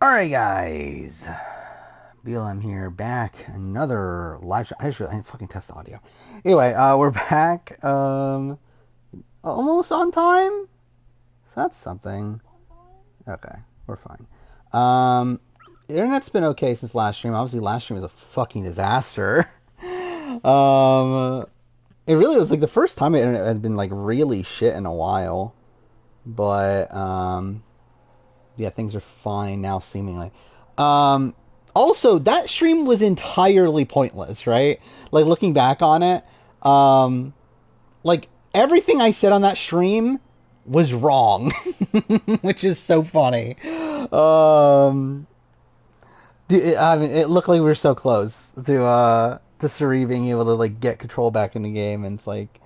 Alright, guys. BLM here, back. Another live show. I didn't fucking test the audio. Anyway, we're back. Almost on time? So that's something. Okay, we're fine. The internet's been okay since last stream. Obviously, last stream was a fucking disaster. It really was like the first time the internet had been like really shit in a while. But, yeah, things are fine now, seemingly. Um, Also, that stream was entirely pointless, right? Like looking back on it, um, like everything I said on that stream was wrong, which is so funny. Um, I mean, it looked like we were so close to Suri being able to like get control back in the game, and it's like,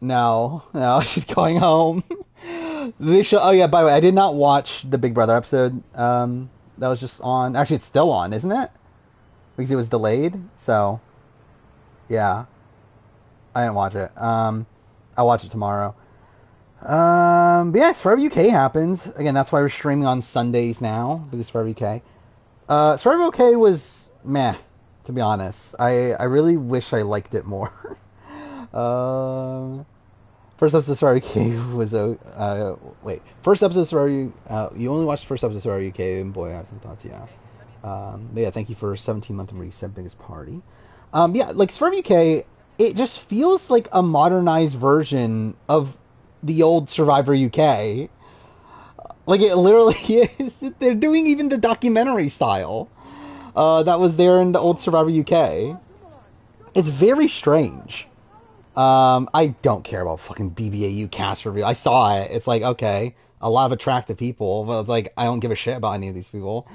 no, she's going home. This show. Oh yeah, by the way, I did not watch the Big Brother episode. That was just on. Actually, it's still on, isn't it? Because it was delayed. So yeah, I didn't watch it. I'll watch it tomorrow. But yeah, Survivor UK happens again. That's why we're streaming on Sundays now because Survivor UK. Survivor UK was meh, to be honest. I really wish I liked it more. um. First episode of Survivor UK was wait. First episode of Survivor you only watched the first episode of Survivor UK, and boy, I have some thoughts. Yeah. But yeah, thank you for 17-month reset, biggest party. Yeah, like Survivor UK, it just feels like a modernized version of the old Survivor UK. Like it literally is. They're doing even the documentary style that was there in the old Survivor UK. It's very strange. I don't care about fucking BBAU cast review. I saw it. It's like, okay, a lot of attractive people, but it's like, I don't give a shit about any of these people.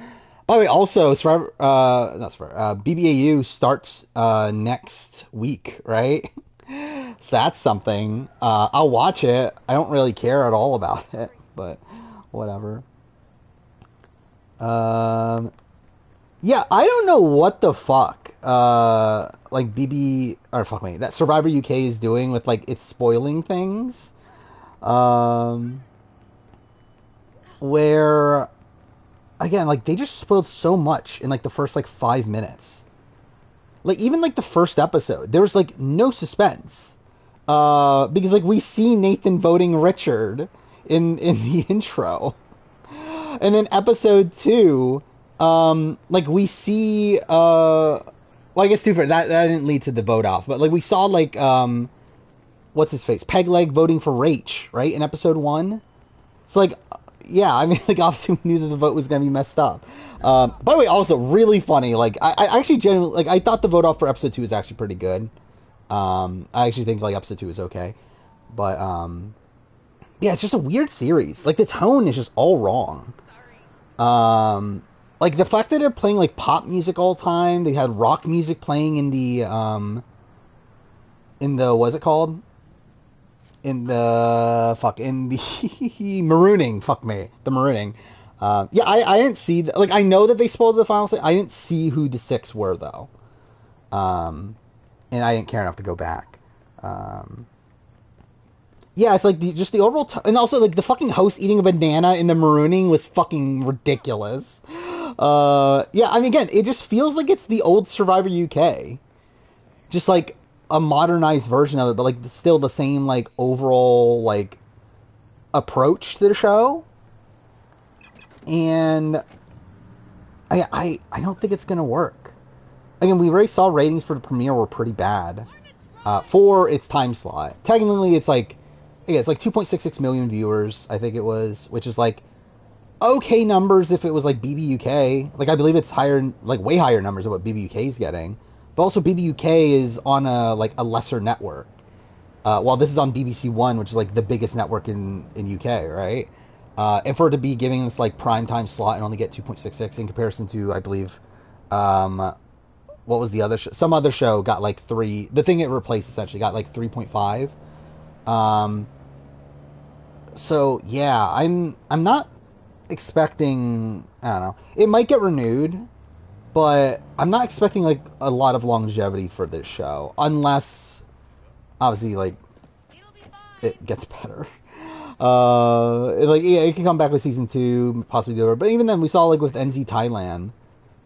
By the way, also, Survivor, not Survivor, BBAU starts, next week, right? So that's something. I'll watch it. I don't really care at all about it, but whatever. Um, yeah, I don't know what the fuck, like BB, or fuck me, that Survivor UK is doing with, like, it's spoiling things. Um, where, again, like, they just spoiled so much in, like, the first, like, 5 minutes. Like, even, like, the first episode, there was, like, no suspense. Because, like, we see Nathan voting Richard in the intro. And then episode two, like we see, well, I guess too far that didn't lead to the vote off, but like we saw like, what's his face, Pegleg voting for Rach, right, in episode one. It's like, yeah, I mean, like obviously we knew that the vote was gonna be messed up. By the way, also really funny. Like I actually genuinely like I thought the vote off for episode two was actually pretty good. I actually think like episode two is okay, but yeah, it's just a weird series. Like the tone is just all wrong. Um, like the fact that they're playing like pop music all the time. They had rock music playing in the what's it called? In the marooning. Fuck me, the marooning. Yeah, I didn't see like I know that they spoiled the final. I didn't see who the six were though. Um, and I didn't care enough to go back. Um, yeah, it's like just the overall, and also like the fucking host eating a banana in the marooning was fucking ridiculous. Yeah, I mean, again, it just feels like it's the old Survivor UK, just like a modernized version of it, but like still the same like overall like approach to the show. And I don't think it's gonna work. Again, we already saw ratings for the premiere were pretty bad for its time slot. Technically, it's like, yeah, it's like 2.66 million viewers, I think it was, which is like okay numbers if it was like BBUK. Like I believe it's higher, like way higher numbers of what BBUK is getting. But also BBUK is on a like a lesser network. While this is on BBC One, which is like the biggest network in UK, right? And for it to be giving this like prime time slot and only get 2.66 in comparison to, I believe, um, what was the other show? Some other show got like three. The thing it replaced essentially got like 3.5. Um, so yeah, I'm not expecting. I don't know. It might get renewed, but I'm not expecting like a lot of longevity for this show, unless obviously like it gets better. Like yeah, it can come back with season two, possibly do it. But even then, we saw like with NZ Thailand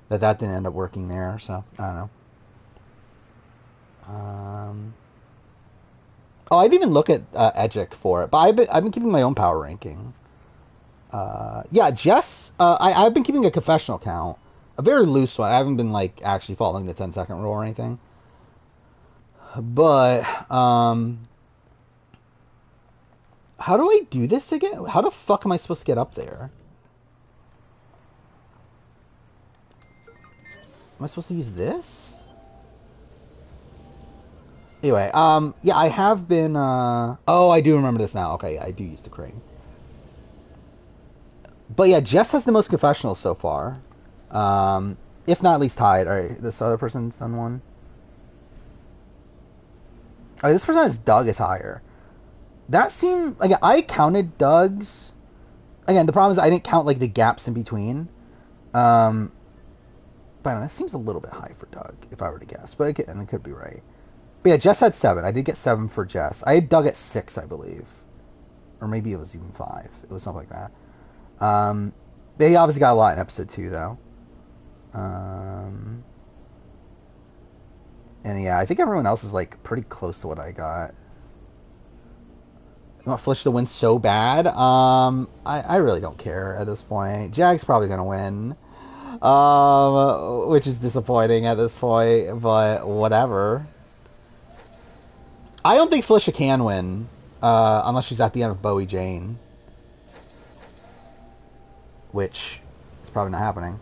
that didn't end up working there. So I don't know. Um, oh, I'd even look at Edgic for it, but I've been keeping my own power ranking. Yeah, Jess. I've been keeping a confessional count, a very loose one. I haven't been like actually following the 10-second rule or anything. But how do I do this again? How the fuck am I supposed to get up there? Am I supposed to use this? Anyway, yeah, I have been. Oh, I do remember this now. Okay, yeah, I do use the crane. But yeah, Jess has the most confessionals so far. If not at least tied. All right, this other person's done one. Oh, this person has Doug is higher. That seemed like I counted Doug's. Again, the problem is I didn't count like the gaps in between. Um, but that seems a little bit high for Doug, if I were to guess. But and it could be right. But yeah, Jess had 7. I did get 7 for Jess. I had Doug at 6, I believe, or maybe it was even 5. It was something like that. But he obviously got a lot in episode 2, though. And yeah, I think everyone else is like pretty close to what I got. I want Flish to win so bad. I really don't care at this point. Jag's probably gonna win, which is disappointing at this point, but whatever. I don't think Felicia can win, unless she's at the end of Bowie Jane, which is probably not happening.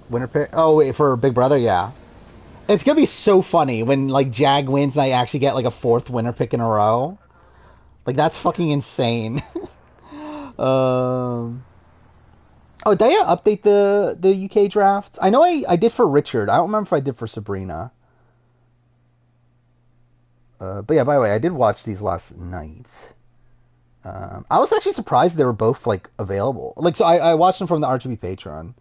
Winner pick. Oh wait, for Big Brother, yeah. It's gonna be so funny when like Jag wins and I actually get like a 4th winner pick in a row. Like that's fucking insane. um. Oh, did I update the UK draft? I know I did for Richard. I don't remember if I did for Sabrina. But yeah, by the way, I did watch these last night. I was actually surprised they were both like available. Like, so I watched them from the RGB Patreon.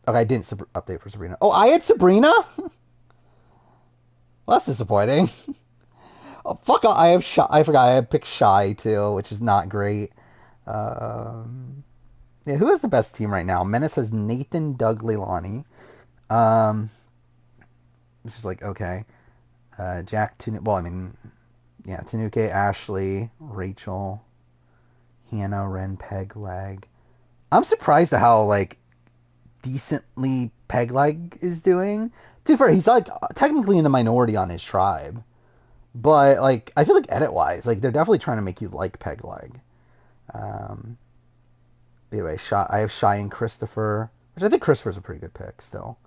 Okay, I didn't update for Sabrina. Oh, I had Sabrina. Well, that's disappointing. Oh, fuck! I have shy. I forgot. I had picked Shy too, which is not great. Yeah, who has the best team right now? Menace has Nathan, Doug, Leilani. It's just like okay. Jack, well, I mean, yeah, Tanuke, Ashley, Rachel, Hannah, Ren, Peg, Leg. I'm surprised at how like decently Peg Leg is doing. To be fair, he's like technically in the minority on his tribe, but like I feel like edit wise, like they're definitely trying to make you like Peg Leg. Anyway, I have Shy and Christopher, which I think Christopher's a pretty good pick still.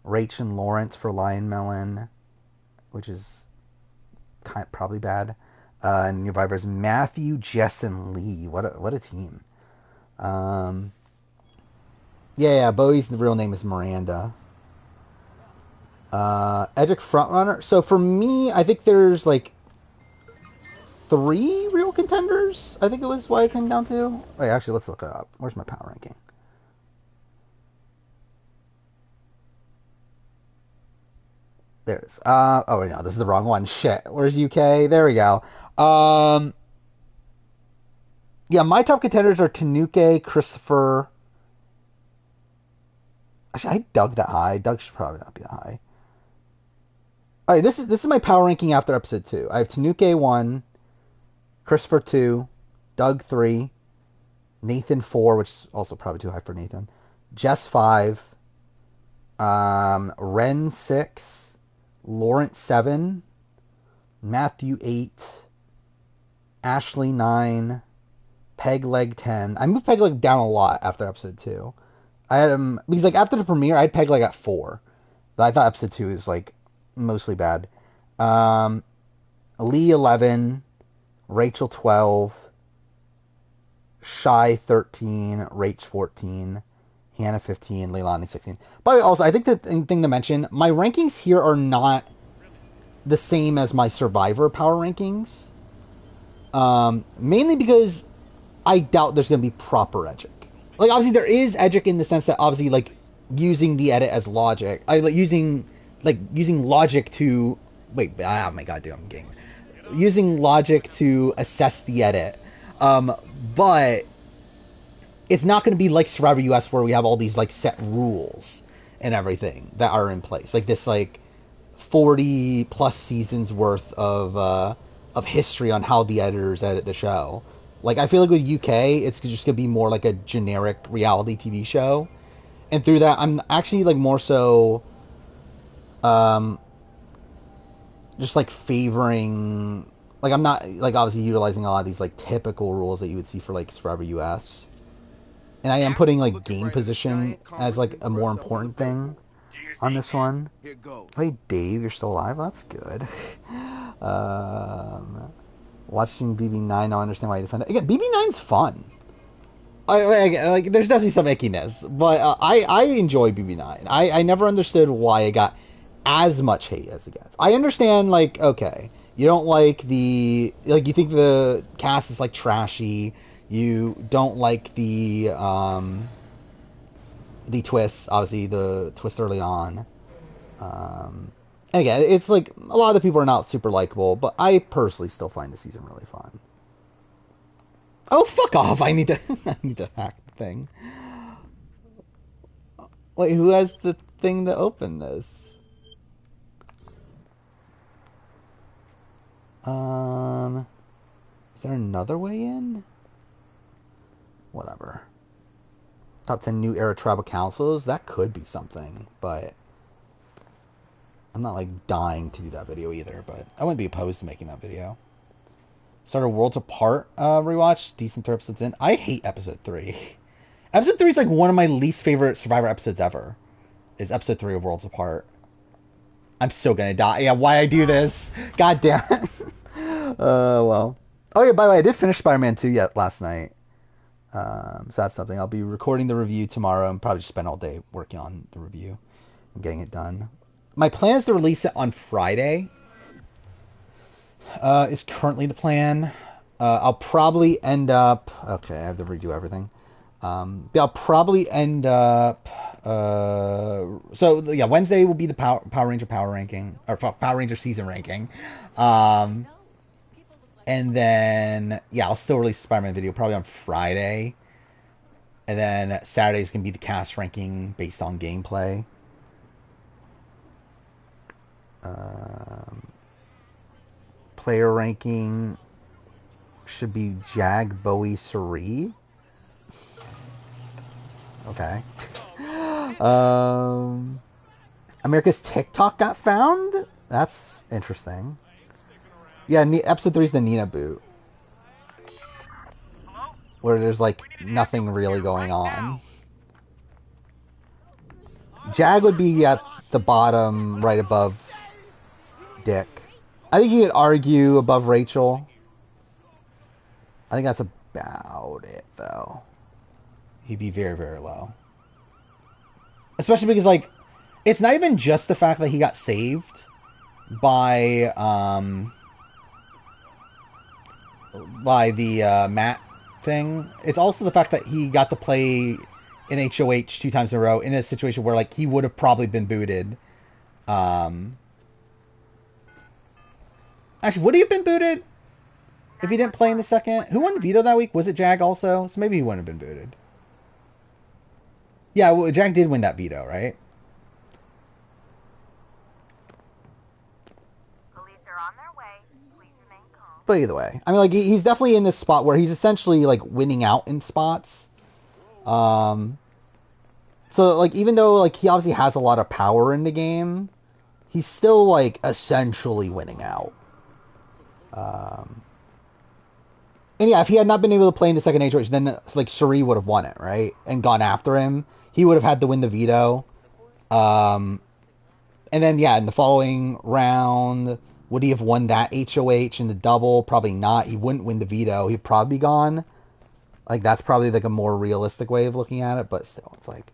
Rach and Lawrence for Lion Melon, which is probably bad. And your Vibers Matthew, Jess, and Lee. What a team. Yeah, Bowie's the real name is Miranda. Edgic Frontrunner. So for me, I think there's like 3 real contenders. I think it was what it came down to. Wait, actually, let's look it up. Where's my power ranking? There it is. Oh wait, no, this is the wrong one. Shit. Where's UK? There we go. Yeah, my top contenders are Tanuke, Christopher. Actually, I dug that high. Doug should probably not be that high. All right, this is my power ranking after episode 2. I have Tanuke 1, Christopher 2, Doug 3, Nathan 4, which is also probably too high for Nathan. Jess 5, Ren 6, Lawrence 7, Matthew 8, Ashley 9, Peg Leg 10. I moved Peg Leg down a lot after episode 2. I had him because like after the premiere, I had Peg Leg at 4. But I thought episode 2 is like mostly bad. Lee 11, Rachel 12, Shy 13, Rach 14, Hannah 15, Leilani 16. But also, I think the thing to mention, my rankings here are not the same as my Survivor power rankings. Mainly because I doubt there's going to be proper Edgic. Like, obviously, there is Edgic in the sense that, obviously, like, using the edit as logic. Like, using like using logic to wait. Oh my god, dude, I'm getting using logic to assess the edit. Um, but it's not going to be like Survivor US where we have all these like set rules and everything that are in place. Like this like 40 plus seasons worth of history on how the editors edit the show. Like I feel like with UK, it's just gonna be more like a generic reality TV show, and through that, I'm actually like more so, um, just like favoring. Like I'm not like obviously utilizing a lot of these like typical rules that you would see for like Survivor US, and I am putting like game position as like a more important thing on this one. Hey Dave, you're still alive. That's good. Um, Watching BB9, I understand why you defend it. Again, BB9's fun. Like, there's definitely some ickiness, but I enjoy BB9. I never understood why it got as much hate as it gets. I understand, like, okay, you don't like you think the cast is like trashy. You don't like the twists, obviously the twist early on. And again, it's like a lot of the people are not super likable, but I personally still find the season really fun. Oh, fuck off! I need to I need to hack the thing. Wait, who has the thing to open this? Um, is there another way in? Whatever. Top 10 new era tribal councils? That could be something, but I'm not like dying to do that video either, but I wouldn't be opposed to making that video. Started Worlds Apart rewatch, decent 3 episodes in. I hate episode 3. Episode 3 is like one of my least favorite Survivor episodes ever. Is episode 3 of Worlds Apart. I'm so gonna die. Yeah, why I do this? God damn it. Well. Oh yeah, by the way, I did finish Spider-Man 2 yet last night. So that's something. I'll be recording the review tomorrow and probably just spend all day working on the review and getting it done. My plan is to release it on Friday. Is currently the plan. I'll probably end up. Okay, I have to redo everything. But I'll probably end up. So yeah, Wednesday will be the Power Ranger power ranking or Power Ranger season ranking. Um, and then yeah, I'll still release a Spider-Man video probably on Friday. And then Saturday's gonna be the cast ranking based on gameplay. Um, Player ranking should be Jag, Bowie, Suri. Okay. America's TikTok got found? That's interesting. Yeah, episode 3 is the Nina boot. Where there's like nothing really going on. Jag would be at the bottom right above Dick. I think you could argue above Rachel. I think that's about it, though. He'd be very, very low. Especially because, like, it's not even just the fact that he got saved by the Matt thing. It's also the fact that he got to play in HOH 2 times in a row in a situation where, like, he would have probably been booted. Actually, would he have been booted if he didn't play in the second? Who won the veto that week? Was it Jag also? So maybe he wouldn't have been booted. Yeah, well, Jag did win that veto, right? Police are on their way. Please remain calm. But either way, I mean, like, he's definitely in this spot where he's essentially, like, winning out in spots. So, like, even though, like, he obviously has a lot of power in the game, he's still, like, essentially winning out. And yeah, if he had not been able to play in the second HOH, then, like, Suri would have won it, right? And gone after him. He would have had to win the veto. And then, yeah, in the following round, would he have won that HOH in the double? Probably not. He wouldn't win the veto. He'd probably be gone. Like, that's probably, like, a more realistic way of looking at it. But still, it's like...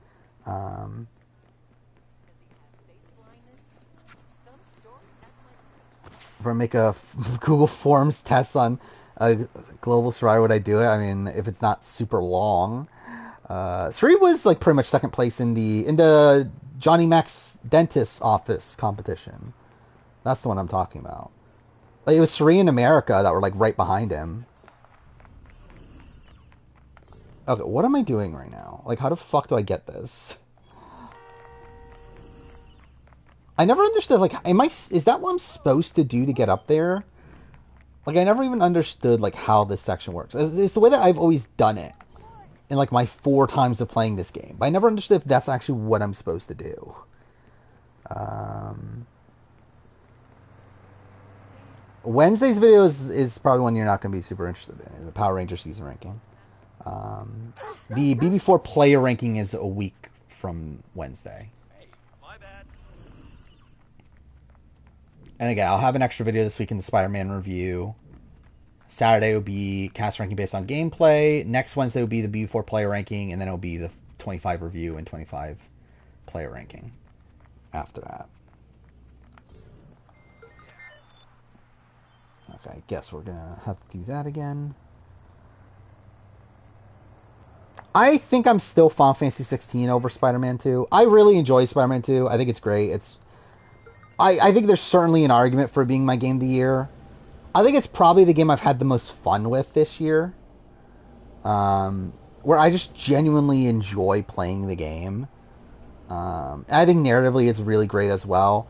if I make a Google Forms test on a global survivor, would I do it? I mean, if it's not super long. Three was like pretty much second place in the Johnny Mac's dentist office competition. That's the one I'm talking about. Like, it was Suri and America that were like right behind him. Okay, what am I doing right now? Like, how the fuck do I get this? I never understood, like, is that what I'm supposed to do to get up there? Like, I never even understood, like, how this section works. It's the way that I've always done it in, like, my 4 times of playing this game. But I never understood if that's actually what I'm supposed to do. Wednesday's video is probably one you're not going to be super interested in, the Power Ranger season ranking. The BB4 player ranking is a week from Wednesday. And again, I'll have an extra video this week in the Spider-Man review. Saturday will be cast ranking based on gameplay. Next Wednesday will be the BB4 player ranking, and then it'll be the 25 review and 25 player ranking after that. Okay, I guess we're gonna have to do that again. I think I'm still Final Fantasy 16 over Spider-Man 2. I really enjoy Spider-Man 2. I think it's great. I think there's certainly an argument for it being my game of the year. I think it's probably the game I've had the most fun with this year. Where I just genuinely enjoy playing the game. I think narratively it's really great as well.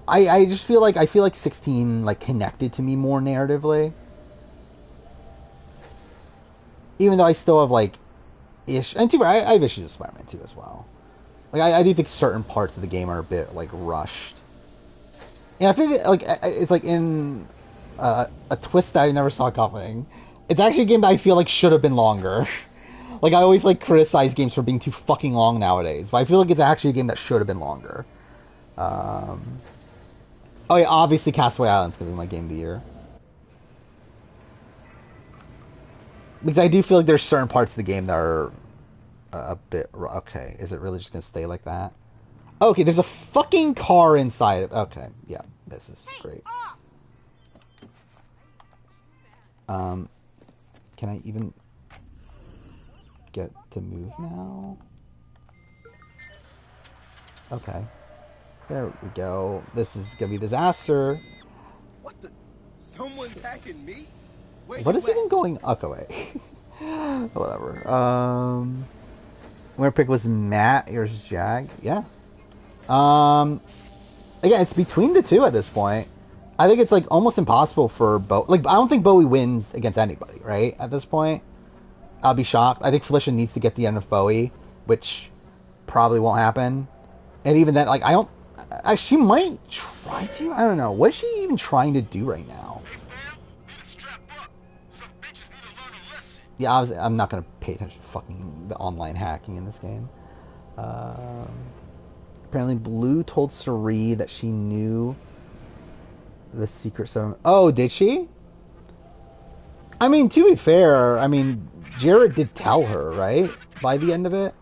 I just feel like 16 like connected to me more narratively. Even though I still have like and I have issues with Spider-Man 2 as well. Like I do think certain parts of the game are a bit like rushed. And I think like it's like in a twist that I never saw coming. It's actually a game that I feel like should have been longer. Like I always like criticize games for being too fucking long nowadays, but I feel like it's actually a game that should have been longer. Oh yeah, obviously Castaway Island's gonna be my game of the year. Because I do feel like there's certain parts of the game that are a bit... Okay, is it really just going to stay like that? Okay, there's a fucking car inside of... Okay, yeah, this is great. Can I even get to move now? Okay. There we go. This is going to be a disaster. What the... Someone's hacking me? What is even going... Okay, wait. Whatever. Winner pick was Matt. Yours is Jag. Yeah. Again, it's between the two at this point. I think it's like almost impossible for Bowie. Like, I don't think Bowie wins against anybody, right? At this point, I'll be shocked. I think Felicia needs to get the end of Bowie, which probably won't happen. And even then, like, she might try to. I don't know. What is she even trying to do right now? Yeah, I'm not gonna pay attention to fucking the online hacking in this game. Apparently, Blue told Suri that she knew the secret. Oh, did she? I mean, to be fair, I mean, Jared did tell her, right? By the end of it,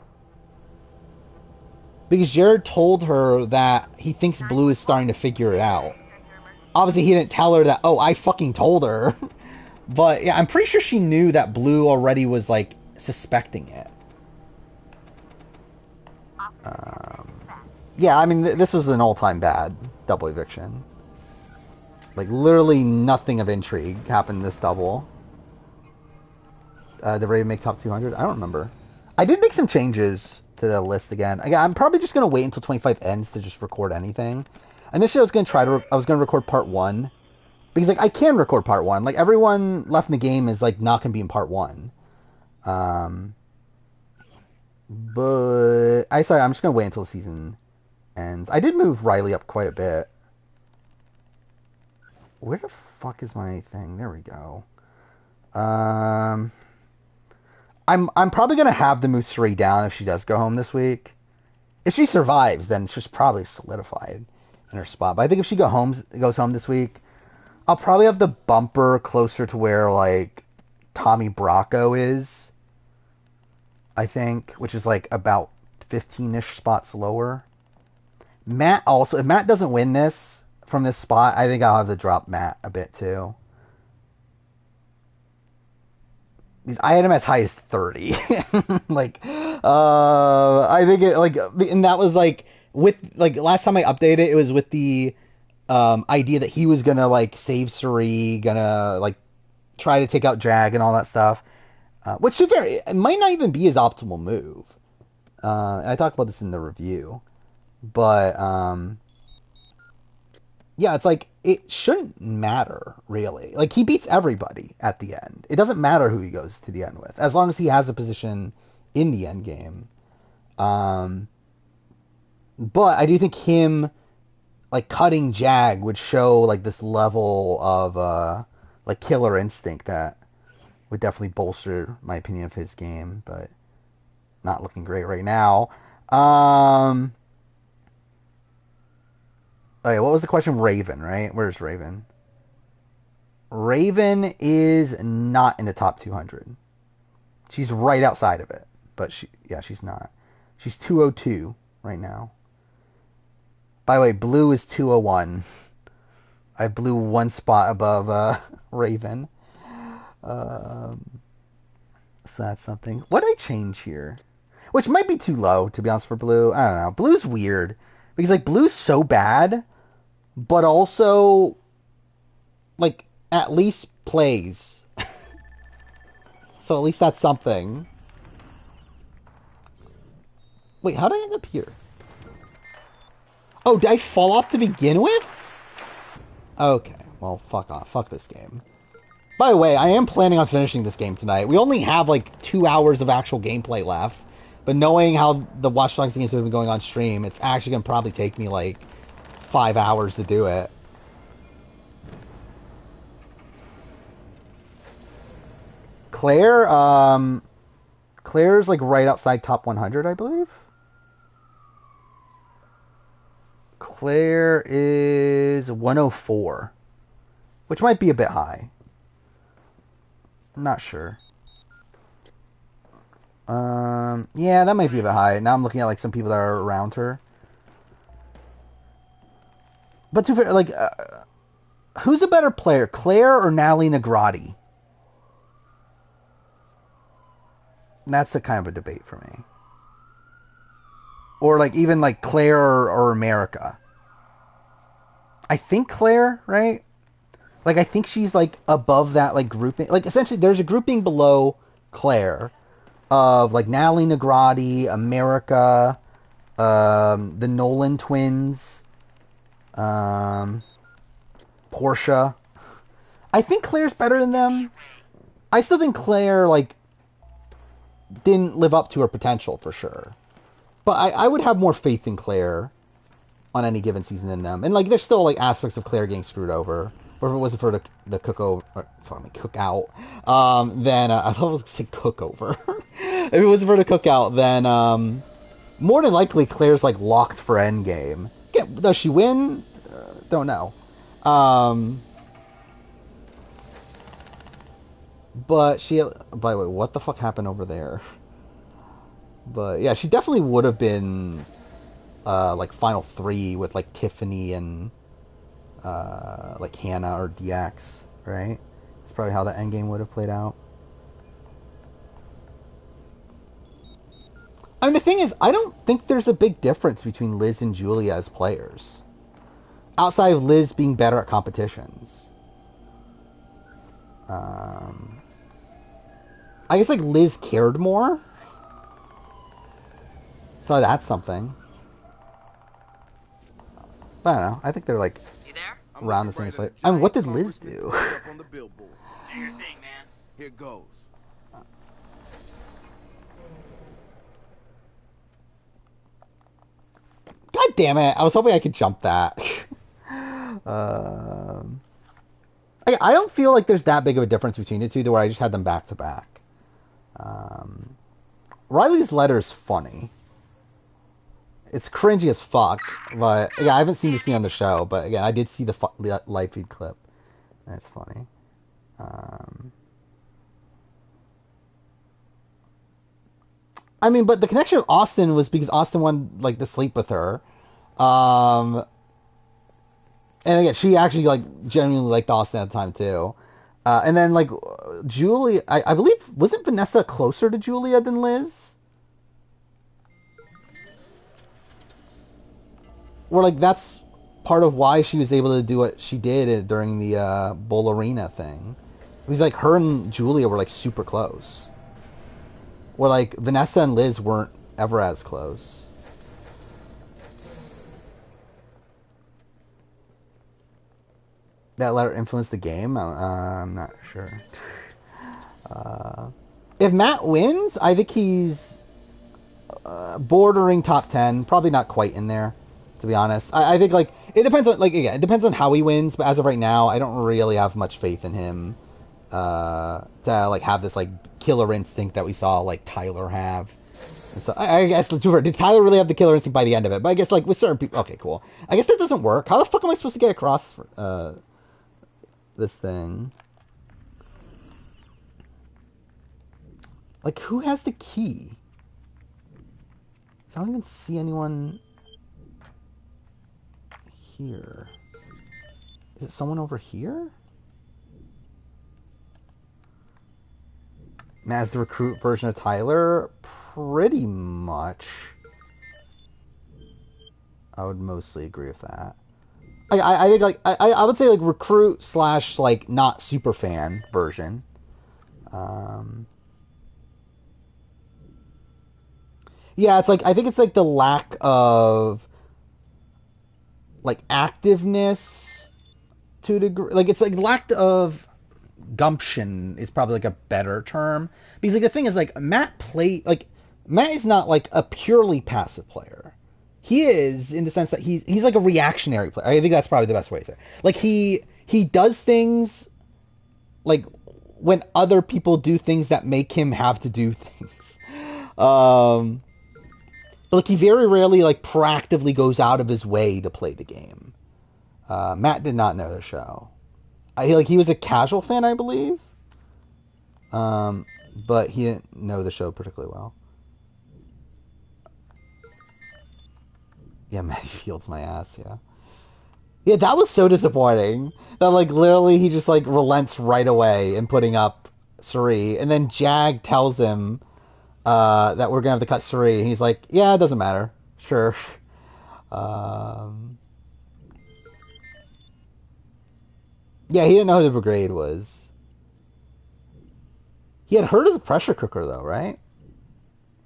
because Jared told her that he thinks Blue is starting to figure it out. Obviously, he didn't tell her that. Oh, I fucking told her. But yeah, I'm pretty sure she knew that Blue already was like suspecting it. Yeah, I mean, this was an all-time bad double eviction. Like, literally nothing of intrigue happened in this double. They're ready to make top 200? I don't remember. I did make some changes to the list again. I'm probably just going to wait until 25 ends to just record anything. Initially, I was going to record part 1. Because, like, I can record part 1. Like, everyone left in the game is, like, not going to be in part 1. But I'm just going to wait until the season ends. I did move Riley up quite a bit. Where the fuck is my thing? There we go. I'm probably going to have the move Suri down if she does go home this week. If she survives, then she's probably solidified in her spot. But I think if she goes home this week, I'll probably have the bumper closer to where, like, Tommy Bracco is, I think, which is, like, about 15-ish spots lower. Matt also, if Matt doesn't win this from this spot, I think I'll have to drop Matt a bit, too. Because I had him as high as 30. Like, I think it, like, and that was, like, with, like, last time I updated it was with the, idea that he was gonna, like, save Suri, gonna, like, try to take out Jag and all that stuff. Which, to be fair, it might not even be his optimal move. And I talked about this in the review. But, yeah, it's like, it shouldn't matter, really. Like, he beats everybody at the end. It doesn't matter who he goes to the end with, as long as he has a position in the end game. But I do think him, like, cutting Jag would show, like, this level of, like, killer instinct that would definitely bolster my opinion of his game, but not looking great right now. Okay, what was the question? Raven, right? Where's Raven? Raven is not in the top 200. She's right outside of it, but she's not. She's 202 right now. By the way, Blue is 201. I blew one spot above Raven. So that's something. What did I change here? Which might be too low, to be honest, for Blue. I don't know. Blue's weird. Because, like, Blue's so bad, but also, like, at least plays. So at least that's something. Wait, how did I end up here? Oh, did I fall off to begin with? Okay, well, fuck off. Fuck this game. By the way, I am planning on finishing this game tonight. We only have, like, 2 hours of actual gameplay left. But knowing how the Watch Dogs games have been going on stream, it's actually going to probably take me, like, 5 hours to do it. Claire, Claire's, like, right outside top 100, I believe. Claire is 104, which might be a bit high. I'm not sure. Yeah, that might be a bit high. Now I'm looking at, like, some people that are around her. But to fair, like, who's a better player, Claire or Natalie Negrati? That's a kind of a debate for me. Or, like, even, like, Claire or America. I think Claire, right? Like, I think she's, like, above that, like, grouping. Like, essentially, there's a grouping below Claire of, like, Natalie Negrati, America, the Nolan twins, Portia. I think Claire's better than them. I still think Claire, like, didn't live up to her potential, for sure. But I would have more faith in Claire on any given season than them. And, like, there's still, like, aspects of Claire getting screwed over. Or if it wasn't for the cookover, cookout, then, I thought I was going to say cookover. If it wasn't for the cookout, then, more than likely Claire's, like, locked for endgame. Does she win? Don't know. But she, by the way, what the fuck happened over there? But yeah, she definitely would have been, like, final 3 with, like, Tiffany and, like, Hannah or DX, right? That's probably how the endgame would have played out. I mean, the thing is, I don't think there's a big difference between Liz and Julia as players. Outside of Liz being better at competitions. I guess, like, Liz cared more. So that's something. But I don't know. I think they're, like, You there? around the same place. I mean, what did Liz do? On the billboard. Do your thing, man. Here goes. God damn it. I was hoping I could jump that. I don't feel like there's that big of a difference between the two to where I just had them back to back. Riley's letter's funny. It's cringy as fuck, but yeah, I haven't seen the scene on the show, but again, I did see the live feed clip, and it's funny. I mean, but the connection with Austin was because Austin wanted, like, to sleep with her. And again, she actually, like, genuinely liked Austin at the time, too. And then, like, Julia, I believe, wasn't Vanessa closer to Julia than Liz? Or like that's part of why she was able to do what she did during the Bull Arena thing. It was like her and Julia were like super close. Where like Vanessa and Liz weren't ever as close. That letter influenced the game? I'm not sure. If Matt wins, I think he's bordering top 10. Probably not quite in there, to be honest. I think like it depends on it depends on how he wins. But as of right now, I don't really have much faith in him to like have this like killer instinct that we saw like Tyler have. And so I guess did Tyler really have the killer instinct by the end of it? But I guess like with certain people, okay, cool. I guess that doesn't work. How the fuck am I supposed to get across this thing? Like, who has the key? I don't even see anyone here. Is it someone over here? As the recruit version of Tyler? Pretty much. I would mostly agree with that. I think, like, I would say, like, recruit / like, not super fan version. Yeah, it's like, I think it's like the lack of, like, activeness to a degree. Like, it's like lack of gumption is probably like a better term. Because, like, the thing is, like, Matt is not, like, a purely passive player. He is, in the sense that he's like a reactionary player. I think that's probably the best way to say it. Like, he does things, like, when other people do things that make him have to do things. But, like, he very rarely, like, proactively goes out of his way to play the game. Matt did not know the show. He was a casual fan, I believe. But he didn't know the show particularly well. Yeah, Matt Fields my ass, yeah. Yeah, that was so disappointing. That, like, literally he just, like, relents right away in putting up Suri. And then Jag tells him that we're going to have to cut Suri. And he's like, yeah, it doesn't matter. Sure. Yeah, he didn't know who the brigade was. He had heard of the pressure cooker, though, right?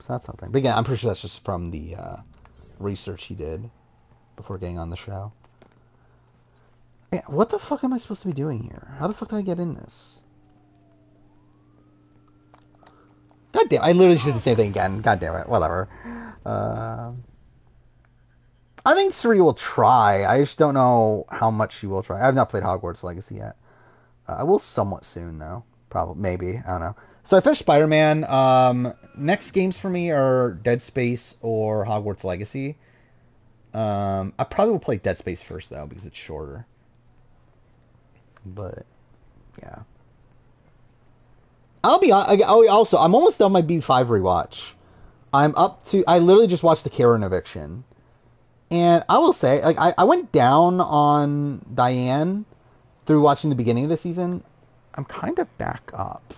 So that's something. But again, I'm pretty sure that's just from the research he did before getting on the show. Yeah, what the fuck am I supposed to be doing here? How the fuck do I get in this? God damn, I literally did the same thing again. God damn it, whatever. I think Suri will try. I just don't know how much she will try. I have not played Hogwarts Legacy yet. I will somewhat soon, though. Probably, maybe. I don't know. So I finished Spider-Man. Next games for me are Dead Space or Hogwarts Legacy. I probably will play Dead Space first, though, because it's shorter. But, yeah. Also, I'm almost done my B5 rewatch. I literally just watched the Karen eviction. And I will say, like, I went down on Diane through watching the beginning of the season. I'm kind of back up.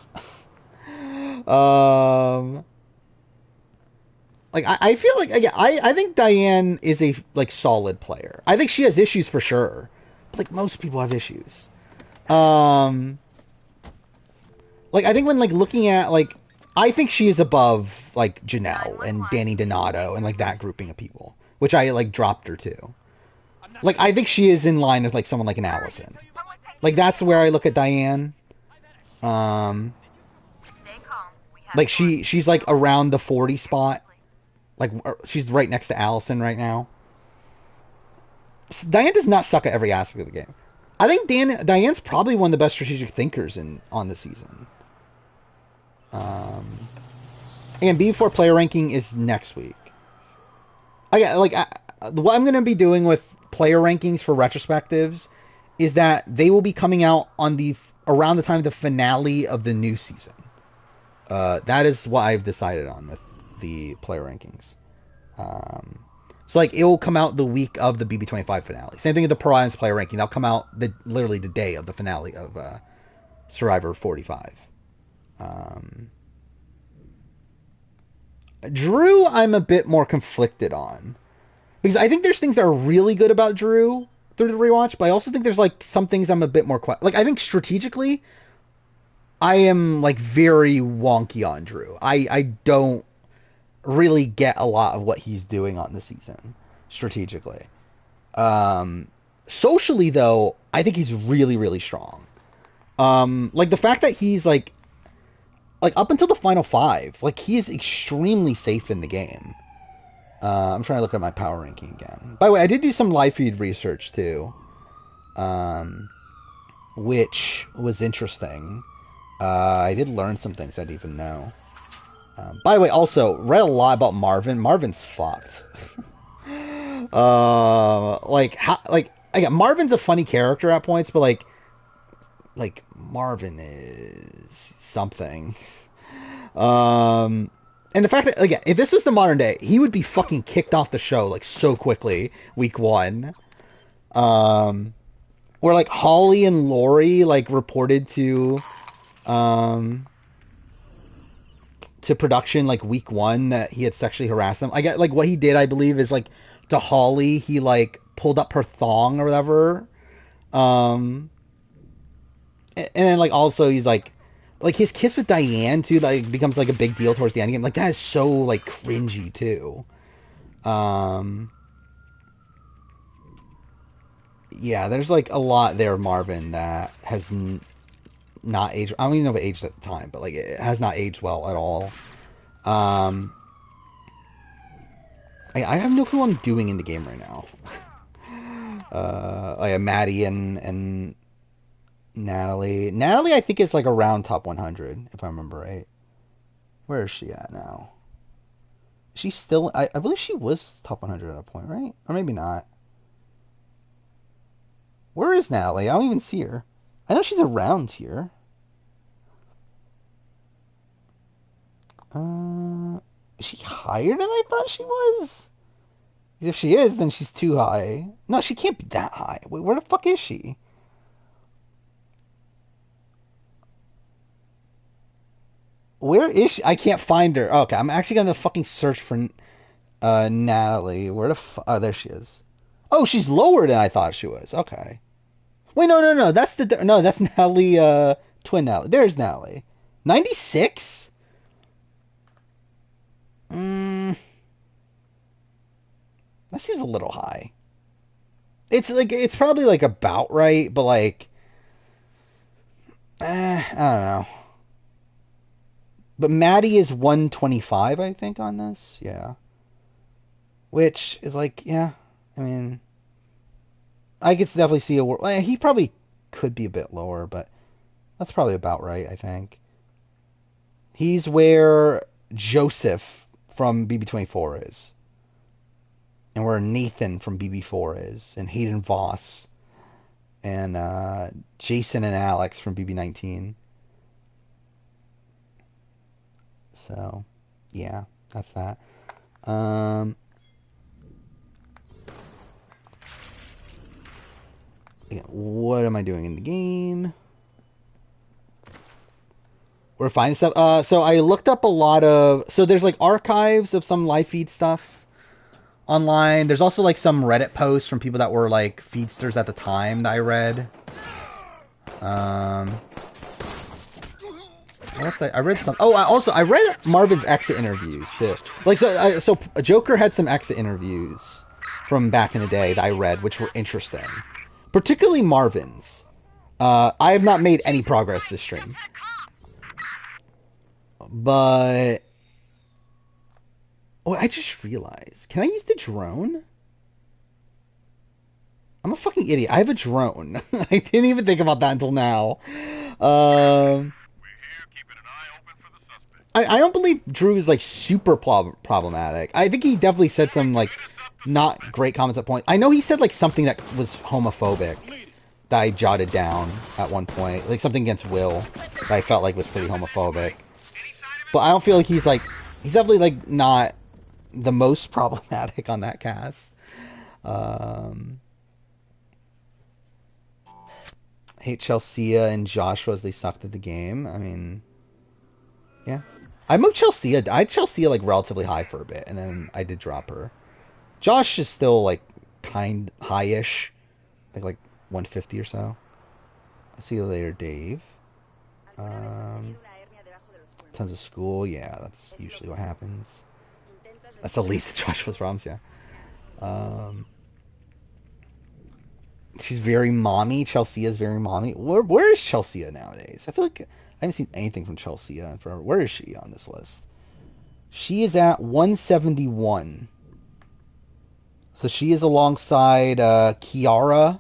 Like, I feel like, again, I think Diane is a, like, solid player. I think she has issues for sure. But, like, most people have issues. Like, I think when, like, looking at, like, I think she is above, like, Janelle and Danny Donato and, like, that grouping of people. Which I, like, dropped her to. Like, I think she is in line with, like, someone like an Allison. Like, that's where I look at Diane. Like, she's, like, around the 40 spot. Like, she's right next to Allison right now. Diane does not suck at every aspect of the game. I think Diane's probably one of the best strategic thinkers on the season. And B4 player ranking is next week. What I'm going to be doing with player rankings for retrospectives is that they will be coming out on around the time of the finale of the new season. That is what I've decided on with the player rankings. So, like, it will come out the week of the BB25 finale. Same thing with the Pro player ranking. They'll come out literally the day of the finale of Survivor 45. Um, Drew, I'm a bit more conflicted on because I think there's things that are really good about Drew through the rewatch, but I also think there's like some things I'm a bit more like. I think strategically, I am like very wonky on Drew. I don't really get a lot of what he's doing on the season strategically. Um, Socially though, I think he's really really strong. Like the fact that he's like up until the final five, like he is extremely safe in the game. I'm trying to look at my power ranking again. By the way, I did do some live feed research too, um, which was interesting. I did learn some things I didn't even know. By the way, also read a lot about Marvin. Marvin's fucked. Like how, like again, Marvin's a funny character at points, but like Marvin is something. Um, and the fact that again, if this was the modern day, he would be fucking kicked off the show like so quickly, week one. Um, where like Holly and Lori like reported um to production like week one that he had sexually harassed them. I get like what he did, I believe, is like to Holly, he like pulled up her thong or whatever. Um, and then like also he's like his kiss with Diane too, like becomes like a big deal towards the end game. Like that is so like cringy too. Um, yeah, there's like a lot there, Marvin, that has not aged. I don't even know if it aged at the time, but like it has not aged well at all. Um, I have no clue what I'm doing in the game right now. Like Maddie and Natalie. Natalie, I think is like around top 100 if I remember right. Where is she at now? She's still. I believe she was top 100 at a point, right? Or maybe not. Where is Natalie? I don't even see her. I know she's around here. Is she higher than I thought she was? If she is, then she's too high. No, she can't be that high. Wait, where the fuck is she? Where is she? I can't find her. Okay, I'm actually gonna fucking search for Natalie. Where the oh, there she is. Oh, she's lower than I thought she was. Okay. Wait, no. That's the no. That's Natalie. Twin Natalie. There's Natalie. 96. Mm, that seems a little high. It's like it's probably like about right, but like, I don't know. But Maddie is 125, I think, on this. Yeah. Which is like, yeah. I mean, I could definitely see a. Well, he probably could be a bit lower, but that's probably about right, I think. He's where Joseph from BB24 is. And where Nathan from BB4 is. And Hayden Voss. And Jason and Alex from BB19. So, yeah, that's that. Yeah, what am I doing in the game? We're finding stuff. So I looked up a lot of. So there's like archives of some live feed stuff online. There's also like some Reddit posts from people that were like feedsters at the time that I read. What else I read some. Oh, I read Marvin's exit interviews too. Like so Joker had some exit interviews from back in the day that I read, which were interesting. Particularly Marvin's. I have not made any progress this stream. But... Oh, I just realized. Can I use the drone? I'm a fucking idiot. I have a drone. I didn't even think about that until now. I don't believe Drew is like super problematic. I think he definitely said some like not great comments at point. I know he said like something that was homophobic that I jotted down at one point, like something against Will that I felt like was pretty homophobic. But I don't feel like he's definitely like not the most problematic on that cast. Hate Chelsea and Joshua as they sucked at the game. I mean, Yeah. I moved Chelsea. I had Chelsea like relatively high for a bit, and then I did drop her. Josh is still like kind high-ish. I think like 150 or so. I'll see you later, Dave. Um, Tons of school. Yeah, that's usually what happens. That's the least of Joshua's problems. Yeah. Um, she's very mommy. Chelsea is very mommy. Where is Chelsea nowadays? I feel like I haven't seen anything from Chelsea in forever. Where is she on this list? She is at 171. So she is alongside Kiara.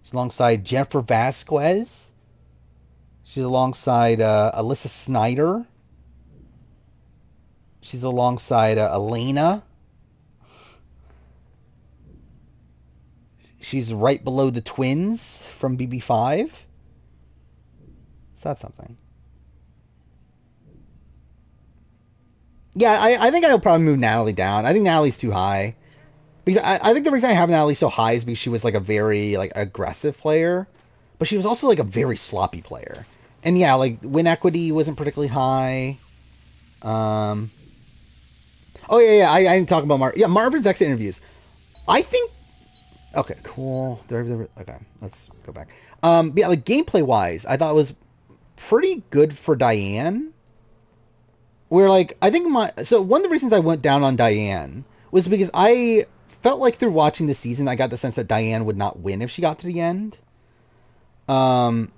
She's alongside Jennifer Vasquez. She's alongside Alyssa Snyder. She's alongside Elena. She's right below the twins from BB5. So that's something. Yeah, I think I'll probably move Natalie down. I think Natalie's too high. Because I think the reason I have Natalie so high is because she was like a very like aggressive player, but she was also like a very sloppy player. And yeah, like win equity wasn't particularly high. Um, oh yeah, I didn't talk about Marvin's exit interviews. I think okay, cool. Okay, let's go back. Yeah, like gameplay wise, I thought it was pretty good for Diane. Where like I think one of the reasons I went down on Diane was because I felt like through watching the season I got the sense that Diane would not win if she got to the end. Um,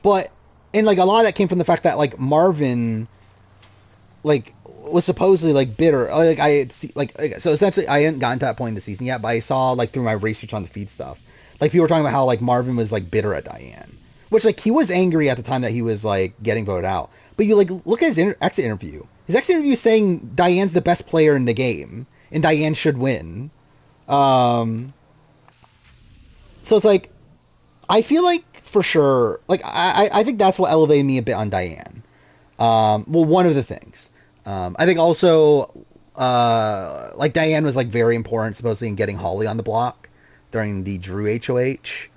but and like a lot of that came from the fact that like Marvin like was supposedly like bitter. Like I see like so essentially I hadn't gotten to that point in the season yet, but I saw like through my research on the feed stuff, like people were talking about how like Marvin was like bitter at Diane, which like he was angry at the time that he was like getting voted out. But you like look at his exit interview. His exit interview is saying Diane's the best player in the game and Diane should win. Um, so it's like I feel like for sure, like I think that's what elevated me a bit on Diane. Well, one of the things. I think also, like Diane was like very important, supposedly in getting Holly on the block during the Drew HOH,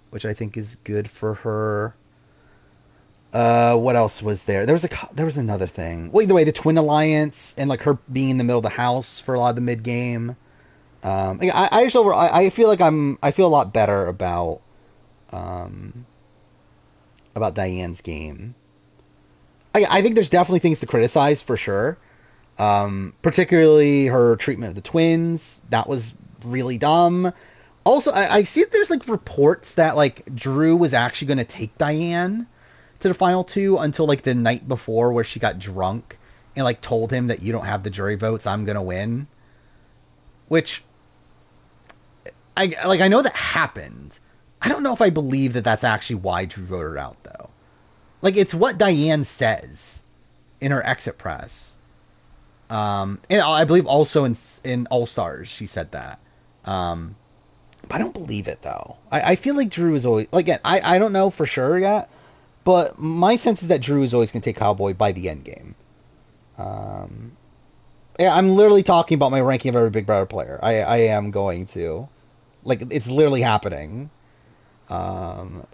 which I think is good for her. What else was there? There was another thing. Well, either way, the Twin Alliance and like her being in the middle of the house for a lot of the mid game. Like, I just I feel like I feel a lot better um, about Diane's game. I think there's definitely things to criticize for sure. Particularly her treatment of the twins. That was really dumb. Also, I see that there's like reports that like Drew was actually going to take Diane to the final two until like the night before where she got drunk and like told him that you don't have the jury votes, I'm going to win. Which I know that happened. I don't know if I believe that that's actually why Drew voted her out though. Like it's what Diane says in her exit press. And I believe also in All Stars she said that. But I don't believe it though. I feel like Drew is always like again. I don't know for sure yet, but my sense is that Drew is always going to take Cowboy by the end game. Um, yeah, I'm literally talking about my ranking of every Big Brother player. I am going to, like, it's literally happening.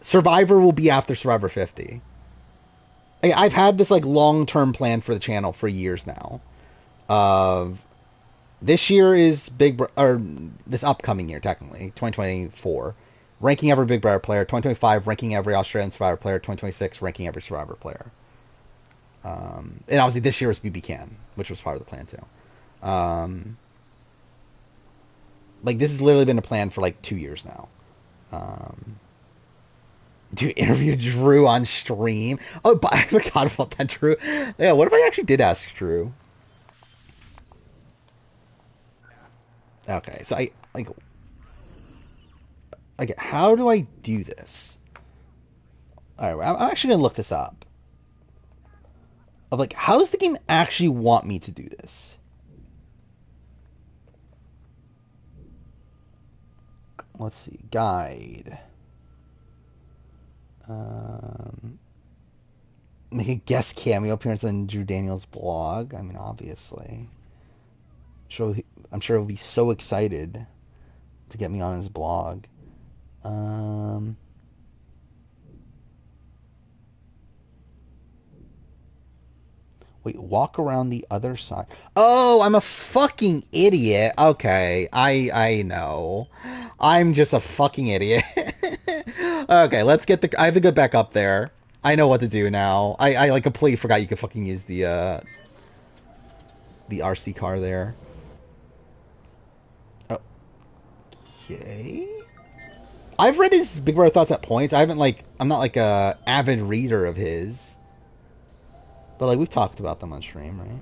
Survivor will be after Survivor 50. I've had this like long term plan for the channel for years now. Of this year is or this upcoming year technically 2024, ranking every Big Brother player. 2025 ranking every Australian Survivor player. 2026 ranking every Survivor player. And obviously this year was BB Can, which was part of the plan too. Like this has literally been a plan for like 2 years now. To interview Drew on stream. Oh, but I forgot about that, Drew. Yeah, what if I actually did ask Drew? Okay, so I like how do I do this? All right, I'm actually gonna look this up. Of like, how does the game actually want me to do this? Let's see, guide. Make a guest cameo appearance on Drew Daniels' blog. I mean, obviously. I'm sure he'll be so excited to get me on his blog. Um, Wait, walk around the other side. Oh, I'm a fucking idiot. Okay, I know. I'm just a fucking idiot. Okay, let's get the. I have to go back up there. I know what to do now. I like completely forgot you could fucking use the RC car there. Okay. I've read his Big Brother Thoughts at points. I haven't like. I'm not like a avid reader of his. But like we've talked about them on stream, right?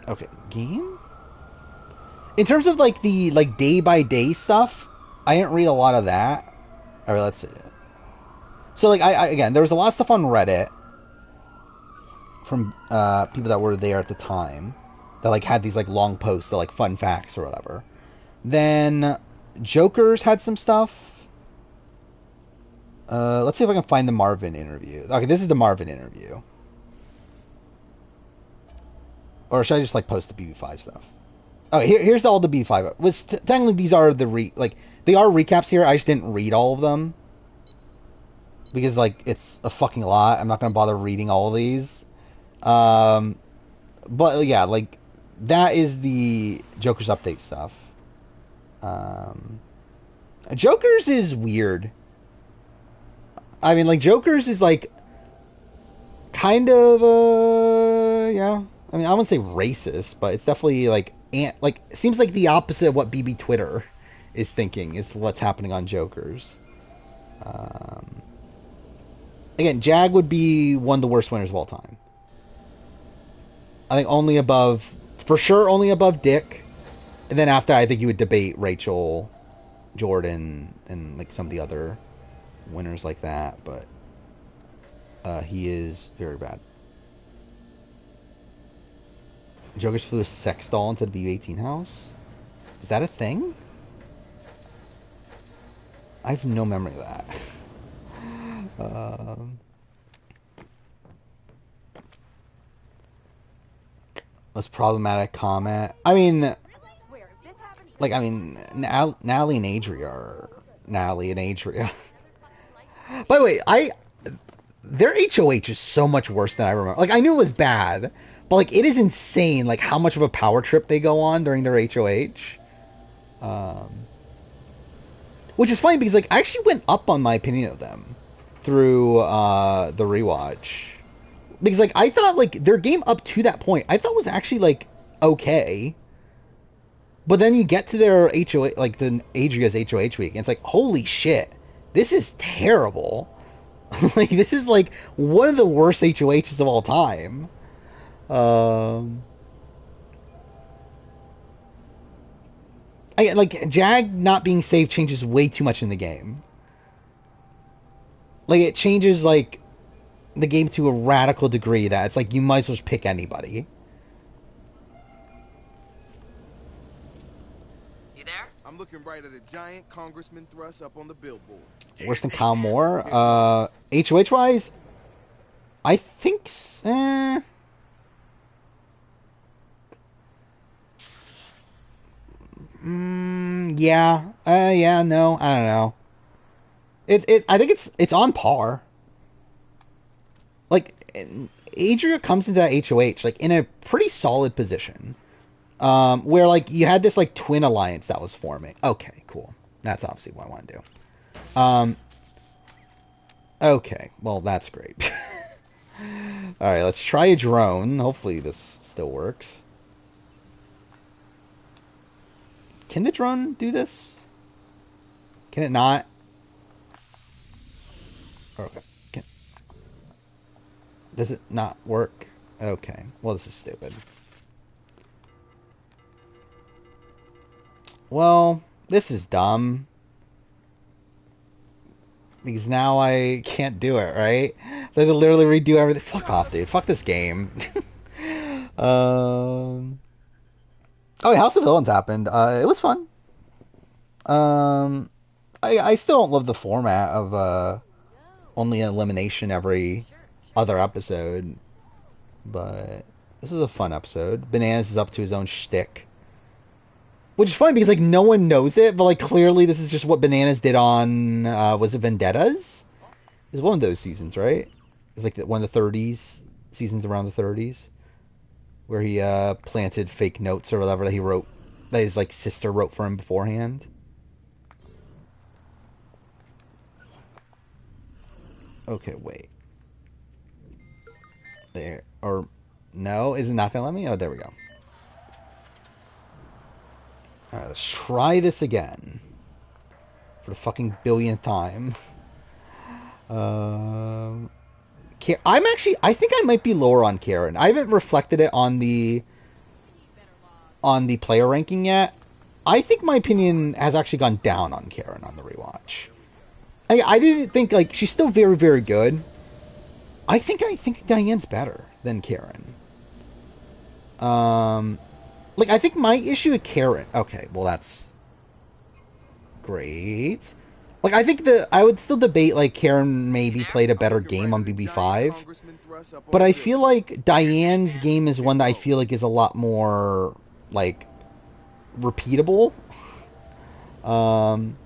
Okay, game. In terms of like the like day by day stuff, I didn't read a lot of that. All right, let's see. So like I again, there was a lot of stuff on Reddit from people that were there at the time that like had these like long posts, like fun facts or whatever. Then Joker's had some stuff. Let's see if I can find the Marvin interview. Okay, this is the Marvin interview. Or should I just like post the BB5 stuff? Oh, here's all the BB5. Technically these are the they are recaps here. I just didn't read all of them because like it's a fucking lot. I'm not gonna bother reading all of these. But yeah, like that is the Joker's update stuff. Joker's is weird. I mean, like Joker's is like kind of yeah. I mean, I wouldn't say racist, but it's definitely like it seems like the opposite of what BB Twitter is thinking is what's happening on Joker's. Again, Jag would be one of the worst winners of all time. I think for sure only above Dick, and then after I think you would debate Rachel, Jordan, and like some of the other winners like that, but he is very bad. Joker's flew a sex doll into the BB-18 house? Is that a thing? I have no memory of that. Most problematic comment. I mean, Nally and Adria are Nally and Adria. By the way, their HOH is so much worse than I remember. Like, I knew it was bad, but like it is insane like how much of a power trip they go on during their HOH. Which is funny because like I actually went up on my opinion of them through the rewatch. Because like I thought like their game up to that point I thought was actually like okay. But then you get to their HOH, like the Adria's HOH week, and it's like, holy shit, this is terrible. Like this is like one of the worst HOHs of all time. Like Jag not being saved changes way too much in the game. Like it changes like the game to a radical degree that it's like you might as well just pick anybody. You there? I'm looking right at a giant congressman thrust up on the billboard. Worse than Kyle Moore. HOH wise, I think. Yeah. Yeah. No. I don't know. I think it's on par. Like Adria comes into that HOH like in a pretty solid position. Where like you had this like twin alliance that was forming. Okay, cool. That's obviously what I want to do. Okay, well that's great. All right, let's try a drone. Hopefully this still works. Can the drone do this? Can it not? Okay. Does it not work? Okay. Well, this is stupid. Well, this is dumb. Because now I can't do it, right? So I have to literally redo everything. Fuck off, dude. Fuck this game. Oh, House of Villains happened. It was fun. I still don't love the format of only elimination every other episode. But this is a fun episode. Bananas is up to his own shtick. Which is funny because like no one knows it, but like clearly this is just what Bananas did on was it Vendettas? It was one of those seasons, right? It's like one of the 30s seasons around the 30s where he planted fake notes or whatever that he wrote that his like sister wrote for him beforehand. Okay, wait. There or no? Is it not gonna let me? Oh, there we go. All right, let's try this again for the fucking billionth time. I'm actually, I think I might be lower on Karen. I haven't reflected it on the player ranking yet. I think my opinion has actually gone down on Karen on the rewatch. I didn't think like she's still very very good. I think Diane's better than Karen. Like I think my issue with Karen. Okay, well that's great. Like I think I would still debate like Karen maybe played a better game on BB5, but I feel like Diane's game is one that I feel like is a lot more like repeatable. And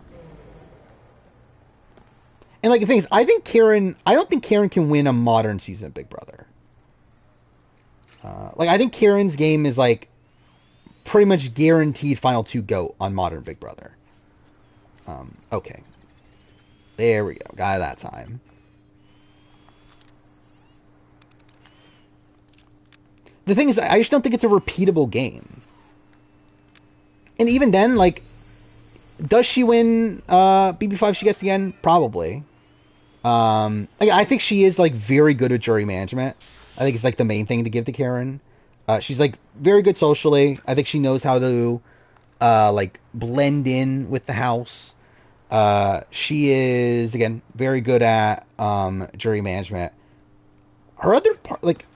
like the thing is, I don't think Karen can win a modern season of Big Brother. Like I think Karen's game is like pretty much guaranteed final two GOAT on modern Big Brother. Okay. There we go. Got it that time. The thing is, I just don't think it's a repeatable game. And even then, like, does she win BB5 she gets the end? Probably. I think she is, like, very good at jury management. I think it's, like, the main thing to give to Karen. She's, like, very good socially. I think she knows how to, like, blend in with the house. She is, again, very good at jury management. Her other part, like,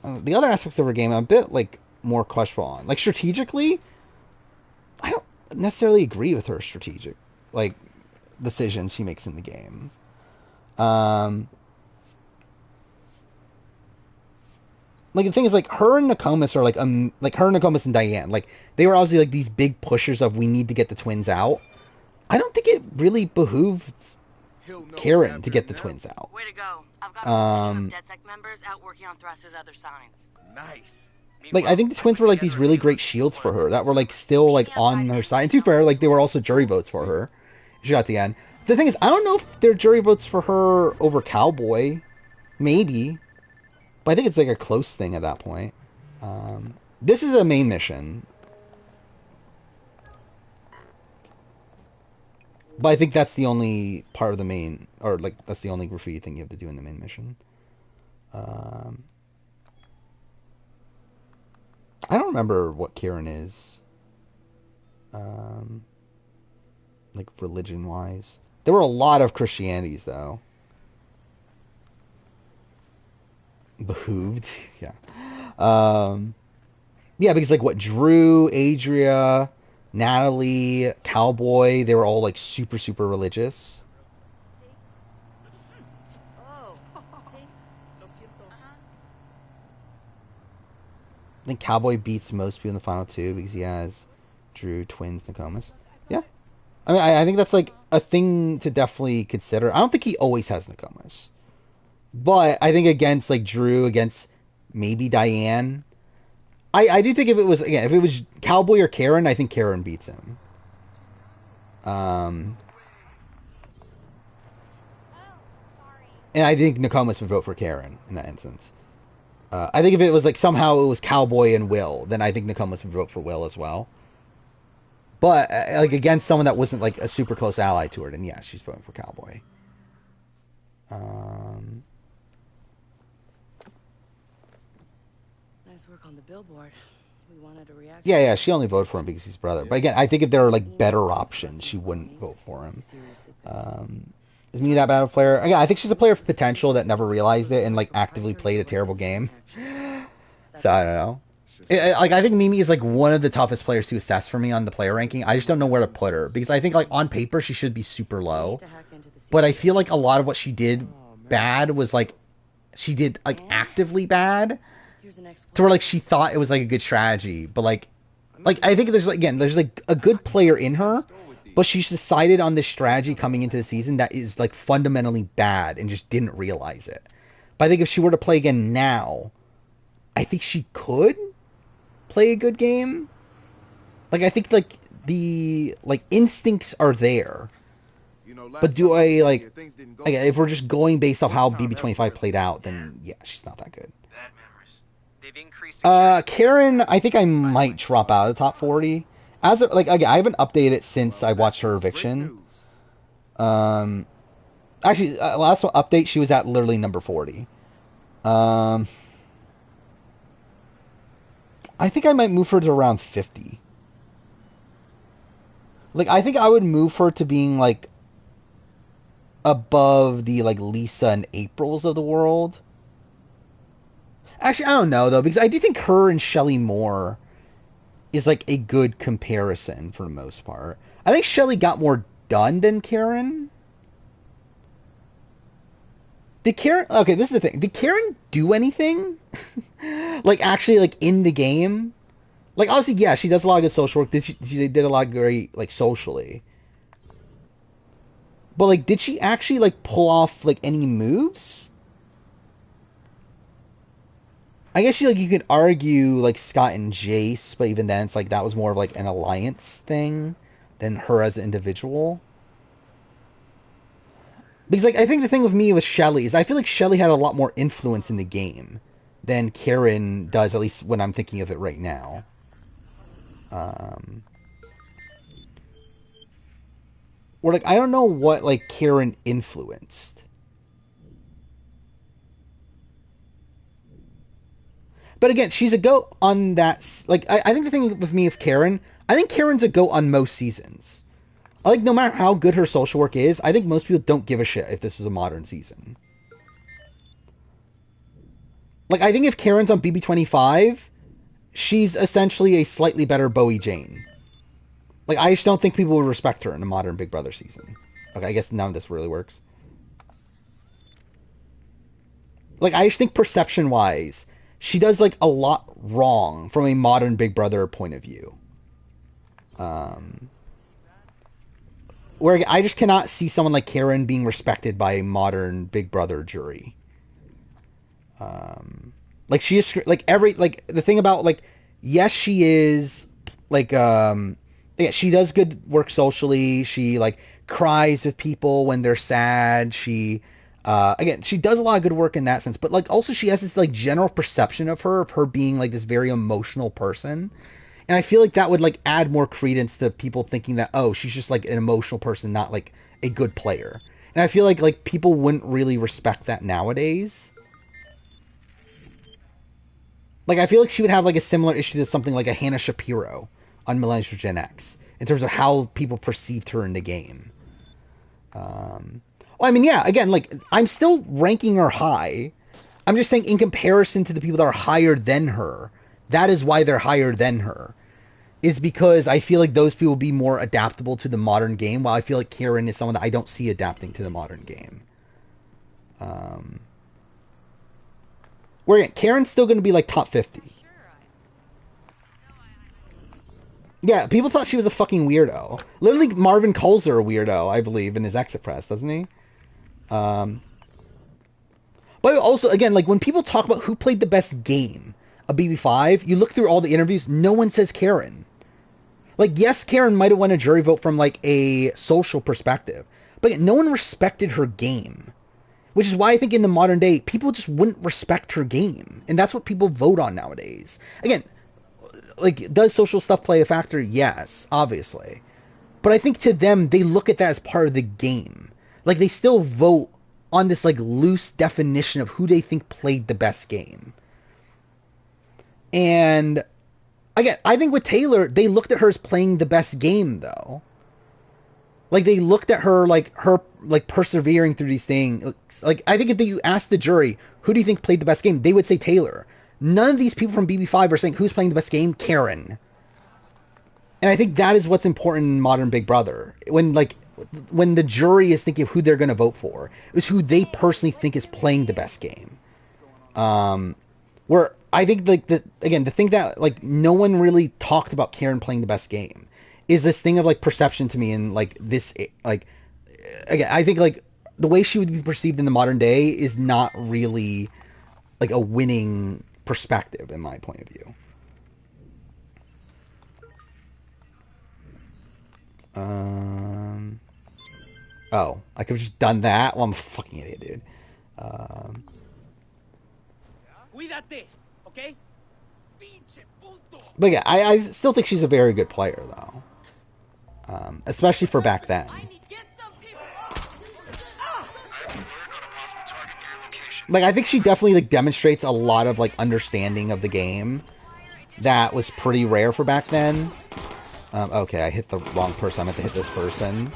the other aspects of her game, I'm a bit, like, more questionable on. Like, strategically, I don't necessarily agree with her strategic, like, decisions she makes in the game. Like, the thing is, like, her and Nokomis are, like her and Nokomis and Diane, like, they were obviously, like, these big pushers of we need to get the twins out. I don't think it really behooved Karen to get the twins out. Way to go. I've got a whole team of DedSec members out working on Thrust's other signs. Nice. Like, I think the twins were, like, these really great shields for her that were, like, still, like, on her side. And to be fair, like, they were also jury votes for her. She got the end. The thing is, I don't know if they're jury votes for her over Cowboy. Maybe. But I think it's, like, a close thing at that point. This is a main mission. But I think that's the only part of the main, or like that's the only graffiti thing you have to do in the main mission. I don't remember what Karen is, like religion-wise. There were a lot of Christianities though. Behooved, yeah. Yeah, because like what Drew, Adria, Natalie, Cowboy, they were all like super, super religious. I think Cowboy beats most people in the final two because he has Drew, twins, Nokomis. Yeah. I mean, I think that's like a thing to definitely consider. I don't think he always has Nokomis. But I think against like Drew, against maybe Diane, I do think if it was Cowboy or Karen, I think Karen beats him. And I think Nokomis would vote for Karen in that instance. I think if it was like somehow it was Cowboy and Will, then I think Nokomis would vote for Will as well. But like against someone that wasn't like a super close ally to her, then yeah, she's voting for Cowboy. Nice work on the billboard. We wanted a reaction. Yeah, she only voted for him because he's brother. But again, I think if there were like better options, she wouldn't vote for him. Is me that bad of a player? Again, I think she's a player of potential that never realized it and like actively played a terrible game. So I don't know. Like I think Mimi is like one of the toughest players to assess for me on the player ranking. I just don't know where to put her because I think like on paper she should be super low, but I feel like a lot of what she did bad was like she did like actively bad to where like she thought it was like a good strategy, but like Like, I think there's like a good player in her, but she's decided on this strategy coming into the season that is like fundamentally bad and just didn't realize it. But I think if she were to play again now, I think she could play a good game. Like, I think like the like instincts are there. But do I like if we're just going based off how BB25 played out, then yeah, she's not that good. Karen, I think I might drop out of the top 40. As of, like, again, I haven't updated it since I watched her eviction. Actually, last update, she was at literally number 40. I think I might move her to around 50. Like, I think I would move her to being, like, above the, like, Lisa and Aprils of the world. Actually, I don't know, though, because I do think her and Shelly Moore is, like, a good comparison for the most part. I think Shelly got more done than Karen. Did Karen... Okay, this is the thing. Did Karen do anything? Like, actually, like, in the game? Like, obviously, yeah, she does a lot of good social work. She did a lot of great, like, socially. But, like, did she actually, like, pull off, like, any moves? I guess you could argue like Scott and Jace, but even then it's like that was more of like an alliance thing than her as an individual. Because like I think the thing with me with Shelly is I feel like Shelly had a lot more influence in the game than Karen does, at least when I'm thinking of it right now. Or like I don't know what like Karen influenced. But again, she's a GOAT on that. Like, I think the thing with me with Karen, I think Karen's a GOAT on most seasons. Like, no matter how good her social work is, I think most people don't give a shit if this is a modern season. Like, I think if Karen's on BB25, she's essentially a slightly better Bowie Jane. Like, I just don't think people would respect her in a modern Big Brother season. Okay, I guess none of this really works. Like, I just think perception-wise, she does, like, a lot wrong from a modern Big Brother point of view. Where I just cannot see someone like Karen being respected by a modern Big Brother jury. Like, she is, like, the thing about, like, yes, she is, like, yeah, she does good work socially. She, like, cries with people when they're sad. She... again, she does a lot of good work in that sense, but like also she has this like general perception of her being like this very emotional person, and I feel like that would like add more credence to people thinking that oh she's just like an emotional person, not like a good player. And I feel like people wouldn't really respect that nowadays. Like I feel like she would have like a similar issue to something like a Hannah Shapiro on Millennials for Gen X in terms of how people perceived her in the game. Well, I mean, yeah, again, like, I'm still ranking her high. I'm just saying in comparison to the people that are higher than her, that is why they're higher than her. Is because I feel like those people will be more adaptable to the modern game, while I feel like Karen is someone that I don't see adapting to the modern game. Where again, Karen's still going to be, like, top 50. Yeah, people thought she was a fucking weirdo. Literally, Marvin calls her a weirdo, I believe, in his exit press, doesn't he? But also, again, like, when people talk about who played the best game of BB5, you look through all the interviews, no one says Karen. Like, yes, Karen might have won a jury vote from, like, a social perspective, but no one respected her game. Which is why I think in the modern day, people just wouldn't respect her game. And that's what people vote on nowadays. Again, like, does social stuff play a factor? Yes, obviously. But I think to them, they look at that as part of the game. Like, they still vote on this, like, loose definition of who they think played the best game. And, again, I think with Taylor, they looked at her as playing the best game, though. Like, they looked at her, like, persevering through these things. Like, I think if you asked the jury, who do you think played the best game? They would say Taylor. None of these people from BB5 are saying, who's playing the best game? Karen. And I think that is what's important in modern Big Brother. When the jury is thinking of who they're going to vote for, is who they personally think is playing the best game. Where I think like the thing that like no one really talked about Karen playing the best game is this thing of like perception to me, and like this like again I think like the way she would be perceived in the modern day is not really like a winning perspective in my point of view. Um. Oh, I could have just done that. Well, I'm a fucking idiot, dude. Um. Cuídate, okay? But yeah, I still think she's a very good player, though. Especially for back then. Like, I think she definitely like demonstrates a lot of like understanding of the game that was pretty rare for back then. Okay, I hit the wrong person. I meant to hit this person.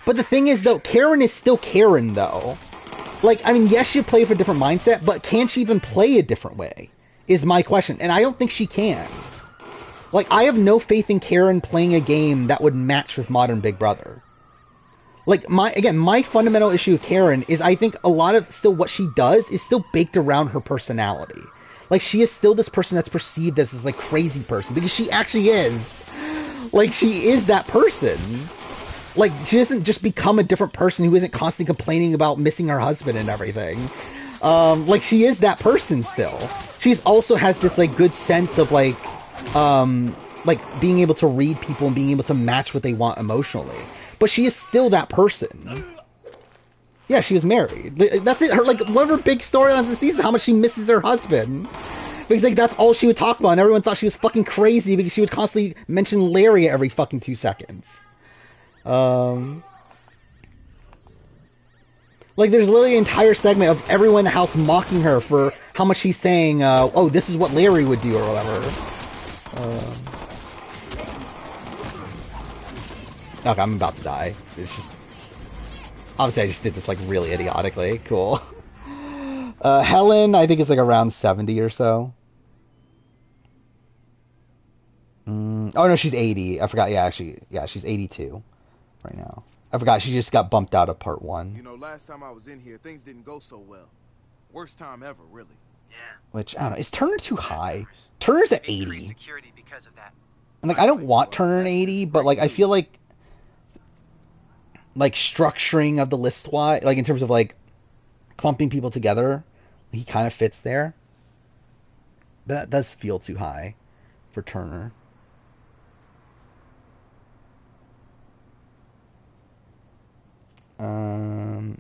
But the thing is, though, Karen is still Karen, though. Like, I mean, yes, she plays for a different mindset, but can she even play a different way? Is my question. And I don't think she can. Like, I have no faith in Karen playing a game that would match with modern Big Brother. Like, my fundamental issue with Karen is I think a lot of still what she does is still baked around her personality. Like, she is still this person that's perceived as this, like, crazy person. Because she actually is. Like, she is that person. Like, she doesn't just become a different person who isn't constantly complaining about missing her husband and everything. Like, she is that person still. She's also has this, like, good sense of, like, being able to read people and being able to match what they want emotionally. But she is still that person. Yeah, she was married. That's it. Her, like, one of her big storylines of the season, how much she misses her husband. Because, like, that's all she would talk about, and everyone thought she was fucking crazy because she would constantly mention Larry every fucking 2 seconds. Like, there's literally an entire segment of everyone in the house mocking her for how much she's saying, oh, this is what Larry would do, or whatever. Okay, I'm about to die. It's just... Obviously, I just did this, like, really idiotically. Cool. Helen, I think, is, like, around 70 or so. Oh, no, she's 80. I forgot. Yeah, actually, yeah, she's 82 right now. I forgot she just got bumped out of part 1. You know, last time I was in here, things didn't go so well. Worst time ever, really. Yeah. Which, I don't know, is Turner too high? Turner's at 80. Security because of that. And, like, I don't want Turner at 80, but, like, I feel like structuring of the list wise, like, in terms of, like, clumping people together, he kind of fits there. But that does feel too high for Turner. How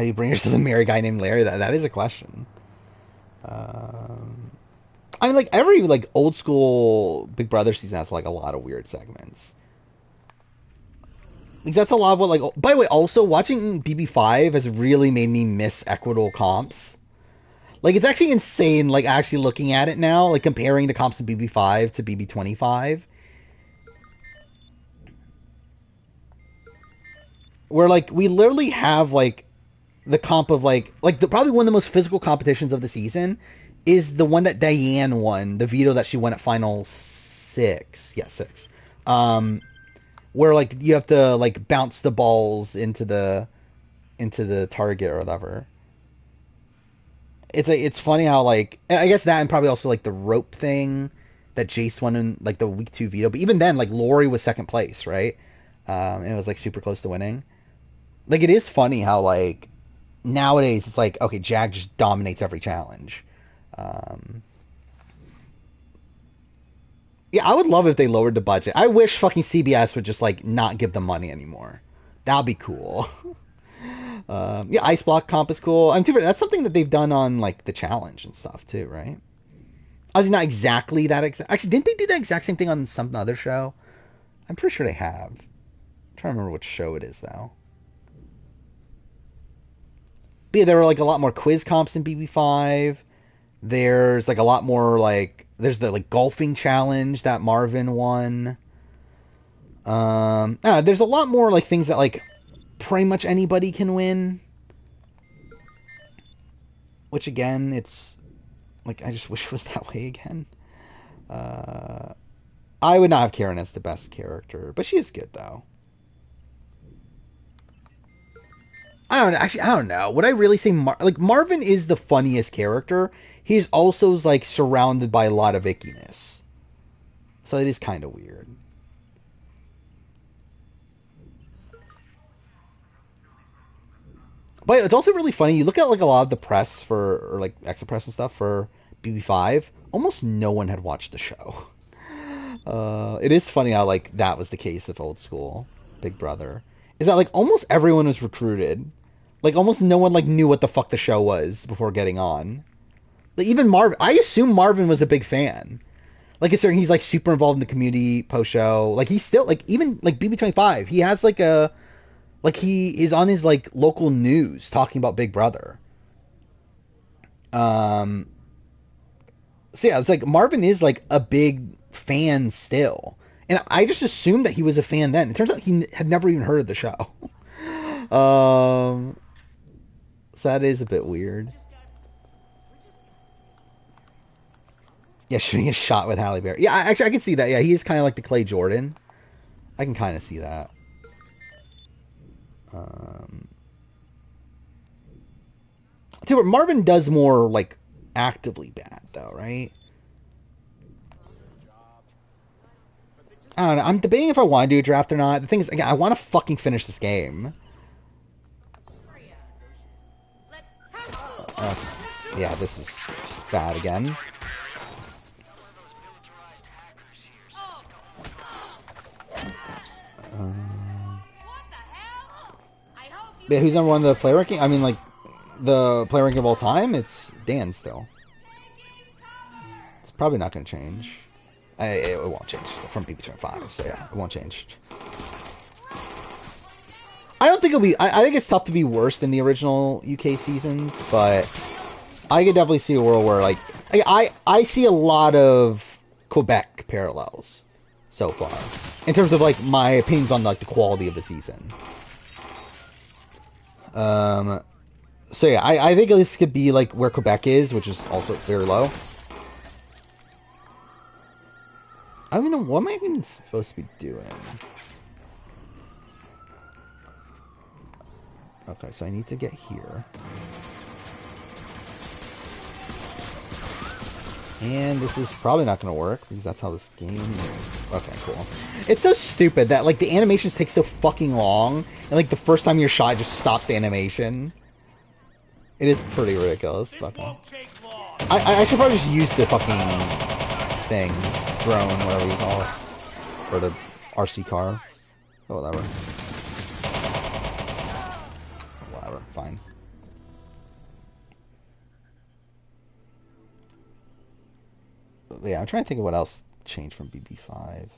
do you bring her to the married guy named Larry? That is a question. I mean, like, every, like, old school Big Brother season has, like, a lot of weird segments. Because that's a lot of what, like... By the way, also, watching BB5 has really made me miss equitable comps. Like, it's actually insane, like, actually looking at it now, like, comparing the comps of BB5 to BB25. Where, like, we literally have, like, the comp of, like probably one of the most physical competitions of the season is the one that Diane won, the veto that she won at Final 6. Yeah, 6. Where, like, you have to, like, bounce the balls into the target or whatever. It's funny how, like, I guess that and probably also, like, the rope thing that Jace won in, like, the week 2 veto. But even then, like, Lori was second place, right? And it was, like, super close to winning. Like, it is funny how, like, nowadays it's like, okay, Jag just dominates every challenge. Yeah, I would love if they lowered the budget. I wish fucking CBS would just, like, not give them money anymore. That'd be cool. Yeah, Ice Block comp is cool. That's something that they've done on, like, the challenge and stuff, too, right? Obviously not exactly that exact... Actually, didn't they do that exact same thing on some other show? I'm pretty sure they have. I'm trying to remember which show it is, though. But yeah, there were, like, a lot more quiz comps in BB5. There's, like, a lot more, like... There's the, like, golfing challenge that Marvin won. There's a lot more, like, things that, like, pretty much anybody can win. Which, again, it's... Like, I just wish it was that way again. I would not have Karen as the best character. But she is good, though. I don't know. Actually, I don't know. Would I really say like Marvin is the funniest character? He's also like surrounded by a lot of ickiness, so it is kind of weird. But it's also really funny. You look at like a lot of the press for, or like extra press and stuff for BB5. Almost no one had watched the show. It is funny how like that was the case with old school Big Brother. Is that like almost everyone was recruited. Like almost no one like knew what the fuck the show was before getting on. Like even Marvin, I assume Marvin was a big fan. Like considering he's like super involved in the community post show. Like he's still like even like BB25. He has like a like he is on his like local news talking about Big Brother. Um. So yeah, it's like Marvin is like a big fan still, and I just assumed that he was a fan then. It turns out he had never even heard of the show. So that is a bit weird. Yeah, shooting a shot with Halle Berry. Yeah, actually, I can see that. Yeah, he is kind of like the Clay Jordan. I can kind of see that. But Marvin does more like actively bad though, right? I don't know. I'm debating if I want to do a draft or not. The thing is, again, I want to fucking finish this game. Yeah, this is just bad again. Yeah, who's number one in the play ranking? I mean, like, the play ranking of all time? It's Dan still. It's probably not going to change. It won't change from BB25, so yeah, it won't change. I don't think it'll be... I think it's tough to be worse than the original UK seasons, but I could definitely see a world where, like... I see a lot of Quebec parallels so far. In terms of, like, my opinions on, like, the quality of the season. So yeah, I think this could be, like, where Quebec is, which is also very low. I don't know, what am I even supposed to be doing? Okay, so I need to get here. And this is probably not going to work, because that's how this game is. Okay, cool. It's so stupid that, like, the animations take so fucking long, and, like, the first time you're shot, it just stops the animation. It is pretty ridiculous. Fucking. I should probably just use the fucking thing. Drone, whatever you call it. Or the RC car. Oh, whatever. Whatever, fine. But yeah, I'm trying to think of what else changed from BB5.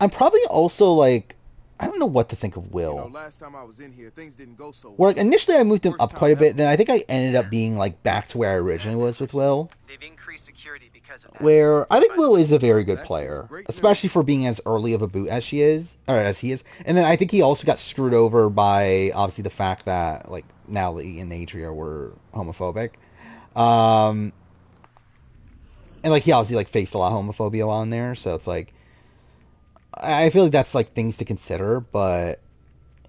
I'm probably also like, I don't know what to think of Will. You know, last time I was in here, things didn't go so well. Where like initially I moved him up quite a bit, then I think I ended up being like back to where I originally was with Will. They've increased security because of that. Where I think Will is a very good player, especially for being as early of a boot as she is, or as he is. And then I think he also got screwed over by obviously the fact that like Natalie and Adria were homophobic. And like he obviously like faced a lot of homophobia while in there, so it's like I feel like that's like things to consider, but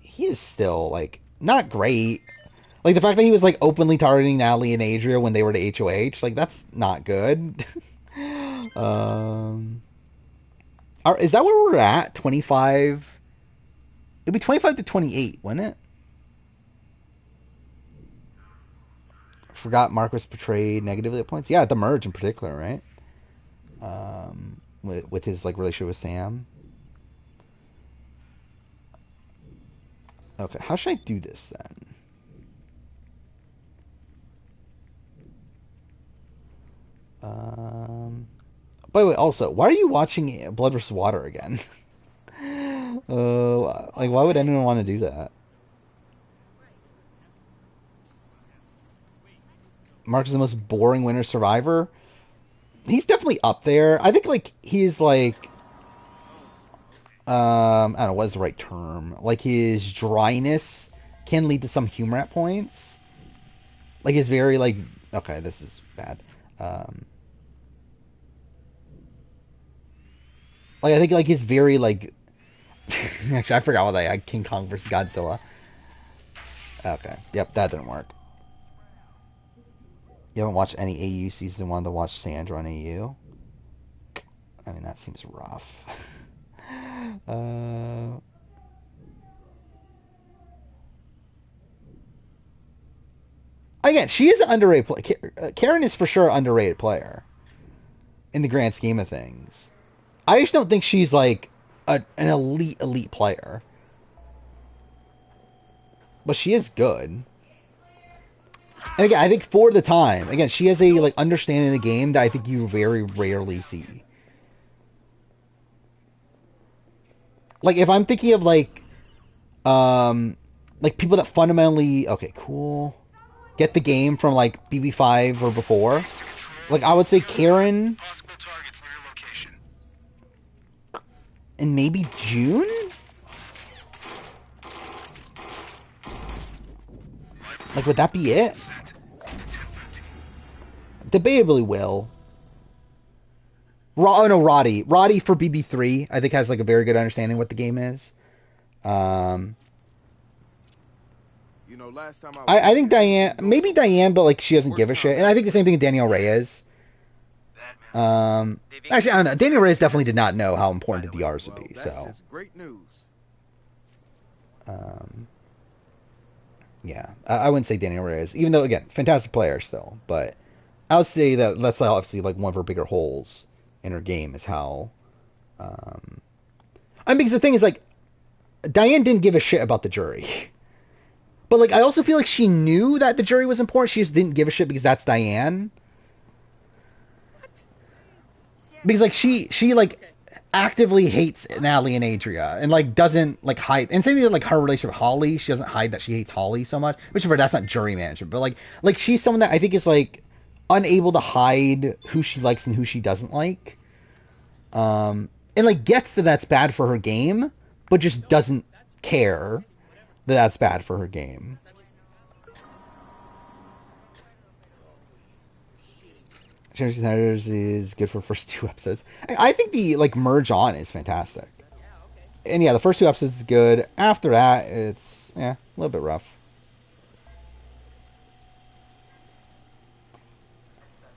he is still like not great. Like the fact that he was like openly targeting Natalie and Adria when they were to HOH, like that's not good. Is that where we're at? 25? It'd be 25 to 28, wouldn't it? Forgot Mark was portrayed negatively at points. Yeah, at the merge in particular, right? With his like relationship with Sam. Okay, how should I do this then? By the way, also, why are you watching Blood vs. Water again? Like, why would anyone want to do that? Mark is the most boring winner survivor. He's definitely up there. I think, like, he's, like... I don't know, what is the right term? Like, his dryness can lead to some humor at points. Like, his very, like... Okay, this is bad. Like, I think, like, his very, like... Actually, I forgot what King Kong versus Godzilla. Okay. Yep, that didn't work. You haven't watched any AU season 1 to watch Sandra on AU? I mean, that seems rough. Again, she is an underrated player. Karen is for sure an underrated player in the grand scheme of things. I just don't think she's like an elite player. But she is good. And again, I think for the time, again, she has a like understanding of the game that I think you very rarely see. Like if I'm thinking of like people that fundamentally okay, cool, get the game from like BB5 or before. Like I would say Karen and maybe June? Like would that be it? Debatably will. Oh no, Roddy. Roddy for BB3 I think has like a very good understanding what the game is. You know, last time I think Diane, maybe Diane, but like she doesn't give a shit. And I think the same thing with Danielle Reyes. Actually, I don't know. Danielle Reyes definitely did not know how important the DRs would be. That's So, just great news. yeah, I wouldn't say Danielle Reyes, even though again, fantastic player still. But I would say that that's obviously like one of her bigger holes in her game is how. I mean, because the thing is like, Diane didn't give a shit about the jury. But like, I also feel like she knew that the jury was important. She just didn't give a shit because that's Diane. Because like she like actively hates Natalie and Adria and like doesn't like hide. And same thing with like her relationship with Holly. She doesn't hide that she hates Holly so much. Which for that's not jury management, but like she's someone that I think is like unable to hide who she likes and who she doesn't like. And like gets that that's bad for her game, but just doesn't care that that's bad for her game. Changing Senators is good for first 2 episodes. I think the like merge on is fantastic. And yeah, the first 2 episodes is good. After that, it's a little bit rough.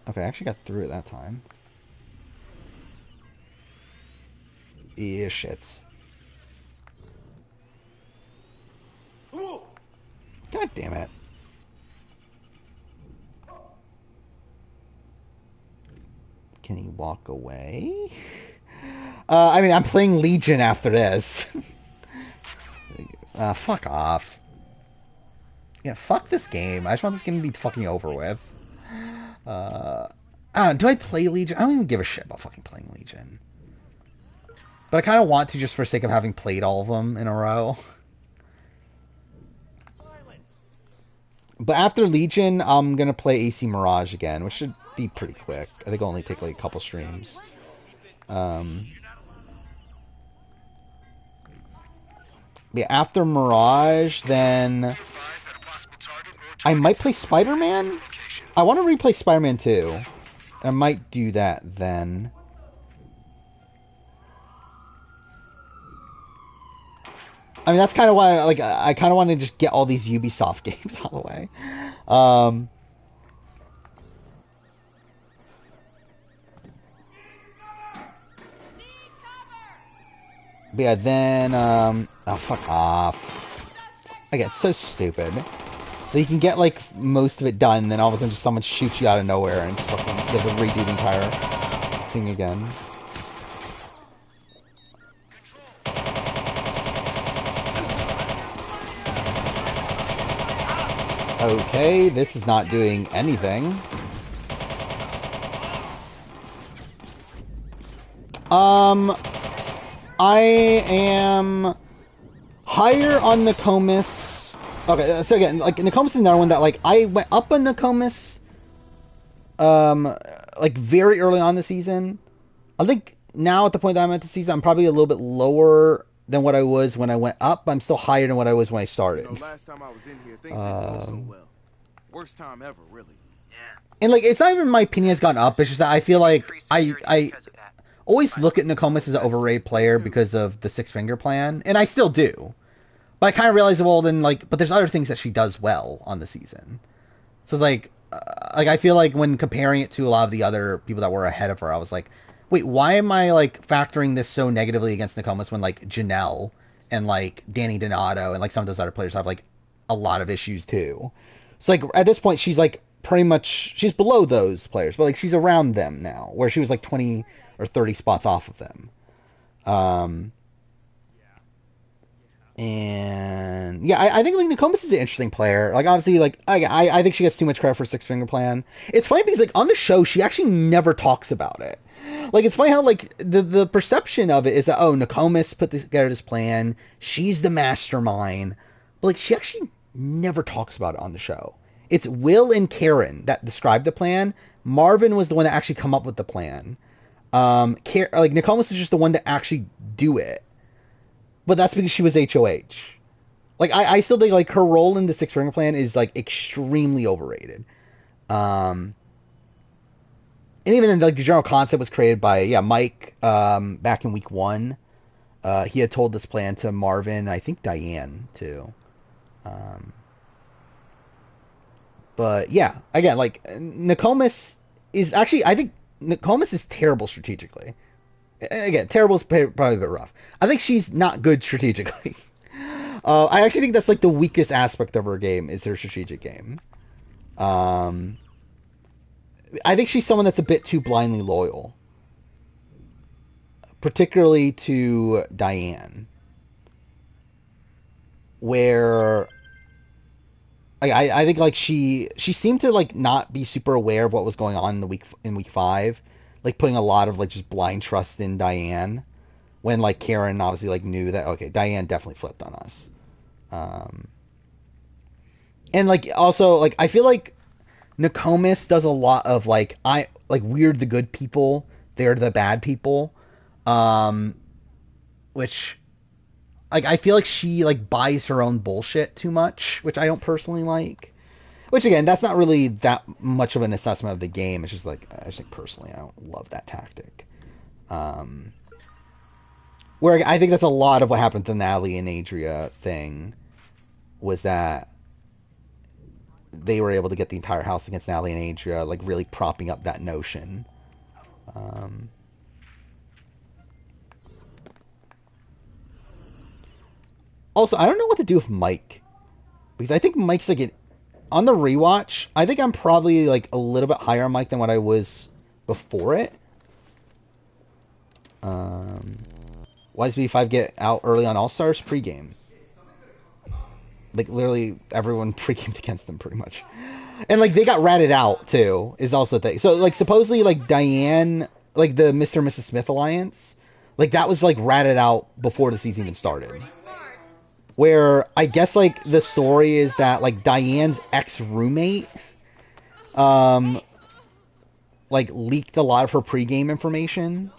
Okay, I actually got through it that time. Yeah, shits. God damn it. Can he walk away? I mean, I'm playing Legion after this. Fuck off. Yeah, fuck this game. I just want this game to be fucking over with. Do I play Legion? I don't even give a shit about fucking playing Legion. But I kind of want to just for sake of having played all of them in a row. But after Legion, I'm going to play AC Mirage again, which should be pretty quick. I think it'll only take like a couple streams. Yeah, after Mirage, then I might play Spider-Man. I want to replay Spider-Man 2. I might do that then. I mean, that's kind of why I kind of want to just get all these Ubisoft games out of the way. But yeah, then oh, fuck off. Again, it's so stupid. So you can get like most of it done, and then all of a sudden just someone shoots you out of nowhere and fucking you have to redo the entire thing again. Okay, this is not doing anything. I am higher on Nokomis. Okay, so again, like Nokomis is another one that like I went up on Nokomis, like very early on the season. I think now at the point that I'm at the season, I'm probably a little bit lower than what I was when I went up. But I'm still higher than what I was when I started. You know, last time I was in here, things didn't go so well. Worst time ever, really. Yeah. And like, it's not even my opinion has gone up. It's just that I feel like I always look at Nokomis as an overrated player because of the Six Finger Plan, and I still do. But I kind of realized, well, then, like, but there's other things that she does well on the season. So, like I feel like when comparing it to a lot of the other people that were ahead of her, I was like, wait, why am I, like, factoring this so negatively against Nokomis when, like, Janelle and, like, Danny Donato and, like, some of those other players have, like, a lot of issues, too. So, like, at this point, she's, like, pretty much, she's below those players, but, like, she's around them now, where she was, like, 20 or 30 spots off of them. And yeah, I think like Nokomis is an interesting player. Like obviously, like I think she gets too much credit for Six Finger Plan. It's funny because like on the show, she actually never talks about it. Like it's funny how like the perception of it is that Nokomis put together this plan. She's the mastermind, but like she actually never talks about it on the show. It's Will and Karen that describe the plan. Marvin was the one that actually come up with the plan. Like Nokomis is just the one to actually do it. But that's because she was HOH. Like, I still think, like, her role in the Six Finger Plan is, like, extremely overrated. And even then, like, the general concept was created by, Mike, back in week 1. He had told this plan to Marvin, I think Diane, too. But, yeah, again, like, Nokomis is actually, I think Nokomis is terrible strategically. Again, terrible is probably a bit rough. I think she's not good strategically. I actually think that's like the weakest aspect of her game is her strategic game. I think she's someone that's a bit too blindly loyal. Particularly to Diane. Where I think like she seemed to like not be super aware of what was going on in week 5. Like putting a lot of like just blind trust in Diane when like Karen obviously like knew that okay, Diane definitely flipped on us. And like also like I feel like Nokomis does a lot of like we're the good people, they're the bad people. Which like I feel like she like buys her own bullshit too much, which I don't personally like. Which again, that's not really that much of an assessment of the game. It's just like I just think personally, I don't love that tactic. Where I think that's a lot of what happened to the Natalie and Adria thing, was that they were able to get the entire house against Natalie and Adria, like really propping up that notion. Also, I don't know what to do with Mike, because I think Mike's like on the rewatch, I think I'm probably like a little bit higher on Mike than what I was before it. YSB5 get out early on All-Stars pregame. Like literally everyone pre-gamed against them pretty much. And like they got ratted out too, is also the thing. So like supposedly like Diane, like the Mr. and Mrs. Smith alliance, like that was like ratted out before the season even started. Where I guess like the story is that like Diane's ex-roommate like leaked a lot of her pregame information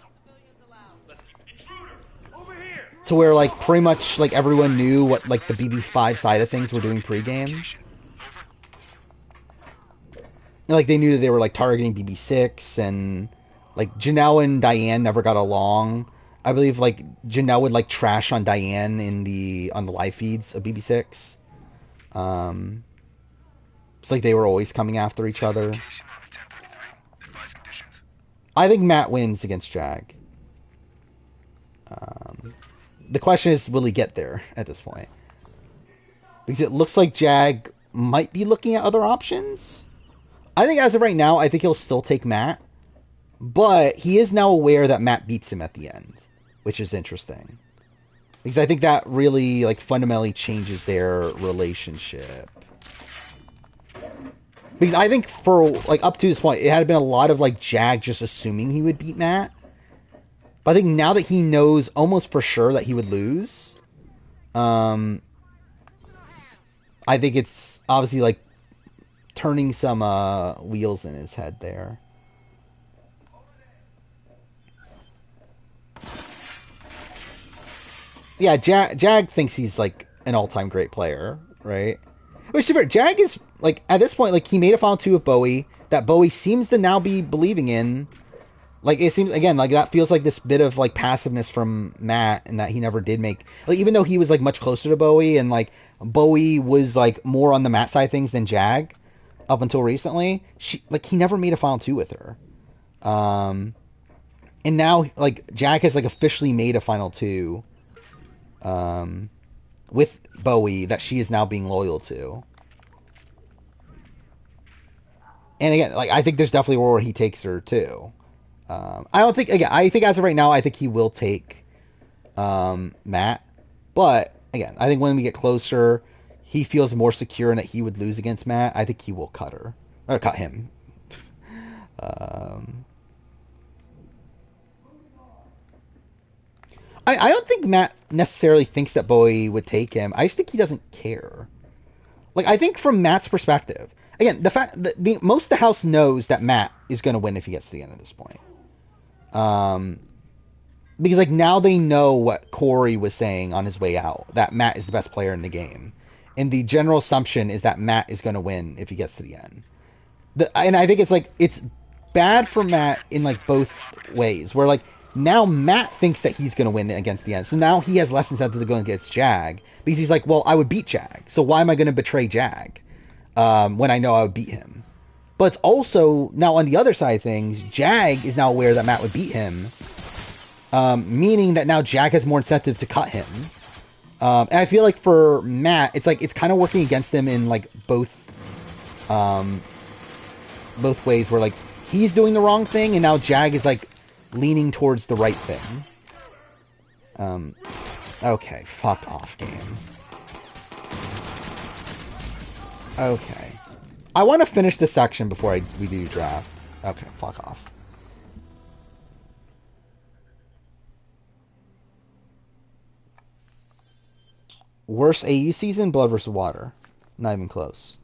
to where like pretty much like everyone knew what like the BB5 side of things were doing pregame. Like they knew that they were like targeting BB6, and like Janelle and Diane never got along. I believe like Janelle would like trash on Diane on the live feeds of BB6. It's like they were always coming after each other. I think Matt wins against Jag. The question is, will he get there at this point? Because it looks like Jag might be looking at other options. I think as of right now, I think he'll still take Matt. But he is now aware that Matt beats him at the end, which is interesting. Because I think that really like fundamentally changes their relationship. Because I think for like up to this point, it had been a lot of like Jag just assuming he would beat Matt. But I think now that he knows almost for sure that he would lose, I think it's obviously like turning some wheels in his head there. Yeah, Jag thinks he's like an all-time great player, right? Which is Jag is like at this point like he made a final 2 with Bowie that Bowie seems to now be believing in. Like, it seems, again, like, that feels like this bit of, like, passiveness from Matt, and that he never did make, like, even though he was, like, much closer to Bowie, and, like, Bowie was, like, more on the Matt side of things than Jag, up until recently, he never made a Final 2 with her. And now, like, Jag has, like, officially made a Final 2, with Bowie that she is now being loyal to. And again, like, I think there's definitely a role where he takes her, too. I think as of right now, I think he will take Matt. But again, I think when we get closer, he feels more secure in that he would lose against Matt. I think he will cut her. Or cut him. I don't think Matt necessarily thinks that Bowie would take him. I just think he doesn't care. Like, I think from Matt's perspective, again, the fact that most of the house knows that Matt is going to win if he gets to the end of this point. Because, like, now they know what Corey was saying on his way out, that Matt is the best player in the game. And the general assumption is that Matt is going to win if he gets to the end. And I think it's bad for Matt in, like, both ways, where, like, now Matt thinks that he's going to win against the end. So now he has less incentive to go against Jag, because he's like, well, I would beat Jag, so why am I going to betray Jag when I know I would beat him? But it's also, now on the other side of things, Jag is now aware that Matt would beat him, meaning that now Jag has more incentive to cut him. And I feel like for Matt, it's kind of working against him in, like, both ways, where, like, he's doing the wrong thing, and now Jag is, like, leaning towards the right thing. Okay, fuck off, game. Okay. I want to finish this section before we do draft. Okay, fuck off. Worst AU season? Blood vs. Water. Not even close.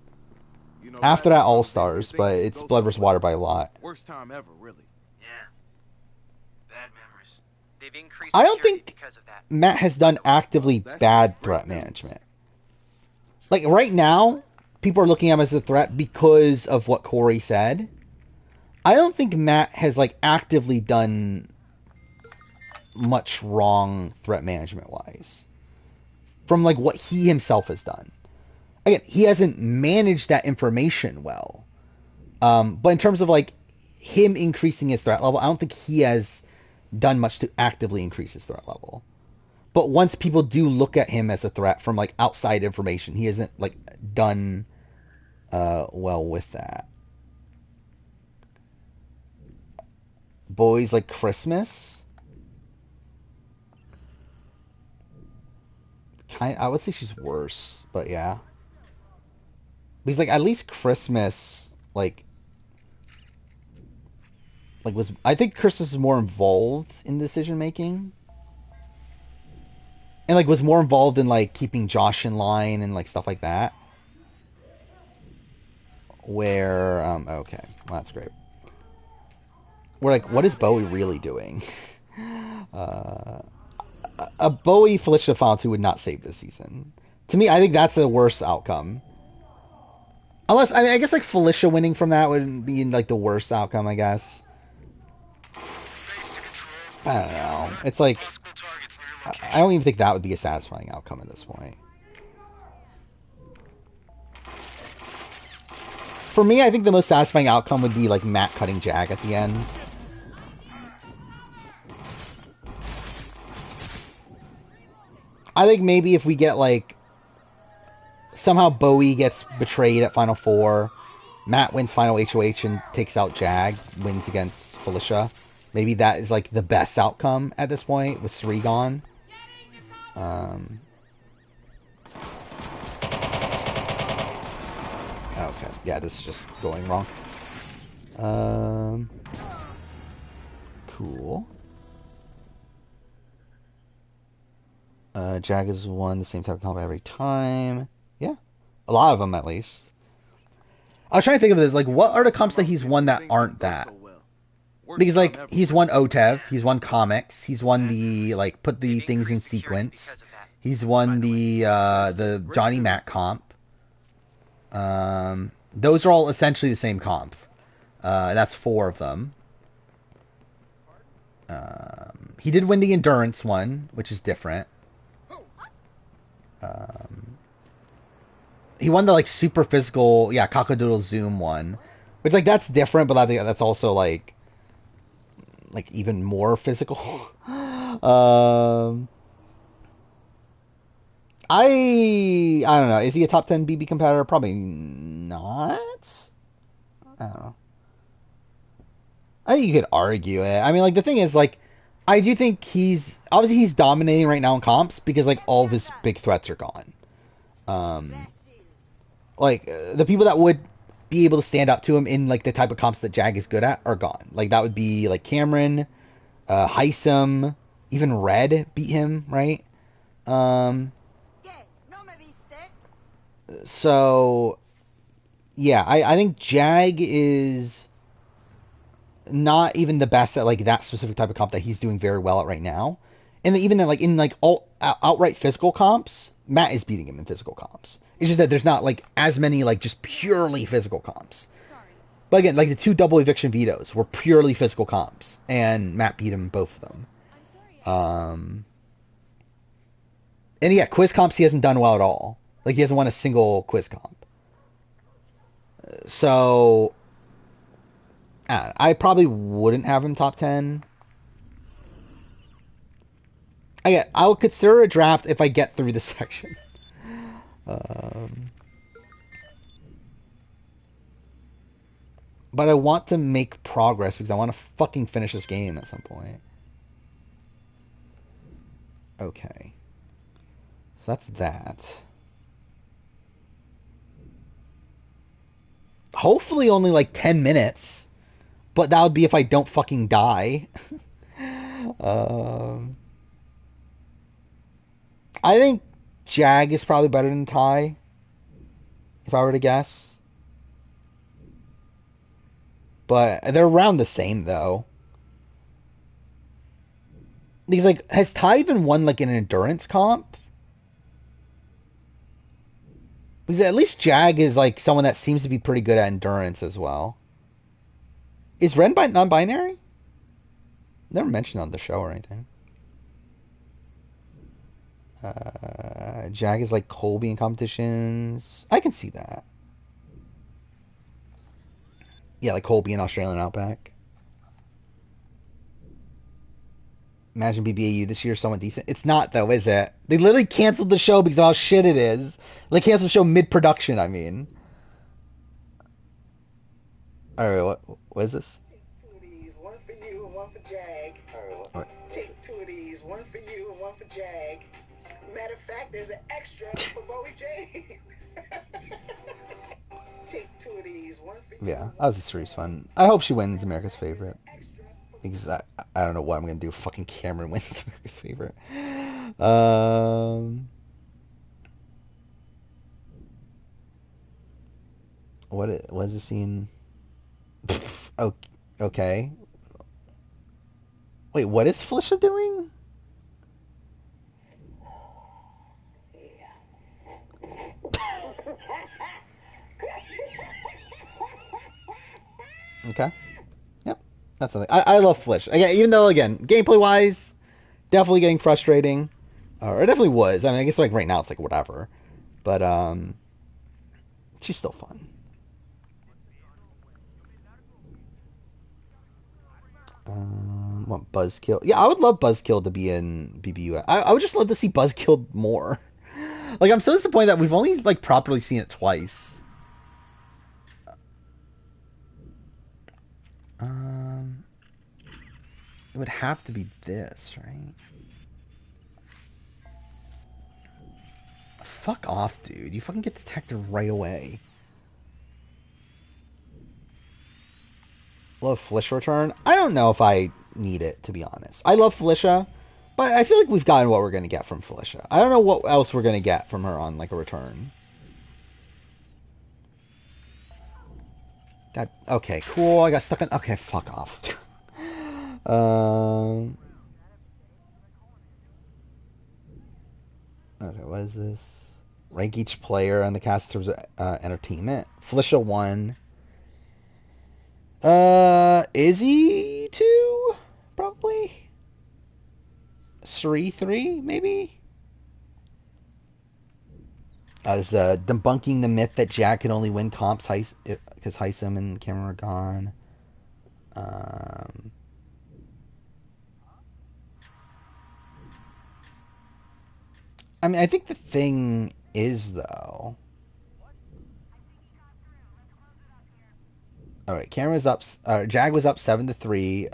You know, After that, All Stars, but it's Blood vs. Water by a lot. Worst time ever, really. Yeah. Bad memories. They've increased I don't security think because of that. Matt has done actively bad threat management. Like, right now, people are looking at him as a threat because of what Corey said. I don't think Matt has, like, actively done much wrong threat management-wise. From, like, what he himself has done. Again, he hasn't managed that information well. But in terms of, like, him increasing his threat level, I don't think he has done much to actively increase his threat level. But once people do look at him as a threat from, like, outside information, he hasn't, like, done well with that. Boys Like Christmas? I would say she's worse, but yeah. Because, like, at least Christmas, like I think Christmas is more involved in decision making. And, like, was more involved in, like, keeping Josh in line and, like, stuff like that. Where, okay, well, that's great. We're like, what is Bowie really doing? A Bowie Felicia Final 2 would not save this season. To me, I think that's the worst outcome. Unless, I mean, I guess, like, Felicia winning from that would be, like, the worst outcome, I guess. I don't know. It's like, I don't even think that would be a satisfying outcome at this point. For me, I think the most satisfying outcome would be, like, Matt cutting Jag at the end. I think maybe if we get, like, somehow Bowie gets betrayed at Final 4, Matt wins Final HOH and takes out Jag, wins against Felicia. Maybe that is, like, the best outcome at this point, with Sri gone. Okay, yeah, this is just going wrong. Cool. Jag has won the same type of combat every time. Yeah. A lot of them, at least. I was trying to think of this, like, what are the comps that he's won that aren't that? Because, like, he's won OTEV, he's won comics, he's won the, like, put the things in sequence. He's won the Johnny Mac comp. Those are all essentially the same comp. That's 4 of them. He did win the endurance one, which is different. He won the like super physical, yeah, Cockadoodle Zoom one, which like that's different, but I think that's also like even more physical. I don't know. Is he a top 10 BB competitor? Probably not. I don't know. I think you could argue it. I mean, like the thing is, like, I do think he's dominating right now in comps because like all of his big threats are gone. The people that would be able to stand up to him in like the type of comps that Jag is good at are gone. Like that would be like Cameron, Heisem, even Red beat him, right? So yeah, I think Jag is not even the best at like that specific type of comp that he's doing very well at right now. And even in like all outright physical comps, Matt is beating him in physical comps. It's just that there's not like as many like just purely physical comps. But again, like the 2 double eviction vetoes were purely physical comps, and Matt beat him in both of them. And yeah, quiz comps he hasn't done well at all. Like he hasn't won a single quiz comp. So I probably wouldn't have him top 10. I would consider a draft if I get through this section. But I want to make progress because I want to fucking finish this game at some point. Okay. So that's that. Hopefully only like 10 minutes. But that would be if I don't fucking die. I think Jag is probably better than Ty. If I were to guess. But they're around the same though. Because like, has Ty even won like an endurance comp? Because at least Jag is like someone that seems to be pretty good at endurance as well. Is Ren non-binary? Never mentioned on the show or anything. Jag is like Colby in competitions. I can see that. Yeah, like Colby in Australian Outback. Imagine BBAU this year somewhat decent. It's not though, is it? They literally canceled the show because of how shit it is. They canceled the show mid-production, I mean. Alright, what is this? Take 2 of these, 1 for you and 1 for Jag. What? Take 2 of these, 1 for you and 1 for Jag. Matter of fact, there's an extra for Bowie J. Take 2 of these, 1 for you. Yeah, that was a serious fun. I hope she wins America's Favorite. Because I don't know what I'm gonna do. Fucking Cameron wins America's Favorite. What is the scene? Okay. Wait, what is Felicia doing? Okay. Yep. That's something. I love Felicia. Again, even though, again, gameplay-wise, definitely getting frustrating. Or it definitely was. I mean, I guess like right now it's like whatever. But, she's still fun. Want Buzzkill? Yeah, I would love Buzzkill to be in BBU. I would just love to see Buzzkill more. Like, I'm so disappointed that we've only like properly seen it twice. It would have to be this, right? Fuck off, dude. You fucking get detected right away. Love Felicia return? I don't know if I need it, to be honest. I love Felicia, but I feel like we've gotten what we're going to get from Felicia. I don't know what else we're going to get from her on, like, a return. Okay, cool. I got stuck in... Okay, fuck off. Okay, what is this? Rank each player on the cast in terms of entertainment. Felicia 1. Izzy 2? Probably? anniversary 3, maybe? As debunking the myth that Jag could only win comps because Heisem and Cameron are gone. I mean, I think the thing is, though... Alright, Jag was up 7-3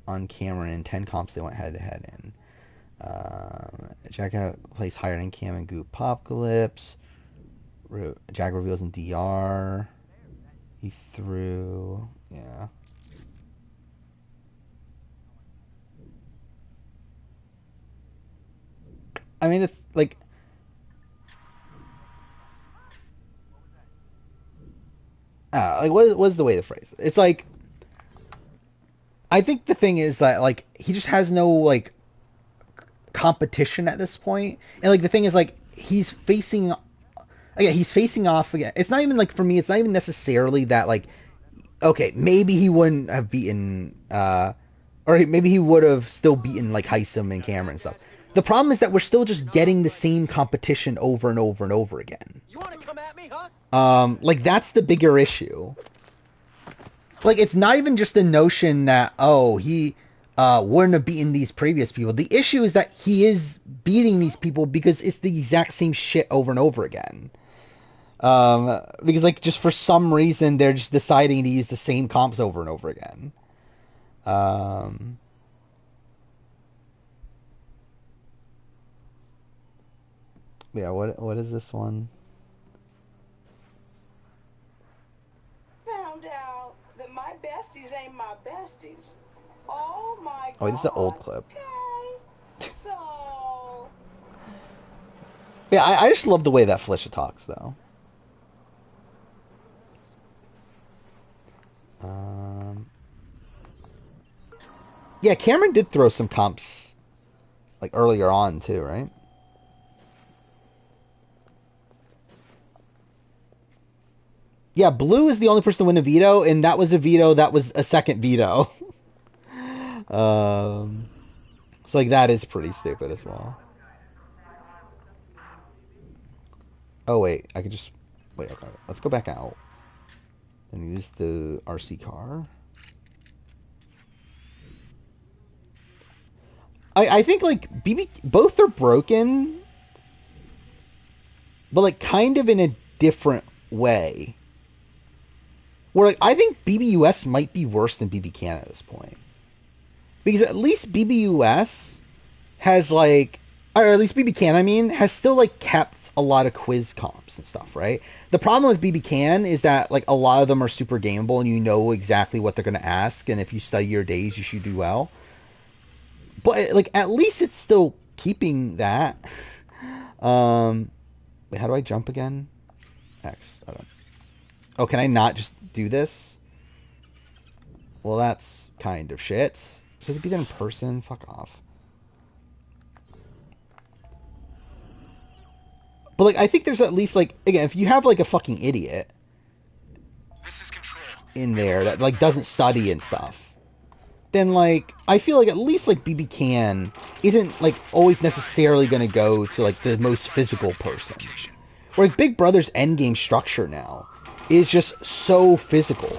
on Cameron in 10 comps they went head-to-head in. Jag had a place higher than Cam and Goop Popcalypse. Jag reveals in DR. He threw... Yeah. I mean, like... what was the way to phrase it? It's like... I think the thing is that, like, he just has no, like, competition at this point. And, like, the thing is, like, he's facing... Yeah, he's facing off again. It's not even, like, for me, it's not even necessarily that, like... Okay, maybe he wouldn't have beaten... or maybe he would have still beaten, like, Heisem and Cameron and stuff. The problem is that we're still just getting the same competition over and over and over again. You want to come at me, huh? Like, that's the bigger issue. Like, it's not even just the notion that, oh, he wouldn't have beaten these previous people. The issue is that he is beating these people because it's the exact same shit over and over again. Because, like, just for some reason, they're just deciding to use the same comps over and over again. Yeah, what is this one? Found out that my besties ain't my besties. Oh my god. Oh, this is an old clip. Okay. So... Yeah, I just love the way that Felicia talks, though. Yeah, Cameron did throw some comps, like, earlier on, too, right? Yeah, Blue is the only person to win a veto, and that was a veto that was a second veto. So, like, that is pretty stupid as well. Oh, wait, I could just... Wait, okay, let's go back out. And use the RC car. I think, like, both are broken, but, like, kind of in a different way. Where, like, I think BBUS might be worse than BB Can at this point. Because at least BBUS has, like... Or at least BB Can, I mean, has still, like, kept a lot of quiz comps and stuff, right? The problem with BB Can is that, like, a lot of them are super gameable and you know exactly what they're going to ask, and if you study your days, you should do well. But, like, at least it's still keeping that. Wait, how do I jump again? X. I don't... Oh, can I not just do this? Well, that's kind of shit. Should it be there in person? Fuck off. But, like, I think there's at least, like, again, if you have, like, a fucking idiot in there that, like, doesn't study and stuff, then, like, I feel like at least, like, BB Can isn't, like, always necessarily going to go to, like, the most physical person. Where, like, Big Brother's endgame structure now is just so physical.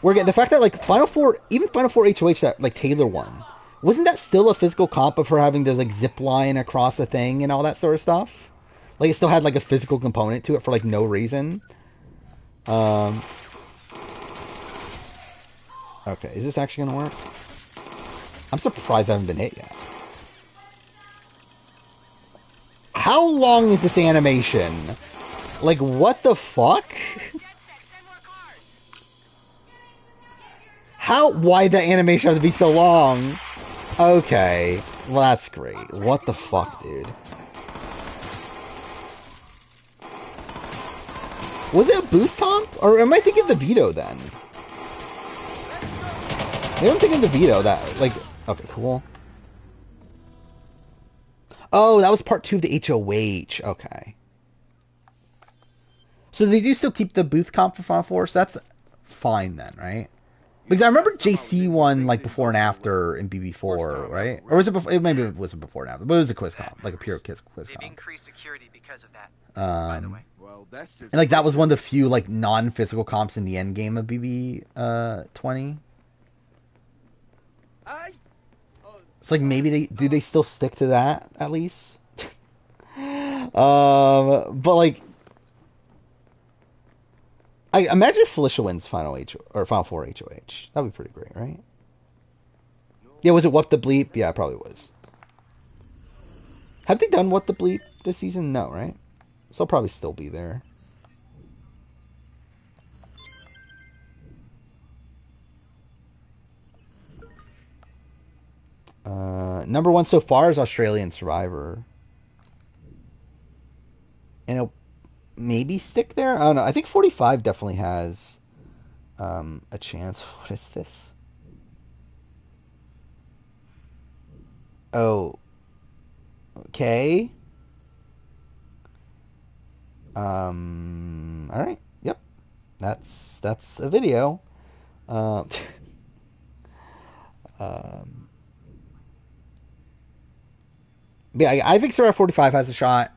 Where, again, the fact that, like, Final Four, even Final Four HOH that, like, Taylor won, wasn't that still a physical comp of her having to, like, zip line across a thing and all that sort of stuff? Like, it still had, like, a physical component to it for, like, no reason. Okay, is this actually gonna work? I'm surprised I haven't been hit yet. How long is this animation? Like, what the fuck? Why'd that animation have to be so long? Okay, well, that's great. What the fuck, dude? Was it a booth comp? Or am I thinking of the veto then? Maybe I'm thinking of the veto that, like... Okay, cool. Oh, that was part 2 of the HOH. Okay. So they do still keep the booth comp for Final Four, so that's fine then, right? Because I remember JC won like before and after in BB4, right? Or was it before? Maybe it wasn't before and after, but it was a quiz comp, like a pure quiz They've comp. increased security because of that. By the way. Well, that's just. And like that was one of the few like non-physical comps in the end game of BB 20. It's like maybe they still stick to that at least. But like, I imagine if Felicia wins Final Four HOH. That'd be pretty great, right? Yeah, was it What the Bleep? Yeah, it probably was. Have they done What the Bleep this season? No, right? So I'll probably still be there. Number one so far is Australian Survivor. And it'll maybe stick there? I don't know. I think 45 definitely has a chance. What is this? Oh. Okay. Alright. Yep. That's a video. Yeah, I think Survivor 45 has a shot.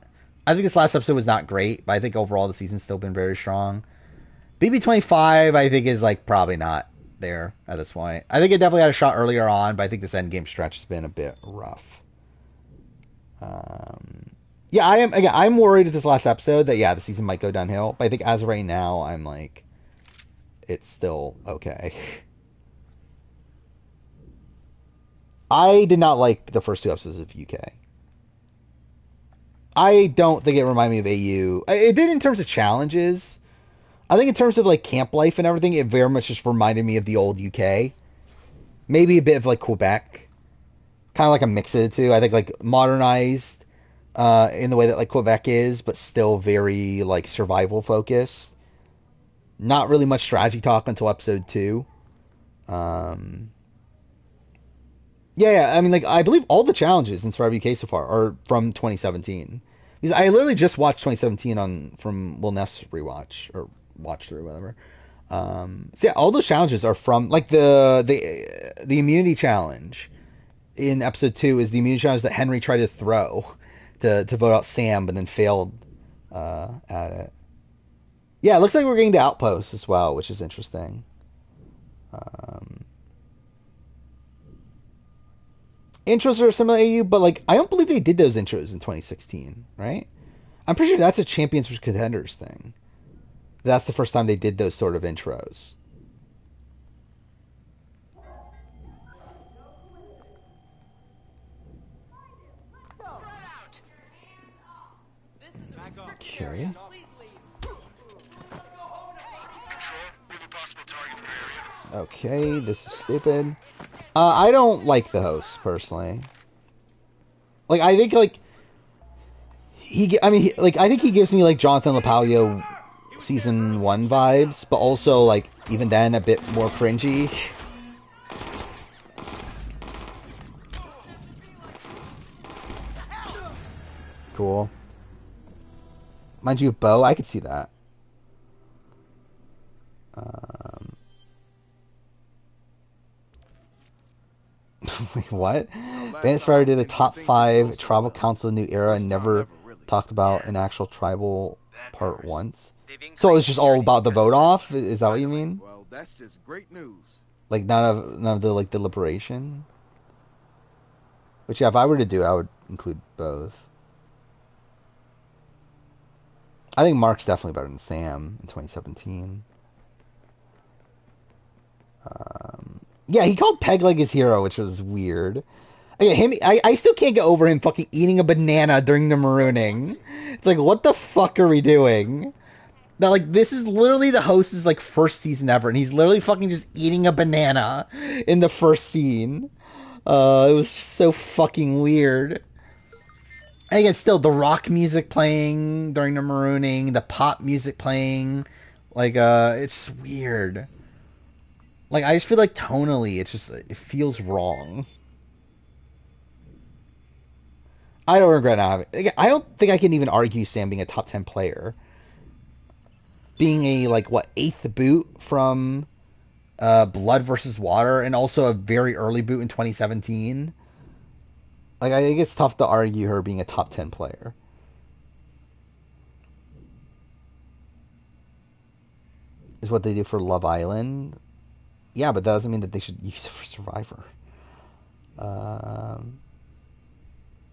I think this last episode was not great, but I think overall the season's still been very strong. BB 25, I think, is like probably not there at this point. I think it definitely had a shot earlier on, but I think this endgame stretch has been a bit rough. Yeah, I'm worried at this last episode that the season might go downhill. But I think as of right now, I'm like, it's still okay. I did not like the first two episodes of UK. I don't think it reminded me of AU. It did in terms of challenges. I think in terms of like camp life and everything, it very much just reminded me of the old UK. Maybe a bit of like Quebec. Kind of like a mix of the two. I think like modernized in the way that like Quebec is, but still very like survival focused. Not really much strategy talk until episode 2. Yeah, I mean, like, I believe all the challenges in Survivor UK so far are from 2017. Because I literally just watched 2017 from Will Neff's rewatch, or watch through, whatever. So yeah, all those challenges are from, like, the immunity challenge in episode 2 is the immunity challenge that Henry tried to throw to vote out Sam, but then failed at it. Yeah, it looks like we're getting to Outposts as well, which is interesting. Intros are similar to AU, but like I don't believe they did those intros in 2016, right? I'm pretty sure that's a Champions vs Contenders thing. That's the first time they did those sort of intros. Okay. Okay, this is stupid. I don't like the host personally. Like, I think like I think he gives me like Jonathan LaPaglia season 1 vibes, but also like even then a bit more cringy. Cool. Mind you, Bo, I could see that. Wait, what? Vance Fire did a top 5 tribal council new era and never talked about an actual tribal part once. So it's just all about the vote off? Is that what you mean? Well, that's just great news. Like none of the like deliberation? Which yeah, if I were to do, I would include both. I think Mark's definitely better than Sam in 2017. Yeah, he called Pegleg his hero, which was weird. Again, I still can't get over him fucking eating a banana during the marooning. It's like, what the fuck are we doing? Now, like, this is literally the host's, like, first season ever, and he's literally fucking just eating a banana in the first scene. It was so fucking weird. And again, still, the rock music playing during the marooning, the pop music playing, like, it's just weird. Like, I just feel like tonally, it feels wrong. I don't regret not having... I don't think I can even argue Sam being a top 10 player. Being a, like, what, 8th boot from Blood versus Water, and also a very early boot in 2017. Like, I think it's tough to argue her being a top 10 player. Is what they do for Love Island. Yeah, but that doesn't mean that they should use it for Survivor.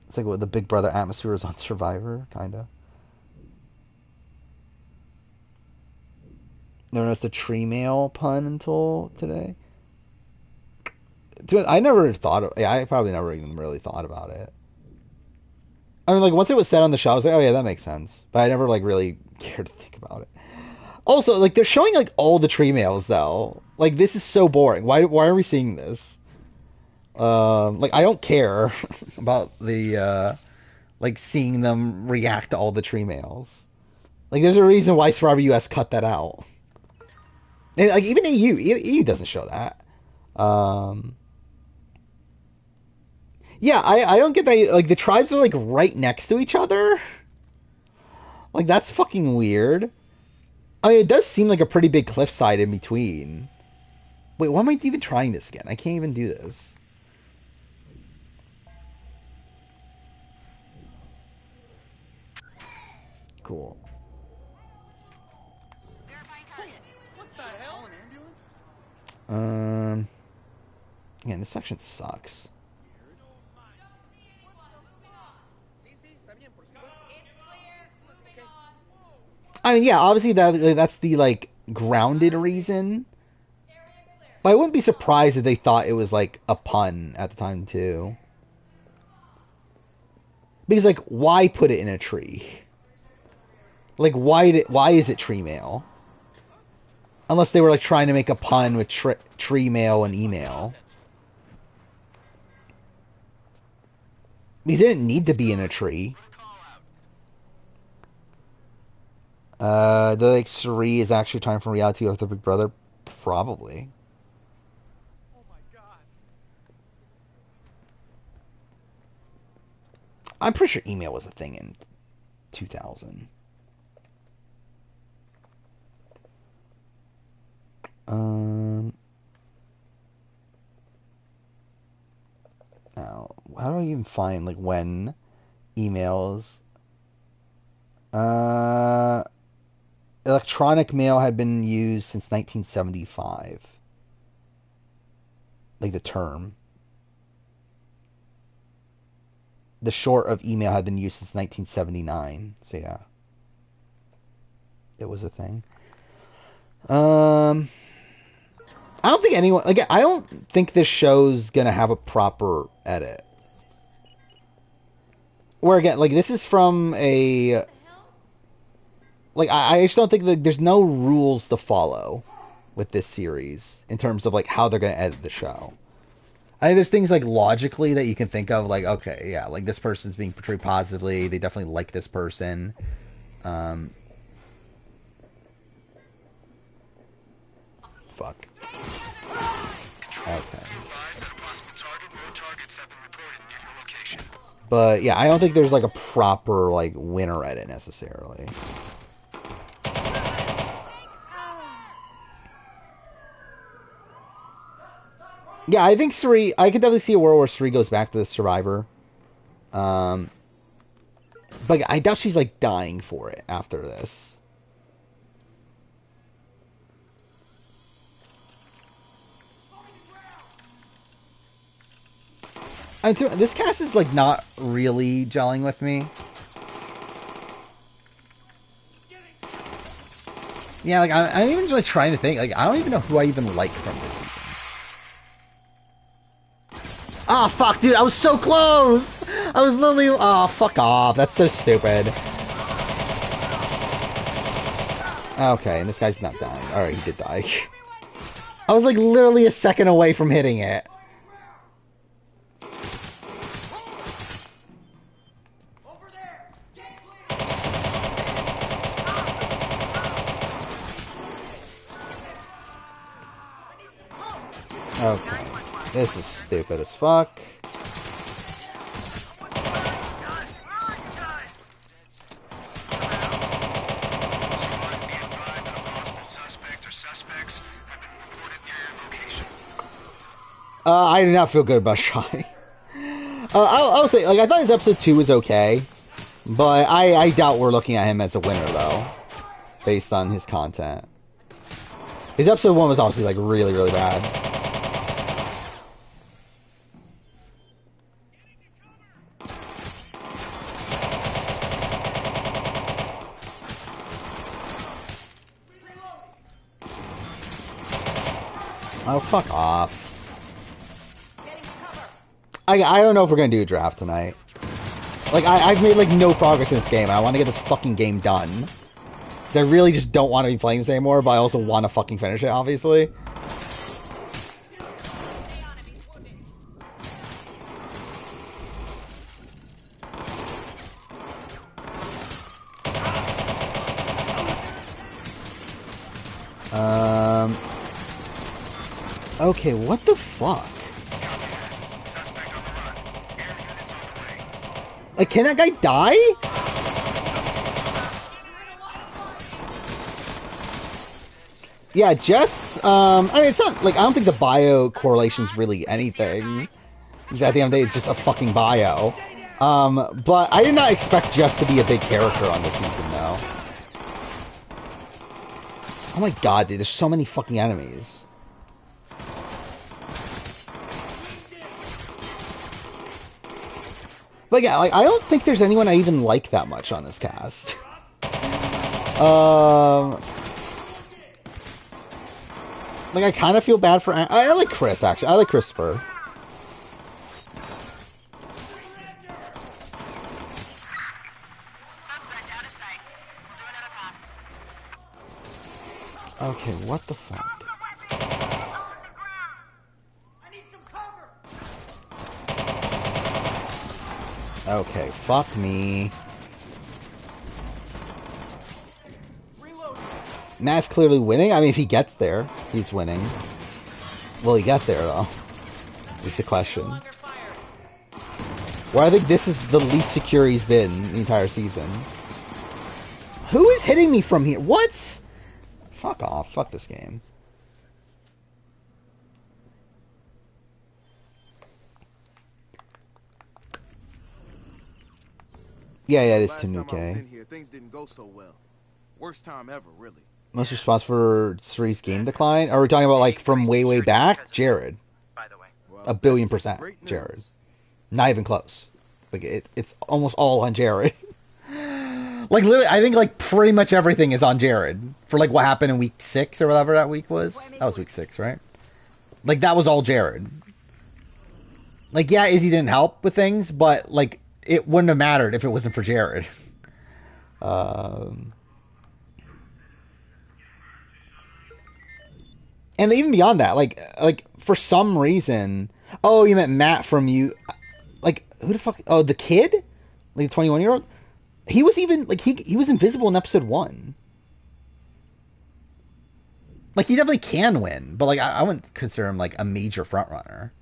It's like what the Big Brother atmosphere is on Survivor, kind of. Never noticed the tree mail pun until today. I never thought of. Yeah, I probably never even really thought about it. I mean, like once it was said on the show, I was like, oh yeah, that makes sense. But I never like really cared to think about it. Also, like they're showing like all the tree mails though. Like this is so boring. Why are we seeing this? Like I don't care about the like seeing them react to all the tree mails. Like there's a reason why Survivor US cut that out. And like even EU doesn't show that. Yeah, I don't get that. Like the tribes are like right next to each other. Like that's fucking weird. I mean, it does seem like a pretty big cliffside in between. Wait, why am I even trying this again? I can't even do this. Cool. What the hell? An ambulance? Man, this section sucks. I mean, yeah, obviously that's the like grounded reason. But I wouldn't be surprised if they thought it was like a pun at the time too. Because like, why put it in a tree? Like, why is it tree mail? Unless they were like trying to make a pun with tree mail and email. Because it didn't need to be in a tree. The like Suri is actually time for reality of the Big Brother, probably. Oh my god. I'm pretty sure email was a thing in 2000. Now, how do I even find like when emails? Electronic mail had been used since 1975. Like the term. The short of email had been used since 1979. So yeah. It was a thing. I don't think anyone... Like, I don't think this show's gonna have a proper edit. Where again, like, this is from a... Like, I just don't think that there's no rules to follow with this series in terms of, like, how they're gonna edit the show. I think there's things, like, logically that you can think of, like, okay, yeah, like, this person's being portrayed positively, they definitely like this person. Fuck. Okay. But, yeah, I don't think there's, like, a proper, like, winner edit, necessarily. Yeah, I think Suri... I could definitely see a world where Suri goes back to the Survivor. But I doubt she's, like, dying for it after this. This cast is, like, not really gelling with me. Yeah, like, I'm even, like, trying to think. Like, I don't even know who I even like from this season. Oh, fuck, dude, I was so close! I was literally... Oh, fuck off. That's so stupid. Okay, and this guy's not dying. Alright, he did die. I was, like, literally a second away from hitting it. Okay. This is stupid as fuck. I do not feel good about Shy. I'll say, like, I thought his episode 2 was okay, but I doubt we're looking at him as a winner, though, based on his content. His episode 1 was obviously, like, really, really bad. Oh, fuck off. I don't know if we're gonna do a draft tonight. Like, I've made, like, no progress in this game, and I want to get this fucking game done. 'Cause I really just don't want to be playing this anymore, but I also want to fucking finish it, obviously. Okay, what the fuck? Like, can that guy die? Yeah, Jess, I mean, it's not, like, I don't think the bio correlation's really anything. Because at the end of the day, it's just a fucking bio. But I did not expect Jess to be a big character on this season, though. Oh my god, dude, there's so many fucking enemies. But yeah, like, I don't think there's anyone I even like that much on this cast. Like, I kind of feel bad for... I like Chris, actually. I like Christopher. Okay, what the fuck? Okay, fuck me. Matt's clearly winning. I mean, if he gets there, he's winning. Will he get there, though? Is the question. Well, I think this is the least secure he's been the entire season. Who is hitting me from here? What? Fuck off. Fuck this game. Yeah, it is Tanuke. Things didn't go so well. Worst time ever, really. Most responsible for Suri's game decline? Are we talking about, like, from way, way back? Jared. By the way. Well, 1,000,000,000. Jared. Not even close. Like, it's almost all on Jared. Like, literally, I think, like, pretty much everything is on Jared. For, like, what happened in week 6 or whatever that week was. That was week 6, right? Like, that was all Jared. Like, yeah, Izzy didn't help with things, but, like, it wouldn't have mattered if it wasn't for Jared. And even beyond that, like for some reason, oh, you meant Matt from you, like, who the fuck? Oh, the kid, like the 21-year-old. He was even like he was invisible in episode 1. Like, he definitely can win, but like I wouldn't consider him like a major front runner.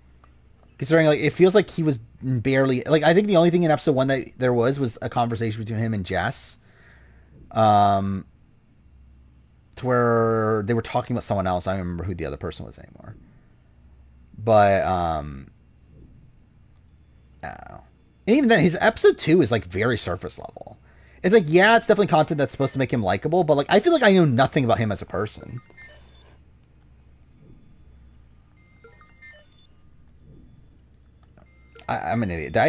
Considering, like, it feels like he was barely... Like, I think the only thing in episode 1 that there was a conversation between him and Jess. To where they were talking about someone else. I don't remember who the other person was anymore. But, I don't know. And even then, his episode 2 is, like, very surface level. It's like, yeah, it's definitely content that's supposed to make him likable, but, like, I feel like I know nothing about him as a person. I'm an idiot. Did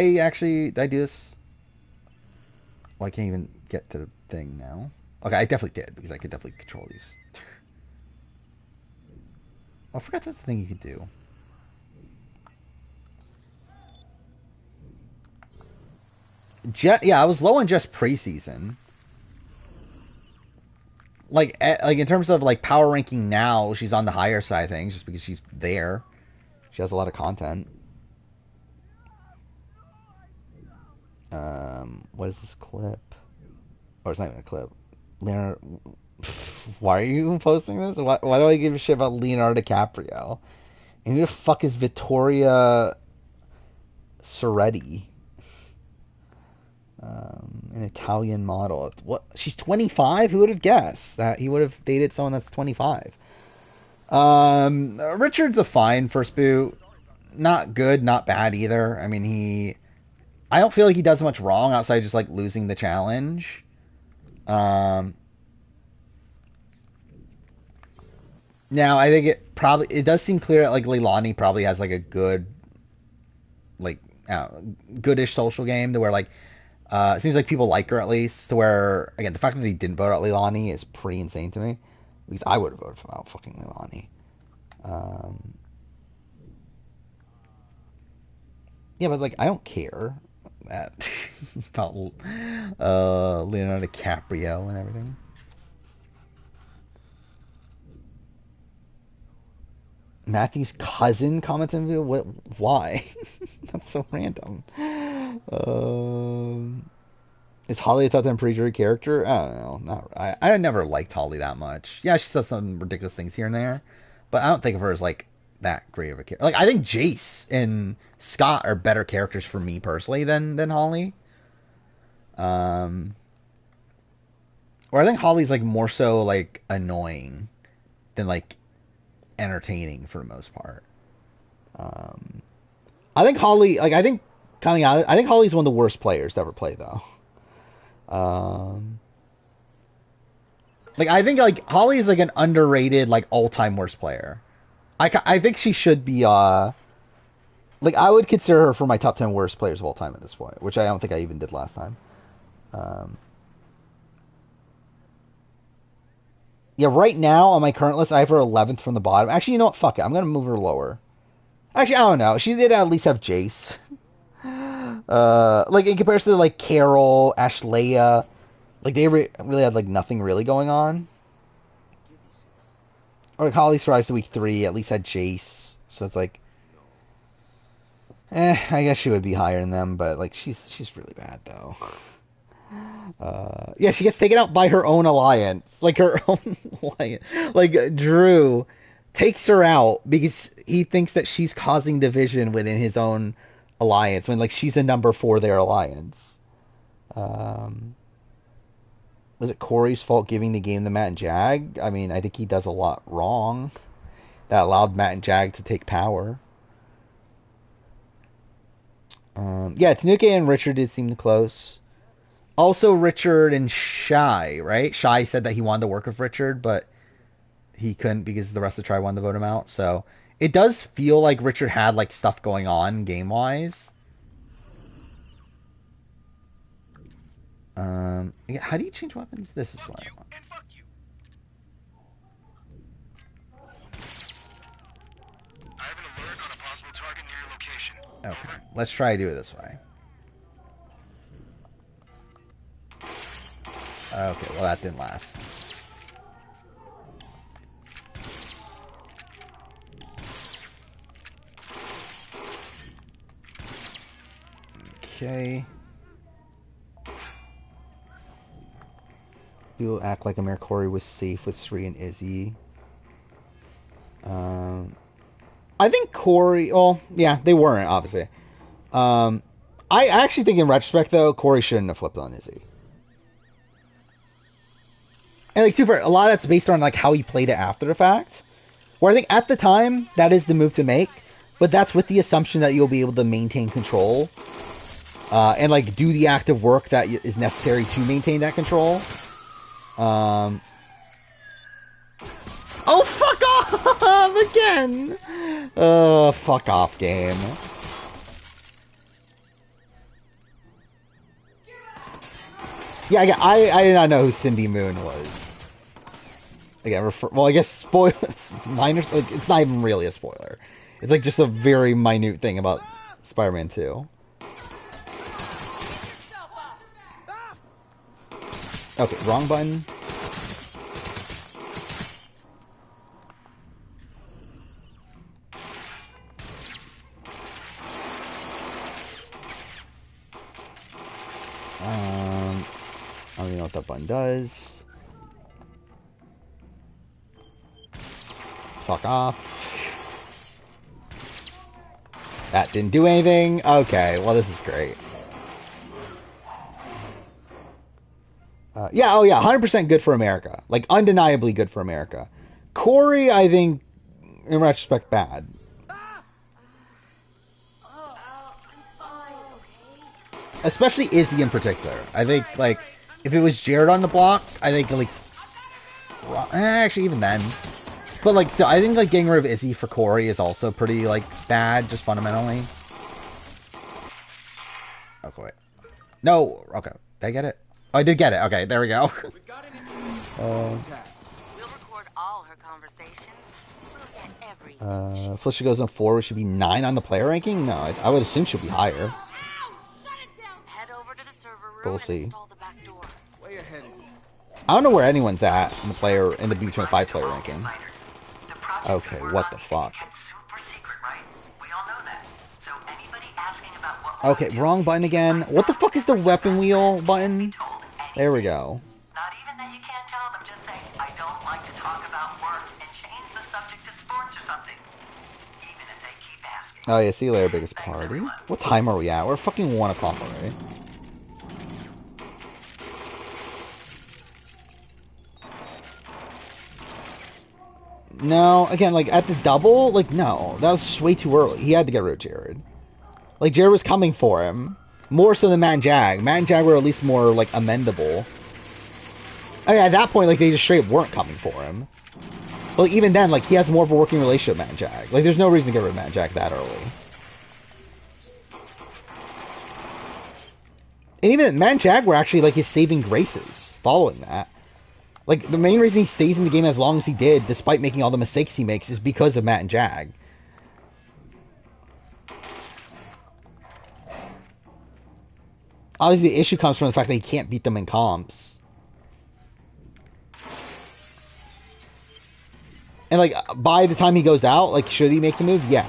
I do this? Well, I can't even get to the thing now. Okay, I definitely did, because I could definitely control these. Oh, I forgot that's the thing you could do. Yeah, I was low on just preseason. Like in terms of, like, power ranking now, she's on the higher side of things, just because she's there. She has a lot of content. What is this clip? Or it's not even a clip. Leonardo, why are you posting this? Why do I give a shit about Leonardo DiCaprio? And who the fuck is Vittoria Soretti? An Italian model. What? She's 25? Who would have guessed that he would have dated someone that's 25? Richard's a fine first boot. not good, not bad either. I mean, I don't feel like he does much wrong outside just like losing the challenge. Now I think it does seem clear that like Leilani probably has like a good, like, goodish social game to where like it seems like people like her at least, to where again the fact that he didn't vote out Leilani is pretty insane to me, because I would have voted for out fucking Leilani. Yeah, but like I don't care that about Leonardo DiCaprio and everything. Matthew's cousin commented on the video. What? Why? That's so random. Is Holly a top 10 pre-jury character? I don't know. I never liked Holly that much. Yeah, she says some ridiculous things here and there, but I don't think of her as like that great of a character. Like I think Jace and Scott are better characters for me personally than Holly. Or I think Holly's like more so like annoying than like entertaining for the most part. I think Holly, like I think coming out, I think Holly's one of the worst players to ever play though. Like I think like Holly is like an underrated like all-time worst player. I think she should be like I would consider her for my top 10 worst players of all time at this point, which I don't think I even did last time. Yeah, right now on my current list, I have her 11th from the bottom. Actually, you know what? Fuck it. I'm going to move her lower. Actually, I don't know. She did at least have Jace. Like, in comparison to, like, Carol, Ashleia, like, they really had, like, nothing really going on. Or, like, Holly Rise to week 3 at least had Jace. So it's like, I guess she would be higher than them, but, like, she's really bad, though. Yeah, she gets taken out by her own alliance. Like, her own alliance. Like, Drew takes her out because he thinks that she's causing division within his own alliance when, like, she's a number for their alliance. Was it Corey's fault giving the game to Matt and Jag? I mean, I think he does a lot wrong that allowed Matt and Jag to take power. Yeah, Tanuki and Richard did seem close. Also, Richard and Shy, right? Shy said that he wanted to work with Richard, but he couldn't because the rest of the tribe wanted to vote him out. So it does feel like Richard had like stuff going on game-wise. Yeah, how do you change weapons? This is what I want. I have an alert on a possible target near your location. Okay, let's try to do it this way. Okay, well that didn't last. Okay. People act like Amir Corey was safe with Sri and Izzy. I think Corey... Well, yeah, they weren't, obviously. I actually think in retrospect, though, Corey shouldn't have flipped on Izzy. And, like, a lot of that's based on, like, how he played it after the fact. Where I think at the time, that is the move to make. But that's with the assumption that you'll be able to maintain control. And, like, do the active work that is necessary to maintain that control. Oh, fuck off again! Fuck off, game. Yeah, I did not know who Cindy Moon was. Again, well, I guess spoilers, minor, like, it's not even really a spoiler. It's like just a very minute thing about Spider-Man 2. Okay, wrong button. I don't even know what that button does. Fuck off. That didn't do anything? Okay, well this is great. Yeah, oh yeah, 100% good for America. Like, undeniably good for America. Corey, I think, in retrospect, bad. especially Izzy in particular. I think, like, if it was Jared on the block, I think, like, actually, even then. But, like, so I think, like, getting rid of Izzy for Corey is also pretty, like, bad, just fundamentally. Okay, wait. No, okay. Did I get it? Oh, I did get it. Okay, there we go. We'll record all her conversations. We'll get everything. Felicia goes on 4, should be 9 on the player ranking? No, I would assume she'll be higher. Head over to the server room But we'll and see. install the back door. Way ahead of you. I don't know where anyone's at in the player, in the B25 player ranking. Okay, what the fuck? Okay, wrong button again. What the fuck is the weapon wheel button? There we go. Not even that you can't tell them, just say, I don't like to talk about work, and change the subject to sports or something. Even if they keep asking. Oh yeah, see you later, biggest party. What time are we at? We're fucking 1 o'clock already. No, again, like, at the double, like, no. That was way too early. He had to get rid of Jared. Like, Jared was coming for him. More so than Matt and Jag. Matt and Jag were at least more, like, amendable. I mean, at that point, like, they just straight up weren't coming for him. But, like, even then, like, he has more of a working relationship with Matt and Jag. Like, there's no reason to get rid of Matt and Jag that early. And even Matt and Jag were actually, like, his saving graces following that. Like, the main reason he stays in the game as long as he did, despite making all the mistakes he makes, is because of Matt and Jag. Obviously, the issue comes from the fact that he can't beat them in comps. And, like, by the time he goes out, like, should he make the move? Yeah.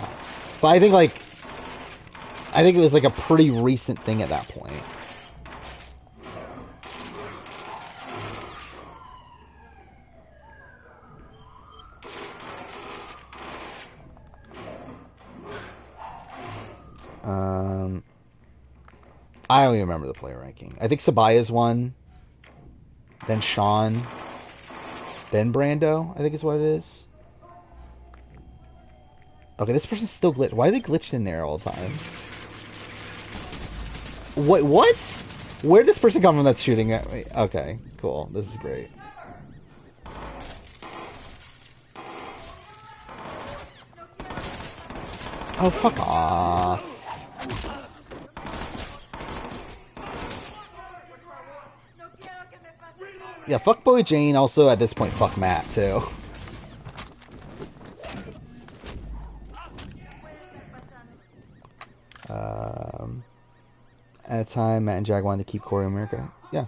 But I think, like, I think it was, like, a pretty recent thing at that point. I don't even remember the player ranking. I think Sabaya's one. Then Sean. Then Brando, I think is what it is. Okay, this person's still glitched. Why are they glitched in there all the time? What? Where'd this person come from that's shooting at me? Okay, cool. This is great. Oh, fuck off. Yeah, fuck Boy Jane. Also, at this point, fuck Matt, too. At the time, Matt and Jag wanted to keep Corey in America. Yeah.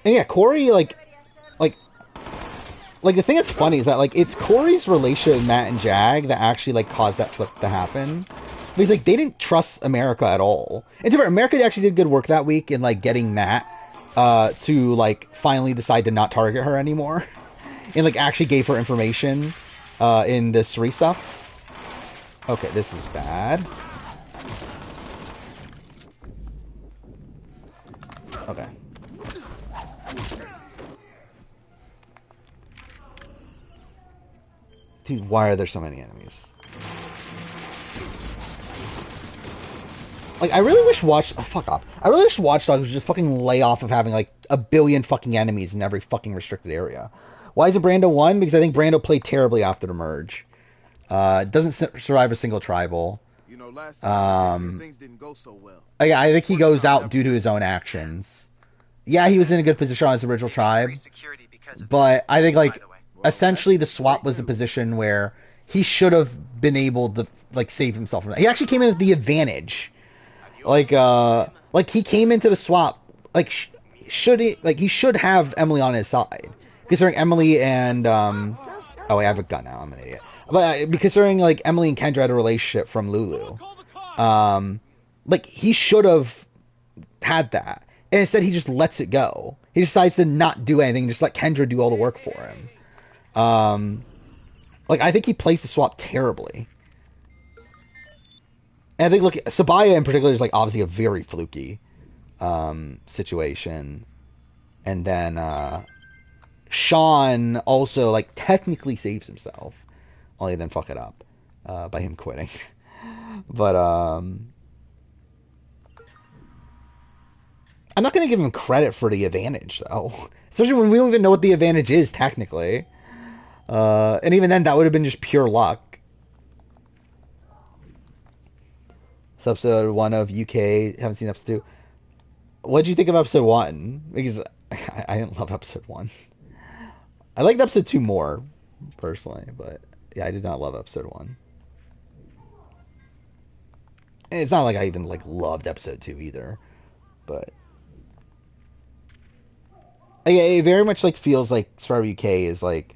And yeah, Corey, like, the thing that's funny is that, like, it's Corey's relationship with Matt and Jag that actually, like, caused that flip to happen. Because, like, they didn't trust America at all. And to be fair, America actually did good work that week in, like, getting Matt to, like, finally decide to not target her anymore. And, like, actually gave her information in the Suri stuff. Okay, this is bad. Okay. Dude, why are there so many enemies? Like, I really wish fuck off. I really wish Watch Dogs would just fucking lay off of having, like, a billion fucking enemies in every fucking restricted area. Why is it Brando 1? Because I think Brando played terribly after the merge. Doesn't survive a single tribal. You know, last time things didn't go so well. Yeah, I think he goes out due to his own actions. Yeah, he was in a good position on his original tribe. But I think, like, essentially the swap was a position where he should have been able to, like, save himself from that. He actually came in with the advantage. Like he came into the swap, like, he should have Emily on his side. Considering Emily and, oh, wait, I have a gun now, I'm an idiot. But considering, like, Emily and Kendra had a relationship from Lulu, like, he should have had that. And instead, he just lets it go. He decides to not do anything and just let Kendra do all the work for him. Like, I think he plays the swap terribly. And I think, look, Sabaya in particular is, like, obviously a very fluky situation. And then Sean also, like, technically saves himself. Only then fuck it up by him quitting. But, I'm not going to give him credit for the advantage, though. Especially when we don't even know what the advantage is, technically. And even then, that would have been just pure luck. It's episode 1 of UK. Haven't seen episode 2. What did you think of episode 1? Because I didn't love episode 1. I liked episode 2 more, personally. But, yeah, I did not love episode 1. And it's not like I even, like, loved episode 2 either. But... yeah, it very much like feels like Survivor UK is like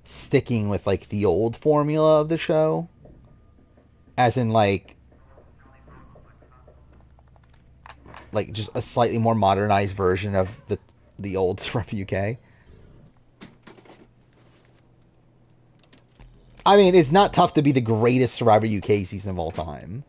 sticking with like the old formula of the show, as in like just a slightly more modernized version of the old Survivor UK. I mean, it's not tough to be the greatest Survivor UK season of all time.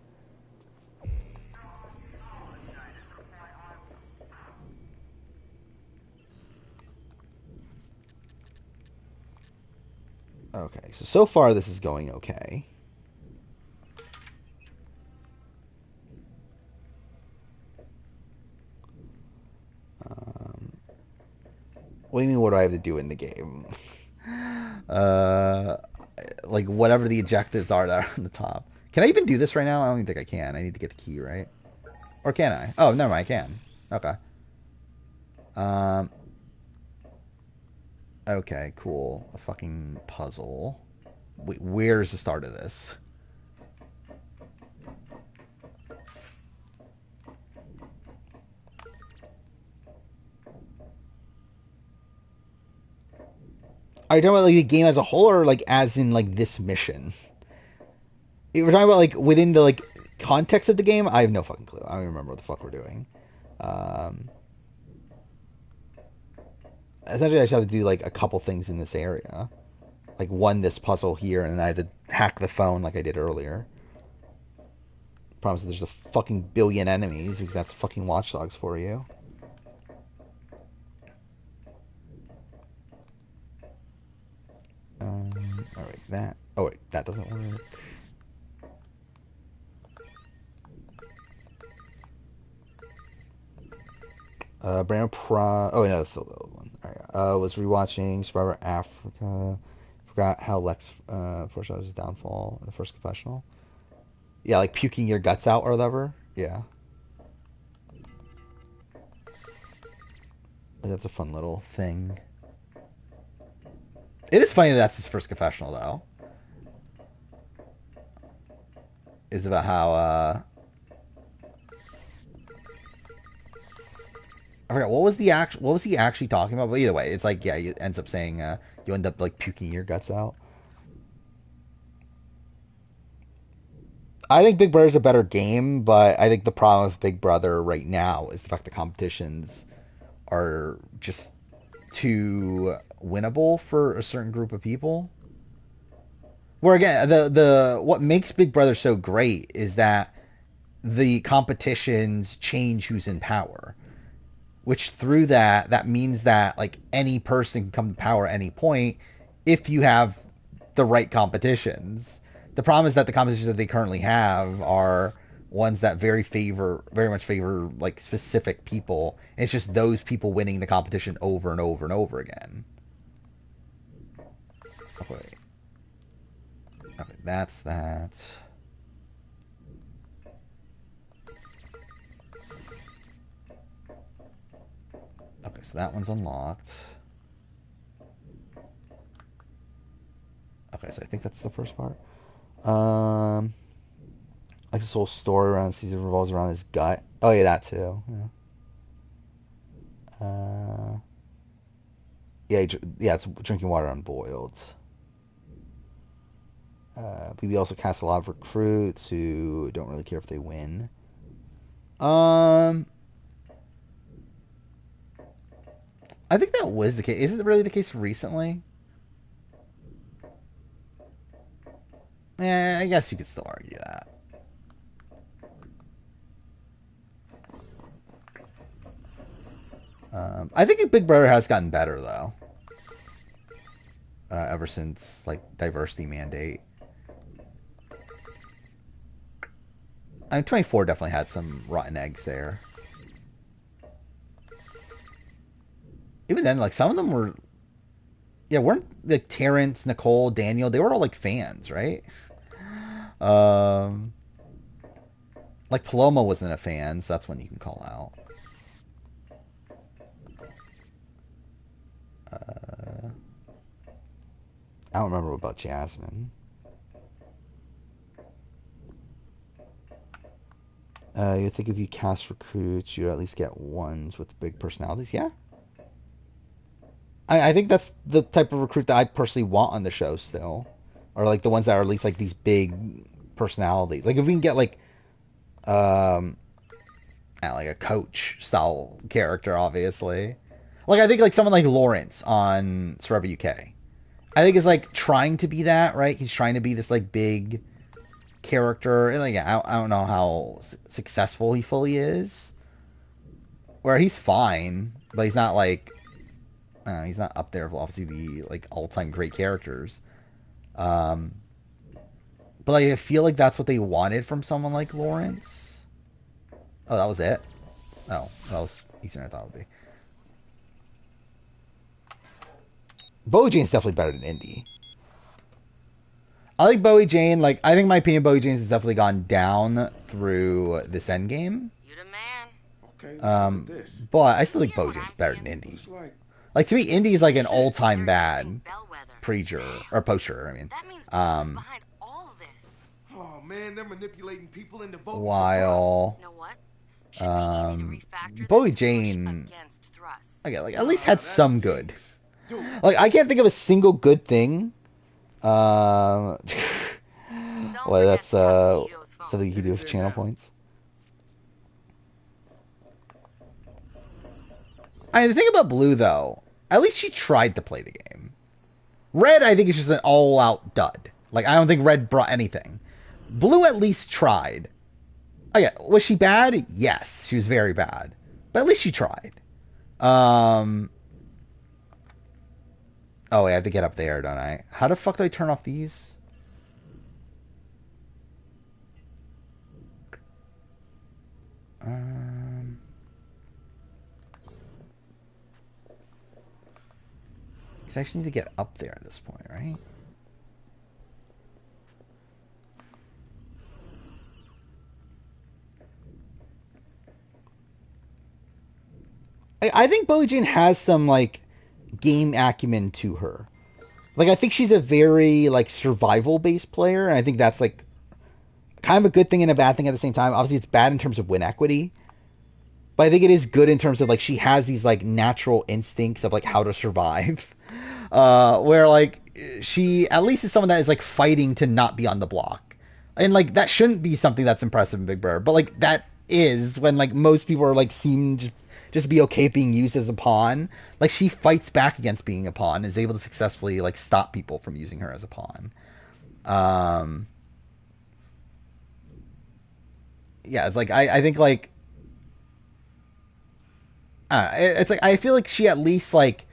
Okay, so far this is going okay. What do you mean, what do I have to do in the game? Like, whatever the objectives are that are on the top. Can I even do this right now? I don't even think I can. I need to get the key, right? Or can I? Oh, never mind, I can. Okay. Okay, cool. A fucking puzzle. Wait, where's the start of this? Are you talking about like the game as a whole, or like as in like this mission? If we're talking about like within the like context of the game, I have no fucking clue. I don't even remember what the fuck we're doing. Essentially, I just have to do like a couple things in this area, like this puzzle here, and then I have to hack the phone like I did earlier. Promise that there's a fucking billion enemies, because that's fucking Watch Dogs for you. Alright, that. Oh, wait, that doesn't work. Brand Pro. Oh, no, that's still the old one. Alright, was rewatching Survivor Africa. Forgot how Lex foreshadowed his downfall in the first confessional. Yeah, like puking your guts out or whatever. Yeah. That's a fun little thing. It is funny that that's his first confessional, though. It's about how, I forgot, what was he actually talking about? But either way, it's like, yeah, he ends up saying, you end up, like, puking your guts out. I think Big Brother's a better game, but I think the problem with Big Brother right now is the fact the competitions are just too winnable for a certain group of people. Where again, what makes Big Brother so great is that the competitions change who's in power. Which through that means that like any person can come to power at any point if you have the right competitions. The problem is that the competitions that they currently have are ones that very much favor like specific people. And it's just those people winning the competition over and over and over again. Okay, that's that. Okay, so that one's unlocked. Okay, so I think that's the first part. Like this whole story around Caesar revolves around his gut. Oh yeah, that too. Yeah. Yeah, it's drinking water unboiled. BB also casts a lot of recruits who don't really care if they win. I think that was the case. Isn't it really the case recently? Yeah, I guess you could still argue that. I think Big Brother has gotten better, though. Ever since, like, diversity mandate. I mean, 24 definitely had some rotten eggs there. even then, like, some of them were, yeah, weren't like Terrence, Nicole, Daniel, they were all like fans, right? Like Paloma wasn't a fan, so that's one you can call out. I don't remember about Jasmine. You think if you cast recruits, you at least get ones with big personalities? Yeah. I think that's the type of recruit that I personally want on the show still. Or like the ones that are at least like these big personalities. Like if we can get like like a coach style character, obviously. Like I think like someone like Lawrence on Survivor UK. I think is like trying to be that, right? He's trying to be this like big character. And like I don't know how successful he fully is. Where he's fine, but he's not like he's not up there with obviously the like all-time great characters. But like, I feel like that's what they wanted from someone like Lawrence. Oh, that was it? Oh, that was easier than I thought it would be. Bowie Jane's definitely better than Indy. I like Bowie Jane. Like, I think my opinion of Bowie Jane has definitely gone down through this endgame. You the man. Okay, but I still think Bowie Jane's better than Indy. Like, to me, Indy is like an all-time bad preacher, or poacher, I mean. Behind all this. Oh man, they're manipulating people into voting. While You know what? Bowie Jane, again, like at least had some good. Like I can't think of a single good thing. Well, that's something you can do with channel points. I mean, the thing about Blue though, at least she tried to play the game. Red, I think, is just an all-out dud. Like I don't think Red brought anything. Blue at least tried. Oh yeah, was she bad? Yes, she was very bad. But at least she tried. Oh, I have to get up there, don't I? How the fuck do I turn off these? Because I actually need to get up there at this point, right? I think Bowie Jane has some, like, game acumen to her. Like, I think she's a very, like, survival-based player, and I think that's, like, kind of a good thing and a bad thing at the same time. Obviously, it's bad in terms of win equity, but I think it is good in terms of, like, she has these, like, natural instincts of, like, how to survive. Where, like, she at least is someone that is, like, fighting to not be on the block. And, like, that shouldn't be something that's impressive in Big Brother, but, like, that is when, like, most people are, like, seem just be okay being used as a pawn. Like, she fights back against being a pawn, is able to successfully, like, stop people from using her as a pawn. Yeah, it's like, I think, like, it's like, I feel like she at least, like,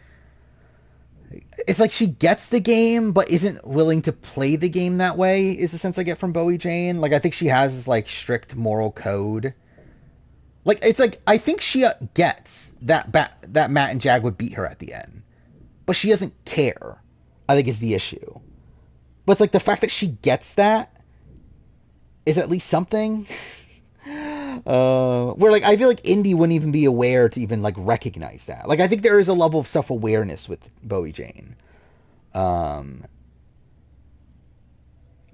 it's like she gets the game, but isn't willing to play the game that way, is the sense I get from Bowie Jane. Like, I think she has this, like, strict moral code. Like, it's like, I think she gets that Matt and Jag would beat her at the end. But she doesn't care, I think, is the issue. But it's like, the fact that she gets that is at least something. Where, like, I feel like Indy wouldn't even be aware to even, like, recognize that. Like, I think there is a level of self-awareness with Bowie Jane. But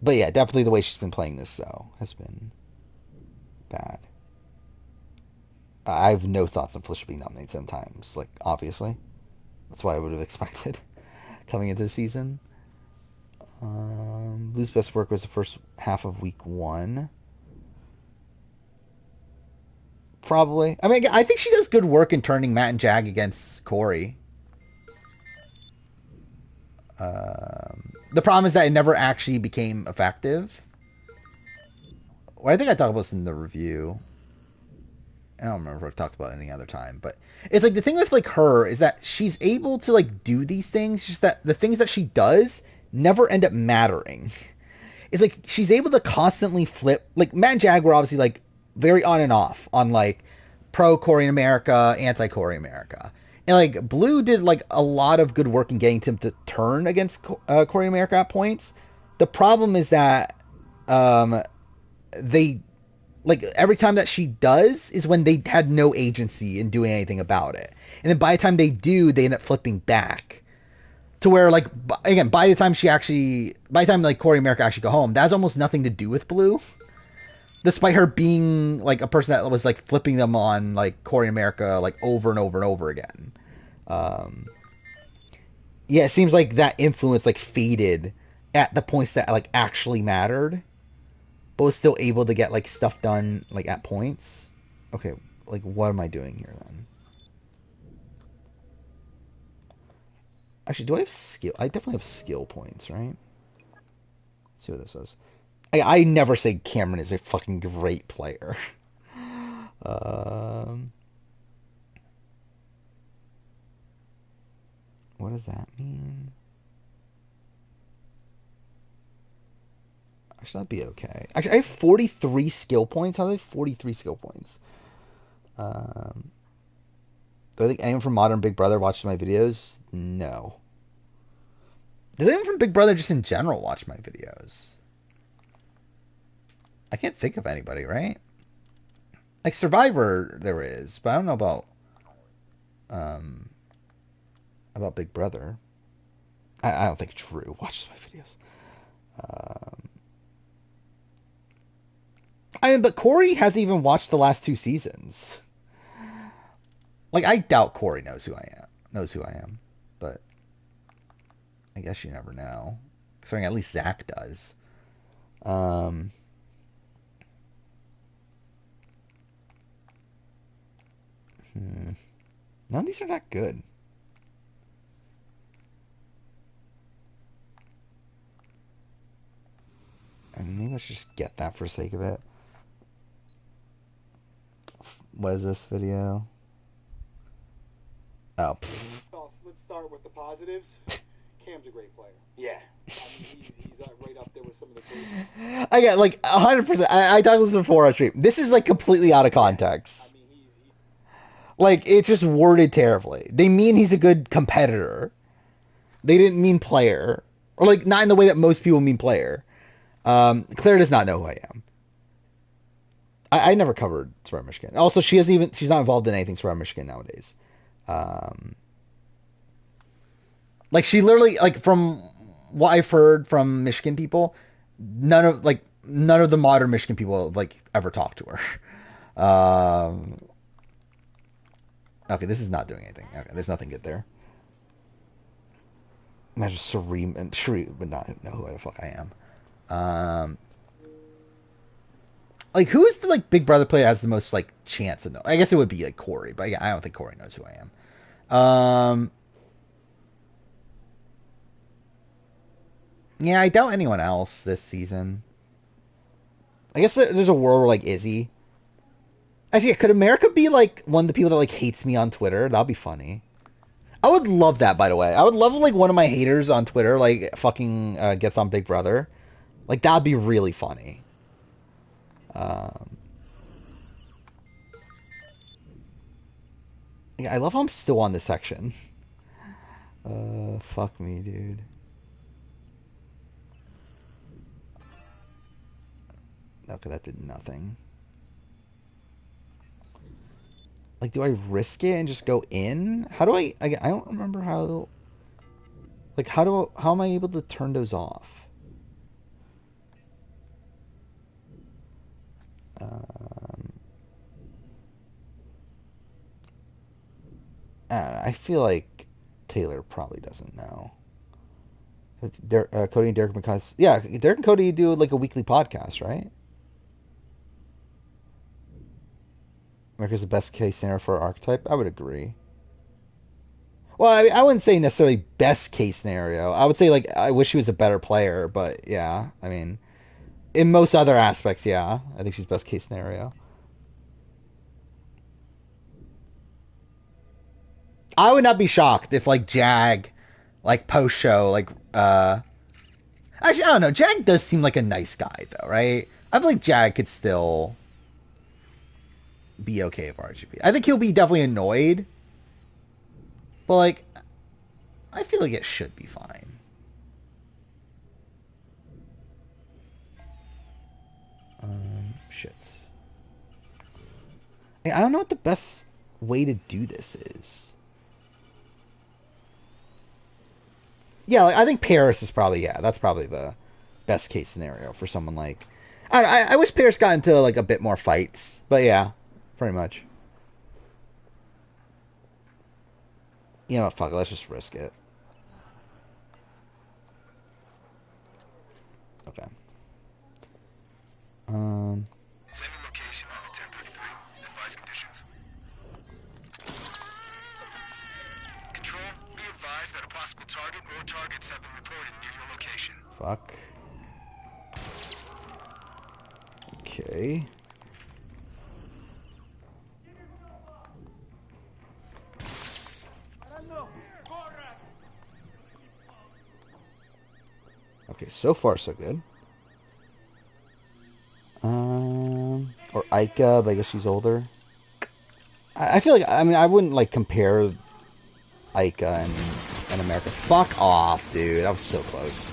yeah, definitely the way she's been playing this, though, has been bad. I have no thoughts on Felicia being nominated sometimes, like, obviously. That's what I would have expected coming into the season. Blue's best work was the first half of week 1. Probably. I mean, I think she does good work in turning Matt and Jag against Corey. The problem is that it never actually became effective. Or I think I talked about this in the review. I don't remember if I've talked about it any other time, but it's like the thing with like her is that she's able to like do these things, just that the things that she does never end up mattering. It's like she's able to constantly flip. Like Matt and Jag were obviously like very on and off on like pro Corey America, anti Corey America. And like Blue did like a lot of good work in getting him to turn against Corey America at points. The problem is that they like every time that she does is when they had no agency in doing anything about it. And then by the time they do, they end up flipping back to where like again by the time like Corey America actually go home, that has almost nothing to do with Blue. Despite her being like a person that was like flipping them on like Corey America like over and over and over again. Yeah, it seems like that influence like faded at the points that like actually mattered, but was still able to get like stuff done like at points. Okay, like what am I doing here then? Actually, do I have skill? I definitely have skill points, right? Let's see what this is. I never say Cameron is a fucking great player. What does that mean? Actually, that'd be okay. Actually, I have 43 skill points. How do I have 43 skill points? Do I think anyone from Modern Big Brother watches my videos? No. Does anyone from Big Brother just in general watch my videos? I can't think of anybody, right? Like Survivor, there is, but I don't know about Big Brother. I don't think Drew watches my videos. I mean, but Corey hasn't even watched the last 2 seasons. Like, I doubt Corey knows who I am, but I guess you never know. Considering at least Zach does. None of these are that good. I mean, maybe let's just get that for the sake of it. What is this video? Oh, let's start with the positives. Cam's a great player. Yeah. I mean, he's right up there with some of the great. I get like 100%. I talked about this before on stream. This is like completely out of context. I mean, like it's just worded terribly. They mean he's a good competitor. They didn't mean player, or like not in the way that most people mean player. Claire does not know who I am. I never covered Survivor Michigan. Also, she's not involved in anything Survivor Michigan nowadays. Like she literally, like from what I've heard from Michigan people, none of the modern Michigan people have like ever talked to her. Okay, this is not doing anything. Okay, there's nothing good there. Imagine Shreem would not know who the fuck I am. Like who is the like Big Brother player that has the most like chance of knowing? I guess it would be like Corey, but yeah, I don't think Corey knows who I am. Yeah, I doubt anyone else this season. I guess there's a world where like Izzy. Actually, yeah, could America be like one of the people that like hates me on Twitter? That'd be funny. I would love that, by the way. I would love like one of my haters on Twitter like fucking gets on Big Brother. Like that'd be really funny. Yeah, I love how I'm still on this section. Fuck me, dude. Okay, that did nothing. Like, do I risk it and just go in? How do I don't remember how... Like, how am I able to turn those off? I feel like Taylor probably doesn't know. Cody and Derek McCus. Yeah, Derek and Cody do like a weekly podcast, right? America's the best case scenario for our archetype. I would agree. Well, I mean, I wouldn't say necessarily best case scenario. I would say like I wish she was a better player, but yeah, I mean, in most other aspects, yeah, I think she's best case scenario. I would not be shocked if like Jag, like post show, like actually I don't know. Jag does seem like a nice guy though, right? I feel like Jag could still be okay with RGB. I think he'll be definitely annoyed. But, like, I feel like it should be fine. Shit. I don't know what the best way to do this is. Yeah, like, I think Paris is probably, yeah, that's probably the best case scenario for someone like... I wish Paris got into, like, a bit more fights. But, yeah, pretty much. You know what, fuck it, let's just risk it. Okay. Sending location at 1033. Advise conditions. Control, be advised that a possible target or targets have been reported near your location. Fuck. Okay. Okay, so far so good. Or Aika, but I guess she's older. I feel like, I mean, I wouldn't, like, compare Aika and America. Fuck off, dude. That was so close.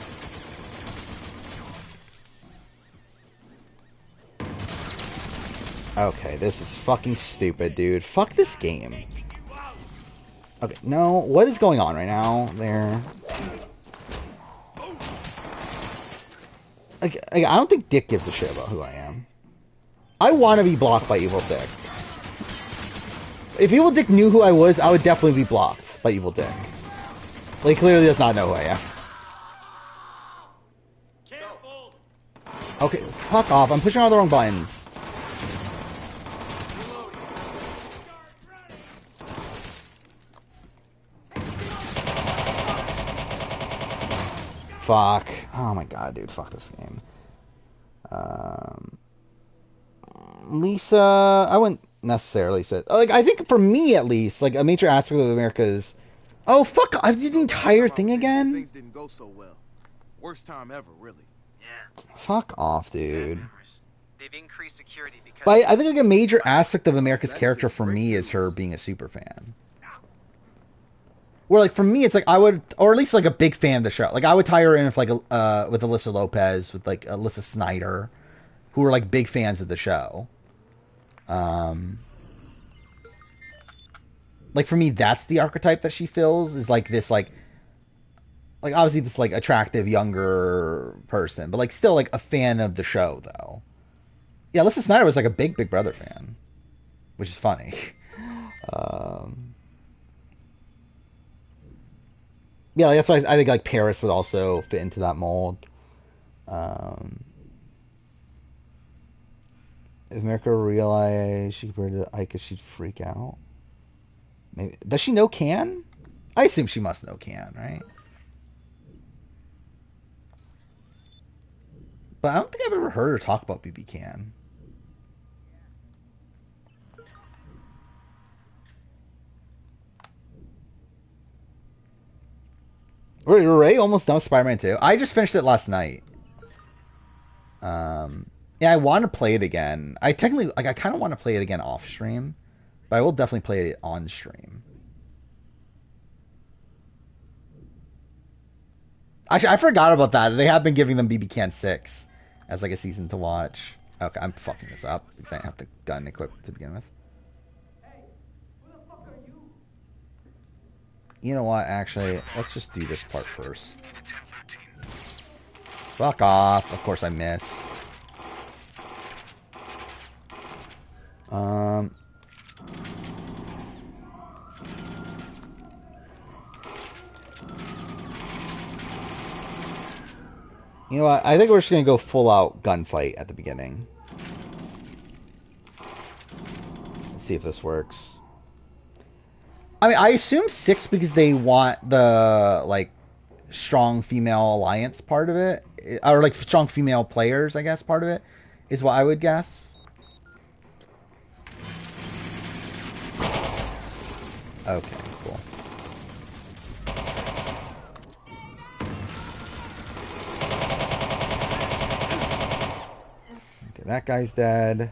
Okay, this is fucking stupid, dude. Fuck this game. Okay, no, what is going on right now? There. Like, I don't think Dick gives a shit about who I am. I want to be blocked by Evil Dick. If Evil Dick knew who I was, I would definitely be blocked by Evil Dick. Like, clearly does not know who I am. Okay, fuck off. I'm pushing all the wrong buttons. Fuck. Oh my god, dude. Fuck this game. Lisa, I wouldn't necessarily say... Like, I think for me, at least, like, a major aspect of America is... Oh, fuck! I did the entire thing again? Things didn't go so well. Worst time ever, really. Yeah. Fuck off, dude. They've increased security because... But I think, like, a major aspect of America's character for me is her being a super fan. Where, like, for me, it's like I would, or at least like a big fan of the show. Like, I would tie her in with like with Alyssa Lopez, with like Alyssa Snyder, who are like big fans of the show. Like for me, that's the archetype that she fills, is like this like obviously this like attractive younger person, but like still like a fan of the show though. Yeah, Alyssa Snyder was like a big Big Brother fan, which is funny. Yeah, that's why I think like Paris would also fit into that mold. If America realized she compared to Ika, she'd freak out. Maybe does she know Can? I assume she must know Can, right? But I don't think I've ever heard her talk about BB Can. Ray almost done with Spider-Man 2. I just finished it last night. Yeah, I want to play it again. I technically, like, I kind of want to play it again off stream, but I will definitely play it on stream. Actually, I forgot about that. They have been giving them BB Can 6 as like a season to watch. Okay, I'm fucking this up because I didn't have the gun equipped to begin with. You know what, actually, let's just do this part first. Fuck off. Of course I missed. You know what, I think we're just gonna go full out gunfight at the beginning. Let's see if this works. I mean, I assume 6 because they want the, like, strong female alliance part of it. Or, like, strong female players, I guess, part of it. Is what I would guess. Okay, cool. Okay, that guy's dead.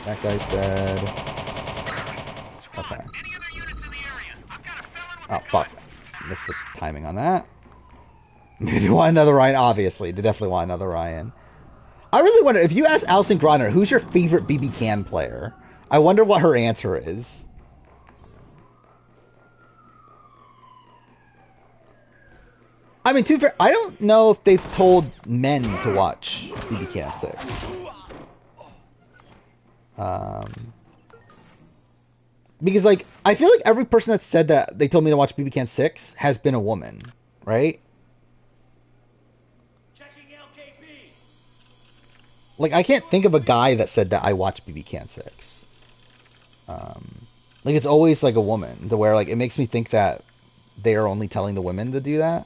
That guy's dead. Okay. Oh, fuck. Missed the timing on that. Maybe they want another Ryan. Obviously, they definitely want another Ryan. I really wonder, if you ask Alison Griner, who's your favorite BB Can player? I wonder what her answer is. I mean, to be fair, I don't know if they've told men to watch BB Can 6. Because, like, I feel like every person that said that they told me to watch BB Can 6 has been a woman, right? Like, I can't think of a guy that said that I watch BB Can 6. Like, it's always, like, a woman, to where, like, it makes me think that they are only telling the women to do that.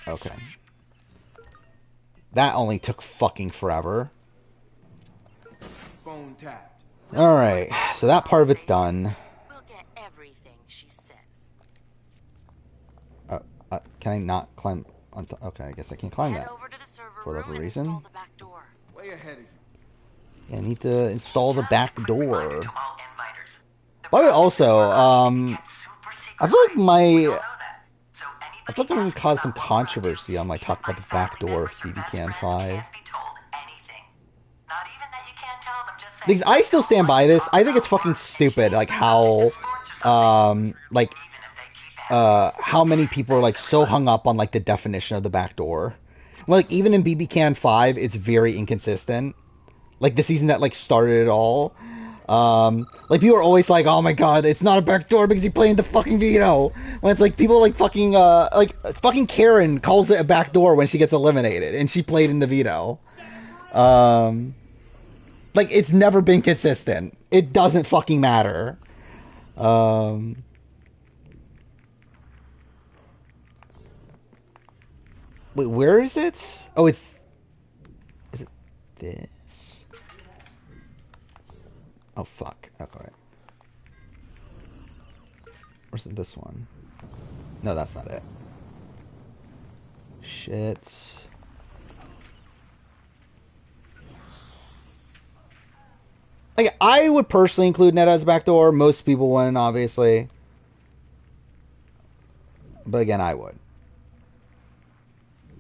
Okay. That only took fucking forever. Phone tapped. Alright, so that part of it's done. We'll get everything she says. Can I not climb on top? Okay, I guess I can't climb Head that. over to the server For whatever room and reason. install the back door. Way ahead of you. Yeah, I need to install the back door. By the way, also, I feel like I feel like I'm going to cause some controversy on my talk about the back door of BB Can 5. Because I still stand by this. I think it's fucking stupid, like, how many people are, like, so hung up on, like, the definition of the back door. Well, like, even in BB Can 5, it's very inconsistent. Like, the season that, like, started it all. Like, people are always like, oh my god, it's not a back door because he played in the fucking veto. When it's like, people like fucking, fucking Karen calls it a back door when she gets eliminated, and she played in the veto. Like, it's never been consistent. It doesn't fucking matter. Wait, where is it? Oh, is it this? Oh, fuck. Okay. Where's this one? No, that's not it. Shit. Like, I would personally include Netta as a backdoor. Most people wouldn't, obviously. But again, I would.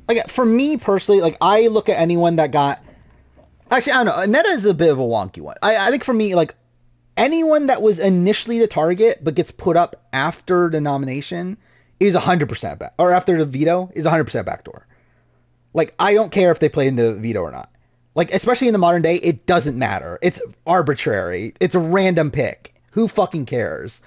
Like, for me personally, like, I look at anyone that got... Actually, I don't know. Netta is a bit of a wonky one. I think for me, like, anyone that was initially the target but gets put up after the nomination is 100% back. Or after the veto is 100% backdoor. Like, I don't care if they play in the veto or not. Like, especially in the modern day, it doesn't matter. It's arbitrary. It's a random pick. Who fucking cares?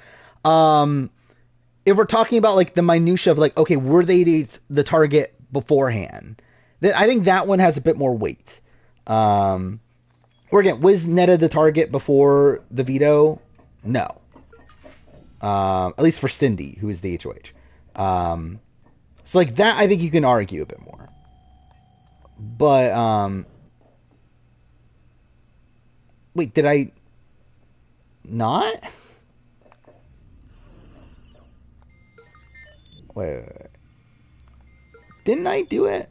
If we're talking about, like, the minutia of, like, okay, were they the target beforehand? Then I think that one has a bit more weight. Or again, was Netta the target before the veto? No. At least for Cindy, who is the HOH. So, like, that I think you can argue a bit more. But, wait, did I not? Wait. Didn't I do it?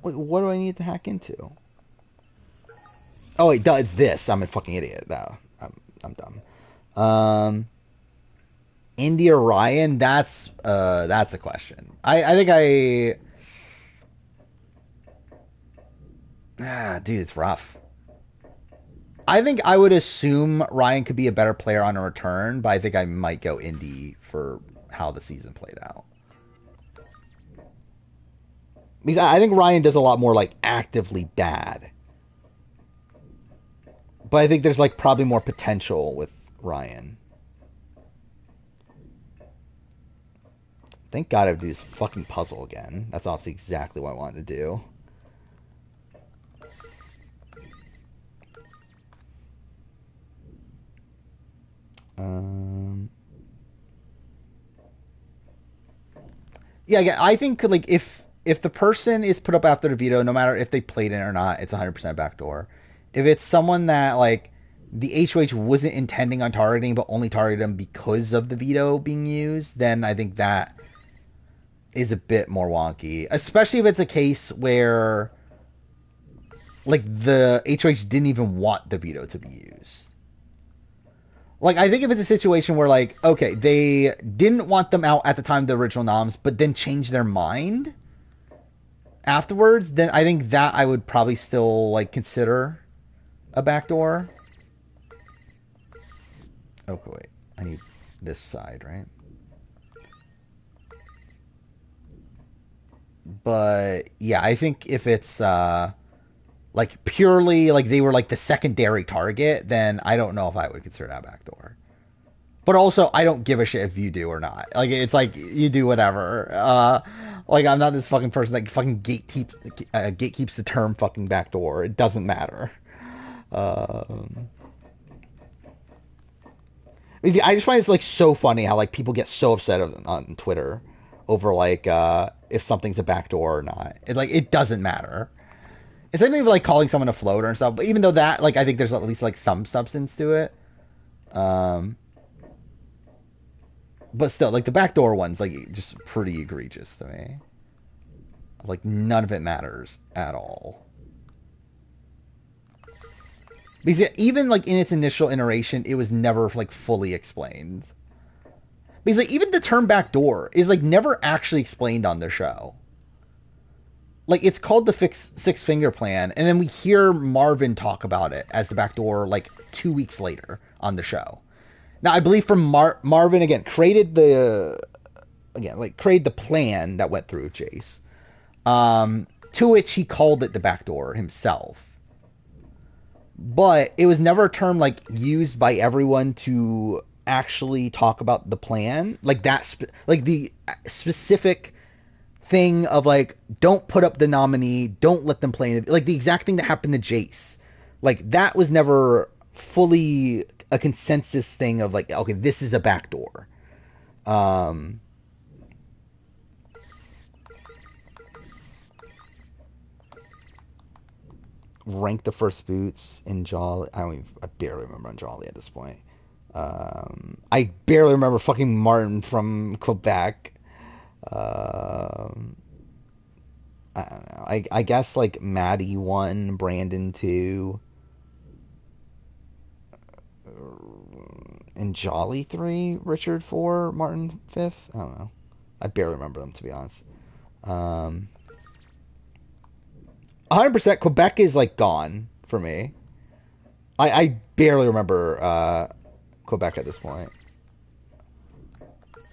Wait, what do I need to hack into? Oh wait, it's this. I'm a fucking idiot. No, I'm dumb. India Ryan, that's a question. I think dude, it's rough. I think I would assume Ryan could be a better player on a return, but I think I might go Indy for how the season played out. Because I think Ryan does a lot more, like, actively bad. But I think there's, like, probably more potential with Ryan. Thank God I would do this fucking puzzle again. That's obviously exactly what I wanted to do. Yeah, I think, like, if the person is put up after the veto, no matter if they played in it or not, it's 100% backdoor. If it's someone that, like, the HOH wasn't intending on targeting, but only targeted him because of the veto being used, then I think that is a bit more wonky. Especially if it's a case where, like, the HOH didn't even want the veto to be used. Like, I think if it's a situation where, like, okay, they didn't want them out at the time of the original noms, but then changed their mind afterwards, then I think that I would probably still, like, consider a backdoor. Okay, wait. I need this side, right? But, yeah, I think if it's, like, purely, like, they were, like, the secondary target, then I don't know if I would consider that backdoor. But also, I don't give a shit if you do or not. Like, it's like, you do whatever. Like, I'm not this fucking person that fucking gatekeeps the term fucking backdoor. It doesn't matter. I just find it's, like, so funny how, like, people get so upset on Twitter over, like, if something's a backdoor or not. It doesn't matter. It's same thing with, like, calling someone a floater and stuff, but even though that, like, I think there's at least, like, some substance to it. But still, like, the backdoor one's, like, just pretty egregious to me. Like, none of it matters at all. Because even, like, in its initial iteration, it was never, like, fully explained. Because, like, even the term backdoor is, like, never actually explained on the show. Like, it's called the Six Finger Plan, and then we hear Marvin talk about it as the backdoor, like, 2 weeks later on the show. Now, I believe from Marvin, again, created the plan that went through Chase. To which he called it the backdoor himself. But it was never a term, like, used by everyone to actually talk about the plan. Like, the specific thing of, like, don't put up the nominee, don't let them play, like, the exact thing that happened to Jace. Like, that was never fully a consensus thing of, like, okay, this is a backdoor. Rank the first boots in Jolly. I barely remember on Jolly at this point. I barely remember fucking Martin from Quebec. I don't know. I guess, like, Maddie 1, Brandon 2, and Jolly 3, Richard 4, Martin 5th. I don't know. I barely remember them, to be honest. 100% Quebec is, like, gone for me. I barely remember Quebec at this point.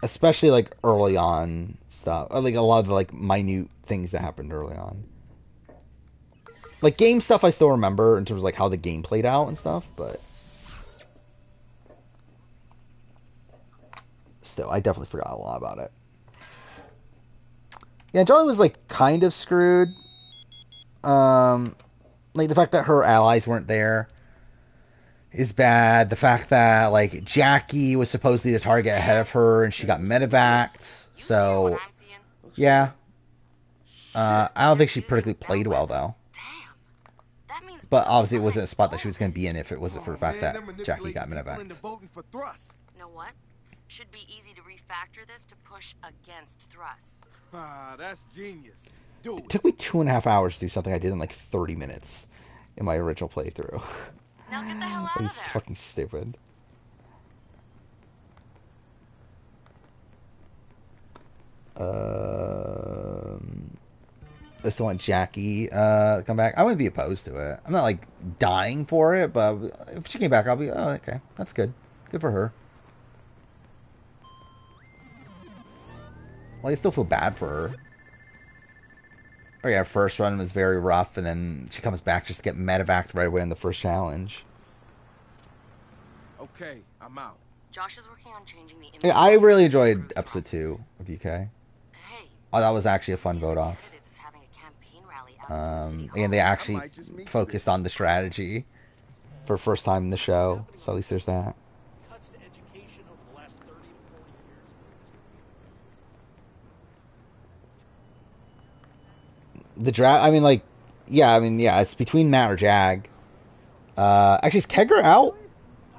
Especially, like, early on stuff. Like, a lot of the, like, minute things that happened early on. Like, game stuff I still remember in terms of, like, how the game played out and stuff, but still, I definitely forgot a lot about it. Yeah, Jolly was, like, kind of screwed. Like, the fact that her allies weren't there is bad. The fact that, like, Jackie was supposedly the target ahead of her and she got medevaced. So, yeah. I don't think she particularly played well, though. But obviously it wasn't a spot that she was going to be in if it wasn't for the fact that Jackie got medevaced. You know what? Should be easy to refactor this to push against thrust. Ah, that's genius. It took me 2.5 hours to do something I did in, like, 30 minutes in my original playthrough. Now get the hell out of It's there. fucking stupid. I still want Jackie to come back. I wouldn't be opposed to it. I'm not, like, dying for it, but if she came back, I'll be, oh, okay, that's good. Good for her. Well, I still feel bad for her. Oh yeah, first run was very rough, and then she comes back just to get medevaced right away in the first challenge. Okay, I'm out. Josh is working on changing the image. Yeah, I really enjoyed episode 2 of UK. Hey, Oh, that was actually a fun vote off. it's having a campaign rally out in the city And they hall. actually focused on the strategy for first time in the show, so at least there's that. Cuts to education over the last 30 to 40 years. The draft, yeah, it's between Matt or Jag. Actually, is Kegger out?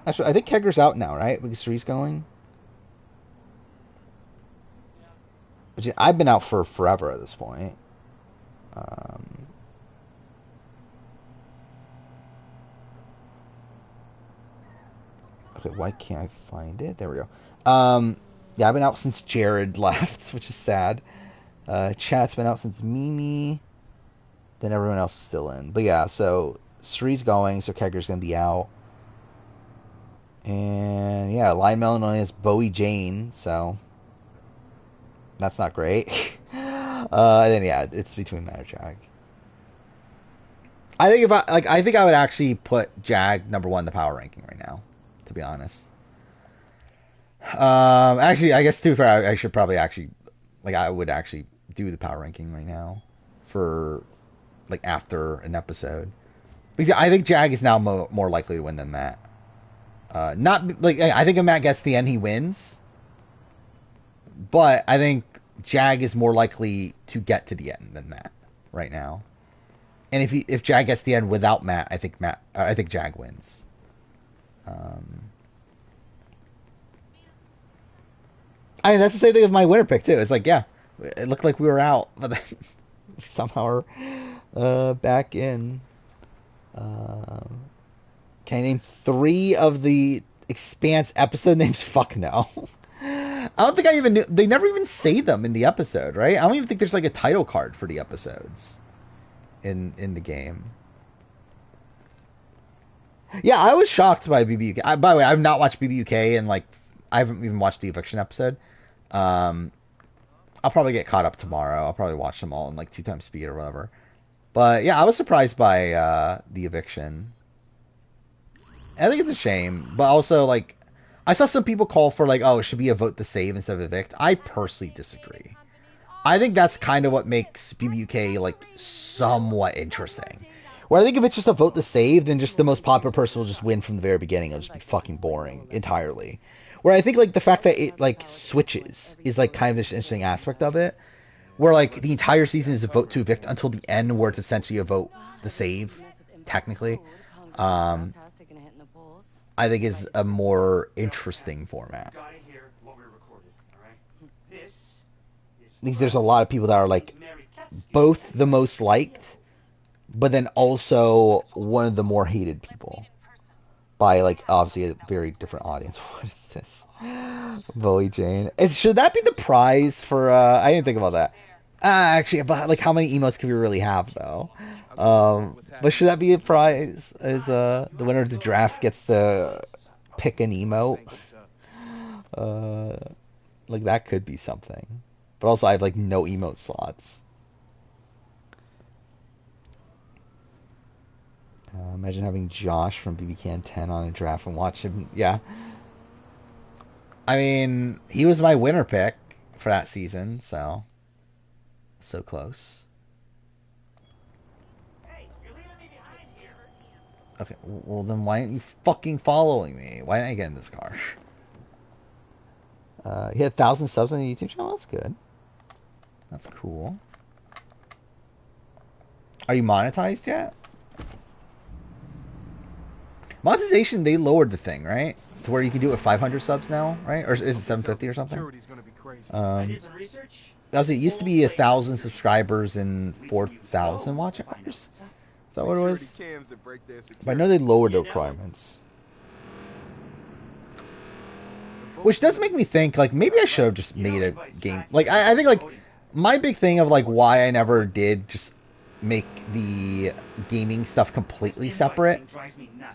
Actually, I think Kegger's out now, right? Because Sree's going. Which I've been out for forever at this point. Okay, why can't I find it? There we go. Yeah, I've been out since Jared left, which is sad. Chat's been out since Mimi. Then everyone else is still in. But yeah, so Sree's going, so Kegger's going to be out. And yeah, Lion Melon only has Bowie Jane, so that's not great. And then yeah, it's between Matt or Jag. I think I think I would actually put Jag number 1 in the power ranking right now, to be honest. Actually, I guess too far. I should probably actually, I would actually do the power ranking right now for after an episode, because I think Jag is now more likely to win than Matt. Not I think if Matt gets to the end, he wins. But I think Jag is more likely to get to the end than Matt right now. And if Jag gets to the end without Matt, I think Jag wins. I mean, that's the same thing with my winner pick too. It's yeah, it looked like we were out, but then somehow we're back in. Can I name 3 of the Expanse episode names? Fuck no. I don't think I even knew. They never even say them in the episode, right? I don't even think there's a title card for the episodes in the game. Yeah, I was shocked by BBUK. By the way, I've not watched BBUK, and I haven't even watched the Eviction episode. I'll probably get caught up tomorrow. I'll probably watch them all in 2 times speed or whatever. But yeah, I was surprised by the Eviction. I think it's a shame, but also I saw some people call for oh, it should be a vote to save instead of evict. I personally disagree. I think that's kind of what makes BBUK somewhat interesting. Where I think if it's just a vote to save, then just the most popular person will just win from the very beginning. It'll just be fucking boring entirely. Where I think the fact that it switches is kind of this interesting aspect of it. Where the entire season is a vote to evict until the end, where it's essentially a vote to save, technically. I think is a more interesting format. Because there's a lot of people that are both the most liked, but then also one of the more hated people by obviously a very different audience. What is this? Bowie Jane. Should that be the prize for I didn't think about that. Actually, but how many emotes can we really have though? But should that be a prize? Is the winner of the draft gets to pick an emote? That could be something. But also I have no emote slots. Imagine having Josh from BBCan 10 on a draft and watch him. Yeah. I mean, he was my winner pick for that season, so close. Okay, well then why aren't you fucking following me? Why didn't I get in this car? He had 1,000 subs on the YouTube channel? That's good. That's cool. Are you monetized yet? Monetization, they lowered the thing, right? To where you can do it with 500 subs now, right? Or is it 750 or something? It used to be 1,000 subscribers and 4,000 watch hours. Is that what it was? But I know they lowered the requirements. Which does make me think, maybe I should have just made a game. I think, my big thing of, why I never did just make the gaming stuff completely separate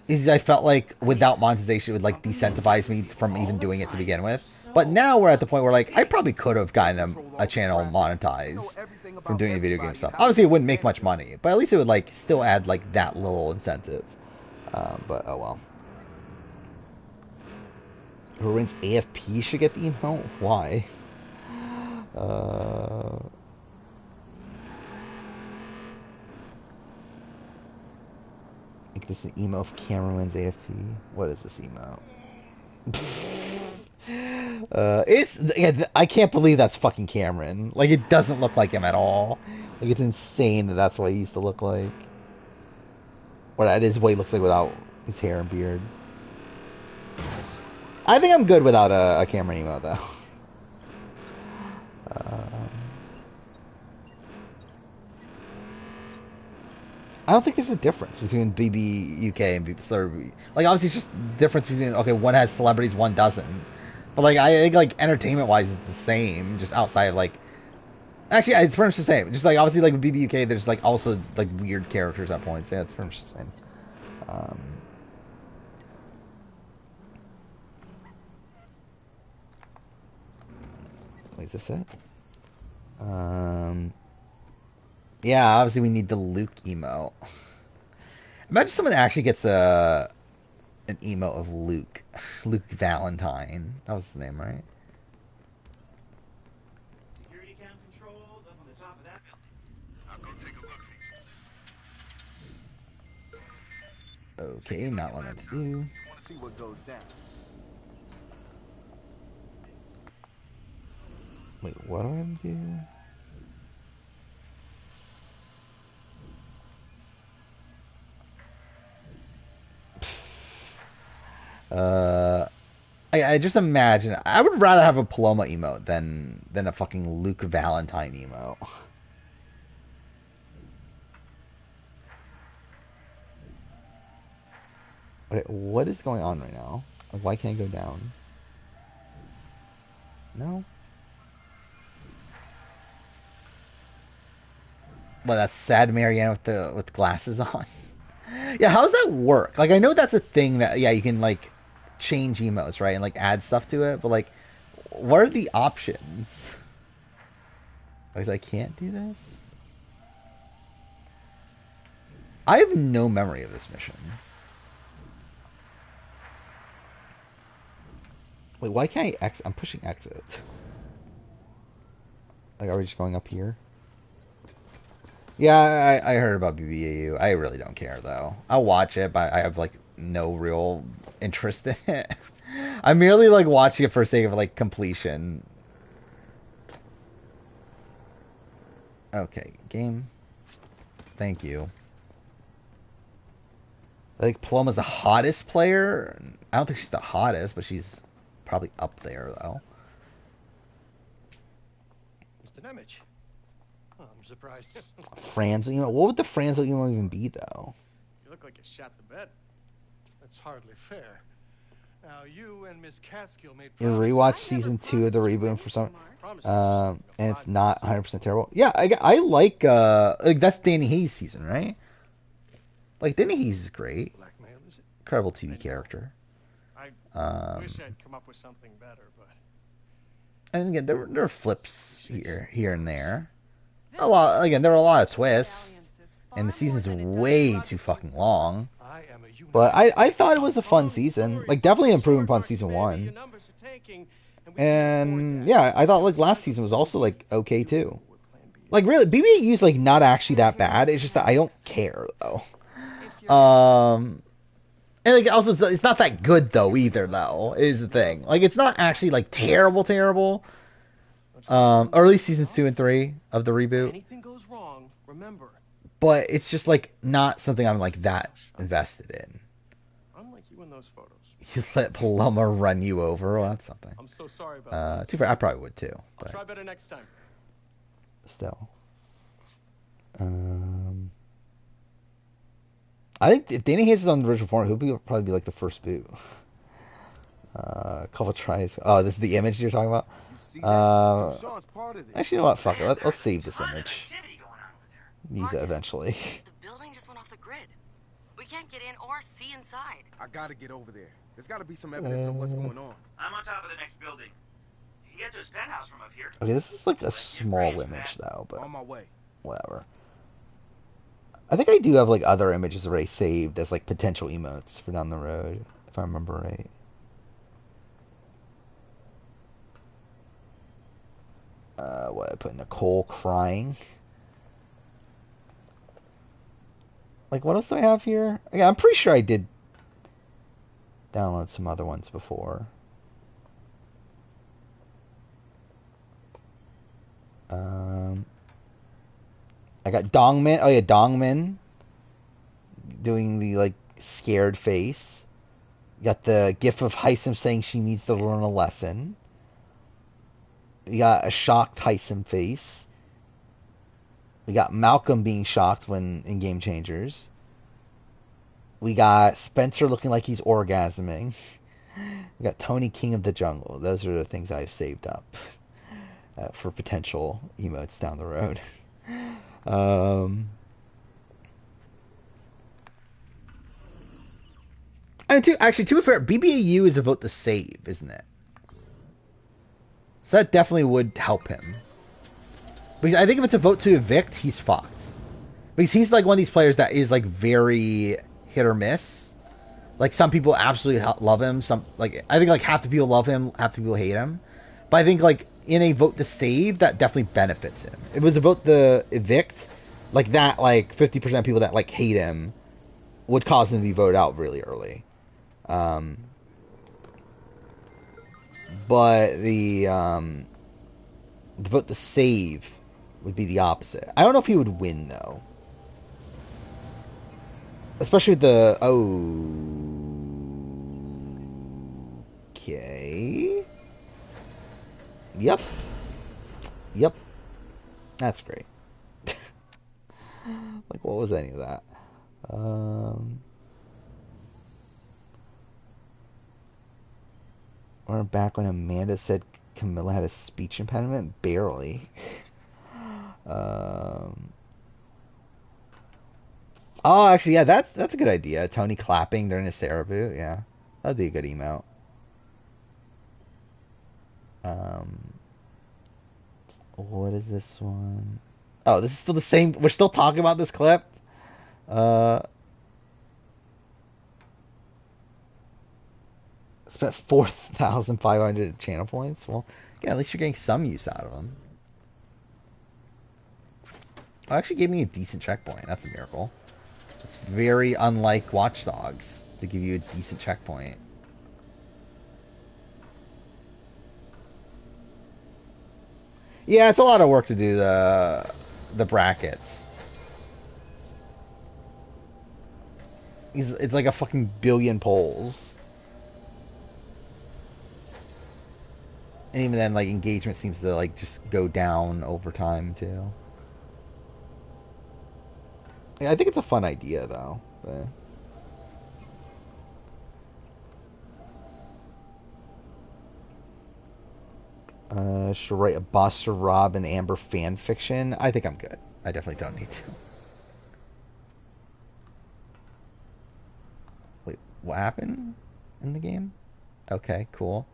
is I felt without monetization it would, decentivize me from even doing it to begin with. But now we're at the point where, I probably could have gotten a channel monetized from doing the video game stuff. Obviously, it wouldn't make much money, but at least it would, still add, that little incentive. But, oh well. Whoever wins AFP should get the emote? Why? I think this is an emo if Cameron wins AFP. What is this emo? I can't believe that's fucking Cameron. It doesn't look like him at all. It's insane that that's what he used to look like. Or that is what he looks like without his hair and beard. I think I'm good without a Cameron emote though. I don't think there's a difference between BB UK and BB Celebrity. Like, obviously, it's just difference between, okay, one has celebrities, one doesn't. But, like, I think, like, entertainment-wise, it's the same, just outside of, like... Actually, it's pretty much the same. Just, like, obviously, like, with BB UK, there's, like, also, like, weird characters at points. Yeah, it's pretty much the same. Wait, is this it? Yeah, obviously we need the Luke emote. Imagine someone actually gets an emote of Luke. Luke Valentine. That was his name, right? Security cam controls up on the top of that building. I'll go take a look. Okay, not what I meant to do. Want to see what goes down? Wait, what do I have to do? I just imagine. I would rather have a Paloma emote than a fucking Luke Valentine emote. Okay, what is going on right now? Like, why can't I go down? No. Well, that's sad Marianne with glasses on. Yeah, how does that work? Like, I know that's a thing that, yeah, you can, like, change emotes, right? And, like, add stuff to it. But, like, what are the options? Because I can't do this? I have no memory of this mission. Wait, why can't I exit? I'm pushing exit. Like, are we just going up here? Yeah, I heard about BBAU. I really don't care, though. I'll watch it, but I have, like, no real interest in it. I'm merely, like, watching it for sake of, like, completion. Okay, game. Thank you. I think Paloma's the hottest player. I don't think she's the hottest, but she's probably up there, though. Mr. Nemec. Oh, I'm surprised. Franzo emo? What would the Franzo emo even be, though? You look like you shot the bed. That's hardly fair. Now you and Miss Catskill made You rewatch season 2 of the reboot for some, and it's not 100% terrible. Yeah, I like that's Danny Hayes' season, right? Like, Danny Hayes is great. Incredible TV character. I wish I'd come up with something better, but and again, there are flips here and there. A lot. Again, there are a lot of twists, and the season's way too fucking long. But I thought it was a fun season. Like, definitely improvement upon season 1. And yeah, I thought, like, last season was also, like, okay too. Like, really, BBAU's, like, not actually that bad. It's just that I don't care, though. And, like, also, it's not that good, though, either, though, is the thing. Like, it's not actually, like, terrible. Early seasons 2 and 3 of the reboot. anything goes wrong, remember. But it's just, like, not something I'm, like, that invested in. Unlike you in those photos. You let Paloma run you over? Well, that's something. I'm so sorry about that. Too fair, I probably would, too. I'll try better next time. Still. I think if Danny Hayes is on the original form, he'll probably be, like, the first boot. A couple tries. Oh, this is the image you're talking about? Actually, you know what? Fuck it. Let's save this image. Use it eventually. The building just went off the grid. We can't get in or see inside. I gotta get over there. There's gotta be some evidence of what's going on. I'm on top of the next building. You can get to his penthouse from up here. Okay, this is like a small image though, but on my way. Whatever. I think I do have like other images already saved as like potential emotes for down the road, if I remember right. What I put Nicole crying. Like, what else do I have here? Yeah, I'm pretty sure I did download some other ones before. I got Dongmin. Oh yeah, Dongmin doing the like scared face. You got the gif of Heisem saying she needs to learn a lesson. You got a shocked Heisem face. We got Malcolm being shocked when in Game Changers. We got Spencer looking like he's orgasming. We got Tony King of the Jungle. Those are the things I've saved up for potential emotes down the road. And to be fair, BBAU is a vote to save, isn't it? So that definitely would help him. Because I think if it's a vote to evict, he's fucked. Because he's like one of these players that is like very hit or miss. Like some people absolutely love him. Some like I think like half the people love him, half the people hate him. But I think like in a vote to save, that definitely benefits him. If it was a vote to evict, like that, like 50% of people that like hate him would cause him to be voted out really early. But the vote to save would be the opposite. I don't know if he would win though. Especially with the okay. Yep. That's great. Like what was any of that? We're back when Amanda said Camilla had a speech impediment? Barely. Oh, actually, yeah, that's a good idea. Tony clapping during a Sarah boot, yeah. That'd be a good emote. What is this one? Oh, this is still the same. We're still talking about this clip. Spent 4,500 channel points. Well, yeah, at least you're getting some use out of them. Oh, actually gave me a decent checkpoint. That's a miracle. It's very unlike Watch Dogs to give you a decent checkpoint. Yeah, it's a lot of work to do the brackets. It's like a fucking billion polls. And even then, like, engagement seems to, like, just go down over time, too. Yeah, I think it's a fun idea, though. Should write a Buster, Rob, and Amber fan fiction. I think I'm good. I definitely don't need to. Wait, what happened in the game? Okay, cool.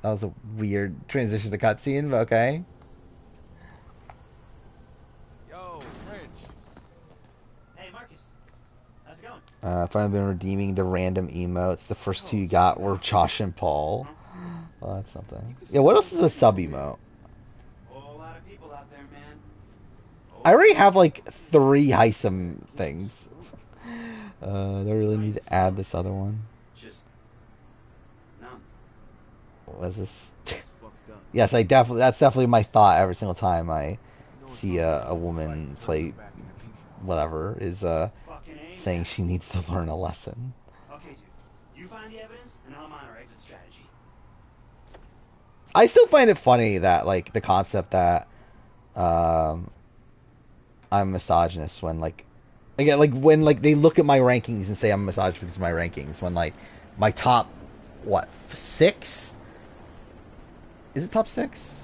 That was a weird transition to cutscene, but okay. Yo, French. Hey, Marcus. How's it going? Finally been redeeming the random emotes. The first two you got were Josh and Paul. Well, that's something. Yeah, what else is a sub emote? Whole lot of people out there, man. I already have like 3 Heisem things. Do I really need to add this other one? Just numb. What is this? Yes, that's definitely my thought every single time I see a woman play whatever is saying she needs to learn a lesson. Okay, dude. You find the evidence, and I'll mine our exit strategy. I still find it funny that like the concept that I'm a misogynist when like again like when like they look at my rankings and say I'm a misogynist because of my rankings when like my top 6 is it top 6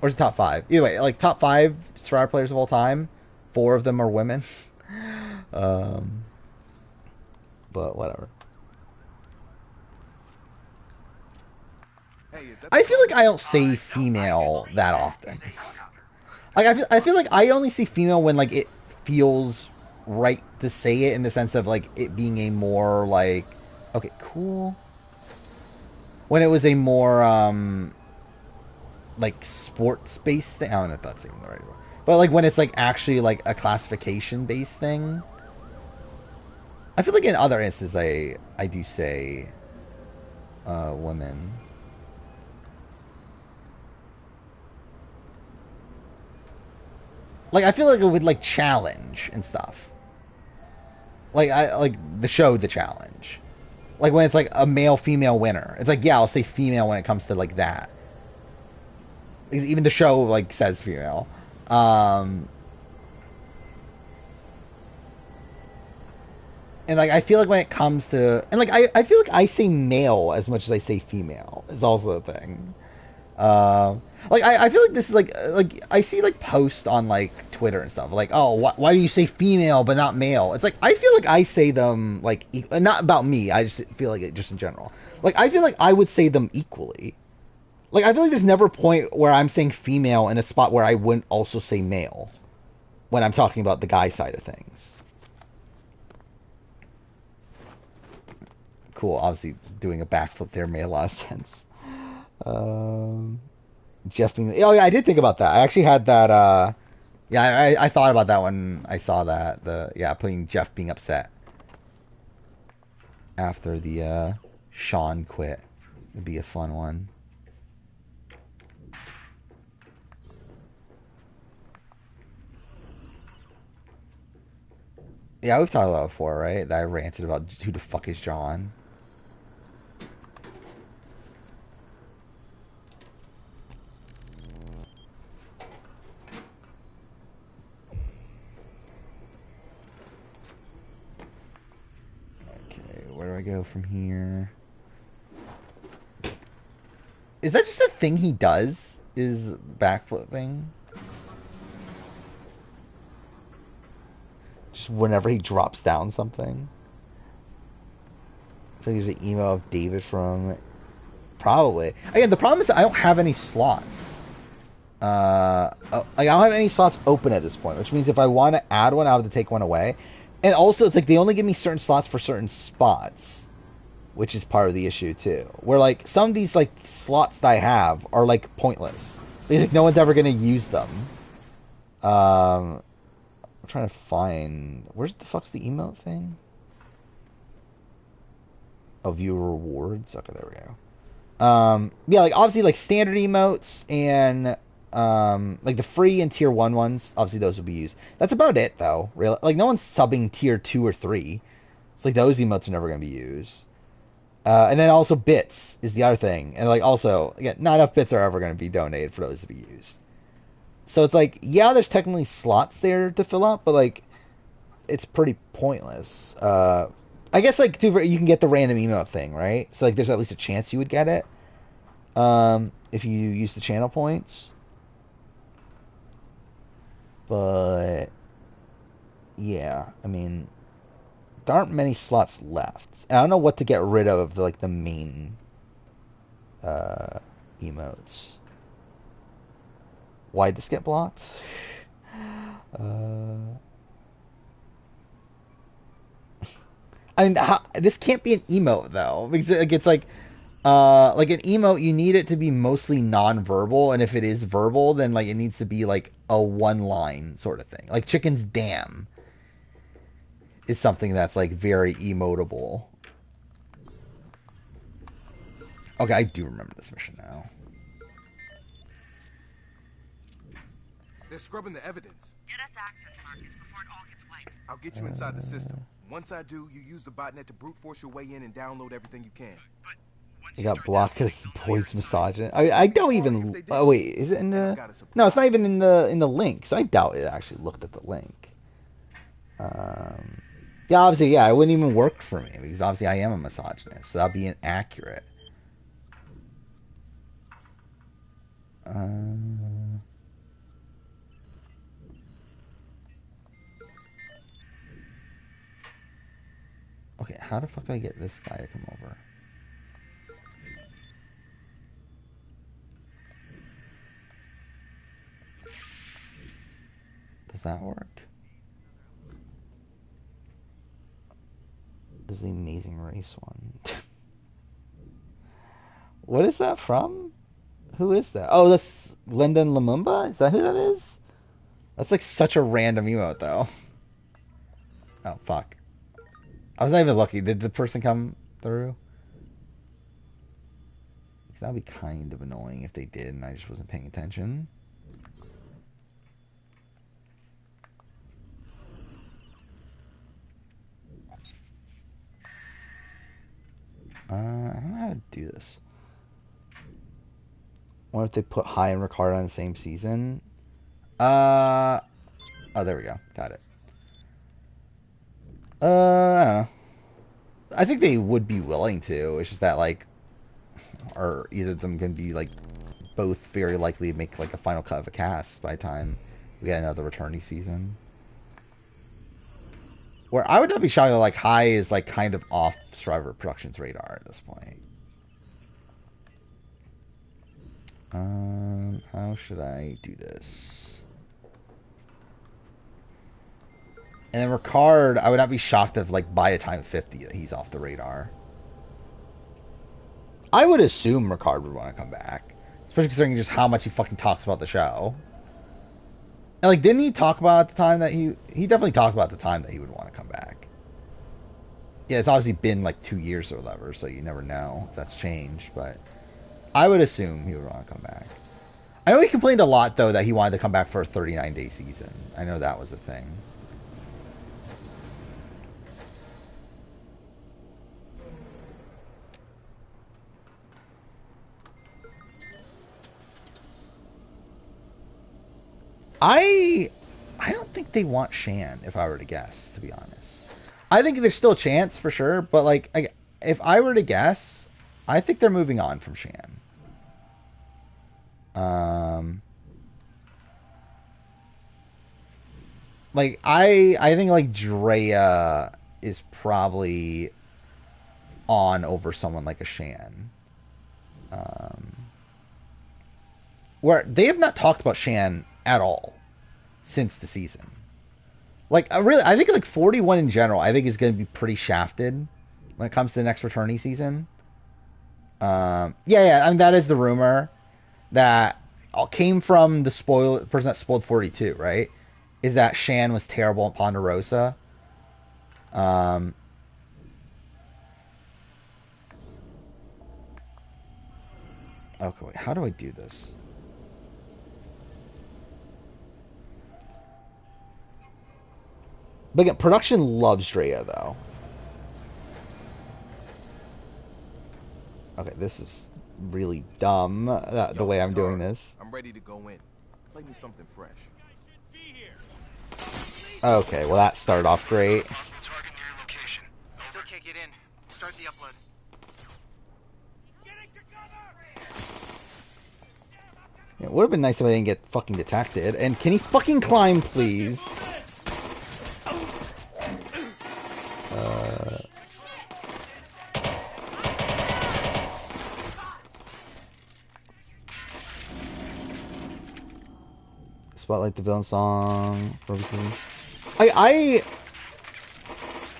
or is it top 5? Either way, like top 5 Survivor players of all time, 4 of them are women. But whatever. I feel like I don't say female that often. Like I feel like I only see female when like it feels right to say it in the sense of like it being a more like okay, cool. When it was a more like sports based thing. I don't know if that's even the right word. But like when it's like actually like a classification based thing. I feel like in other instances I do say women. Like I feel like it would like challenge and stuff. Like I like the show The Challenge. Like when it's like a male-female winner. It's like, yeah, I'll say female when it comes to like that. Even the show like says female. And like I feel like when it comes to, and like I feel like I say male as much as I say female is also a thing. Like I feel like this is like I see like posts on like Twitter and stuff like, oh, why do you say female but not male? It's like I feel like I say them like not about me. I just feel like it just in general. Like I feel like I would say them equally. Like I feel like there's never a point where I'm saying female in a spot where I wouldn't also say male when I'm talking about the guy side of things. Cool. Obviously, doing a backflip there made a lot of sense. Jeff being... Oh, yeah, I did think about that. I actually had that... Yeah, I thought about that when I saw that. Putting Jeff being upset after the Sean quit would be a fun one. Yeah, we've talked about it before, right? That I ranted about who the fuck is John. Okay, where do I go from here? Is that just a thing he does? Is backflipping? Just whenever he drops down something. I think there's an email of David from... Probably. Again, the problem is that I don't have any slots. I don't have any slots open at this point, which means if I want to add one, I have to take one away. And also, it's like they only give me certain slots for certain spots, which is part of the issue too. Where like some of these like slots that I have are like pointless because like no one's ever gonna use them. I'm trying to find where's the fuck's the emote thing? Oh, view rewards. Okay, there we go. Yeah, like obviously like standard emotes and like the free and tier 1 ones, obviously those will be used. That's about it though. Really, like no one's subbing tier 2 or 3. It's like those emotes are never going to be used. And then also bits is the other thing. And like also, again, not enough bits are ever going to be donated for those to be used. So it's like, yeah, there's technically slots there to fill up, but like it's pretty pointless. I guess like you can get the random emote thing, right? So like there's at least a chance you would get it. If you use the channel points. But yeah, I mean, there aren't many slots left. And I don't know what to get rid of the main emotes. Why'd this get blocked? I mean, this can't be an emote though, because it's like an emote, you need it to be mostly non-verbal, and if it is verbal, then like it needs to be like a one-line sort of thing. Like Chicken's Damn is something that's like very emotable. Okay, I do remember this mission now. They're scrubbing the evidence. Get us access, Marcus, before it all gets wiped. I'll get you inside the system. Once I do, you use the botnet to brute force your way in and download everything you can. You got blocked because the boys misogynist. I don't even. Oh wait, is it in the? No, it's not even in the link. So I doubt it actually looked at the link. Yeah, obviously, yeah, it wouldn't even work for me because obviously I am a misogynist, so that'd be inaccurate. Okay, how the fuck do I get this guy to come over? Does that work? This is the Amazing Race one. What is that from? Who is that? Oh, that's Lyndon Lumumba? Is that who that is? That's like such a random emote, though. Oh, fuck. I was not even lucky. Did the person come through? Because that would be kind of annoying if they did and I just wasn't paying attention. I don't know how to do this. What if they put Hai and Ricardo on the same season? Oh, there we go. Got it. I don't know. I think they would be willing to. It's just that, like, or either of them can be, like, both very likely to make, like, a final cut of a cast by the time we get another returning season. Where I would not be shocked that, like, Hai is, like, kind of off Survivor Productions' radar at this point. How should I do this? And then Ricard, I would not be shocked if, like, by the time of 50 that he's off the radar. I would assume Ricard would want to come back. Especially considering just how much he fucking talks about the show. And, like, didn't he talk about at the time that he definitely talked about at the time that he would want to come back. Yeah, it's obviously been, like, 2 years or whatever, so you never know if that's changed, but I would assume he would want to come back. I know he complained a lot, though, that he wanted to come back for a 39-day season. I know that was a thing. I don't think they want Shan, if I were to guess, to be honest. I think there's still a chance, for sure, but, like, if I were to guess, I think they're moving on from Shan. Like, I think, like, Drea is probably on over someone like a Shan. Where they have not talked about Shan at all since the season. Like, I think, like, 41 in general, I think is going to be pretty shafted when it comes to the next returning season. Yeah, I mean, that is the rumor that came from the person that spoiled 42, right? Is that Shan was terrible at Ponderosa. Okay, wait, how do I do this? But again, production loves Drea, though. Okay, this is really dumb, the way I'm doing this. I'm ready to go in. Play me something fresh. Okay, well that started off great. Still can't get in. Start the upload. It would have been nice if I didn't get fucking detected. And can he fucking climb, please? Spotlight the villain song.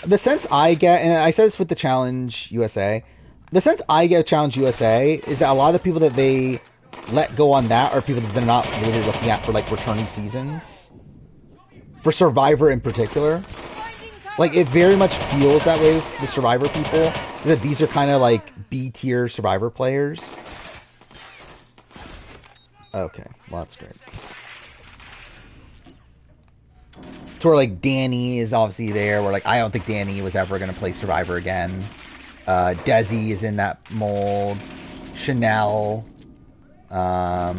The sense I get, and I said this with the Challenge USA, the sense I get of Challenge USA is that a lot of the people that they let go on that are people that they're not really looking at for, like, returning seasons. For Survivor in particular. Like, it very much feels that way with the Survivor people, that these are kind of, like, B-tier Survivor players. Okay, well, that's great. So where, like, Danny is obviously there, where, like, I don't think Danny was ever going to play Survivor again. Desi is in that mold. Chanel. Okay,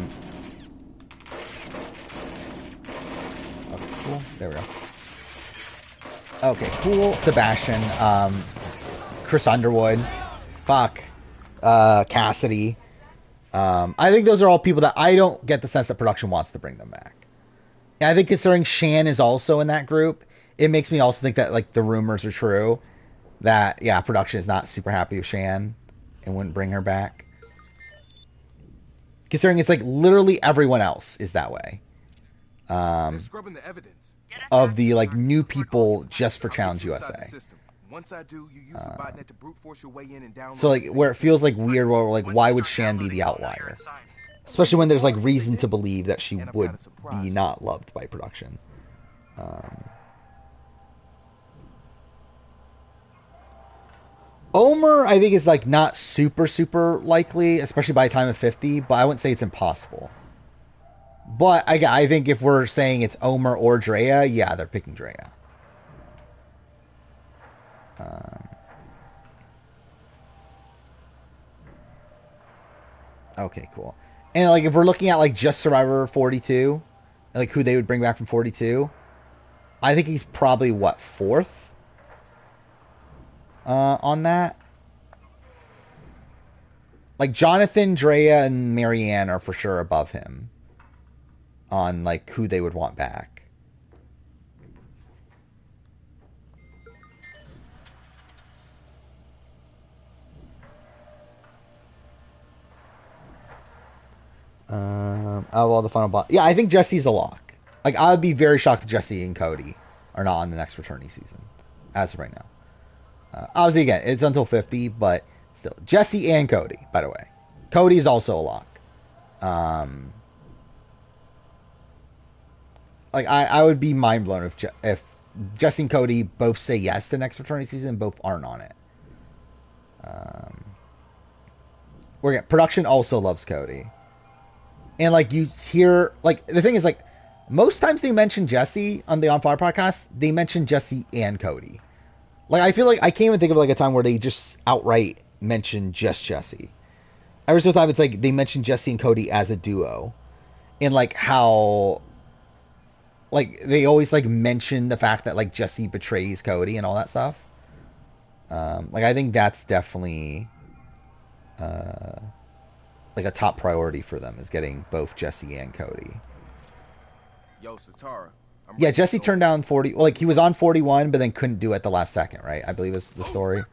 cool. There we go. Okay, cool. Sebastian. Chris Underwood. Fuck. Cassidy. I think those are all people that I don't get the sense that production wants to bring them back. And I think considering Shan is also in that group, it makes me also think that, like, the rumors are true. That, yeah, production is not super happy with Shan and wouldn't bring her back. Considering it's, like, literally everyone else is that way. Scrubbing the evidence. Of the, like, new people just for Challenge USA. Once I do, you use the botnet to brute force your way in and download. So, like, where it feels, like, weird, where, like, why would Shan be the outlier? Especially when there's, like, reason to believe that she would be not loved by production. Omer, I think, is, like, not super, super likely, especially by the time of 50, but I wouldn't say it's impossible. But I think if we're saying it's Omer or Drea, yeah, they're picking Drea. Okay, cool. And like if we're looking at like just Survivor 42, like who they would bring back from 42, I think he's probably what, fourth on that. Like Jonathan, Drea, and Marianne are for sure above him on like who they would want back. Oh, well, the final boss. Yeah, I think Jesse's a lock. Like, I would be very shocked if Jesse and Cody are not on the next Fraternity season, as of right now. Obviously, again, it's until 50, but still. Jesse and Cody, by the way. Cody is also a lock. Like, I would be mind blown if Jesse and Cody both say yes to next Fraternity season and both aren't on it. Production also loves Cody. And, like, you hear, like, the thing is, like, most times they mention Jesse on the On Fire podcast, they mention Jesse and Cody. Like, I feel like I can't even think of, like, a time where they just outright mention just Jesse. Every single time it's, like, they mention Jesse and Cody as a duo. And, like, how, like, they always, like, mention the fact that, like, Jesse betrays Cody and all that stuff. Like, I think that's definitely, like a top priority for them is getting both Jesse and Cody. Yo, Satara. Yeah, Jesse turned down 40. Well, like he was on 41, but then couldn't do it at the last second, right? I believe is the story.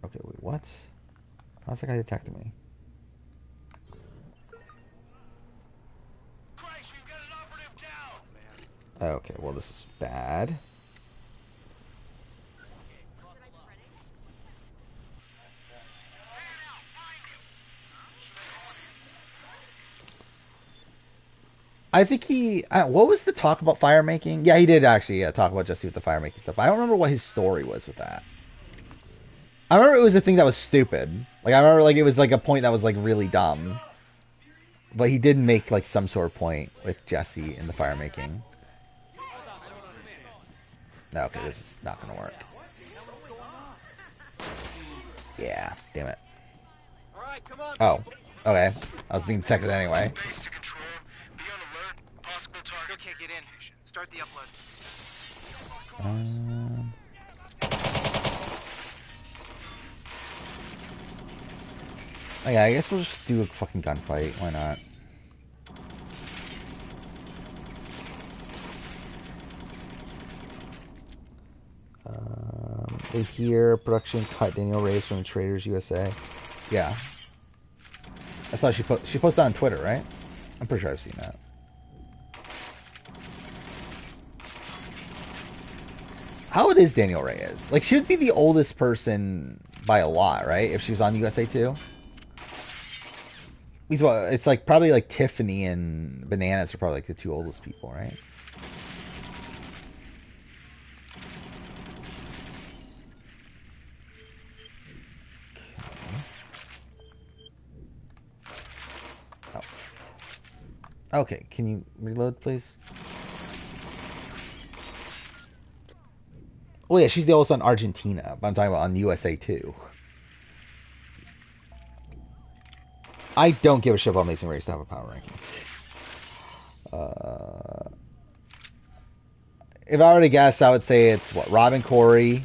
Okay, wait, what? How's that guy detecting me? Okay, well, this is bad. I think he... what was the talk about fire making? Yeah, he did actually talk about Jesse with the fire making stuff. I don't remember what his story was with that. I remember it was a thing that was stupid. Like, I remember like it was like a point that was like really dumb. But he did make like some sort of point with Jesse in the fire making. No, okay, this is not gonna work. Yeah, damn it. Oh, okay. I was being detected anyway. Still can't get in. Start the upload. Oh yeah, I guess we'll just do a fucking gunfight. Why not? They hear production cut Daniel Reyes from Traders USA. Yeah. I saw she posted on Twitter, right? I'm pretty sure I've seen that. How old is Daniel Reyes? Like, she would be the oldest person by a lot, right? If she was on USA 2. He's what? It's like probably like Tiffany and Bananas are probably like the two oldest people, right? Okay, can you reload, please? Oh yeah, she's the oldest on Argentina, but I'm talking about on USA 2. I don't give a shit about Amazing Race to have a power ranking. If I were to guess, I would say it's what, Robin Corey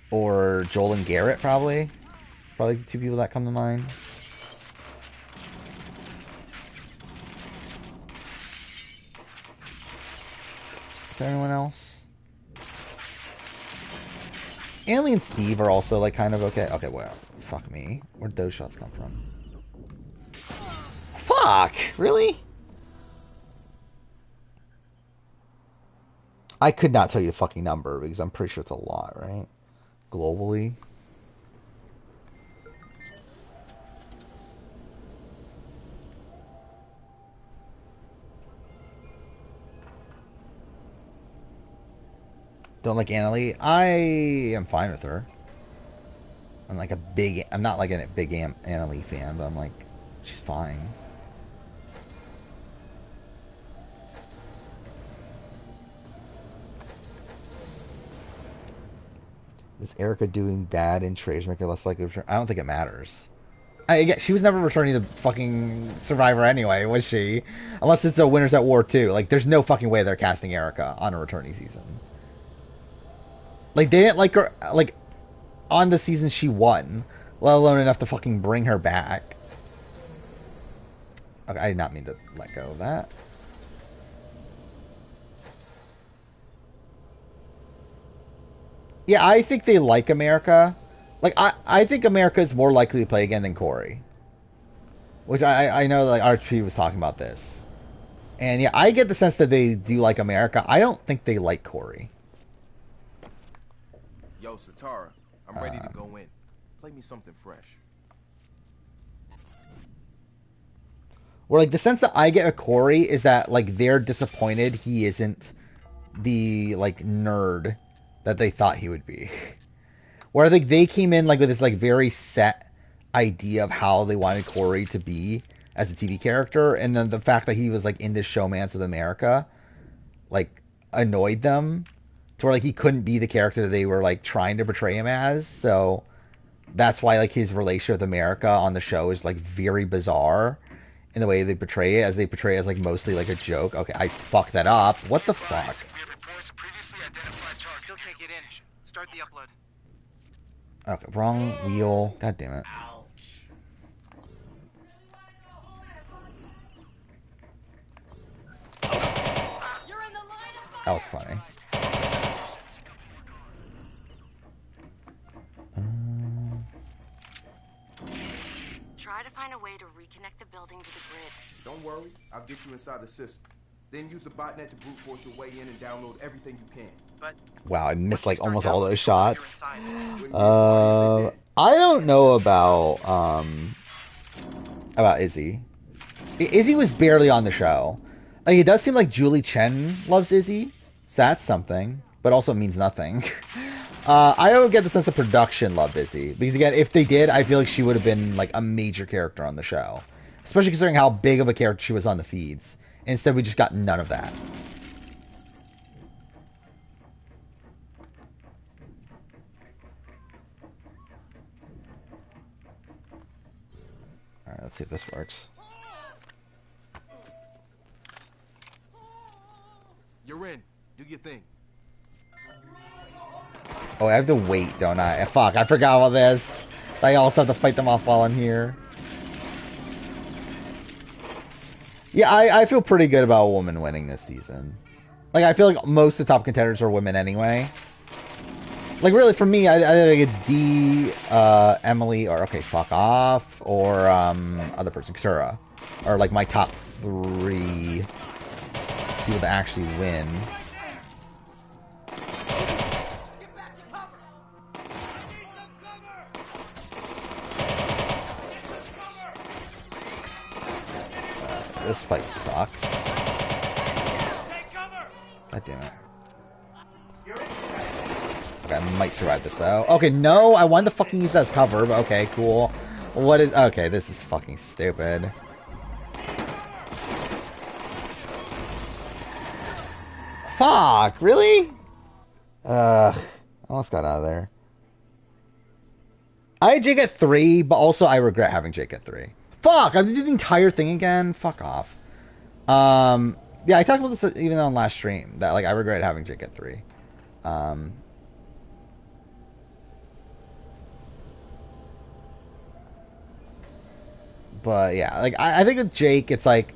or Joel and Garrett, probably. Probably the two people that come to mind. Is there anyone else? Anley and Steve are also like kind of okay. Okay, well, fuck me. Where'd those shots come from? Fuck! Really? I could not tell you the fucking number because I'm pretty sure it's a lot, right? Globally. Don't like Annalie? I am fine with her. I'm like I'm not like a big Annalie fan, but I'm like, she's fine. Is Erica doing bad in trades make her less likely to return? I don't think it matters. Again, she was never returning to fucking Survivor anyway, was she? Unless it's a Winners at War 2. Like, there's no fucking way they're casting Erica on a returning season. Like, they didn't like her, like, on the season she won, let alone enough to fucking bring her back. Okay, I did not mean to let go of that. Yeah, I think they like America. Like, I think America is more likely to play again than Corey. Which I know, like, RHP was talking about this. And yeah, I get the sense that they do like America. I don't think they like Corey. Yo, Satara, I'm ready to go in. Play me something fresh. Where, like, the sense that I get with Corey is that, like, they're disappointed he isn't the, like, nerd that they thought he would be. Where I think they came in, like, with this, like, very set idea of how they wanted Corey to be as a TV character, and then the fact that he was, like, into Showmance with America, like, annoyed them to where, like, he couldn't be the character that they were, like, trying to portray him as. So that's why, like, his relationship with America on the show is, like, very bizarre in the way they portray it, as they portray it as, like, mostly, like, a joke. Okay, I fucked that up. What the fuck? Still can't get in. Start the upload. Okay, wrong wheel. God damn it. That was funny. Try to find a way to reconnect the building to the grid. Don't worry, I'll get you inside the system. Then use the botnet to brute force your way in and download everything you can. But wow, I missed like almost all those shots. I don't know about Izzy. Izzy was barely on the show. Like, it does seem like Julie Chen loves Izzy, so that's something, but also means nothing. I don't get the sense that production loved Izzy, because again, if they did, I feel like she would have been like a major character on the show, especially considering how big of a character she was on the feeds. Instead, we just got none of that. Alright, let's see if this works. You're in. Do your thing. Oh, I have to wait, don't I? Fuck, I forgot about this. I also have to fight them off while I'm here. Yeah, I feel pretty good about a woman winning this season. Like, I feel like most of the top contenders are women anyway. Like, really, for me, I think it's Dee, Emily, or, okay, fuck off, or, other person, Katura. Or, like, my top 3 people to actually win. This fight sucks. God damn it. Okay, I might survive this though. Okay, no, I wanted to fucking use that as cover, but okay, cool. What is... Okay, this is fucking stupid. Fuck, really? I almost got out of there. I had Jake at 3, but also I regret having Jake at 3. Fuck, I did the entire thing again. Fuck off. Yeah, I talked about this even on last stream, that, like, I regret having Jake at 3. But, yeah, like, I think with Jake, it's like,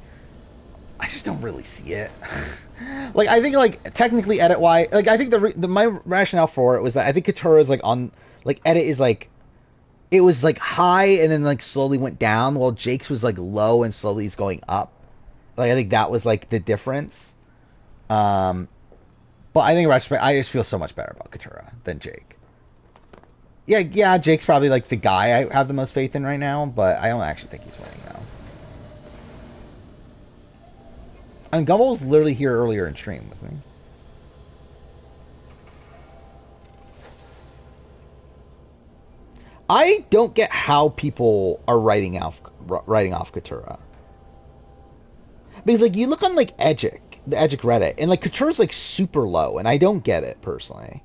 I just don't really see it. Like, I think, like, technically edit-wise, like, I think my rationale for it was that I think Katura is, like, on, like, edit is, like, it was, like, high and then, like, slowly went down, while Jake's was, like, low and slowly is going up. Like, I think that was, like, the difference. But I think, I just feel so much better about Katura than Jake. Yeah, Jake's probably, like, the guy I have the most faith in right now, but I don't actually think he's winning now. I mean, Gumball was literally here earlier in stream, wasn't he? I don't get how people are writing off Katura. Because, like, you look on, like, the Edgic Reddit, and, like, Katura's, like, super low, and I don't get it, personally.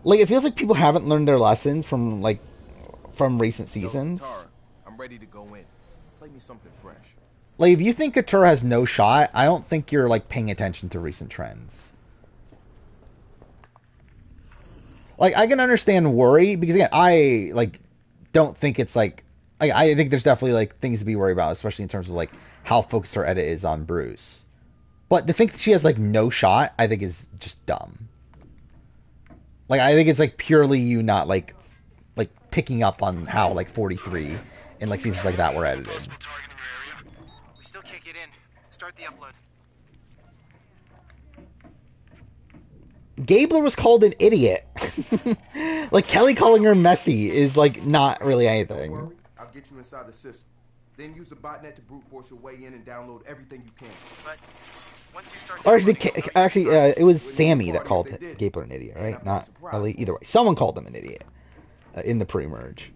Like, it feels like people haven't learned their lessons from recent Yo, seasons. Satara, I'm ready to go in. Play me something fresh. Like, if you think Couture has no shot, I don't think you're, like, paying attention to recent trends. Like, I can understand worry, because, again, I, like, don't think it's, like, I think there's definitely, like, things to be worried about, especially in terms of, like, how focused her edit is on Bruce. But to think that she has, like, no shot, I think is just dumb. Like, I think it's, like, purely you not, like, picking up on how, like, 43 and, like, seasons like that were edited. We still can't get in. Start the upload. Gabler was called an idiot. Like, Kelly calling her messy is, like, not really anything. Don't worry, I'll get you inside the system. Then use the botnet to brute force your way in and download everything you can. But once you start... Or actually, it was Sammy that called Gabler an idiot, right? Not Ellie. Either way. Someone called him an idiot in the pre-merge.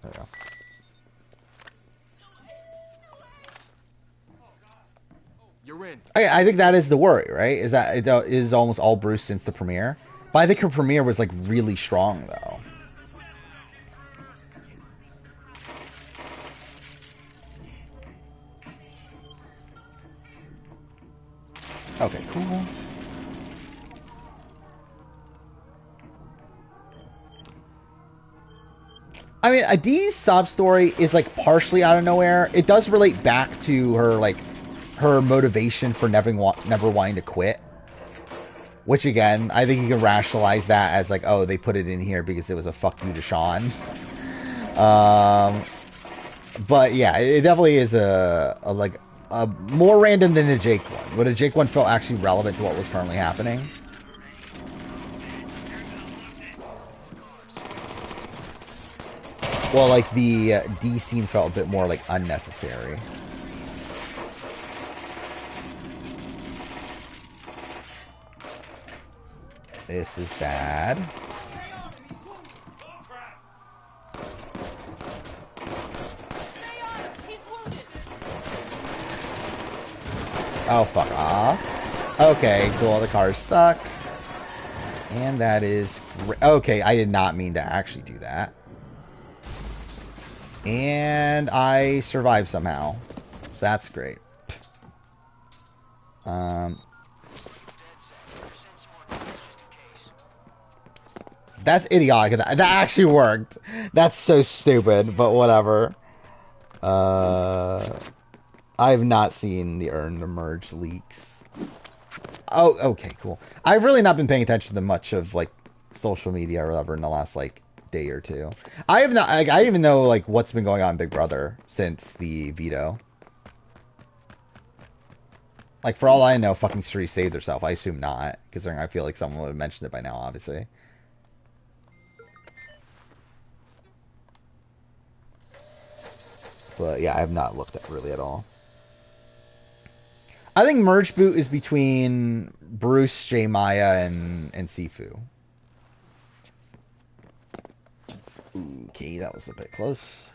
There we go. You're in. I think that is the worry, right? Is that it is almost all Bruce since the premiere. But I think her premiere was, like, really strong, though. Okay, cool. I mean, Dee's sob story is, like, partially out of nowhere. It does relate back to her, like, her motivation for never wanting to quit. Which, again, I think you can rationalize that as, like, oh, they put it in here because it was a fuck you to Sean. But, yeah, it definitely is a more random than a Jake one. But a Jake one felt actually relevant to what was currently happening. Well, like, the D scene felt a bit more, like, unnecessary. This is bad. Oh, fuck off. Okay, cool. The car's stuck. And that is... Okay, I did not mean to actually do that. And I survived somehow. So that's great. That's idiotic. That actually worked. That's so stupid, but whatever. I've not seen the Earned Emerge leaks. Oh, okay, cool. I've really not been paying attention to much of, like, social media or whatever in the last, like, day or two. I have not, like, I don't even know, like, what's been going on in Big Brother since the veto. Like, for all I know, fucking Suri saved herself. I assume not, considering I feel like someone would have mentioned it by now, obviously. But, yeah, I have not looked at really at all. I think Merge Boot is between Bruce, J. Maya, and Sifu. Okay, that was a bit close.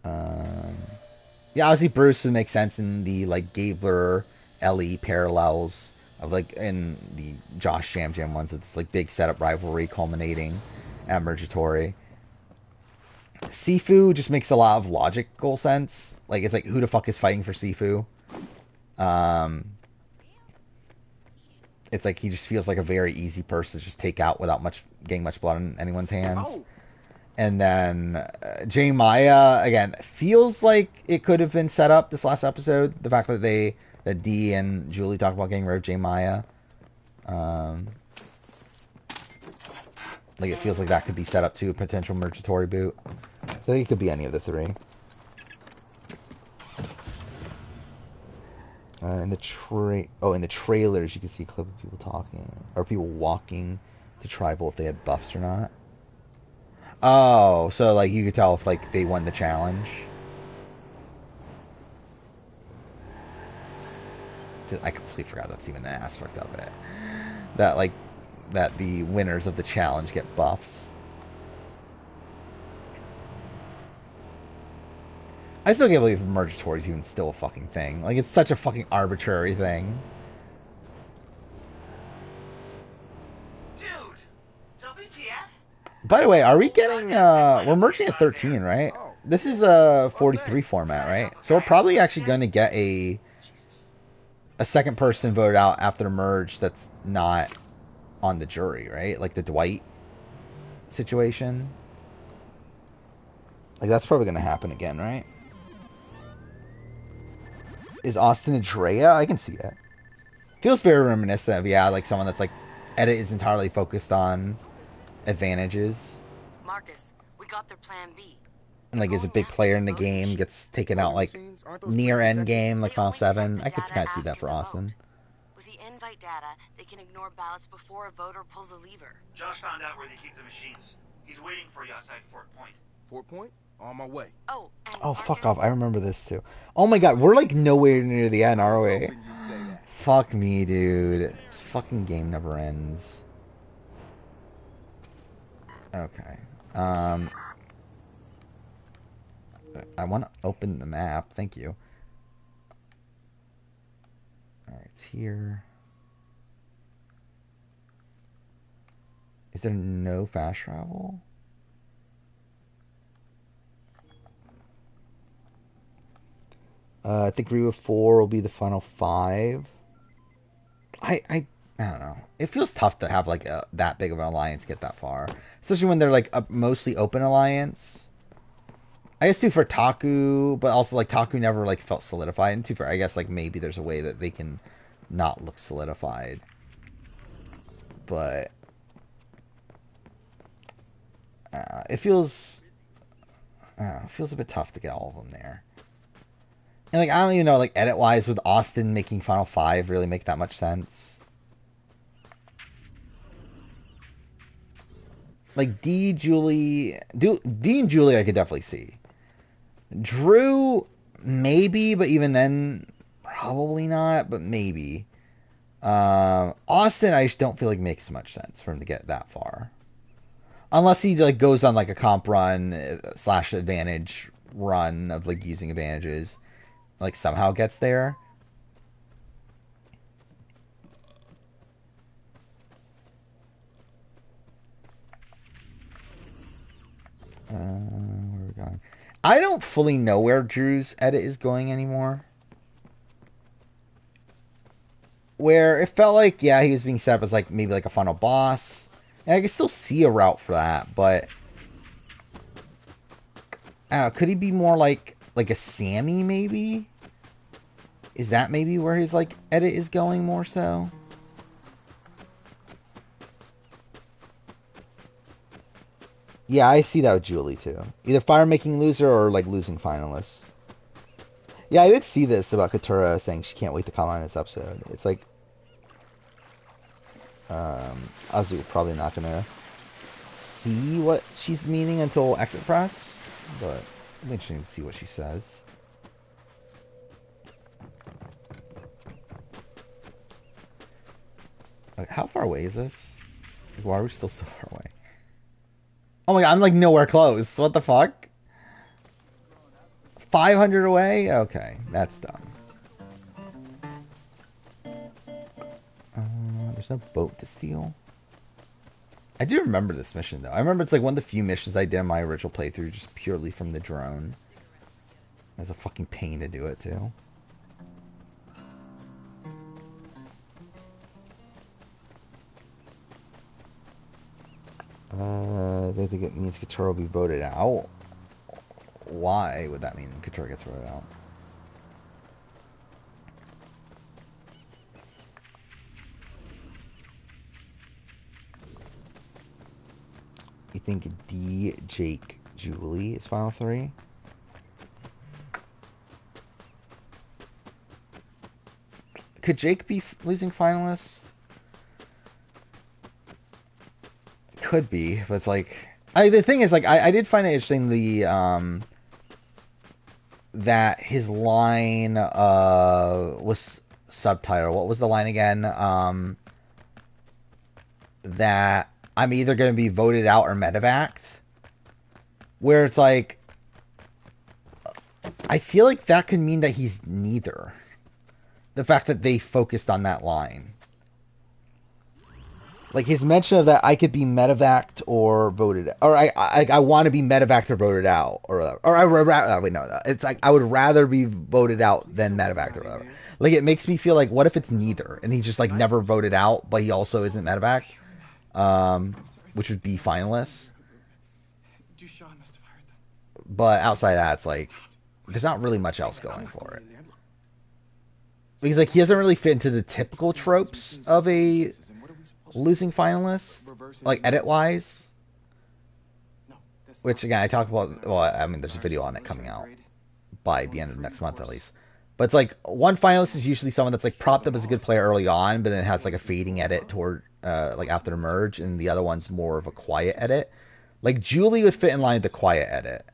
Yeah, obviously Bruce would make sense in the, like, Gabler, Ellie parallels of, like, in the Josh Jam Jam ones with this, like, big setup rivalry culminating at Mergatory. Sifu just makes a lot of logical sense. Like, it's like, who the fuck is fighting for Sifu? It's like he just feels like a very easy person to just take out without getting much blood on anyone's hands. Oh. And then J. Maya, again, feels like it could have been set up this last episode. The fact that that Dee and Julie talk about getting rid of J. Maya. Like, it feels like that could be set up to a potential Mergatory boot. So I think it could be any of the three. In the trailers, you can see a clip of people talking, or people walking to Tribal if they had buffs or not. Oh, so, like, you could tell if, like, they won the challenge. I completely forgot that's even an aspect of it. That, like, that the winners of the challenge get buffs. I still can't believe Mergatory is even still a fucking thing. Like, it's such a fucking arbitrary thing. Dude, WTF? By the way, are we getting, we're merging at 13, right? This is a 43 format, right? So we're probably actually going to get a second person voted out after the merge that's not on the jury, right? Like the Dwight situation. Like, that's probably going to happen again, right? Is Austin Andrea? I can see it. Feels very reminiscent of, yeah, like someone that's like, edit is entirely focused on advantages. Marcus, we got their plan B. And like is a big player in the game, gets taken out like near end game, like Final 7. I could kind of see that for Austin. With the invite data, they can ignore ballots before a voter pulls a lever. Josh found out where they keep the machines. He's waiting for you outside Fort Point. Fort Point? On my way. Oh, and Oh, fuck off. I remember this too. Oh my god, we're like nowhere near the end, are we? Fuck me, dude. This fucking game never ends. Okay. I want to open the map. Thank you. Alright, it's here. Is there no fast travel? I think Rio 4 will be the final 5. I don't know. It feels tough to have like that big of an alliance get that far. Especially when they're like a mostly open alliance. I guess too for Taku, but also like Taku never like felt solidified. And too for I guess like maybe there's a way that they can not look solidified. But it feels a bit tough to get all of them there. And like I don't even know like edit wise with Austin making Final 5 really make that much sense. Like D and Julie I could definitely see. Drew maybe, but even then probably not, but maybe. Austin I just don't feel like makes much sense for him to get that far. Unless he like goes on like a comp run / advantage run of like using advantages, like somehow gets there. Where are we going? I don't fully know where Drew's edit is going anymore. Where it felt like, yeah, he was being set up as like maybe like a final boss. And I can still see a route for that, but could he be more like a Sammy maybe? Is that maybe where his like edit is going more so? Yeah, I see that with Julie too. Either fire making loser or like losing finalists. Yeah, I did see this about Katura saying she can't wait to comment on this episode. It's like obviously we're probably not gonna see what she's meaning until exit press, but it'll be interesting to see what she says. Like, how far away is this? Like, why are we still so far away? Oh my god, I'm like nowhere close. What the fuck? 500 away? Okay, that's dumb. There's no boat to steal. I do remember this mission though. I remember it's like one of the few missions I did in my original playthrough just purely from the drone. It was a fucking pain to do it too. They think it means Katura will be voted out. Why would that mean Katura gets voted out? You think D, Jake, Julie is final 3? Could Jake be losing finalists? Could be, but it's like the thing is like I did find it interesting that his line was subtitle. What was the line again? That I'm either going to be voted out or medevaced. Where it's like I feel like that could mean that he's neither. The fact that they focused on that line. Like his mention of that I could be medevaced or voted, or I want to be medevaced or voted out, wait, no, it's like I would rather be voted out than medevaced or whatever. Like it makes me feel like, what if it's neither, and he's just like never voted out, but he also isn't medevaced, which would be finalist. But outside of that, it's like there's not really much else going for it. Because like he doesn't really fit into the typical tropes of a losing finalist, like edit wise. Which again I talked about. Well, I mean, there's a video on it coming out by the end of next month at least. But it's like one finalist is usually someone that's like propped up as a good player early on, but then has like a fading edit toward like after the merge, and the other one's more of a quiet edit. Like Julie would fit in line with the quiet edit.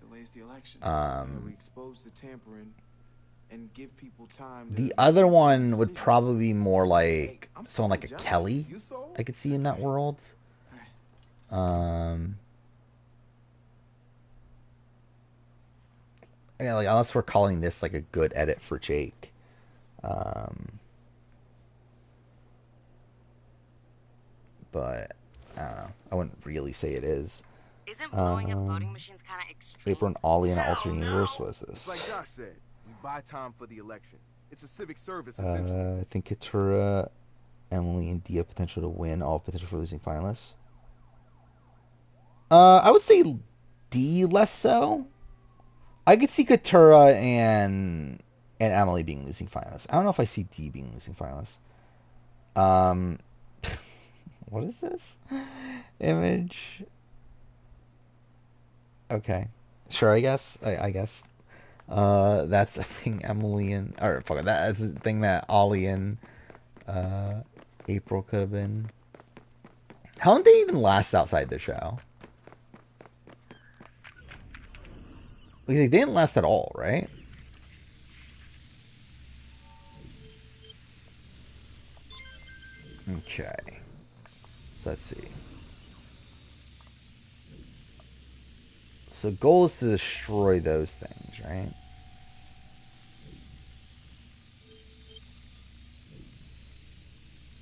The other one would probably be more like someone like a Kelly I could see in that world. Yeah, like unless we're calling this like a good edit for Jake. But I don't know. I wouldn't really say it is. Isn't blowing up voting machines kind of extreme? April and Ollie in an alternate universe was this? It's like Josh said, we buy time for the election. It's a civic service, essentially. I think Katura, Emily, and Dia potential to win, all potential for losing finalists. I would say D less so. I could see Katura and Emily being losing finalists. I don't know if I see D being losing finalists. What is this? Image. Okay. Sure, I guess. I guess. That's the thing Emily and... Or, fuck it, that's the thing that Ollie and April could have been. How did they even last outside the show? Because they didn't last at all, right? Okay. So let's see. So the goal is to destroy those things, right?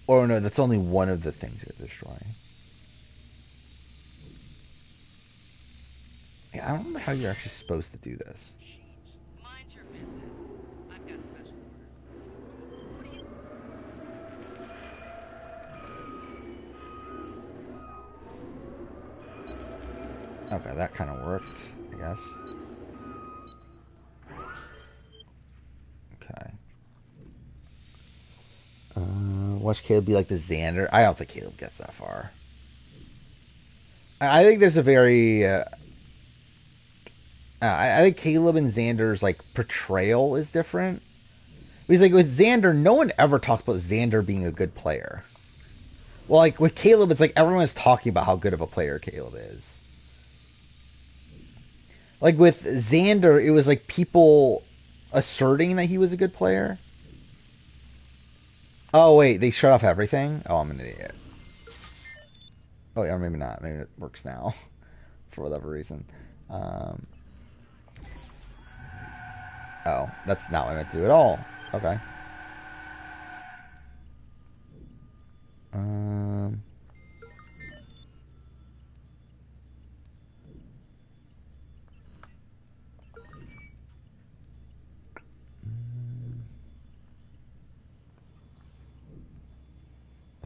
Or no, that's only one of the things you're destroying. Yeah, I don't know how you're actually supposed to do this. Mind your business. I've got special orders. Okay, that kind of worked, I guess. Okay. Watch Caleb be like the Xander. I don't think Caleb gets that far. I think there's a very... I think Caleb and Xander's like portrayal is different. Because like with Xander, no one ever talks about Xander being a good player. Well, like with Caleb, it's like everyone's talking about how good of a player Caleb is. Like with Xander, it was like people asserting that he was a good player. Oh wait, they shut off everything? Oh, I'm an idiot. Oh yeah, or maybe not. Maybe it works now for whatever reason. Oh, that's not what I meant to do at all. Okay. I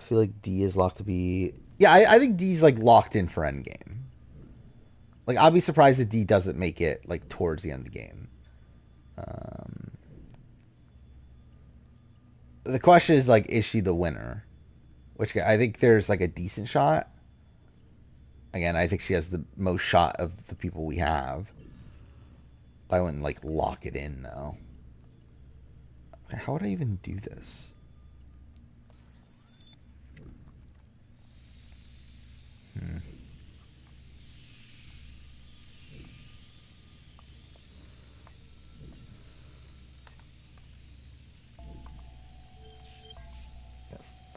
feel like D is locked to be... Yeah, I think D's like locked in for endgame. Like, I'll be surprised if D doesn't make it like towards the end of the game. The question is like, is she the winner? Which I think there's like a decent shot. Again, I think she has the most shot of the people we have. I wouldn't like lock it in though. How would I even do this?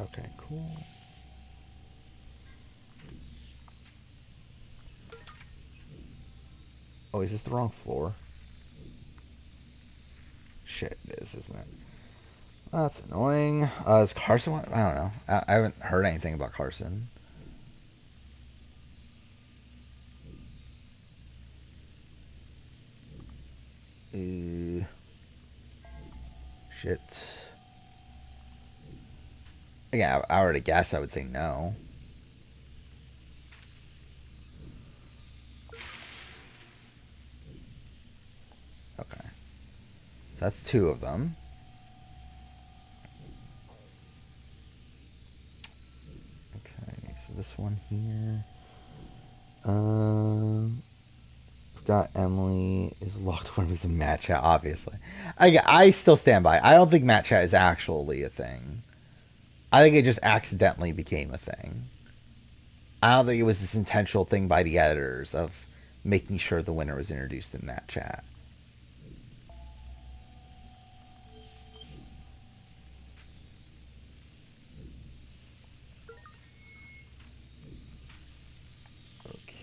Okay, cool. Oh, is this the wrong floor? shit, it is, isn't it? Oh, that's annoying. Is Carson? I don't know. I haven't heard anything about Carson. Shit. Yeah, I already guess I would say no. Okay. So that's 2 of them. Okay, so this one here. Forgot Emily is locked when he's in Matt Chat, obviously. I still stand by. I don't think Matt Chat is actually a thing. I think it just accidentally became a thing. I don't think it was this intentional thing by the editors of making sure the winner was introduced in Matt Chat.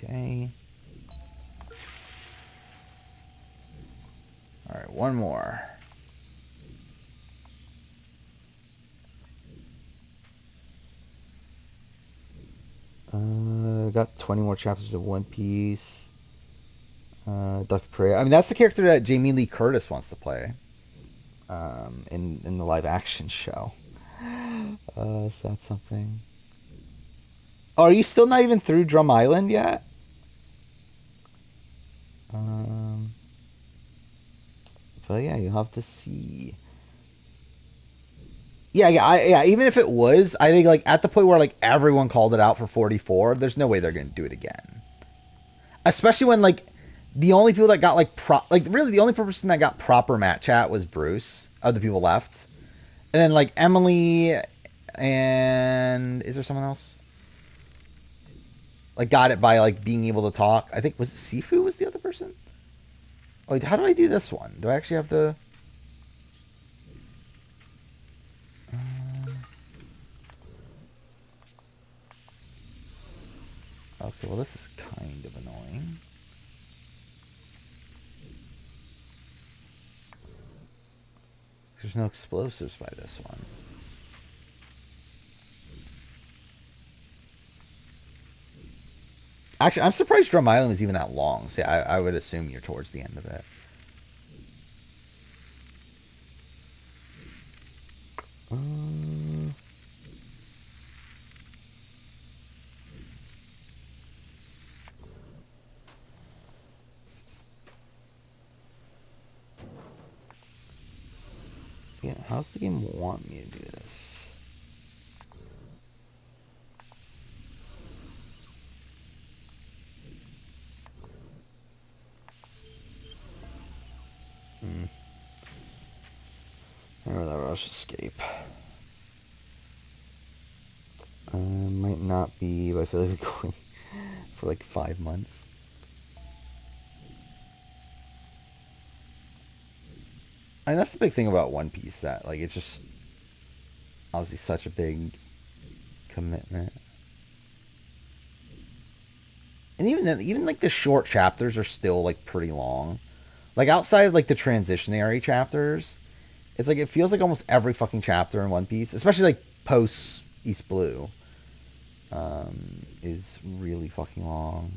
Okay. Alright, one more. Got 20 more chapters of One Piece. Dr. Korea. I mean, that's the character that Jamie Lee Curtis wants to play. In the live action show. Is that something? Oh, are you still not even through Drum Island yet? But yeah, you'll have to see. Yeah. Even if it was, I think like at the point where like everyone called it out for 44, there's no way they're gonna do it again. Especially when like the only people that got really the only person that got proper Matt Chat was Bruce. Other people left, and then like Emily, and is there someone else? Like got it by like being able to talk. I think was it Sifu was the other person. Oh, wait, how do I do this one? Do I actually have to? Okay, well this is kind of annoying. There's no explosives by this one. Actually, I'm surprised Drum Island was even that long. See, I would assume you're towards the end of it. Yeah, how's the game want me to do this? Remember that rush escape. Might not be, but I feel like we're going for like 5 months. And that's the big thing about One Piece, that like it's just obviously such a big commitment. And even like the short chapters are still like pretty long. Like outside of like the transitionary chapters, it's like it feels like almost every fucking chapter in One Piece, especially like post East Blue, is really fucking long.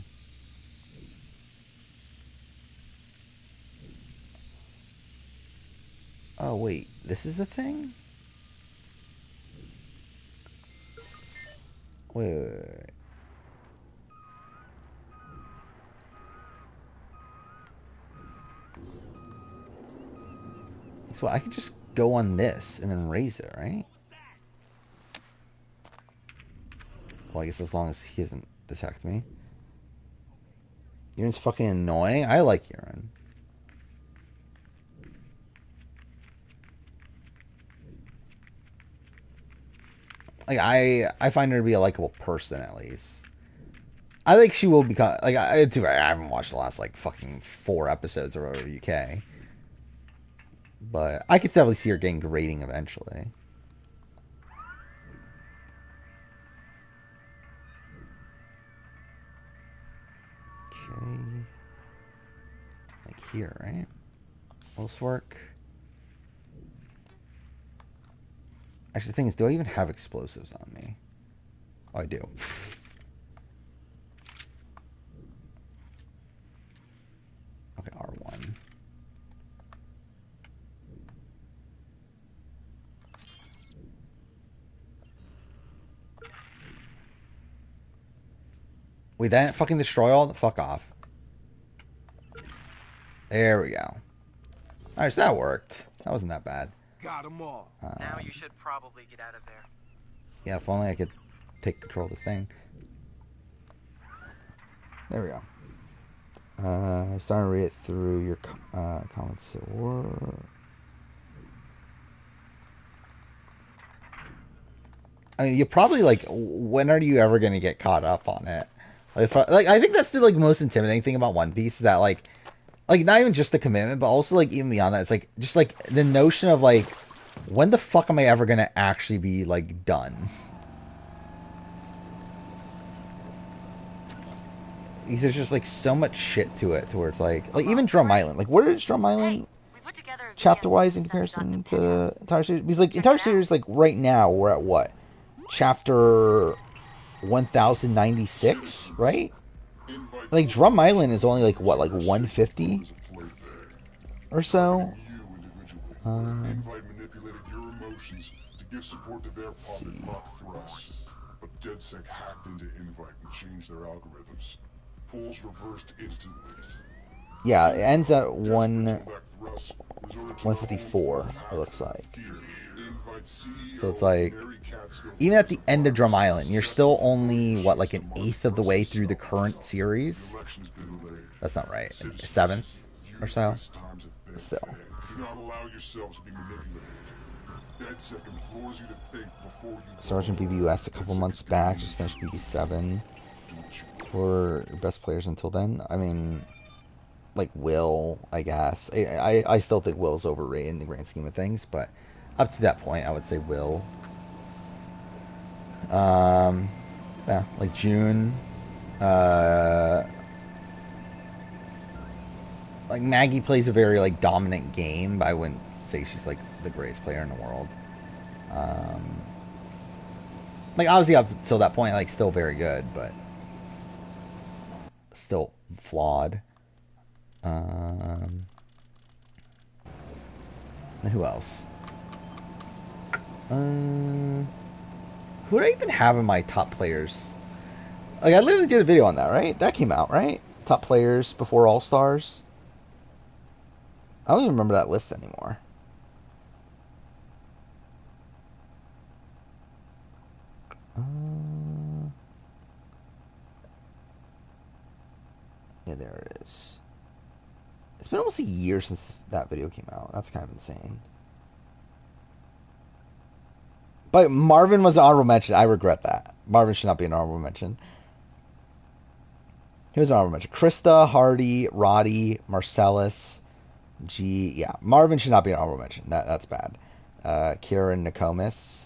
Oh wait, this is the thing? Wait. So I could just go on this and then raise it, right? Well, I guess as long as he doesn't detect me. Euron's fucking annoying. I like Euron. Like I find her to be a likable person at least. I think she will become like I haven't watched the last like fucking 4 episodes or whatever UK. But I could definitely see her getting the rating eventually. Okay. Like here, right? Will this work? Actually, the thing is, do I even have explosives on me? Oh, I do. Okay, R1. Wait, that didn't fucking destroy all the fuck off. There we go. Alright, so that worked. That wasn't that bad. Got them all. Now you should probably get out of there. Yeah, if only I could take control of this thing. There we go. Starting to read it through your comments at work. I mean, you're probably like, when are you ever going to get caught up on it? Like, I think that's the like most intimidating thing about One Piece is that like not even just the commitment, but also like even beyond that, it's like just like the notion of like, when the fuck am I ever going to actually be like done? There's just like so much shit to it, to where it's like even Drum Island. Like, where is Drum Island chapter-wise in comparison to entire series? Because like entire series, like right now we're at what? Chapter 1096, right? Like Drum Island is only like what, like 150 or so. Invite manipulated your emotions to give support to their pocket mock thrusts, but DedSec hacked into Invite and changed their algorithms. Polls reversed instantly. Yeah, it ends at 154. It looks like. So it's like, even at the end of Drum Island, you're still only, what, like an eighth of the way through the current series? That's not right. A seventh or so? Still. Do not allow yourselves to be manipulated. DedSec implores you to think before you... Sergeant BBUS a couple months back, just finished BB7. For best players until then? I mean, like Will, I guess. I still think Will's overrated in the grand scheme of things, but up to that point, I would say Will. Yeah, like June. Like Maggie plays a very like dominant game, but I wouldn't say she's like the greatest player in the world. Like obviously up until that point, like still very good, but still flawed. And who else? Who do I even have in my top players? Like, I literally did a video on that, right? That came out, right? Top players before All-Stars. I don't even remember that list anymore. Yeah, there it is. It's been almost a year since that video came out. That's kind of insane. But Marvin was an honorable mention. I regret that. Marvin should not be an honorable mention. He was an honorable mention. Krista, Hardy, Roddy, Marcellus, G. Yeah, Marvin should not be an honorable mention. That's bad. Kieran Nokomis,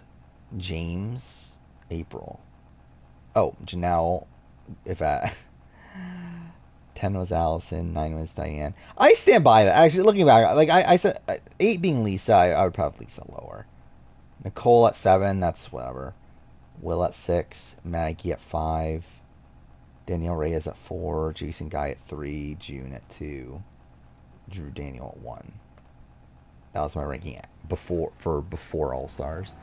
James, April. Oh, Janelle, if at 10 was Allison, 9 was Diane. I stand by that. Actually, looking back, like I said, 8 being Lisa, I would probably Lisa lower. Nicole at 7, that's whatever. Will at 6, Maggie at 5, Danielle Reyes at 4, Jason Guy at 3, June at 2, Drew Daniel at 1. That was my ranking before All Stars.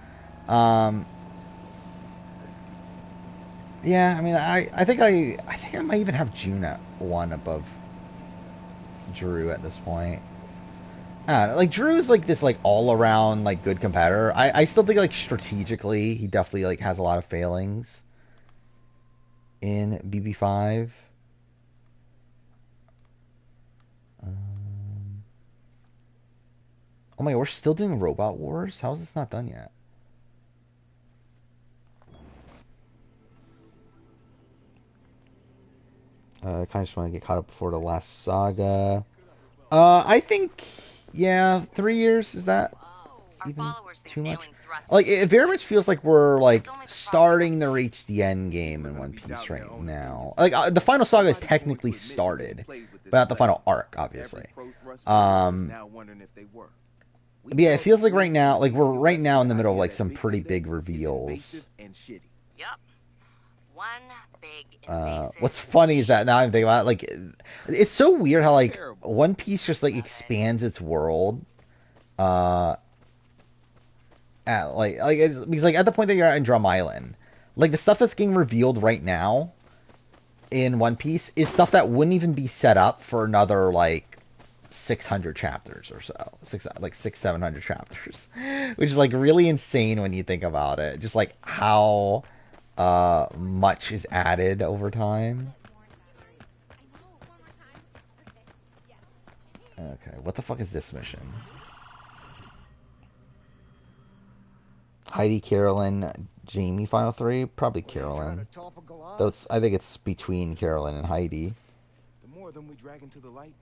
Yeah, I mean, I think I might even have June at 1 above Drew at this point. Like Drew's like this like all around like good competitor. I still think like strategically he definitely like has a lot of failings in BB5. Oh my God, we're still doing Robot Wars? How is this not done yet? I kind of just want to get caught up before the last saga. I think, yeah, 3 years, is that even too much? Like, it very much feels like we're, like, starting to reach the end game in One Piece right now. Like, the final saga is technically started, but not the final arc, obviously. But yeah, it feels like right now, like we're right now in the middle of like some pretty big reveals. Yep. One big What's funny is that now I'm thinking about it, like it's so weird how like One Piece just like expands its world. At because like at the point that you're at in Drum Island, like the stuff that's getting revealed right now in One Piece is stuff that wouldn't even be set up for another like 600 chapters or so, 700 chapters, which is like really insane when you think about it. Just like how much is added over time. Okay, what the fuck is this mission? Heidi, Carolyn, Jamie, final three? Probably Carolyn. Though I think it's between Carolyn and Heidi. The more of them we drag into the light,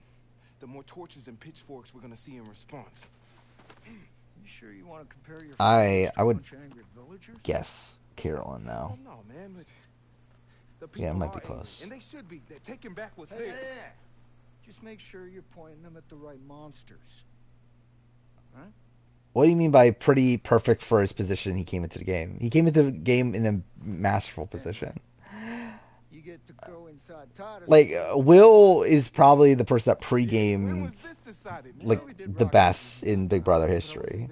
the more torches and pitchforks we're gonna see in response. You sure you want to compare your I would guess Carolyn now. No, man, but the Yeah, it might be people are close. angry, and they should be. They're taking back what's Hey, theirs. just make sure you're pointing them at the right monsters. Huh? What do you mean by pretty perfect for his position he came into the game? He came into the game in a masterful position. You get to go inside Like, Will is probably the person that pre-game, like, the best in Big Brother history.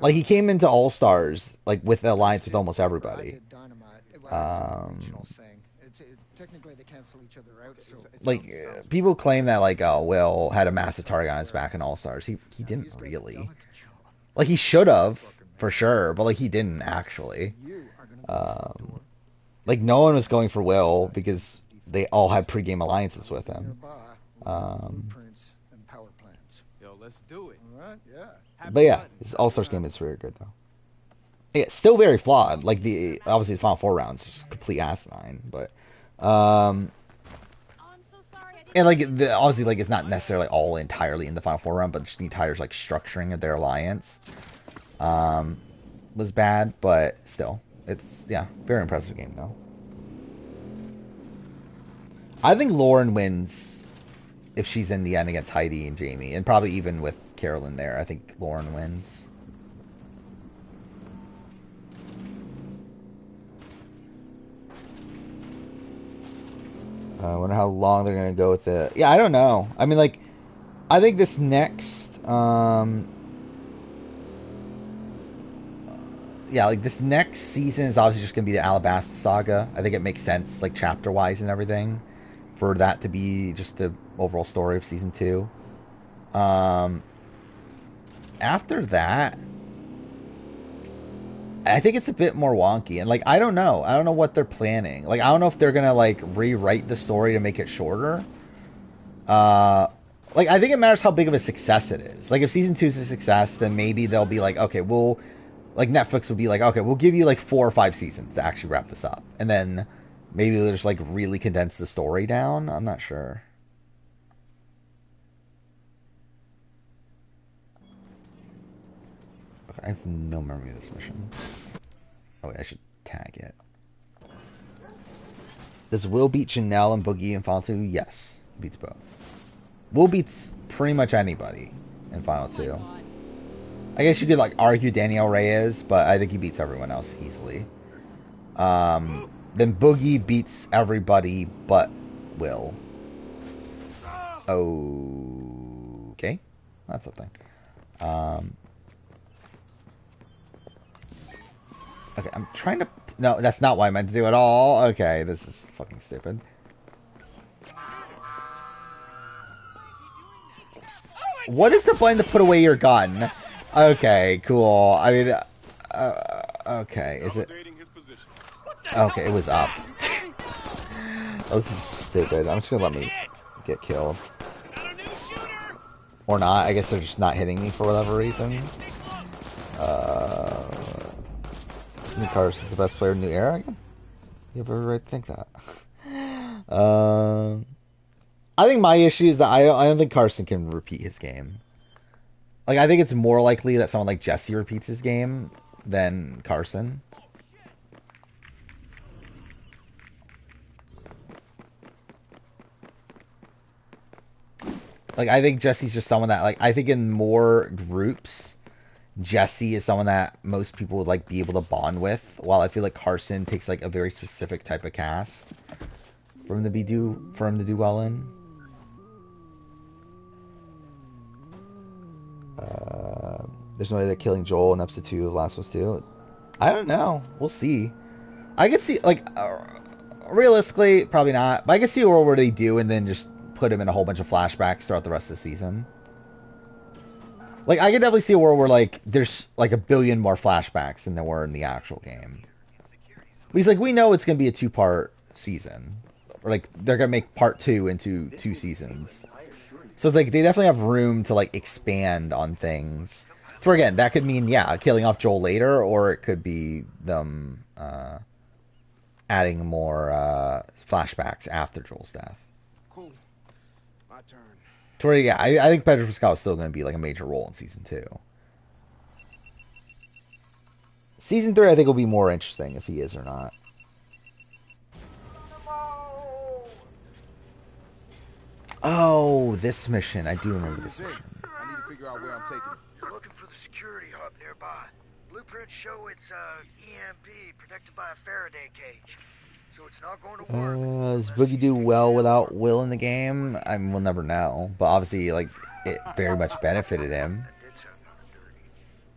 Like, he came into All-Stars, like, with an alliance with almost everybody. Technically, they cancel each other out. So Like, people claim that, like, Will had a massive target on his back in All-Stars. He didn't really. Like, he should have, for sure, but, like, he didn't, actually. Like, no one was going for Will because they all had pre-game alliances with him. Yo, let's do it. All right, yeah. But yeah, this All-Stars game is very good, though. Yeah, it's still very flawed. Like, obviously the final 4 rounds is complete asinine, but... and, like, obviously, like, it's not necessarily all entirely in the final 4 round, but just the entire, like, structuring of their alliance was bad, but still. It's, yeah, very impressive game, though. I think Lauren wins if she's in the end against Heidi and Jamie, and probably even with Carolyn there. I think Lauren wins. I wonder how long they're going to go with it. Yeah, I don't know. I mean, like, I think this next... yeah, like, this next season is obviously just going to be the Alabasta saga. I think it makes sense, like, chapter-wise and everything, for that to be just the overall story of Season 2. After that... I think it's a bit more wonky, and, like, I don't know. I don't know what they're planning. Like, I don't know if they're gonna, like, rewrite the story to make it shorter. Like, I think it matters how big of a success it is. Like, if Season 2 is a success, then maybe they'll be like, okay, we'll... Like, Netflix will be like, okay, we'll give you, like, 4 or 5 seasons to actually wrap this up. And then maybe they'll just, like, really condense the story down. I'm not sure. I have no memory of this mission. Oh wait, I should tag it. Does Will beat Janelle and Boogie in Final 2? Yes. Beats both. Will beats pretty much anybody in Final 2. I guess you could like argue Danielle Reyes, but I think he beats everyone else easily. Then Boogie beats everybody but Will. Okay. That's something. Okay, I'm trying to... No, that's not what I meant to do at all. Okay, this is fucking stupid. What is the button to put away your gun? Okay, cool. I mean... okay, is it... Okay, it was up. Oh, this is stupid. I'm just gonna let me get killed. Or not. I guess they're just not hitting me for whatever reason. Carson is the best player in the new era again? You have every right to think that. I think my issue is that I don't think Carson can repeat his game. Like, I think it's more likely that someone like Jesse repeats his game than Carson. Like, I think Jesse's just someone that, like, I think in more groups, Jesse is someone that most people would, like, be able to bond with, while I feel like Carson takes, like, a very specific type of cast for him to do well in. There's no way they're killing Joel in episode 2 of Last of Us 2. I don't know. We'll see. I could see, like, realistically, probably not. But I could see a world where they do and then just put him in a whole bunch of flashbacks throughout the rest of the season. Like, I could definitely see a world where, like, there's, like, a billion more flashbacks than there were in the actual game. Because, like, we know it's going to be a 2-part season. Or, like, they're going to make part 2 into 2 seasons. So it's like, they definitely have room to, like, expand on things. So again, that could mean, yeah, killing off Joel later, or it could be them adding more flashbacks after Joel's death. Cool. My turn. So yeah, I think Pedro Pascal is still going to be like a major role in season 2. Season 3, I think, will be more interesting if he is or not. Oh, this mission. I do remember this mission. I need to figure out where I'm taking it. You're looking for the security hub nearby. Blueprints show it's EMP protected by a Faraday cage. So it's not going to work. Does Boogie do well without Will in the game? I mean, we'll never know. But obviously, like, it very much benefited him.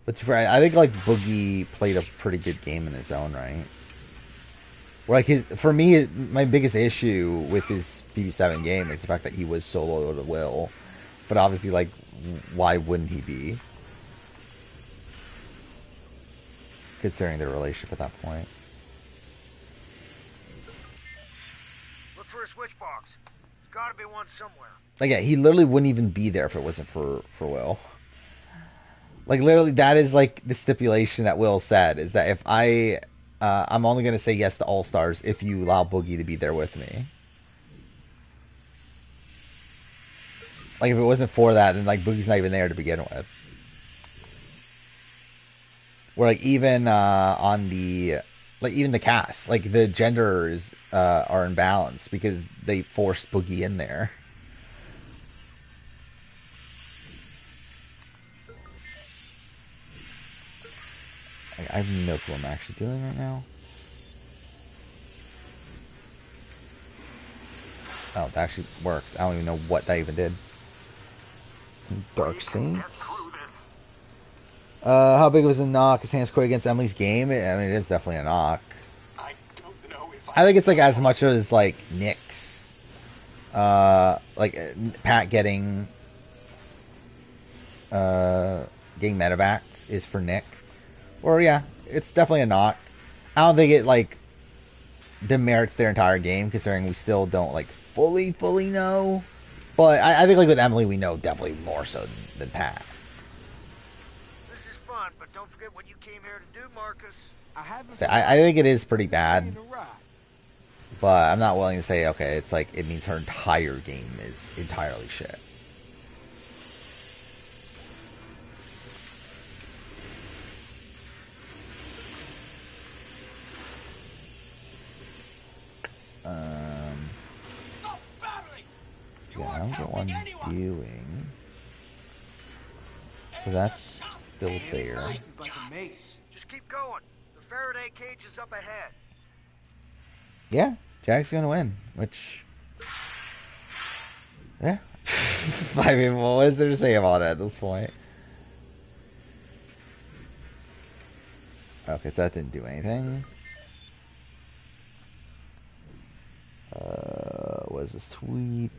But I think, like, Boogie played a pretty good game in his own right. Where, like, for me, my biggest issue with his BB7 game is the fact that he was so loyal to Will. But obviously, like, why wouldn't he be? Considering their relationship at that point. Look for a switch box. There's gotta be one somewhere. Like, yeah, he literally wouldn't even be there if it wasn't for Will. Like, literally, that is, like, the stipulation that Will said, is that if I'm only going to say yes to All-Stars if you allow Boogie to be there with me. Like, if it wasn't for that, then, like, Boogie's not even there to begin with. Where, like, even on the... Like, even the cast. Like, the genders are imbalanced because they forced Boogie in there. I have no clue what I'm actually doing right now. Oh, that actually worked. I don't even know what that even did. Dark Saints. How big was the knock? His hands quick against Emily's game? I mean, it is definitely a knock. I think it's like as much as like Nick's. Like Pat getting medevac is for Nick. Or yeah, it's definitely a knock. I don't think it like demerits their entire game, considering we still don't like fully know. But I think like with Emily, we know definitely more so than Pat. This is fun, but don't forget what you came here to do, Marcus. So I think it is pretty bad. But I'm not willing to say, okay, it's like it means her entire game is entirely shit. Yeah, I don't get what I'm doing. So that's still there. Just keep going. The Faraday cage is up ahead. Yeah, Jack's gonna win, which... Yeah. I mean, what is there to say about it at this point? Okay, so that didn't do anything. What is this tweet?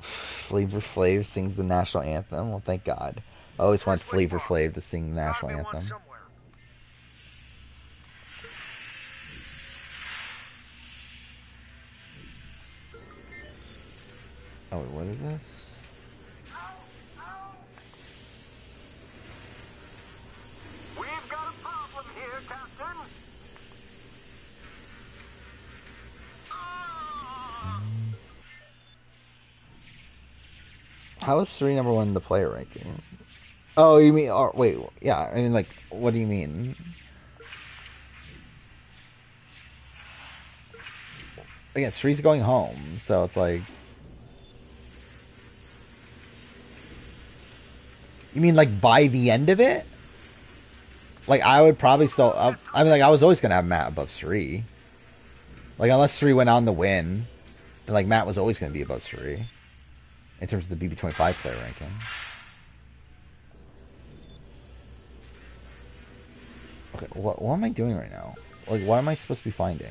Flavor Flav sings the national anthem. Well, thank God. I always want Flavor Flav to sing the national anthem. Oh, wait, what is this? We've got a problem here, Captain. How is 3 number 1 in the player ranking? Oh, you mean... Oh, wait, yeah, I mean, like, what do you mean? Again, Sri's going home, so it's like... You mean like by the end of it? Like I would probably still. I mean, like I was always gonna have Matt above Sri. Like unless Sri went on the win, then like Matt was always gonna be above Sri in terms of the BB25 player ranking. Okay, what am I doing right now? Like, what am I supposed to be finding?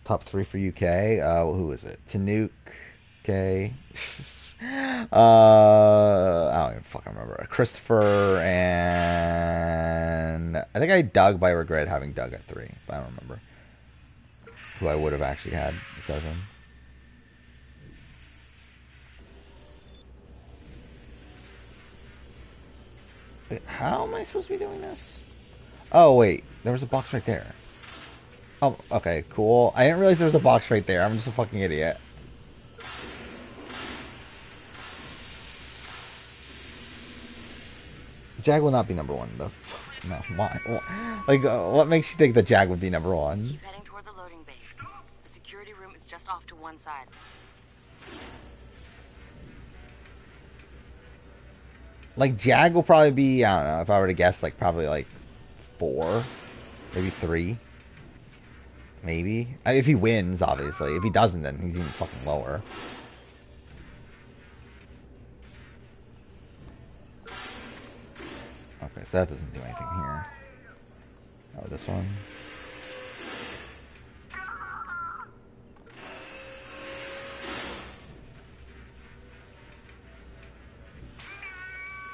Top 3 for UK. Who is it? Tanuk. Okay. I don't even fucking remember. Christopher and I think I Doug, but I regret having Doug at 3, but I don't remember who I would have actually had instead of him. Wait, how am I supposed to be doing this? Oh wait, there was a box right there. Oh, okay, cool. I didn't realize there was a box right there. I'm just a fucking idiot. Jag will not be number 1, though. No, why? Like, what makes you think that Jag would be number 1? Keep heading toward the loading base. The security room is just off to one side. Like, Jag will probably be, I don't know, if I were to guess, like, probably, like, 4. Maybe 3. Maybe. I mean, if he wins, obviously. If he doesn't, then he's even fucking lower. Okay, so that doesn't do anything here. Oh, this one.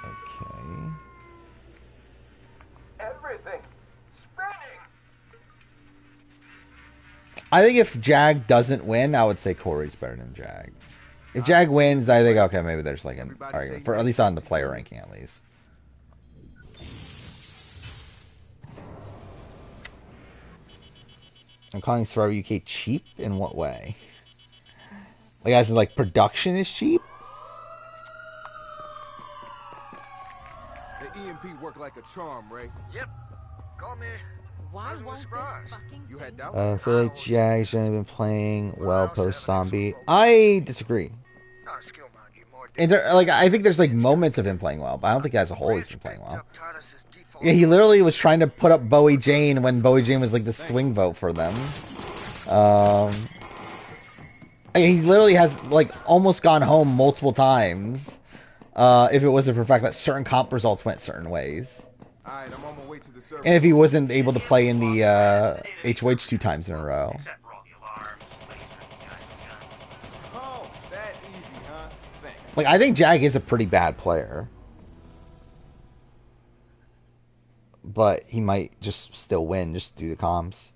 Okay. Everything spinning. I think if Jag doesn't win, I would say Corey's better than Jag. If Jag wins, I think, okay, maybe there's like an argument, for at least on the player ranking at least. I'm calling Survivor UK cheap in what way? Like, as in, like, production is cheap? The EMP worked like a charm, Ray. Yep. Call me. Why won't this fucking You had doubts? I feel like Jag shouldn't have been playing well post-zombie. I disagree. Not a skill mind, you more And there, like, I think there's, like, moments of him playing well, but I don't think as a whole he's been playing well. Yeah, he literally was trying to put up Bowie Jane when Bowie Jane was, like, the swing vote for them. He literally has, like, almost gone home multiple times. If it wasn't for the fact that certain comp results went certain ways. Alright, I'm on my way to the server. And if he wasn't able to play in the HOH 2 times in a row. Oh, that easy, huh? Thanks. Like, I think Jag is a pretty bad player. But he might just still win just through the comms.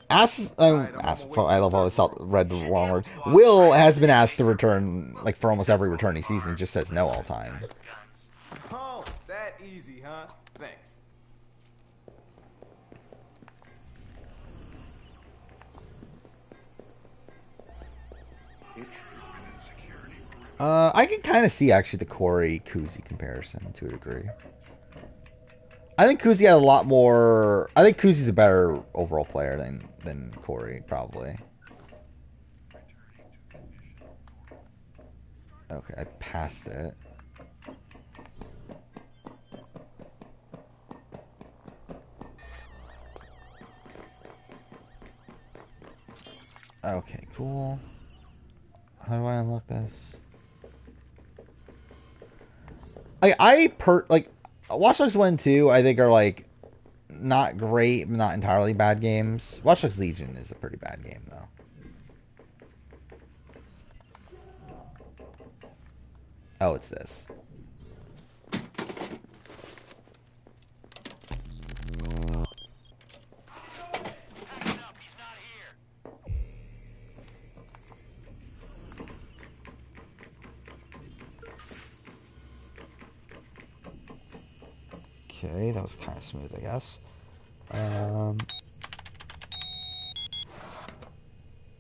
I love how I read the wrong word. Will has been asked to return, like, for almost every returning season. Just says no all the time. Oh, that easy, huh? Thanks. I can kind of see, actually, the Corey Kuzi comparison to a degree. I think Kuzi had a lot more... I think Kuzi's a better overall player than Corey, probably. Okay, I passed it. Okay, cool. How do I unlock this? Watch Dogs 1 and 2, I think, are, like, not great, but not entirely bad games. Watch Dogs Legion is a pretty bad game, though. Oh, it's this. Okay, that was kind of smooth, I guess.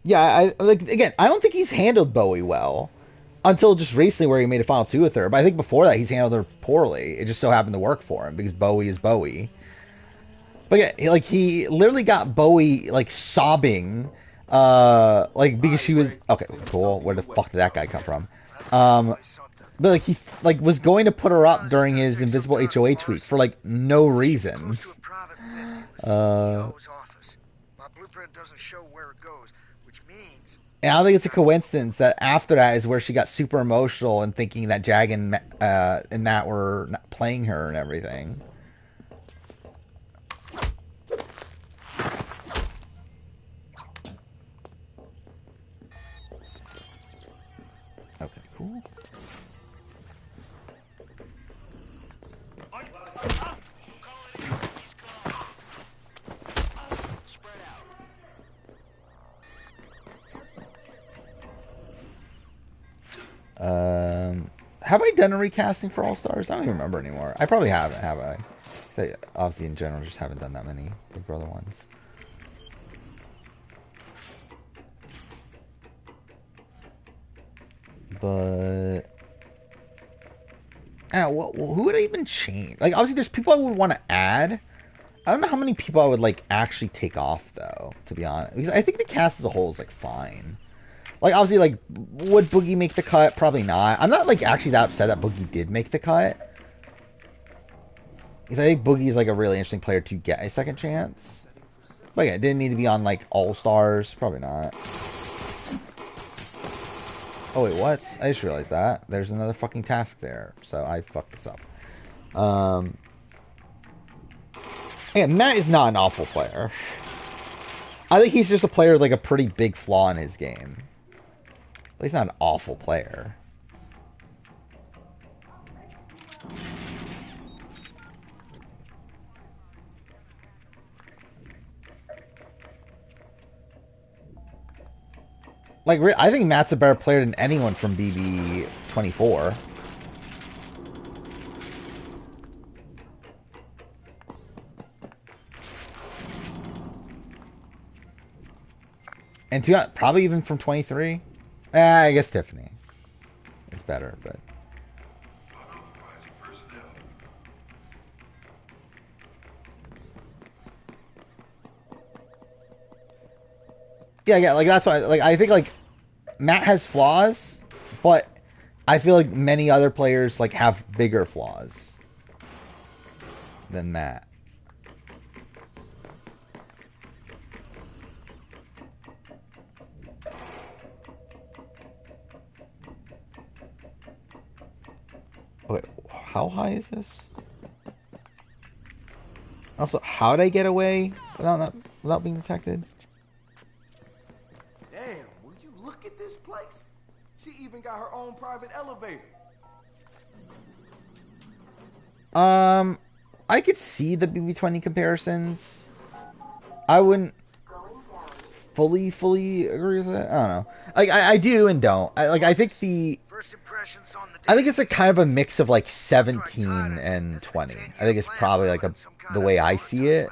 Yeah, I like again. I don't think he's handled Bowie well until just recently, where he made a final two with her. But I think before that, he's handled her poorly. It just so happened to work for him because Bowie is Bowie. But yeah, like he literally got Bowie like sobbing, like because she was okay. Cool. Where the fuck did that guy come from? But like he like was going to put her up during his Invisible HOH week for like no reason. And I don't think it's a coincidence that after that is where she got super emotional and thinking that Jag and Matt were not playing her and everything. Okay, cool. Have I done a recasting for All Stars? I don't even remember anymore. I probably haven't, have I? So, obviously, in general, just haven't done that many Big Brother ones. But who would I even change? Like, obviously, there's people I would want to add. I don't know how many people I would like actually take off, though. To be honest, because I think the cast as a whole is like fine. Like, obviously, like, would Boogie make the cut? Probably not. I'm not, like, actually that upset that Boogie did make the cut. Because I think Boogie is, like, a really interesting player to get a second chance. But, yeah, it didn't need to be on, like, All-Stars. Probably not. Oh, wait, what? I just realized that. There's another fucking task there. So, I fucked this up. Yeah, Matt is not an awful player. I think he's just a player with, like, a pretty big flaw in his game. He's not an awful player. Like, I think Matt's a better player than anyone from BB24. And probably even from 23. I guess Tiffany is better, but yeah, like that's why. Like I think like Matt has flaws, but I feel like many other players like have bigger flaws than Matt. Wait, how high is this? Also, how did I get away without being detected? Damn, will you look at this place? She even got her own private elevator. I could see the BB20 comparisons. I wouldn't fully agree with it. I don't know. Like I do and don't. I think it's a kind of a mix of like 17 and 20. I think it's probably like the way I see it.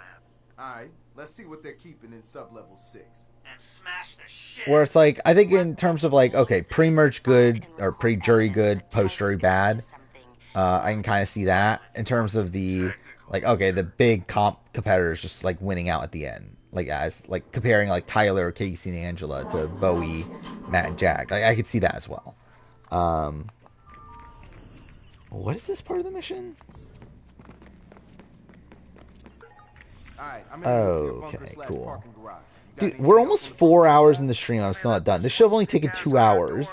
Alright, let's see what they're keeping in sub-level 6. And smash the shit. Where it's like, I think in terms of like, okay, pre-merge good or pre-jury good, post-jury bad. I can kind of see that in terms of the like, okay, the big competitors just like winning out at the end. Like as like comparing like Tyler, Casey, and Angela to Bowie, Matt, and Jack. Like, I could see that as well. What is this part of the mission? Okay, cool. Dude, we're almost 4 hours in the stream. I'm still not done. This should have only taken 2 hours.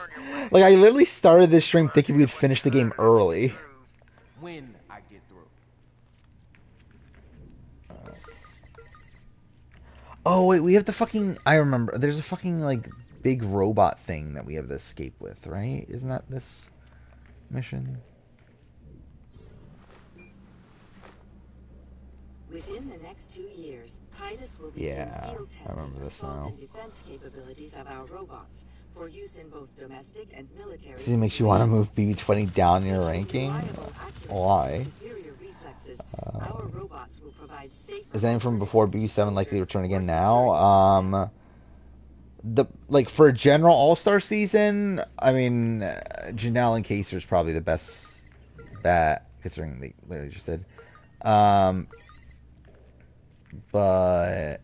Like, I literally started this stream thinking we'd finish the game early. When I get through. Oh, wait, we have the fucking... I remember. There's a fucking, like, big robot thing that we have to escape with, right? Isn't that this mission? Within the next 2 years, Titus will begin field testing assault and defense capabilities of our robots for use in both domestic and military. Does it makes you want to move BB20 down in your ranking? Why? Is anything from before BB7 likely to return again now? like for a general All-Star season, I mean, Janelle and Kaser is probably the best bet considering they literally just did. But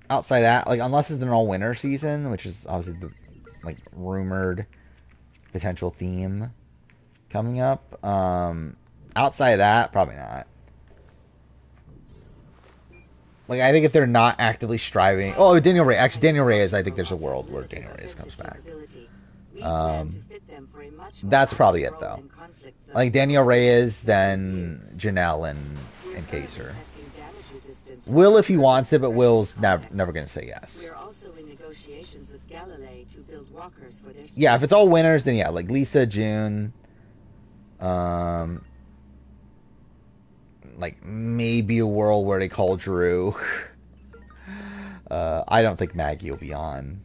outside that, like unless it's an all-winner season, which is obviously the like rumored potential theme coming up. Outside of that, probably not. Like, I think if they're not actively striving... Oh, Daniel Reyes. Actually, Daniel Reyes, I think there's a world where Daniel Reyes comes back. That's probably it, though. Like, Daniel Reyes, then Janelle and Kaser. Will if he wants it, but Will's never going to say yes. Yeah, if it's all winners, then yeah, like Lisa, June... like maybe a world where they call Drew. I don't think Maggie will be on.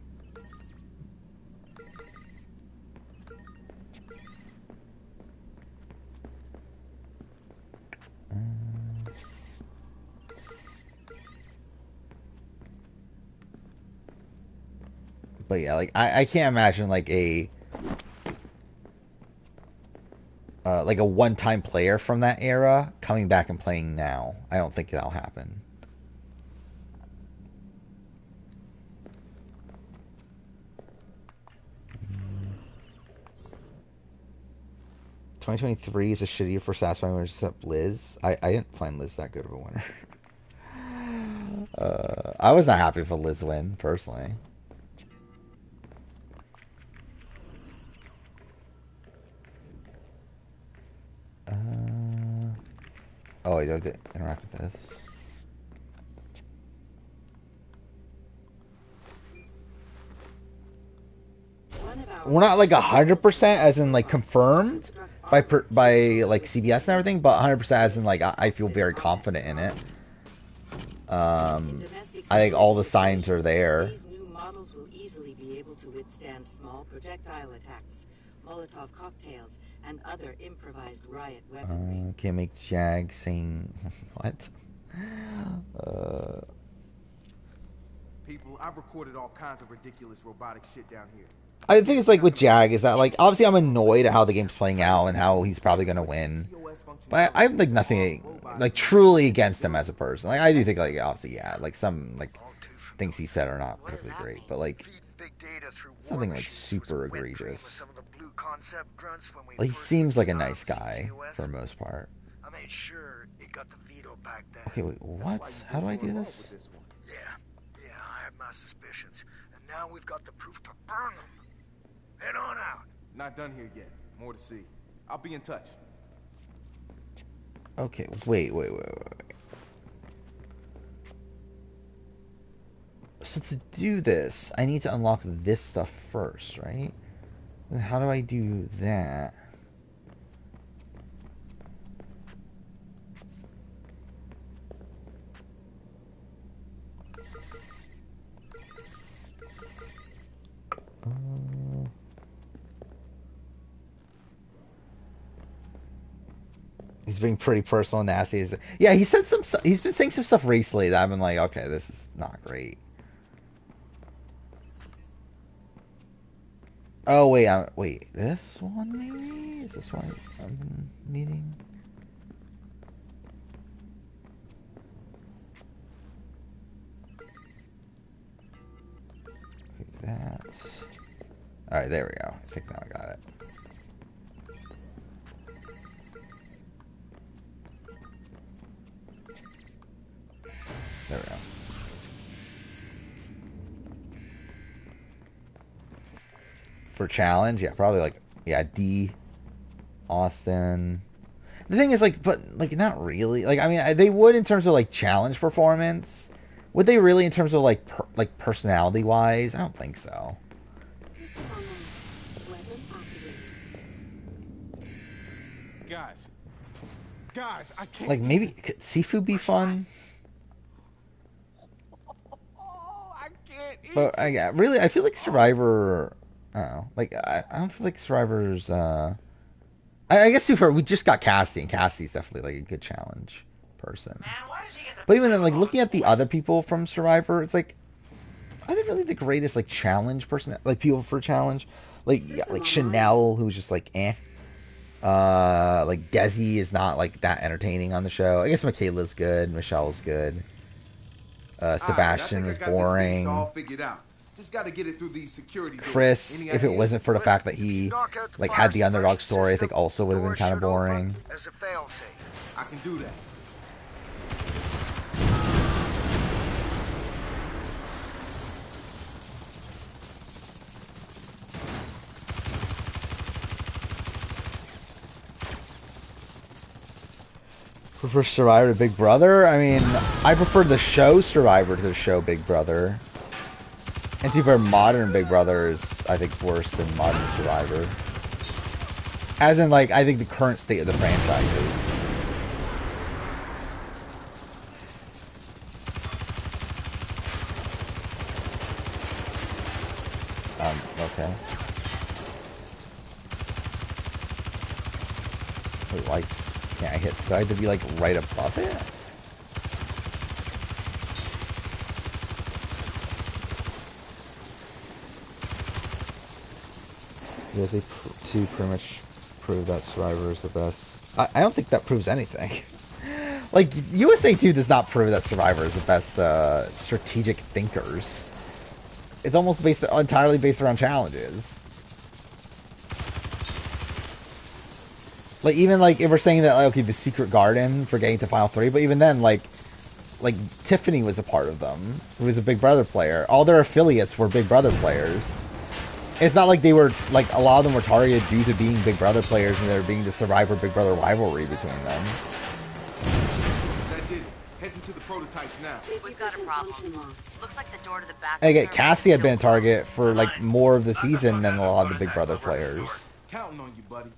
But yeah, like I can't imagine like a one-time player from that era coming back and playing now. I don't think that'll happen. ...2023 is a shitty year for satisfying winners except Liz. I didn't find Liz that good of a winner. I was not happy for Liz win, personally. Oh, I do have to interact with this. We're not like 100% as in like confirmed by like CBS and everything, but 100% as in like I feel very confident in it. I think all the signs are there. These new models will easily be able to withstand small projectile attacks, Molotov cocktails, and other improvised riot weaponry. Can't make Jag sing what? People, I've recorded all kinds of ridiculous robotic shit down here. I think it's like with Jag is that like obviously I'm annoyed at how the game's playing out and how he's probably gonna win, but I have like nothing like truly against him as a person. Like I do think like obviously yeah, like some like things he said are not particularly great, but like something like super egregious. Like, he seems like a nice guy for the most part. I made sure it got the veto back then. Okay, wait, what? How do I do this? Yeah, I had my suspicions, and now we've got the proof to burn them. Head on out. Not done here yet. More to see. I'll be in touch. Okay, wait. So to do this, I need to unlock this stuff first, right? Then how do I do that? He's being pretty personal and nasty. Yeah, he said some stuff. He's been saying some stuff recently that I've been like, okay, this is not great. Oh wait, wait, this one maybe? Is this one I'm needing? Okay, that. All right, there we go. I think now I got it. There we go. For challenge, yeah, probably like, yeah, D, Austin. The thing is, like, but, like, not really. Like, I mean, they would in terms of, like, challenge performance. Would they really in terms of, like, personality-wise? I don't think so. Guys, I can't... Like, maybe, could Sifu be fun? I can't eat. But, really, I feel like Survivor... I don't know. Like, I don't feel like Survivor's, I guess, too far, we just got Cassie, and Cassie's definitely, like, a good challenge person. But even then, like, looking at the other people from Survivor, it's like, are they really the greatest like challenge person? Like people for challenge, like like Chanel, who's just like eh. Like Desi is not like that entertaining on the show. I guess Michaela's good. Michelle's good. Sebastian is boring. Just gotta get it through these security doors. Chris, if it wasn't for the fact that he like had the underdog story, I think also would have been kind of boring. As a failsafe. I can do that. Prefer Survivor to Big Brother? I mean, I prefer the show Survivor to the show Big Brother. And to be fair, modern Big Brother is, I think, worse than modern Survivor. As in, like, I think the current state of the franchise is. Okay. Wait, why can't I hit? Do I have to be, like, right above it? USA 2 pretty much proved that Survivor is the best. I don't think that proves anything. Like, USA 2 does not prove that Survivor is the best strategic thinkers. It's almost entirely based around challenges. Like, even, like, if we're saying that, like, okay, the Secret Garden for getting to Final 3, but even then, like Tiffany was a part of them, who was a Big Brother player. All their affiliates were Big Brother players. It's not like they were, like, a lot of them were targeted due to being Big Brother players and there being the Survivor Big Brother rivalry between them. That did it. Heading to the prototypes now. We've got a problem. Looks like the door to the back. Again, Cassie had been a target for, like, more of the season than a lot of the Big Brother players. Counting on you, buddy.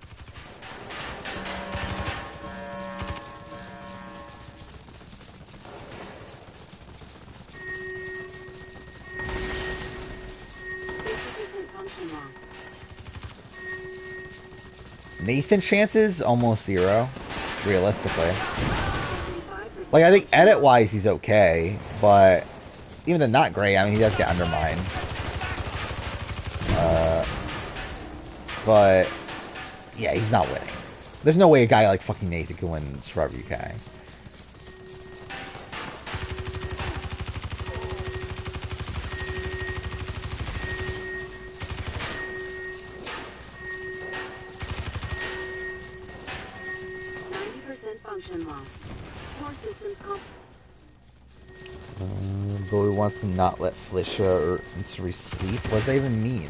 Nathan's chances almost zero, realistically. Like, I think edit-wise he's okay, but even then not great. I mean, he does get undermined. But yeah, he's not winning. There's no way a guy like fucking Nathan can win Survivor UK. Function loss. Core systems Bowie wants to not let Felicia or Insuri sleep. What does that even mean?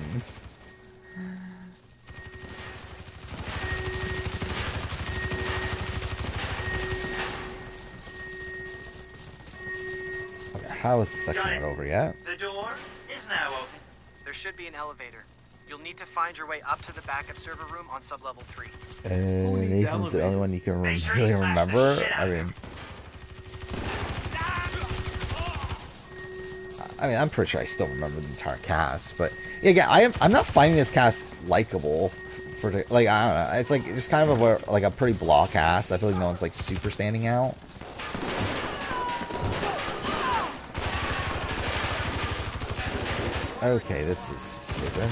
Okay, how is the section not over yet? The door is now open. There should be an elevator. You'll need to find your way up to the backup server room on sublevel 3. Nathan's the only one you can really remember. I mean, I'm pretty sure I still remember the entire cast, but yeah, again, I'm not finding this cast likable. For like, I don't know, it's like just kind of a pretty blah cast. I feel like no one's like super standing out. Okay, this is stupid.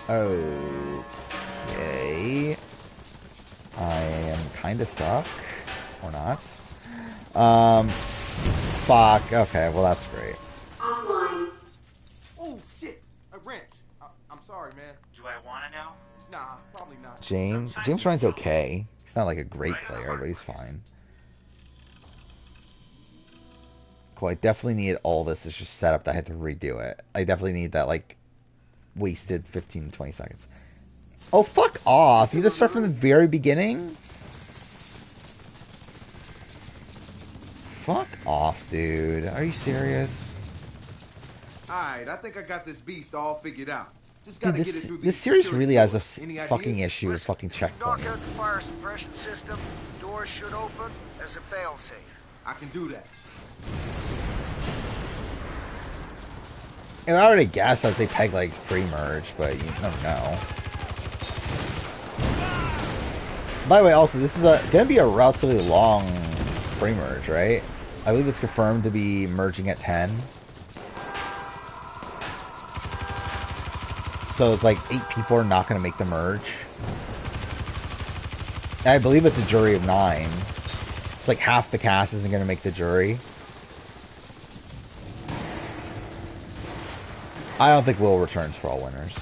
Okay. I am kind of stuck. Or not. Fuck. Okay, well that's great. Offline. Oh, shit. A wrench. I'm sorry, man. Do I want to know? Nah, probably not. James Ryan's okay. He's not like a great player, but he's fine. Cool, I definitely need all this. It's just set up that I have to redo it. I definitely need that, like, wasted 15 to 20 seconds. Oh, fuck off! You just start from the very beginning? Fuck off, dude. Are you serious? Alright, I think I got this beast all figured out. Just gotta get it through this series really has a fucking issue with fucking checkpoints. Knock out the fire suppression system. Doors should open as a failsafe. I can do that. And I already guessed I'd say Peg Leg's pre-merge, but you don't know. By the way, also, this is going to be a relatively long pre-merge, right? I believe it's confirmed to be merging at 10. So it's like 8 people are not going to make the merge. And I believe it's a jury of 9. It's like half the cast isn't going to make the jury. I don't think Will returns for all winners.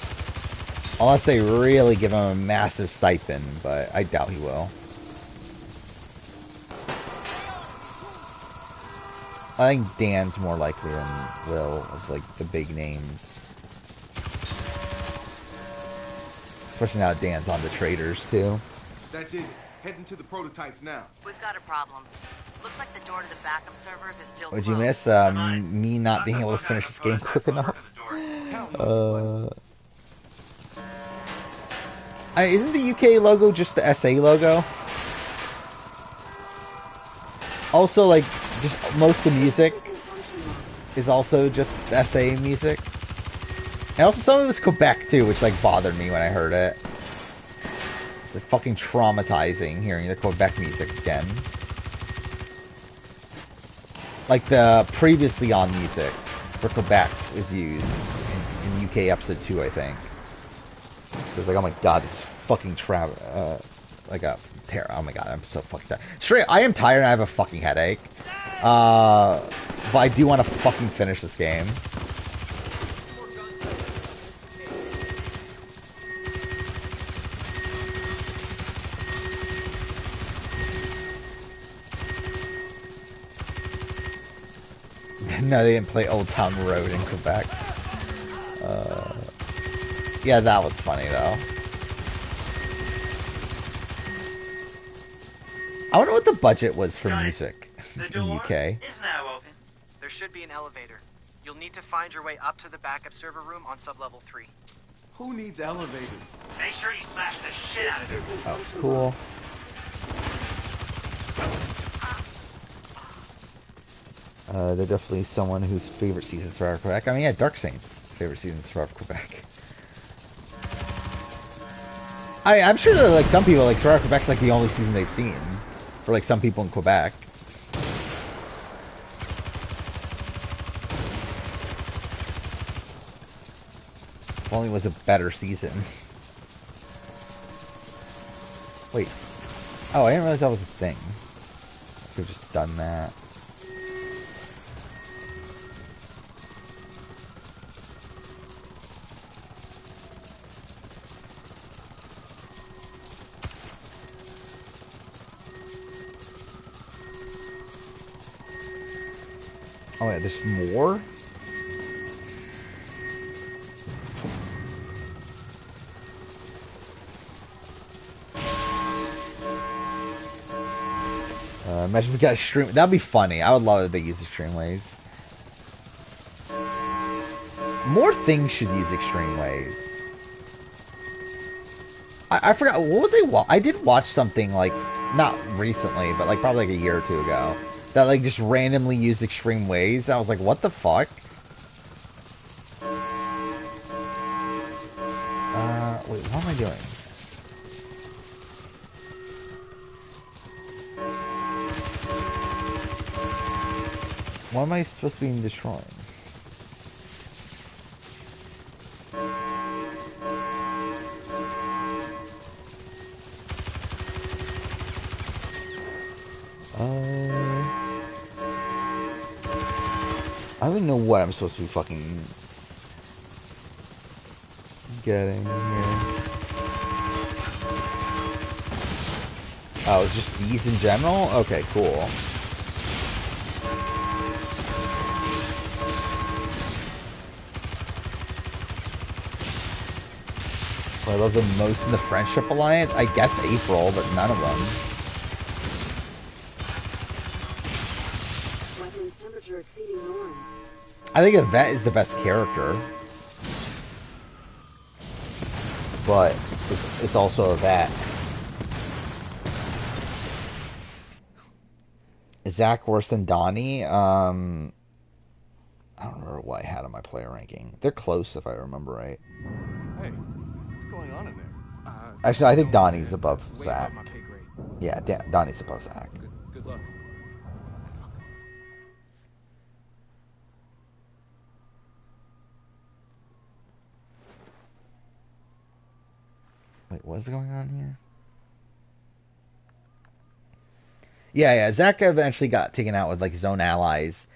Unless they really give him a massive stipend, but I doubt he will. I think Dan's more likely than Will of like the big names. Especially now Dan's on the traders too. That did it. Heading to the prototypes now. We've got a problem. Looks like the door to the backup servers is still Would closed. you miss me not being able to finish this game quick enough? Isn't the UK logo just the SA logo? Also, like, just most of the music is also just SA music. And also some of it was Quebec too, which like bothered me when I heard it. It's like fucking traumatizing hearing the Quebec music again. Like the previously on music for Quebec is used in UK episode 2, I think. It was like, oh my god, this fucking like a terror. Oh my god, I'm so fucking tired. Straight, I am tired and I have a fucking headache. But I do want to fucking finish this game. No, they didn't play Old Town Road in Quebec. Yeah, that was funny though. I wonder what the budget was for music in UK. Is now open. There should be an elevator. You'll need to find your way up to the backup server room on sublevel 3. Who needs elevators? Make sure you smash the shit out of it. Oh, cool. They're definitely someone whose favorite season is Survivor Quebec. I mean, yeah, Dark Saints' favorite season is Survivor Quebec. I'm sure that like some people like Survivor Quebec's like the only season they've seen for like some people in Quebec. If only it was a better season. Wait. Oh, I didn't realize that was a thing. I could have just done that. Oh yeah, there's more? Imagine we got a stream. That'd be funny. I would love it if they use Extreme Ways. More things should use Extreme Ways. I forgot. What was I did watch something like, not recently, but like probably like a year or two ago. That like just randomly used Extreme Ways. I was like, what the fuck? Wait, what am I doing? What am I supposed to be destroying? I don't even know what I'm supposed to be fucking getting here. Oh, it's just these in general? Okay, cool. I love the most in the Friendship Alliance? I guess April, but none of them. Weapons temperature exceeding norms. I think Yvette is the best character. But it's also Yvette. Is Zach worse than Donnie? I don't remember what I had on my player ranking. They're close if I remember right. Hey, what's going on in there? Actually, I think Donnie's above Zach. Yeah, Donnie's supposed to act. Good luck. Wait, what's going on here? Yeah. Zach eventually got taken out with like his own allies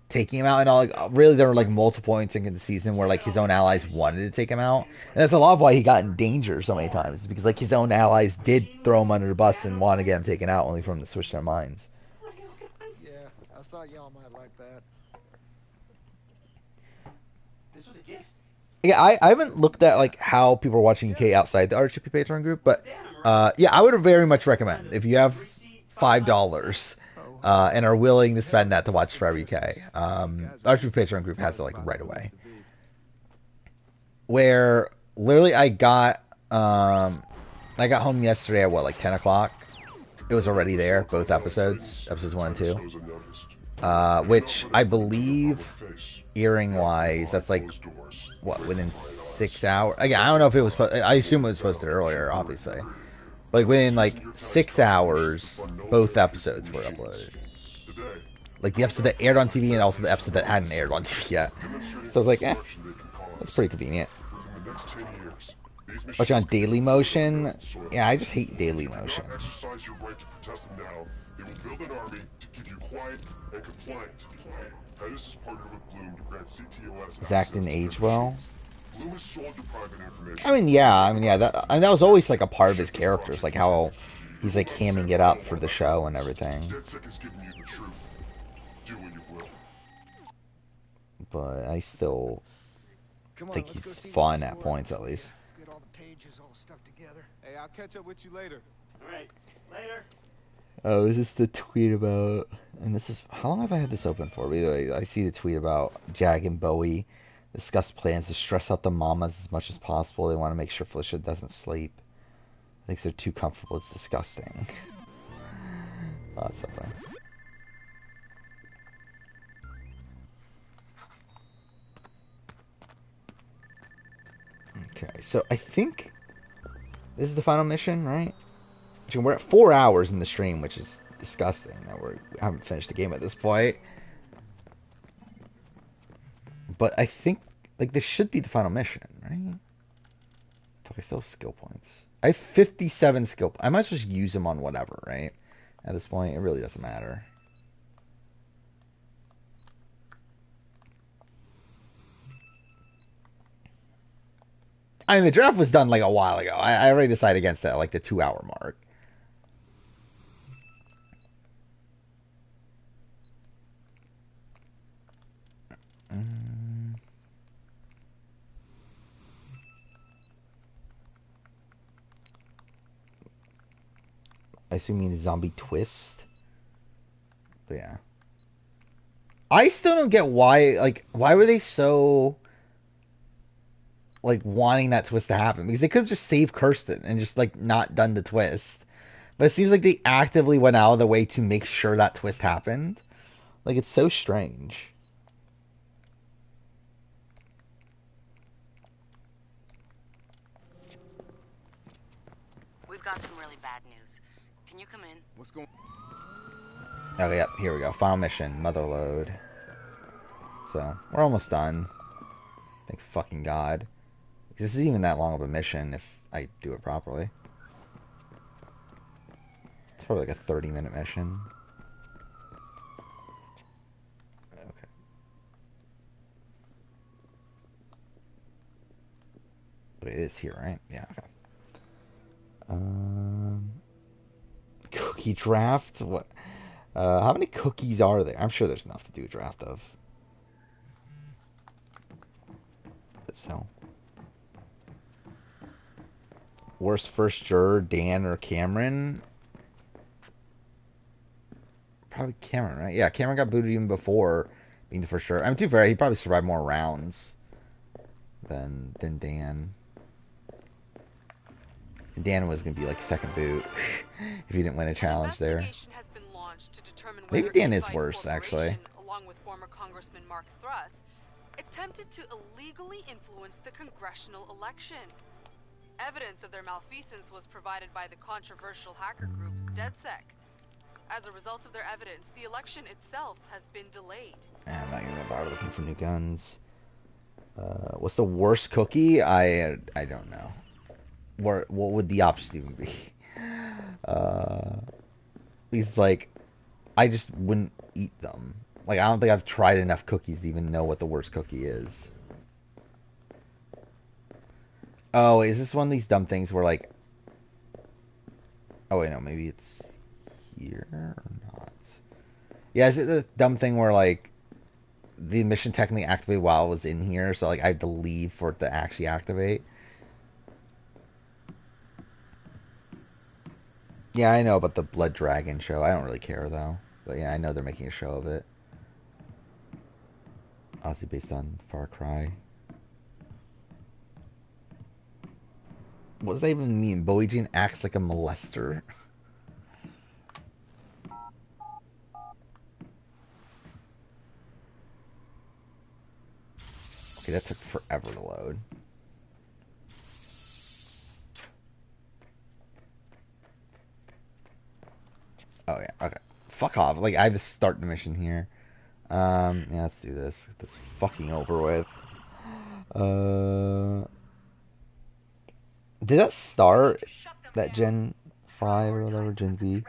taking him out, and all. Like, really, there were like multiple points in the season where like his own allies wanted to take him out, and that's a lot of why he got in danger so many times, because like his own allies did throw him under the bus and want to get him taken out, only for him to switch their minds. Yeah, I thought y'all might like that. This was a gift. Yeah, I haven't looked at like how people are watching UK outside the RGP Patreon group, but yeah, I would very much recommend if you have $5 and are willing to spend that to watch Forever UK. RGP Patreon group has it like right away. Where literally I got home yesterday at what, like 10 o'clock. It was already there, both episodes 1 and 2, which I believe airing wise, that's like what, within 6 hours. Again, I don't know if it was. I assume it was posted earlier, obviously. Like within like 6 hours, both episodes were uploaded. Like the episode that aired on TV and also the episode that hadn't aired on TV yet. So I was like, that's pretty convenient. Watching on Daily Motion, yeah, I just hate Daily Motion. Exercise your right to protest now. They will build an army to keep you quiet and compliant. Titus is partnered with Blue to grant CTOS. Zach didn't age well. Blue has sold your private information. I mean, yeah, that was always like a part of his characters, like how he's like hamming it up for the show and everything. DedSec is giving you the truth. Do what you will. But I still think he's fun at points, at least. Get all the pages all stuck together. Hey, I'll catch up with you later. All right, later. Oh, is this the tweet about? And this is, how long have I had this open for? I see the tweet about Jag and Bowie discuss plans to stress out the mamas as much as possible. They want to make sure Felicia doesn't sleep. Thinks they're too comfortable. It's disgusting. Oh, that's something. Okay, so I think this is the final mission, right? We're at 4 hours in the stream, which is disgusting that we haven't finished the game at this point. But I think, like, this should be the final mission, right? Fuck, I still have skill points. I have 57 skill points. I might just use them on whatever, right? At this point, it really doesn't matter. I mean, the draft was done, like, a while ago. I already decided against that, like, the 2 hour mark. I assume you mean zombie twist. But yeah. I still don't get why were they so, like, wanting that twist to happen? Because they could have just saved Kirsten and just, like, not done the twist. But it seems like they actively went out of the way to make sure that twist happened. Like, it's so strange. We've got some really bad news. Can you come in? What's going on? Okay, yep, here we go. Final mission, Motherload. So, we're almost done. Thank fucking God. This isn't even that long of a mission if I do it properly. It's probably like a 30-minute mission. Okay. But it is here, right? Yeah, okay. Cookie draft? What? How many cookies are there? I'm sure there's enough to do a draft of. So, worst first juror, Dan or Cameron? Probably Cameron, right? Yeah, Cameron got booted even before being the first juror. I mean, to be fair, he probably survived more rounds than Dan. Dan was going to be like second boot if he didn't win a challenge there. Maybe Dan is worse, actually. Along with former Congressman Mark Thruss, attempted to illegally influence the congressional election. Evidence of their malfeasance was provided by the controversial hacker group DedSec. As a result of their evidence, the election itself has been delayed. I'm not even gonna bother looking for new guns. What's the worst cookie? I don't know. What would the option even be? It's like, I just wouldn't eat them. Like, I don't think I've tried enough cookies to even know what the worst cookie is. Oh, is this one of these dumb things where, like... Oh, wait, no, maybe it's here or not? Yeah, is it the dumb thing where, like, the mission technically activated while it was in here, so, like, I have to leave for it to actually activate? Yeah, I know about the Blood Dragon show. I don't really care, though. But yeah, I know they're making a show of it. Obviously based on Far Cry. What does that even mean? Bowie Jean acts like a molester? Okay, that took forever to load. Oh yeah, okay. Fuck off. Like, I have to start the mission here. Yeah, let's do this. Get this fucking over with. Did that start? That Gen 5 or whatever, Gen V?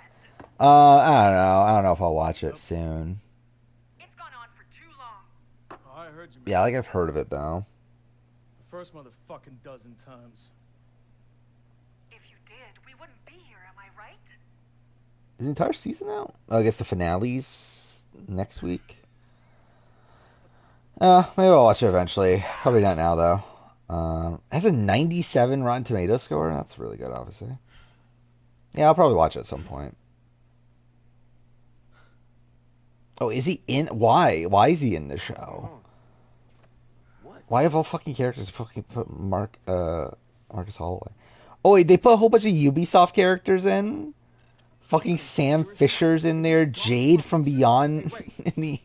I don't know. I don't know if I'll watch it soon. It's gone on for too long. Oh, I heard you. Yeah, like I've heard of it though. The first motherfucking dozen times. If you did, we wouldn't be here, am I right? Is the entire season out? Oh, I guess the finale's next week. Maybe I'll watch it eventually. Probably not now though. It has a 97 Rotten Tomatoes score. That's really good, obviously. Yeah, I'll probably watch it at some point. Oh, is he in? Why? Why is he in the show? Why have all fucking characters fucking put Marcus Holloway? Oh wait, they put a whole bunch of Ubisoft characters in. Fucking Sam Fisher's in there. Jade from Beyond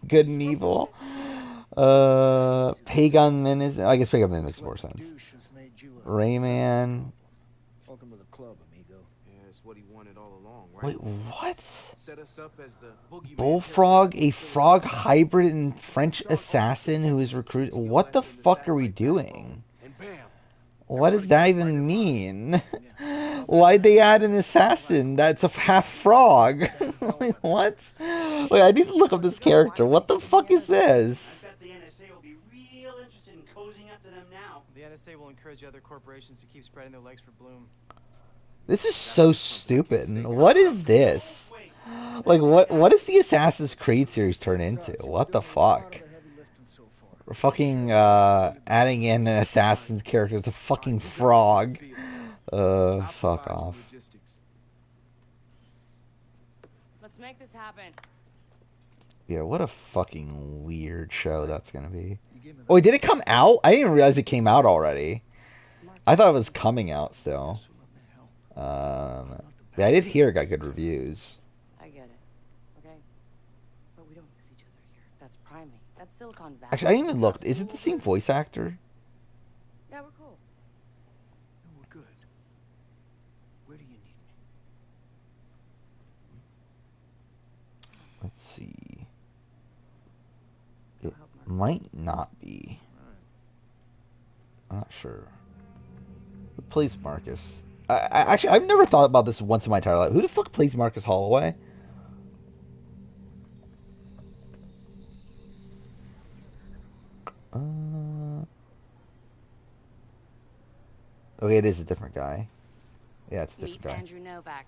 Good and Evil. Pagan Min is. I guess Pagan Min makes more sense. Rayman. Welcome to the club, amigo. Yeah, it's what he wanted all along, right? Wait, what? Set us up as the boogeyman. Bullfrog, a frog hybrid and French assassin who is recruited. What the fuck are we doing? What does that even mean? Why'd they add an assassin that's a half frog? Like, what? Wait, I need to look up this character. What the fuck is this? I bet the NSA will be real interested in cozying up to them now. The NSA will encourage other corporations to keep spreading their legs for Bloom. This is so stupid. What is this? Like, what does the Assassin's Creed series turn into? What the fuck? We're fucking adding in an assassin's character. It's a fucking frog. Fuck off. Let's make this happen. Yeah, what a fucking weird show that's gonna be. Oh, wait, did it come out? I didn't realize it came out already. I thought it was coming out still. Yeah, I did hear it got good reviews. I get it. Okay? But we don't miss each other here. That's Primate. That's Silicon Valley. Actually, I didn't even look. Is it the same voice actor? Yeah, we're cool. No, we're good. Where do you need me? Let's see. It might not be. I'm not sure. Who plays Marcus? Actually, I've never thought about this once in my entire life. Who the fuck plays Marcus Holloway? Okay, it is a different guy. Yeah, it's a different Meet guy. Andrew Novak,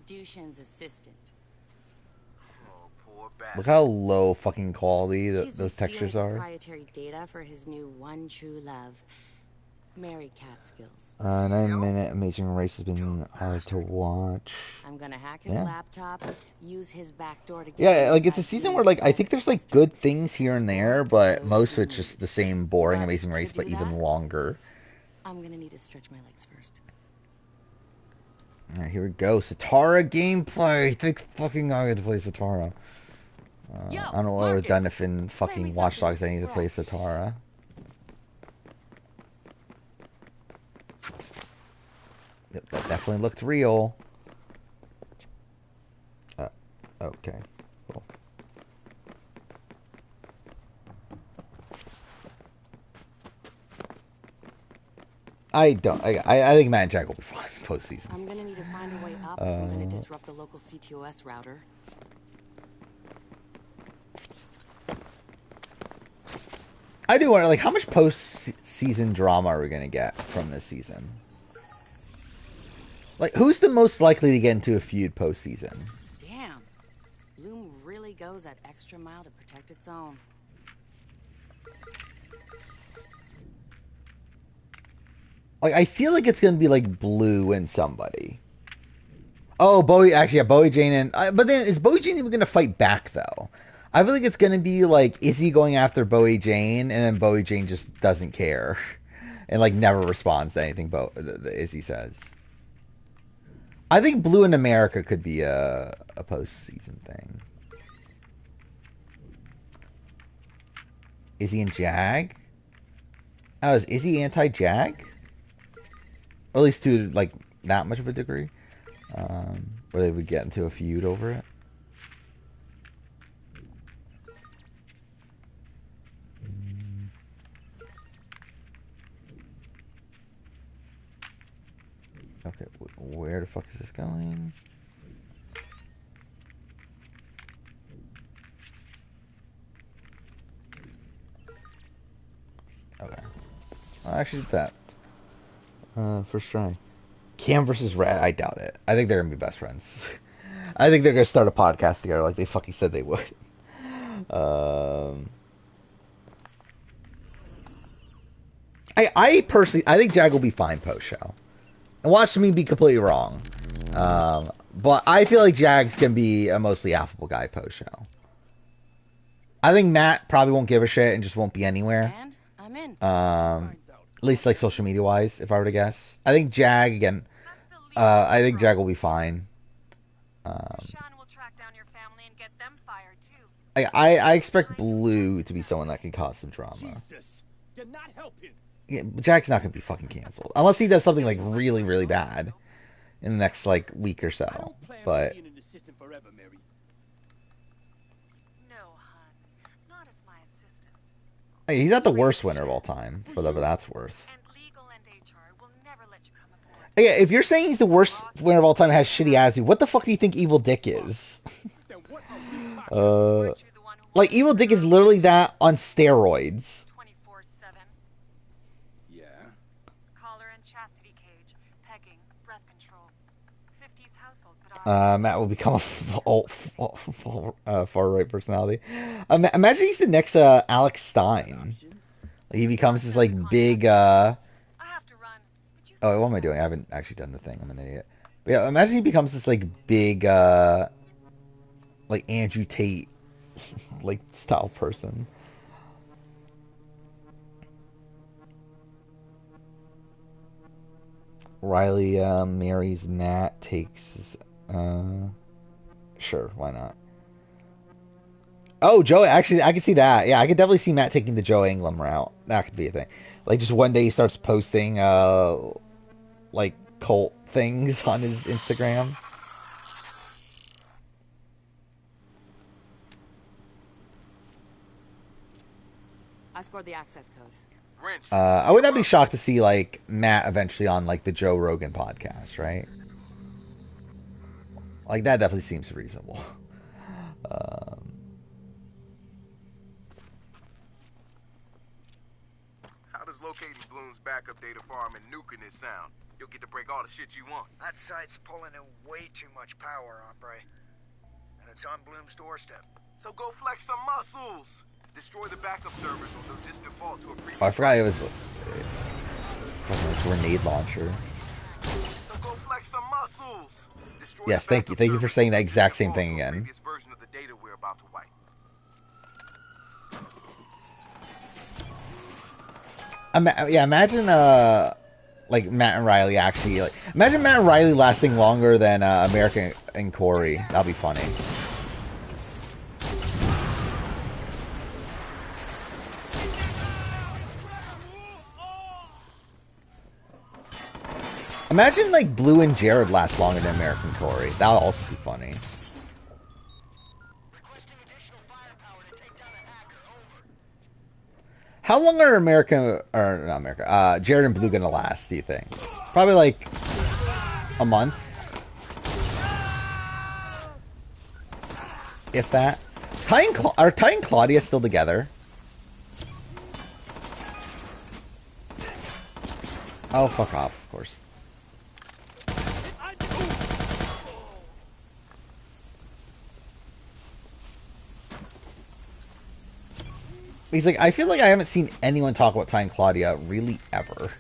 Dushin's assistant. Look how low fucking quality He's those textures are. Proprietary data for his new one true love, Mary Catskills. 9-minute Amazing Race has been hard to watch. I'm gonna hack his Yeah. laptop, use his backdoor to get Yeah, like it's a season where like I think there's like good things here and there, but most of it's just the same boring Amazing Race, but even longer. I'm gonna need to stretch my legs first. Alright, here we go. Satara gameplay. Think fucking I get to play Satara. I don't know what I would have done if in fucking Watch Dogs I need to play Satara. Yep, that definitely looked real. Okay, cool. I think Matt and Jack will be fine postseason. I'm gonna need to find a way up if I'm gonna disrupt the local CTOS router. I do wonder, like, how much post-season drama are we gonna get from this season? Like, who's the most likely to get into a feud postseason? Damn, Bloom really goes that extra mile to protect its own. Like, I feel like it's gonna be like Blue and somebody. Oh, Bowie. Actually, yeah, Bowie Jane and. But then, is Bowie Jane even gonna fight back though? I feel like it's gonna be like Izzy going after Bowie Jane, and then Bowie Jane just doesn't care, and like never responds to anything Izzy says. I think Blue in America could be a postseason thing. Izzy and Jag? Oh, is Izzy anti-Jag? Or at least to like that much of a degree, where they would get into a feud over it. Okay, where the fuck is this going? Okay, I'll actually did that. First try. Cam versus Red, I doubt it. I think they're gonna be best friends. I think they're gonna start a podcast together like they fucking said they would. I personally, I think Jag will be fine post-show. And watch me be completely wrong. But I feel like Jag's gonna be a mostly affable guy post-show. I think Matt probably won't give a shit and just won't be anywhere. And I'm in. At least like social media wise, if I were to guess. I think Jag again. I think Jag will be fine. I expect Blue to be someone that can cause some drama. You're not helping. Yeah, Jag's not gonna be fucking canceled unless he does something like really, really bad in the next like week or so. But hey, he's not the worst winner of all time, for whatever that's worth. Yeah, if you're saying he's the worst winner of all time, has shitty attitude, what the fuck do you think Evil Dick is? Like Evil Dick is literally that on steroids. Yeah. Matt will become a far-right personality. Imagine he's the next Alex Stein. He becomes this like big. Oh, what am I doing? I haven't actually done the thing. I'm an idiot. But yeah, imagine he becomes this like big, like Andrew Tate, like style person. Riley marries Matt, takes. Sure, why not? Oh, Joe, actually, I could see that. Yeah, I could definitely see Matt taking the Joe Ingram route. That could be a thing. Like, just one day he starts posting, like, cult things on his Instagram. I scored the access code. I would not be shocked to see, like, Matt eventually on, like, the Joe Rogan podcast, right? Like, that definitely seems reasonable. How does locating Bloom's backup data farm and nuking it sound? You'll get to break all the shit you want. That site's pulling in way too much power, hombre. And it's on Bloom's doorstep. So go flex some muscles. Destroy the backup servers or they'll just default to a previous... Oh, I forgot it was a grenade launcher. So go flex some muscles. Destroy yes, thank you. Thank you for saying that exact same thing again. Version of the data we're about to wipe. Yeah, imagine like Matt and Riley actually like imagine Matt and Riley lasting longer than America and Corey. That'll be funny. Imagine like Blue and Jared last longer than American Corey. That'll also be funny. How long are America, or not America, Jared and Blue gonna last, do you think? Probably like a month. If that. Are Ty and Claudia still together? Oh, fuck off, of course. He's like, I feel like I haven't seen anyone talk about Ty and Claudia really ever.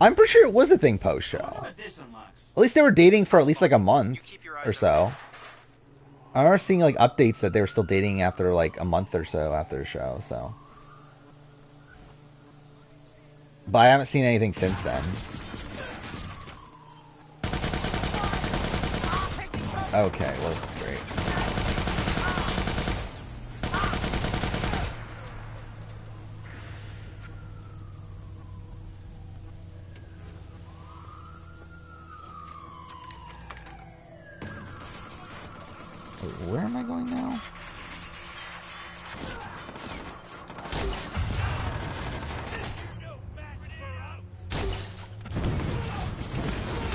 I'm pretty sure it was a thing post-show. At least they were dating for at least like a month or so. I remember seeing like updates that they were still dating after like a month or so after the show, so. But I haven't seen anything since then. Okay, well this is great. Wait, where am I going now?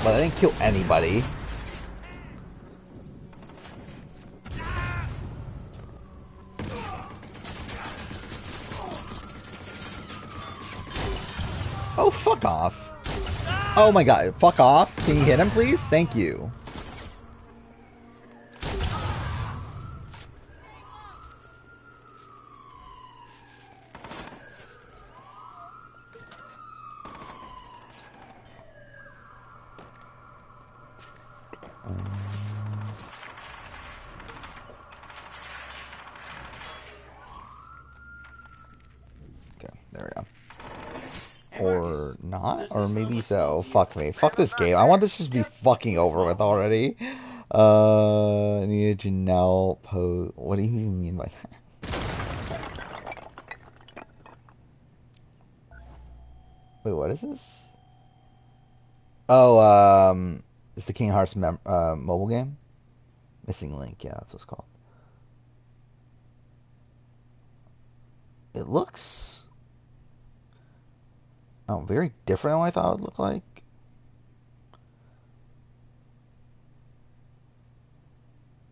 But I didn't kill anybody. Oh, fuck off. Oh my god, fuck off. Can you hit him, please? Thank you. Or not? Or maybe so. Fuck me. Fuck this game. I want this to just be fucking over with already. Need a Janelle pose. What do you even mean by that? Wait, what is this? Oh, it's the Kingdom Hearts mobile game? Missing Link, yeah, that's what it's called. It looks... Oh, very different than what I thought it would look like.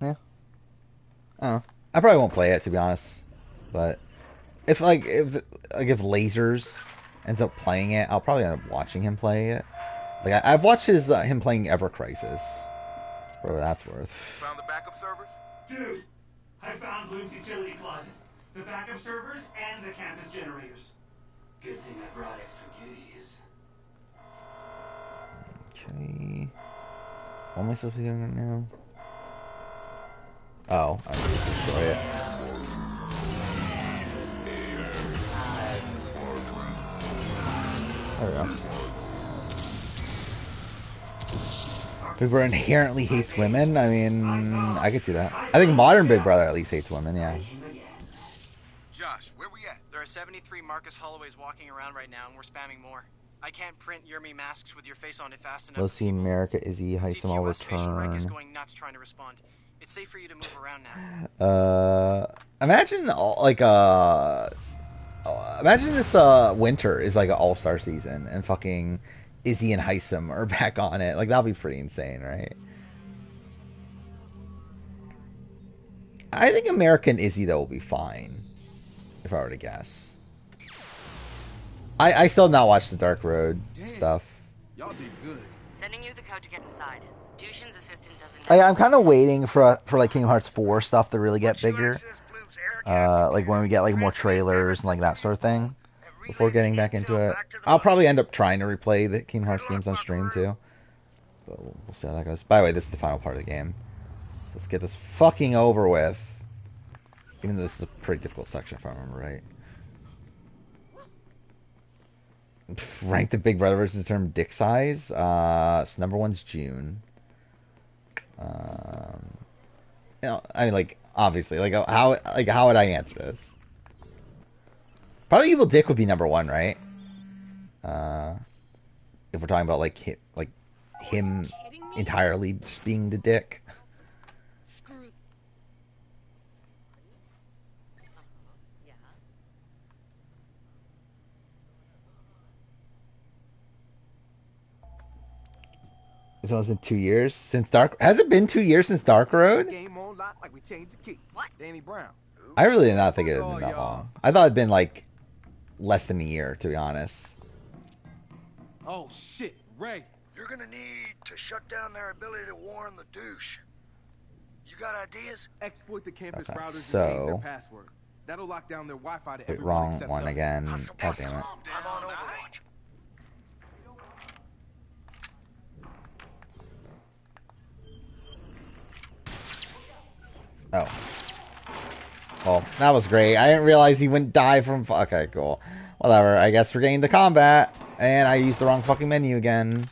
Yeah. I don't know. I probably won't play it, to be honest. But if Lasers ends up playing it, I'll probably end up watching him play it. Like I've watched him playing Ever Crisis. For what that's worth. Found the backup servers? Dude, I found Bloom's utility closet, the backup servers, and the campus generators. Good thing I brought extra goodies. Okay. What am I supposed to be doing right now? Oh, I need to destroy it. There we go. Big Brother inherently hates women? I mean, I could see that. I think modern Big Brother at least hates women, yeah. Josh, where we at? There are 73 Marcus Holloways walking around right now, and we're spamming more. I can't print Yurmi masks with your face on it fast enough. Let's see America, Izzy, Heisem, I'll return. Is going nuts trying to respond. It's safe for you to move around now. Imagine imagine this winter is like an all-star season and fucking Izzy and Heisem are back on it. Like, that'll be pretty insane, right? I think America and Izzy, though, will be fine. If I were to guess. I still have not watched the Dark Road stuff. Y'all did good. Sending you the code to get inside. Dushin's assistant doesn't. I'm kind of waiting for like Kingdom Hearts 4 stuff to really get bigger. Like when we get like more trailers and like that sort of thing. Before getting back into it. I'll probably end up trying to replay the Kingdom Hearts games on stream too. But we'll see how that goes. By the way, this is the final part of the game. Let's get this fucking over with. Even though this is a pretty difficult section if I remember right. Rank the Big Brother versus the term dick size. So number one's June. You know, I mean, like, obviously, like how would I answer this? Probably Evil Dick would be number one, right? If we're talking about like him entirely just being the dick. It's almost been 2 years since Dark. Has it been 2 years since Dark Road? Game on lock like we changed the key. What? Danny Brown. I really did not think it had been that long. I thought it'd been like less than a year, to be honest. Oh shit, Ray. You're gonna need to shut down their ability to warn the douche. You got ideas? Exploit the campus Okay, routers so- and change their password. That'll lock down their Wi-Fi to Wait, everyone wrong except one us. again. God damn it. I'm on Overwatch. Oh. Well, that was great. I didn't realize he wouldn't die from... Okay, cool. Whatever. I guess we're getting to combat. And I used the wrong fucking menu again.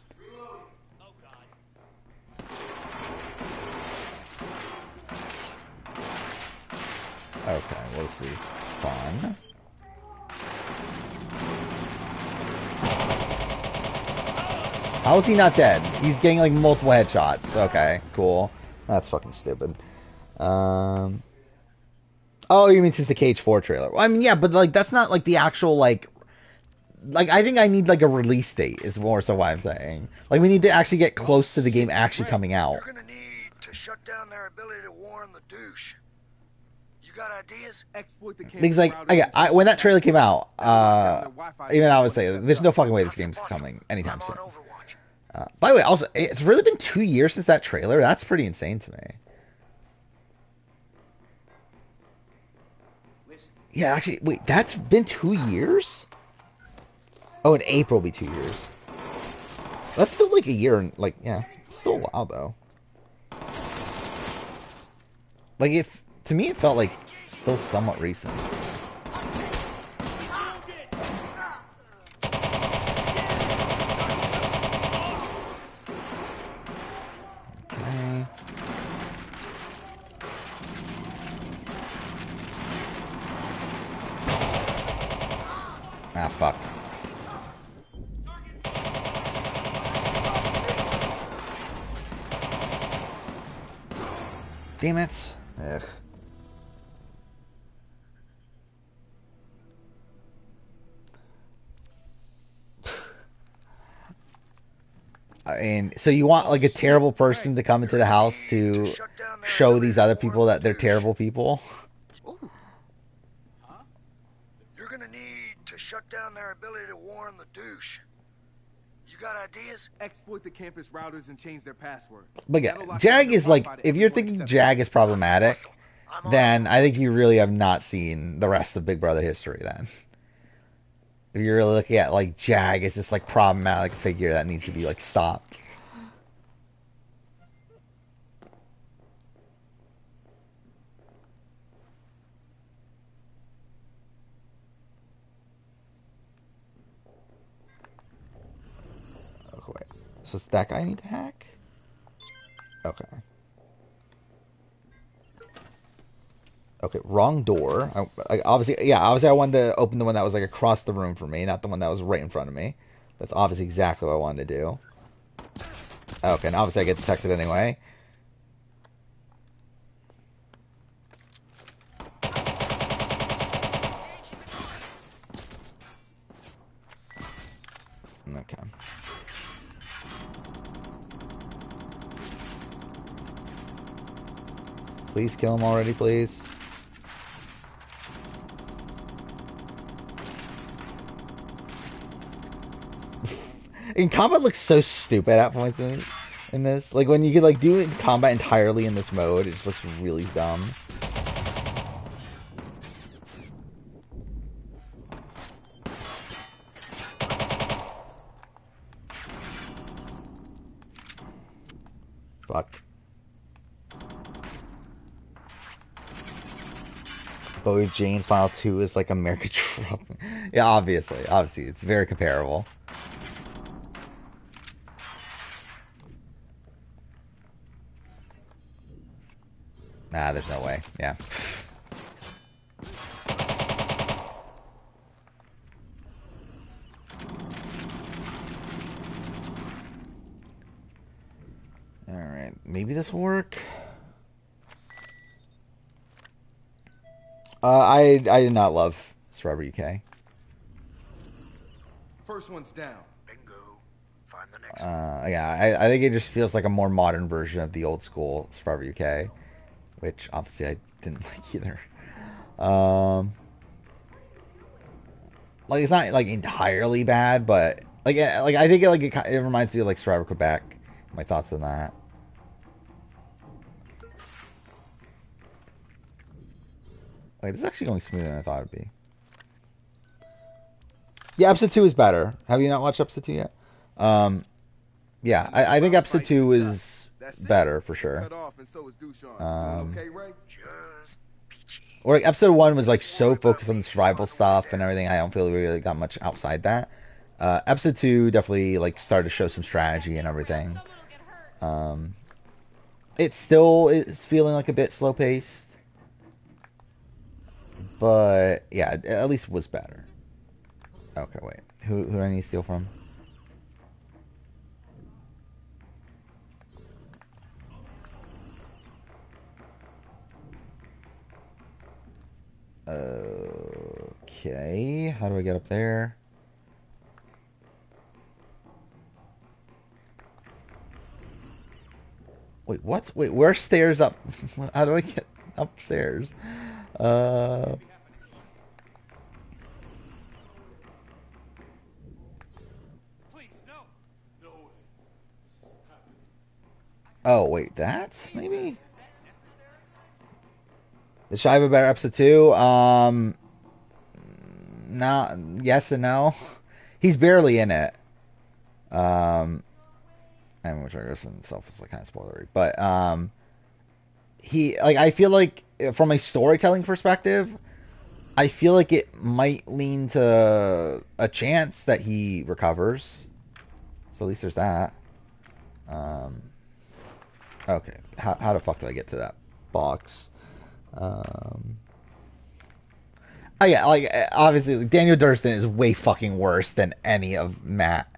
Okay, well, this is fun. How is he not dead? He's getting like multiple headshots. Okay, cool. That's fucking stupid. Oh, you mean since the Cage 4 trailer? Well, I mean, yeah, but like that's not like the actual like I think I need like a release date is more so what I'm saying. Like we need to actually get close to the game actually coming out. You're gonna need to shut down their ability to warn the douche. You got ideas? Exploit the campus Because like when that trailer came out, even I would say there's no fucking way this game's coming anytime soon. By the way, also it's really been 2 years since that trailer. That's pretty insane to me. Yeah, actually, wait, that's been 2 years? Oh, in April will be 2 years. That's still like a year, and like, yeah, it's still a while though. Like, if to me, it felt like still somewhat recent. Okay. Ah, fuck. Damn it. Ugh. And so you want like a terrible person to come into the house to show these other people that they're terrible people? You're gonna need to shut down their ability to warn the douche. You got ideas? Exploit the campus routers and change their password. But yeah, Jag is like, if you're thinking Jag is problematic, then I think you really have not seen the rest of Big Brother history then. If you're really looking at like Jag as this like problematic figure that needs to be like stopped. Okay, wait. So it's that guy I need to hack? Okay. Okay, wrong door. Obviously I wanted to open the one that was like across the room from me, not the one that was right in front of me. That's obviously exactly what I wanted to do. Okay, and obviously I get detected anyway. Okay. Please kill him already, please. And combat looks so stupid at points in this. Like when you could like do combat entirely in this mode, it just looks really dumb. Fuck. Bowie Jane File 2 is like American Truck. Yeah, obviously, it's very comparable. Nah, there's no way. Yeah. Alright, maybe this will work. I did not love Survivor UK. First one's down. Bingo. Find the next yeah, I think it just feels like a more modern version of the old school Survivor UK, which obviously I didn't like either. Like it's not like entirely bad, but like I think it reminds me of like Survivor Quebec. My thoughts on that. Like this is actually going smoother than I thought it'd be. Yeah, episode 2 is better. Have you not watched episode 2 yet? Yeah, I think episode 2 is better for sure. Or like episode 1 was like so focused on the survival stuff and everything. I don't feel we really got much outside that. Episode 2 definitely like started to show some strategy and everything. It still is feeling like a bit slow paced, but yeah, at least it was better. Okay, wait. Who do I need to steal from? Okay, how do I get up there? Wait, what? Wait, where's stairs up? How do I get upstairs? Oh, wait, that? Maybe? Did Shy have a better episode 2? No, yes and no. He's barely in it. And which I guess in itself is like kind of spoilery. But he like I feel like from a storytelling perspective, I feel like it might lean to a chance that he recovers. So at least there's that. Okay. How the fuck do I get to that box? Oh yeah, like obviously like, Daniel Durston is way fucking worse than any of Matt,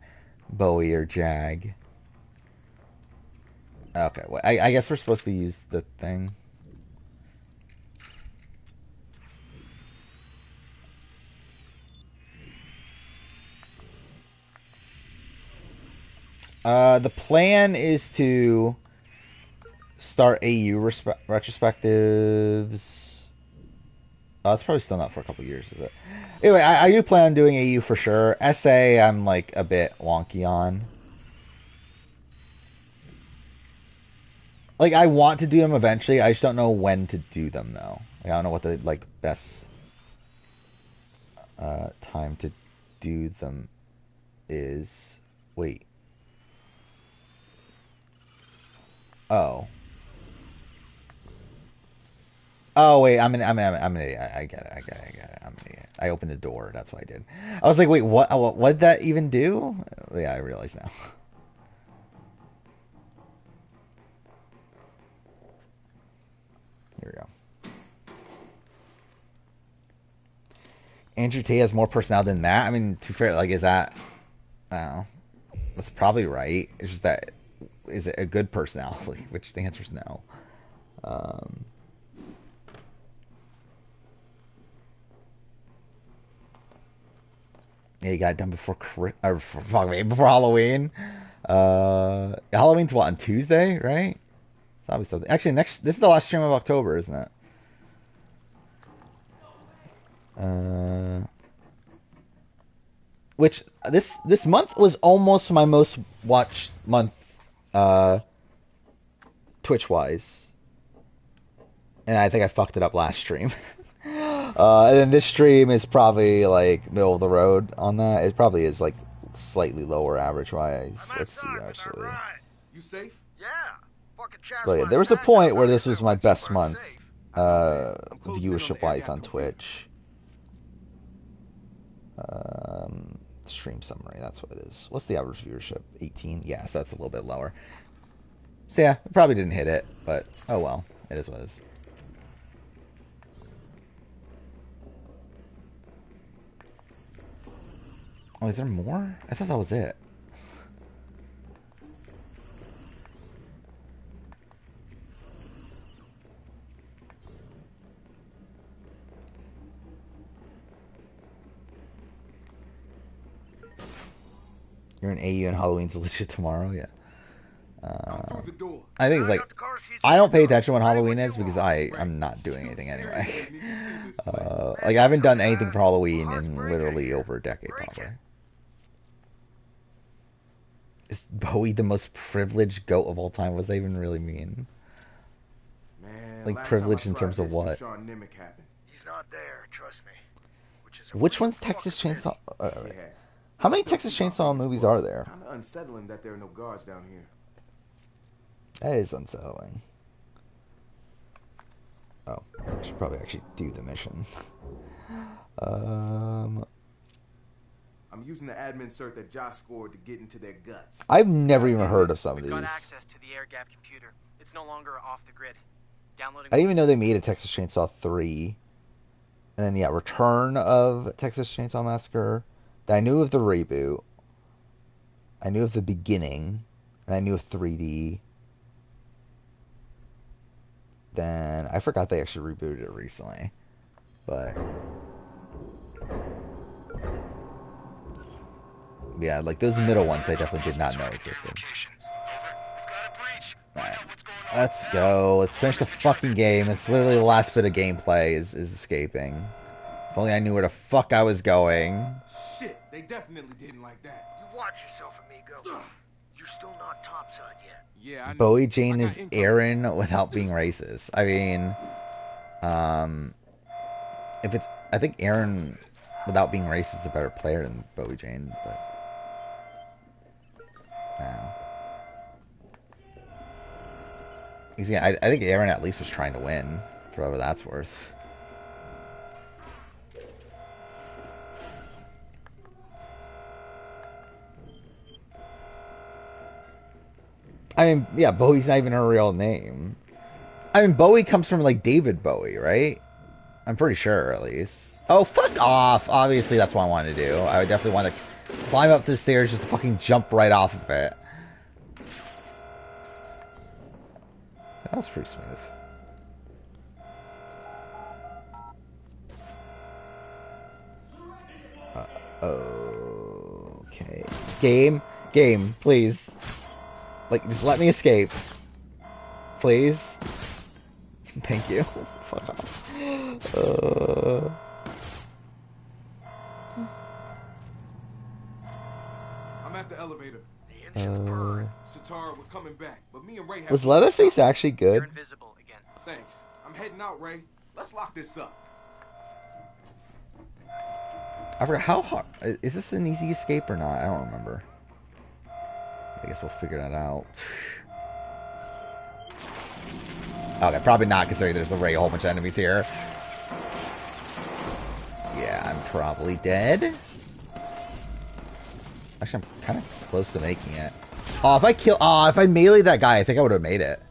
Bowie, or Jag. Okay, well, I guess we're supposed to use the thing. The plan is to start AU retrospectives. Oh, it's probably still not for a couple years, is it? Anyway, I do plan on doing AU for sure. SA, I'm like a bit wonky on. Like, I want to do them eventually. I just don't know when to do them, though. Like, I don't know what the like best time to do them is. Wait. Oh. Oh wait, I'm an idiot. I get it. I'm an idiot. I opened the door. That's what I did. I was like, wait, what did that even do? Yeah, I realize now. Here we go. Andrew Tate has more personality than Matt. I mean, to be fair, like, is that? I don't know. That's probably right. It's just that, is it a good personality? Which the answer is no. Yeah, you got it done before Halloween. Halloween's what, on Tuesday, right? It's obviously actually this is the last stream of October, isn't it? Which this month was almost my most watched month, Twitch wise, and I think I fucked it up last stream. And then this stream is probably like middle of the road on that. It probably is like slightly lower average wise. Let's see actually. You safe? Yeah. Fucking chat. But yeah, there was a point where this was my best month, viewership wise on Twitch. Stream summary, that's what it is. What's the average viewership? 18? Yeah, so that's a little bit lower. So yeah, probably didn't hit it, but oh well. It is what it is. Oh, is there more? I thought that was it. You're an AU and Halloween's legit tomorrow, yeah. Through the door. I think it's like I don't pay attention when Halloween is because I'm not doing anything anyway. Like I haven't done anything for Halloween in literally over a decade probably. Is Bowie the most privileged goat of all time? What does that even really mean? Man, like privileged in terms of what? He's not there, trust me. Which one's Texas Chainsaw? How many Texas Chainsaw movies are there? Kind of unsettling that there are no guards down here. That is unsettling. Oh, I should probably actually do the mission. I'm using the admin cert that Josh scored to get into their guts. I've never even heard of some of these. Got access to the air gap computer. It's no longer off the grid. Downloading. I didn't even know they made a Texas Chainsaw 3. And then yeah, Return of Texas Chainsaw Massacre. I knew of the reboot. I knew of the beginning. And I knew of 3D. Then I forgot they actually rebooted it recently. But yeah, like those middle ones I definitely did not know existed. Alright. Let's go. Let's finish the fucking game. It's literally the last bit of gameplay is escaping. If only I knew where the fuck I was going. Shit, they definitely didn't like that. You watch yourself, amigo. You're still not topside yet. Yeah, I know. Bowie Jane is Aaron without being racist. I mean, if it's, I think Aaron without being racist is a better player than Bowie Jane, but yeah, I think Aaron at least was trying to win, for whatever that's worth. I mean, yeah, Bowie's not even her real name. I mean, Bowie comes from, like, David Bowie, right? I'm pretty sure, at least. Oh, fuck off! Obviously, that's what I wanted to do. I would definitely want to climb up the stairs just to fucking jump right off of it. That was pretty smooth. Okay. Game, please. Like, just let me escape. Please. Thank you. Fuck off. I'm at the elevator. The engine's burned. Satara, we're coming back, but me and Ray have. Was Leatherface actually good? You're invisible again. Thanks. I'm heading out, Ray. Let's lock this up. I forgot how hard. Is this an easy escape or not? I don't remember. I guess we'll figure that out. Okay, probably not, considering there's already a whole bunch of enemies here. Yeah, I'm probably dead. Actually, I'm kind of close to making it. Oh, if I meleeed that guy, I think I would have made it.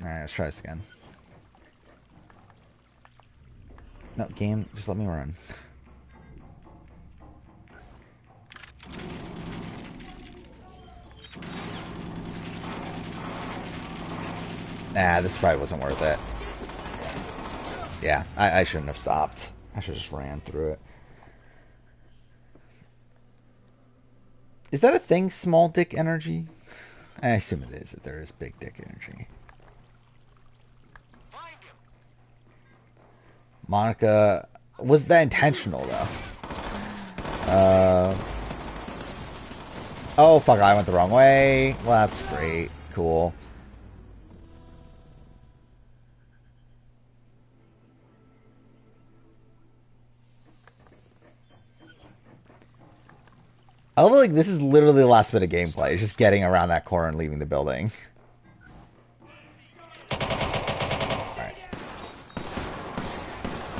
Alright, let's try this again. No, game, just let me run. Nah, this probably wasn't worth it. Yeah, I shouldn't have stopped. I should have just ran through it. Is that a thing, small dick energy? I assume it is, that there is big dick energy. Monica, was that intentional though? Oh fuck, I went the wrong way. Well, that's great. Cool. I love, like, this is literally the last bit of gameplay. It's just getting around that corner and leaving the building. Alright.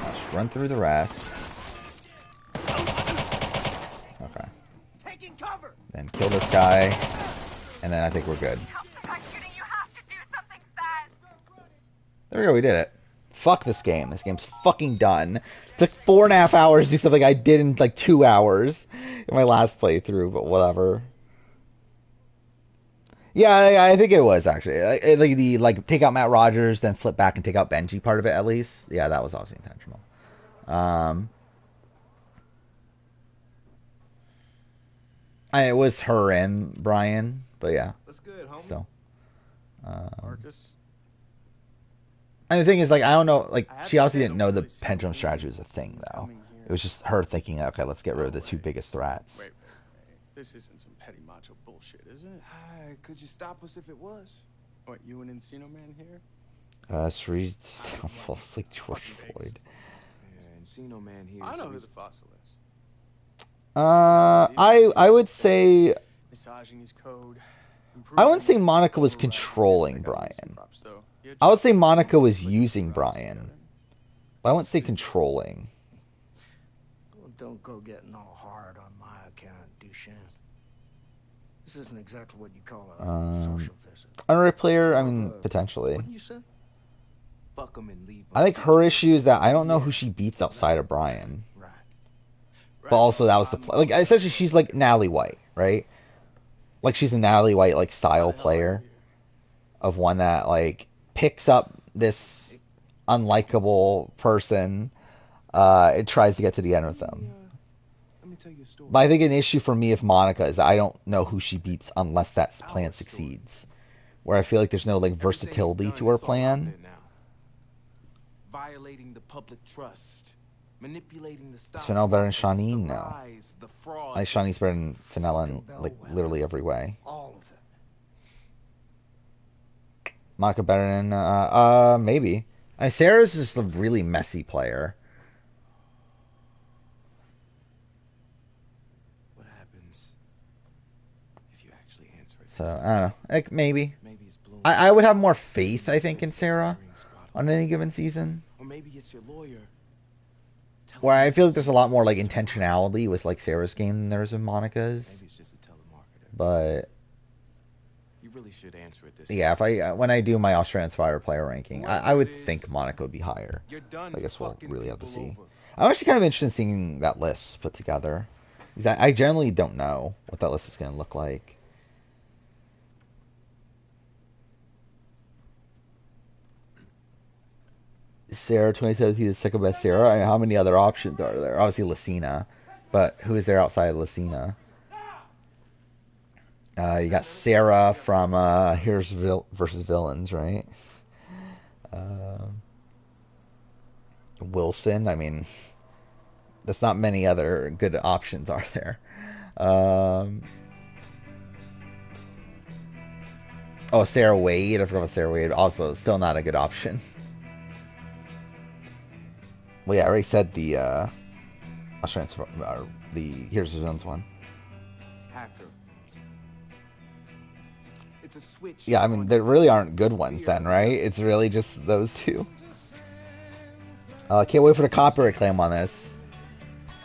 Let's run through the rest. Okay. Then kill this guy. And then I think we're good. There we go, we did it. Fuck this game. This game's fucking done. It took 4.5 hours to do something I did in like 2 hours in my last playthrough, but whatever. Yeah, I think it was actually like take out Matt Rogers, then flip back and take out Benji part of it at least. Yeah, that was obviously intentional. It was her and Brian, but yeah. That's good, homie. Still. Marcus. And the thing is, like, I don't know, like, she obviously didn't know the pendulum strategy was a thing, though. It was just her thinking, okay, let's get rid of the two biggest threats. Wait. This isn't some petty macho bullshit, is it? Could you stop us if it was? What, you and Encino Man here? Sri downfall, it's like George Floyd. Yeah, Encino Man here. I know who the fossil is. I would say... Massaging his code. I wouldn't say Monica was controlling Brian. I would say Monica was using Brian. I wouldn't say controlling. Well, don't go getting all hard on my account, Duchenne. This isn't exactly what you call a social visit. Unrated player, I mean, potentially. What did you say? Fuck him and leave. I think her issue is that I don't know who she beats outside of Brian. Right. But also that was the play. Like, essentially, she's like Natalie White, right? Like, she's a Natalie White, like, style player. Of one that, like, picks up this unlikable person and tries to get to the end with them. But I think an issue for me with Monica is I don't know who she beats unless that plan succeeds. Where I feel like there's no, like, versatility to her plan. Violating the public trust. Manipulating the Is Fennel better than Shawnee? No. I think Shawnee's better than Fennel in, like, literally every way. All of it. Monica better than, maybe. I mean, Sarah's just a really messy player. What happens if you actually answer it? So, I don't know. Like, maybe. I would have more faith, I think, in Sarah on any given season. Or maybe it's your lawyer. Where I feel like there's a lot more, like, intentionality with, like, Sarah's game than there is with Monica's. Maybe it's just a telemarketer. But you really should answer it this yeah, if I when I do my Australian Survivor player ranking, I would think Monica would be higher. I guess we'll really have to see. I'm actually kind of interested in seeing that list put together. Because I generally don't know what that list is going to look like. Sarah 2017 is the second best Sarah. I mean, how many other options are there? Obviously Lucina, but who is there outside of Lucina? You got Sarah from Heroes versus Villains, right? Wilson. I mean, that's not many other good options, are there? Oh, Sarah Wade. I forgot about Sarah Wade. Also, still not a good option. Well, yeah, I already said the the Heroes versus Villains one. Hacker. It's a switch. Yeah, I mean, there really aren't good ones then, right? It's really just those two. Can't wait for the copyright claim on this.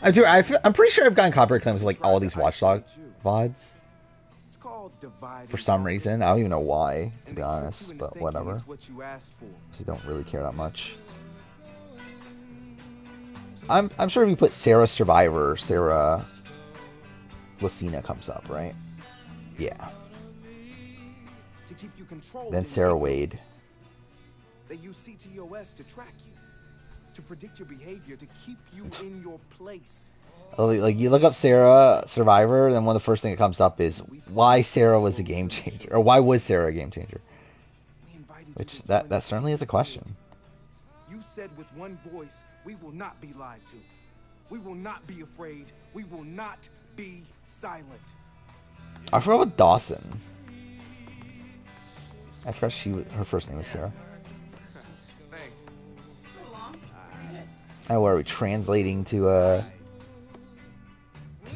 I'm pretty sure I've gotten copyright claims with, like, all these Watchdog VODs. For some reason. I don't even know why, to be honest, but whatever. I don't really care that much. I'm sure if you put Sarah Survivor, Sarah Lucina comes up, right? Yeah. Then Sarah Wade. They use CTOS to track you, to predict your behavior, to keep you in your place. Like, you look up Sarah Survivor, then one of the first things that comes up is why Sarah was a game changer, or why was Sarah a game changer? Which that certainly is a question. You said with one voice, we will not be lied to. We will not be afraid. We will not be silent. I forgot about Dawson. I forgot her first name was Sarah. Thanks. Oh, where are we translating to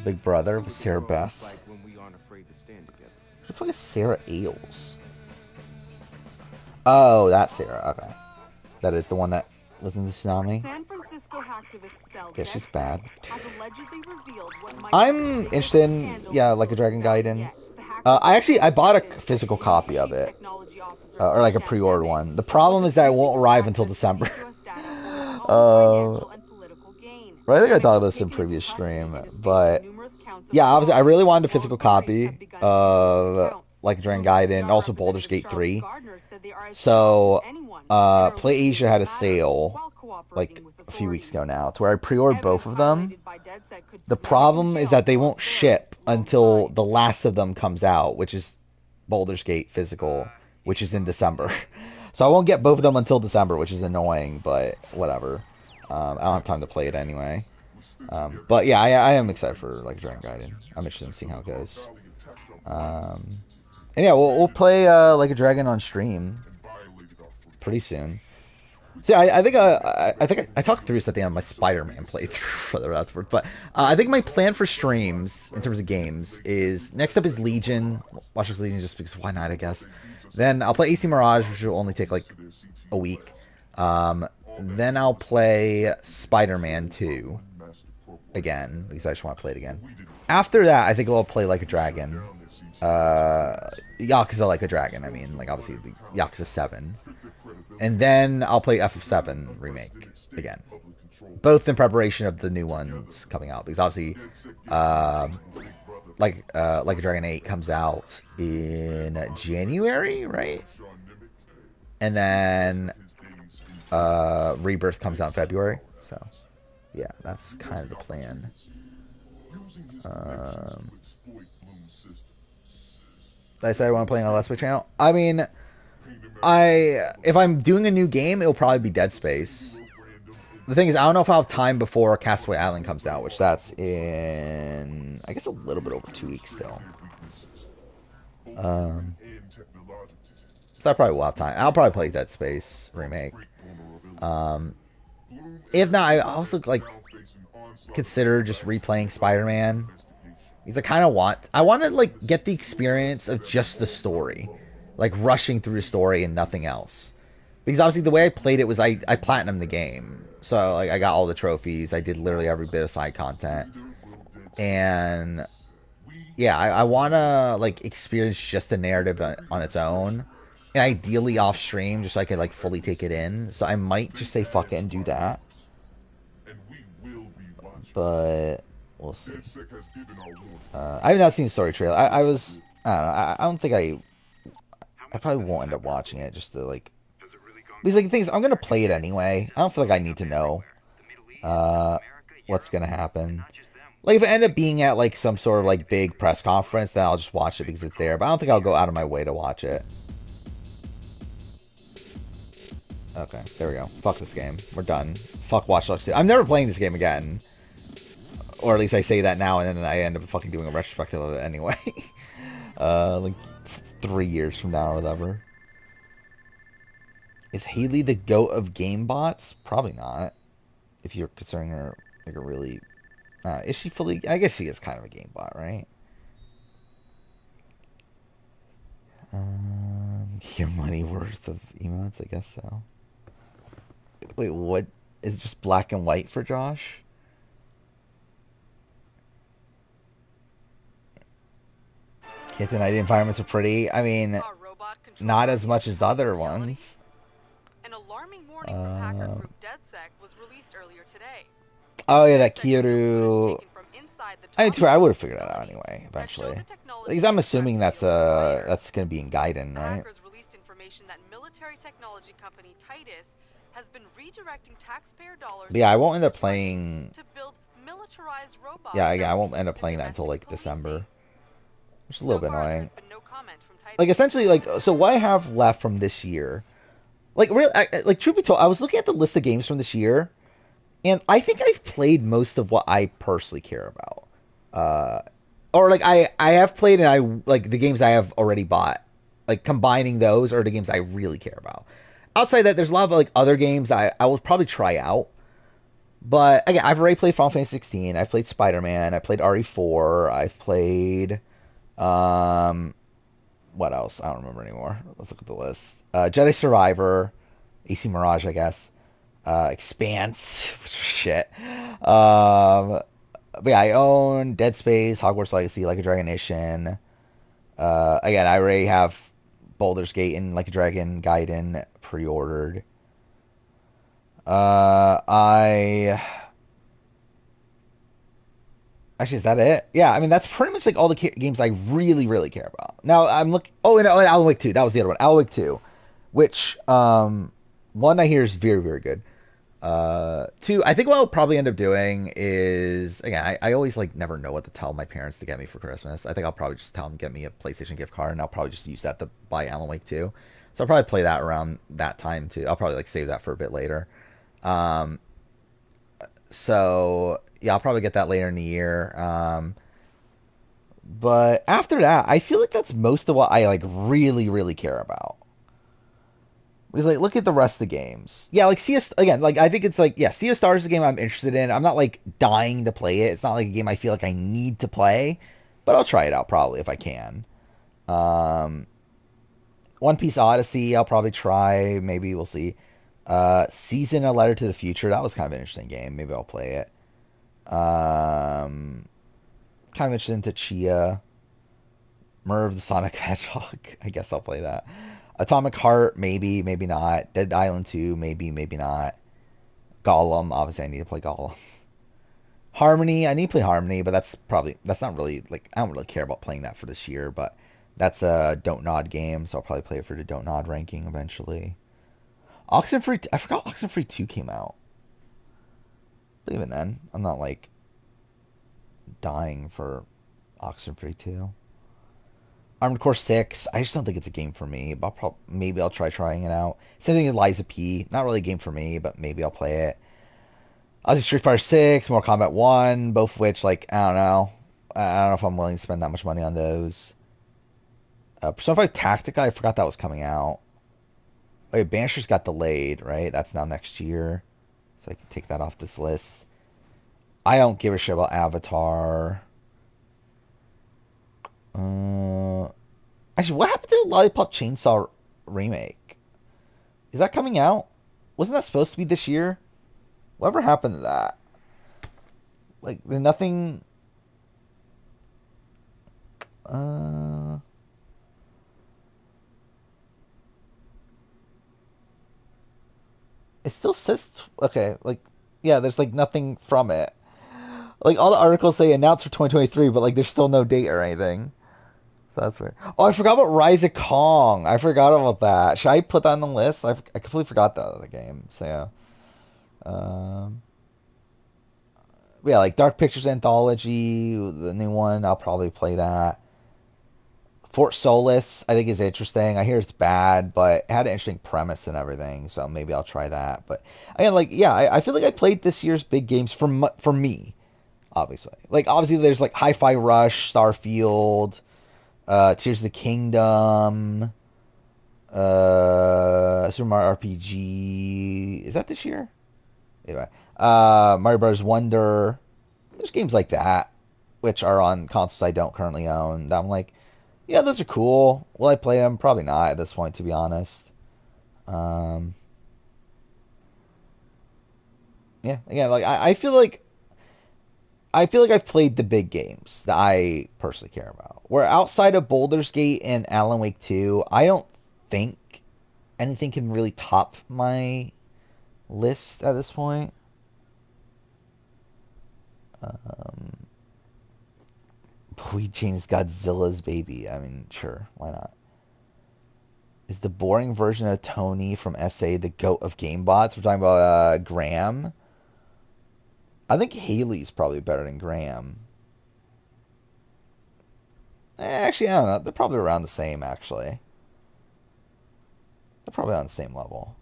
Big Brother with Sarah Beth? Who the fuck is Sarah Ailes? Oh, that's Sarah. Okay, that is the one that was in the tsunami. San Francisco hacktivist cell Yeah, she's bad. has allegedly revealed what might I'm interested in, yeah, Like a Dragon Gaiden. I bought a physical copy of it, or like a pre-ordered one. The problem is that it won't arrive until December. Right, I think I thought of this in previous stream, but yeah, obviously I really wanted a physical copy of Like a Dragon Gaiden, and also Baldur's Gate 3. So, PlayAsia had a sale like a few weeks ago now, to where I pre-ordered both of them. The problem is that they won't ship until the last of them comes out, which is Baldur's Gate physical, which is in December. So I won't get both of them until December, which is annoying, but whatever. I don't have time to play it anyway. But yeah, I am excited for like Dragon Gaiden. I'm interested in seeing how it goes. And yeah, we'll play Like a Dragon on stream pretty soon. See, I think I talked through this at the end of my Spider-Man playthrough for the afterwards, but I think my plan for streams in terms of games is next up is Legion. Watch Dogs Legion, just because why not, I guess. Then I'll play AC Mirage, which will only take like a week. Then I'll play Spider-Man 2 again, because I just want to play it again. After that, I think I'll play Like a Dragon. Yakuza Like a Dragon, I mean, like obviously the Yakuza 7. And then I'll play FF7 Remake again. Both in preparation of the new ones coming out, because obviously Like a Dragon 8 comes out in January, right? And then Rebirth comes out in February. So yeah, that's kind of the plan. Did I say I want to play on a Let's Play channel? I mean, if I'm doing a new game, it'll probably be Dead Space. The thing is, I don't know if I'll have time before Castaway Island comes out, which that's in, I guess, a little bit over 2 weeks still. So I probably will have time. I'll probably play Dead Space Remake. If not, I also like consider just replaying Spider-Man. Because I want to like get the experience of just the story, like rushing through the story and nothing else. Because obviously the way I played it was I platinumed the game, so like I got all the trophies. I did literally every bit of side content, and yeah, I want to like experience just the narrative on its own, and ideally off stream, just so I could like fully take it in. So I might just say fuck it and do that, but we'll see. I have not seen the story trailer. I don't know. I don't think I probably won't end up watching it just to like. Because like the thing is, I'm gonna play it anyway. I don't feel like I need to know what's gonna happen. Like if it ended up being at like some sort of like big press conference, then I'll just watch it because it's there. But I don't think I'll go out of my way to watch it. Okay, there we go. Fuck this game. We're done. Fuck Watch Dogs 2. I'm never playing this game again. Or at least I say that now, and then I end up fucking doing a retrospective of it anyway. Like 3 years from now or whatever. Is Haley the GOAT of game bots? Probably not. If you're considering her like a really... is she fully... I guess she is kind of a game bot, right? Your money worth of emotes? I guess so. Wait, what? Is it just black and white for Josh? Can't deny the environments are pretty. I mean, not as much as other ones. An alarming warning from hacker group DedSec was released earlier today. Oh yeah, that Kyoto. I would have figured that out anyway, eventually. Because I'm assuming that's gonna be in Gaiden, right? Hackers released information that military technology company Titus has been redirecting taxpayer dollars. But yeah, I won't end up playing. To build militarized robots. Yeah, I won't end up playing that until like December. Which is a little bit annoying. Like essentially, like so, what I have left from this year. Like really, like truth be told, I was looking at the list of games from this year, and I think I've played most of what I personally care about. Or like I have played, and I like the games I have already bought. Like combining those are the games I really care about. Outside that, there's a lot of like other games I will probably try out. But again, I've already played Final Fantasy 16. I've played Spider-Man. I played RE4. I've played what else? I don't remember anymore. Let's look at the list. Jedi Survivor, AC Mirage, I guess. Expanse, shit. But yeah, I own Dead Space, Hogwarts Legacy, Like a Dragon Ishin. Again, I already have Baldur's Gate and Like a Dragon Gaiden pre-ordered. I Actually, is that it? Yeah, I mean, that's pretty much like all the games I really, really care about. Now, I'm looking... Oh, and Alan Wake 2. That was the other one. Alan Wake 2. Which, one I hear is very, very good. Two, I think what I'll probably end up doing is... Again, I always, like, never know what to tell my parents to get me for Christmas. I think I'll probably just tell them to get me a PlayStation gift card, and I'll probably just use that to buy Alan Wake 2. So I'll probably play that around that time, too. I'll probably, like, save that for a bit later. So... Yeah, I'll probably get that later in the year. But after that, I feel like that's most of what I like really, really care about. Because like, look at the rest of the games. Yeah, like again, like I think it's like, yeah, Sea of Stars is a game I'm interested in. I'm not like dying to play it. It's not like a game I feel like I need to play, but I'll try it out probably if I can. One Piece Odyssey, I'll probably try. Maybe we'll see. Season A Letter to the Future, that was kind of an interesting game. Maybe I'll play it. Kind of interested into Chia. Merv the Sonic Hedgehog. I guess I'll play that. Atomic Heart, maybe, maybe not. Dead Island 2, maybe, maybe not. Gollum, obviously I need to play Gollum. Harmony, I need to play Harmony, but that's not really, like, I don't really care about playing that for this year, but that's a Don't Nod game, so I'll probably play it for the Don't Nod ranking eventually. Oxenfree, I forgot Oxenfree 2 came out. But even then, I'm not like dying for Oxenfree 2. Armored Core 6, I just don't think it's a game for me, but maybe I'll trying it out. Same thing with Liza P, not really a game for me, but maybe I'll play it. I'll do Street Fighter 6, Mortal Kombat 1, both of which, like, I don't know. I don't know if I'm willing to spend that much money on those. Persona 5 Tactica, I forgot that was coming out. Wait, Banisher's got delayed, right? That's now next year. So I can take that off this list. I don't give a shit about Avatar. Actually, what happened to the Lollipop Chainsaw remake? Is that coming out? Wasn't that supposed to be this year? Whatever happened to that? Like, there's nothing... It still says... Okay, like... Yeah, there's, like, nothing from it. Like, all the articles say announced for 2023, but, like, there's still no date or anything. So that's weird. Oh, I forgot about Rise of Kong. I forgot about that. Should I put that on the list? I completely forgot that other game. So, yeah. Yeah, like, Dark Pictures Anthology, the new one, I'll probably play that. Fort Solis, I think is interesting. I hear it's bad, but it had an interesting premise and everything, so maybe I'll try that. But again, like, yeah, I feel like I played this year's big games for me, obviously. Like, obviously, there's like Hi-Fi Rush, Starfield, Tears of the Kingdom, Super Mario RPG. Is that this year? Anyway, Mario Bros. Wonder. There's games like that, which are on consoles I don't currently own. That I'm like, yeah, those are cool. Will I play them? Probably not at this point, to be honest. Yeah, again, like I feel like I've played the big games that I personally care about. Where outside of Baldur's Gate and Alan Wake 2, I don't think anything can really top my list at this point. We changed Godzilla's baby. I mean, sure, why not? Is the boring version of Tony from SA the GOAT of GameBots? We're talking about Graham. I think Haley's probably better than Graham. Actually, I don't know. They're probably around the same, actually. They're probably on the same level.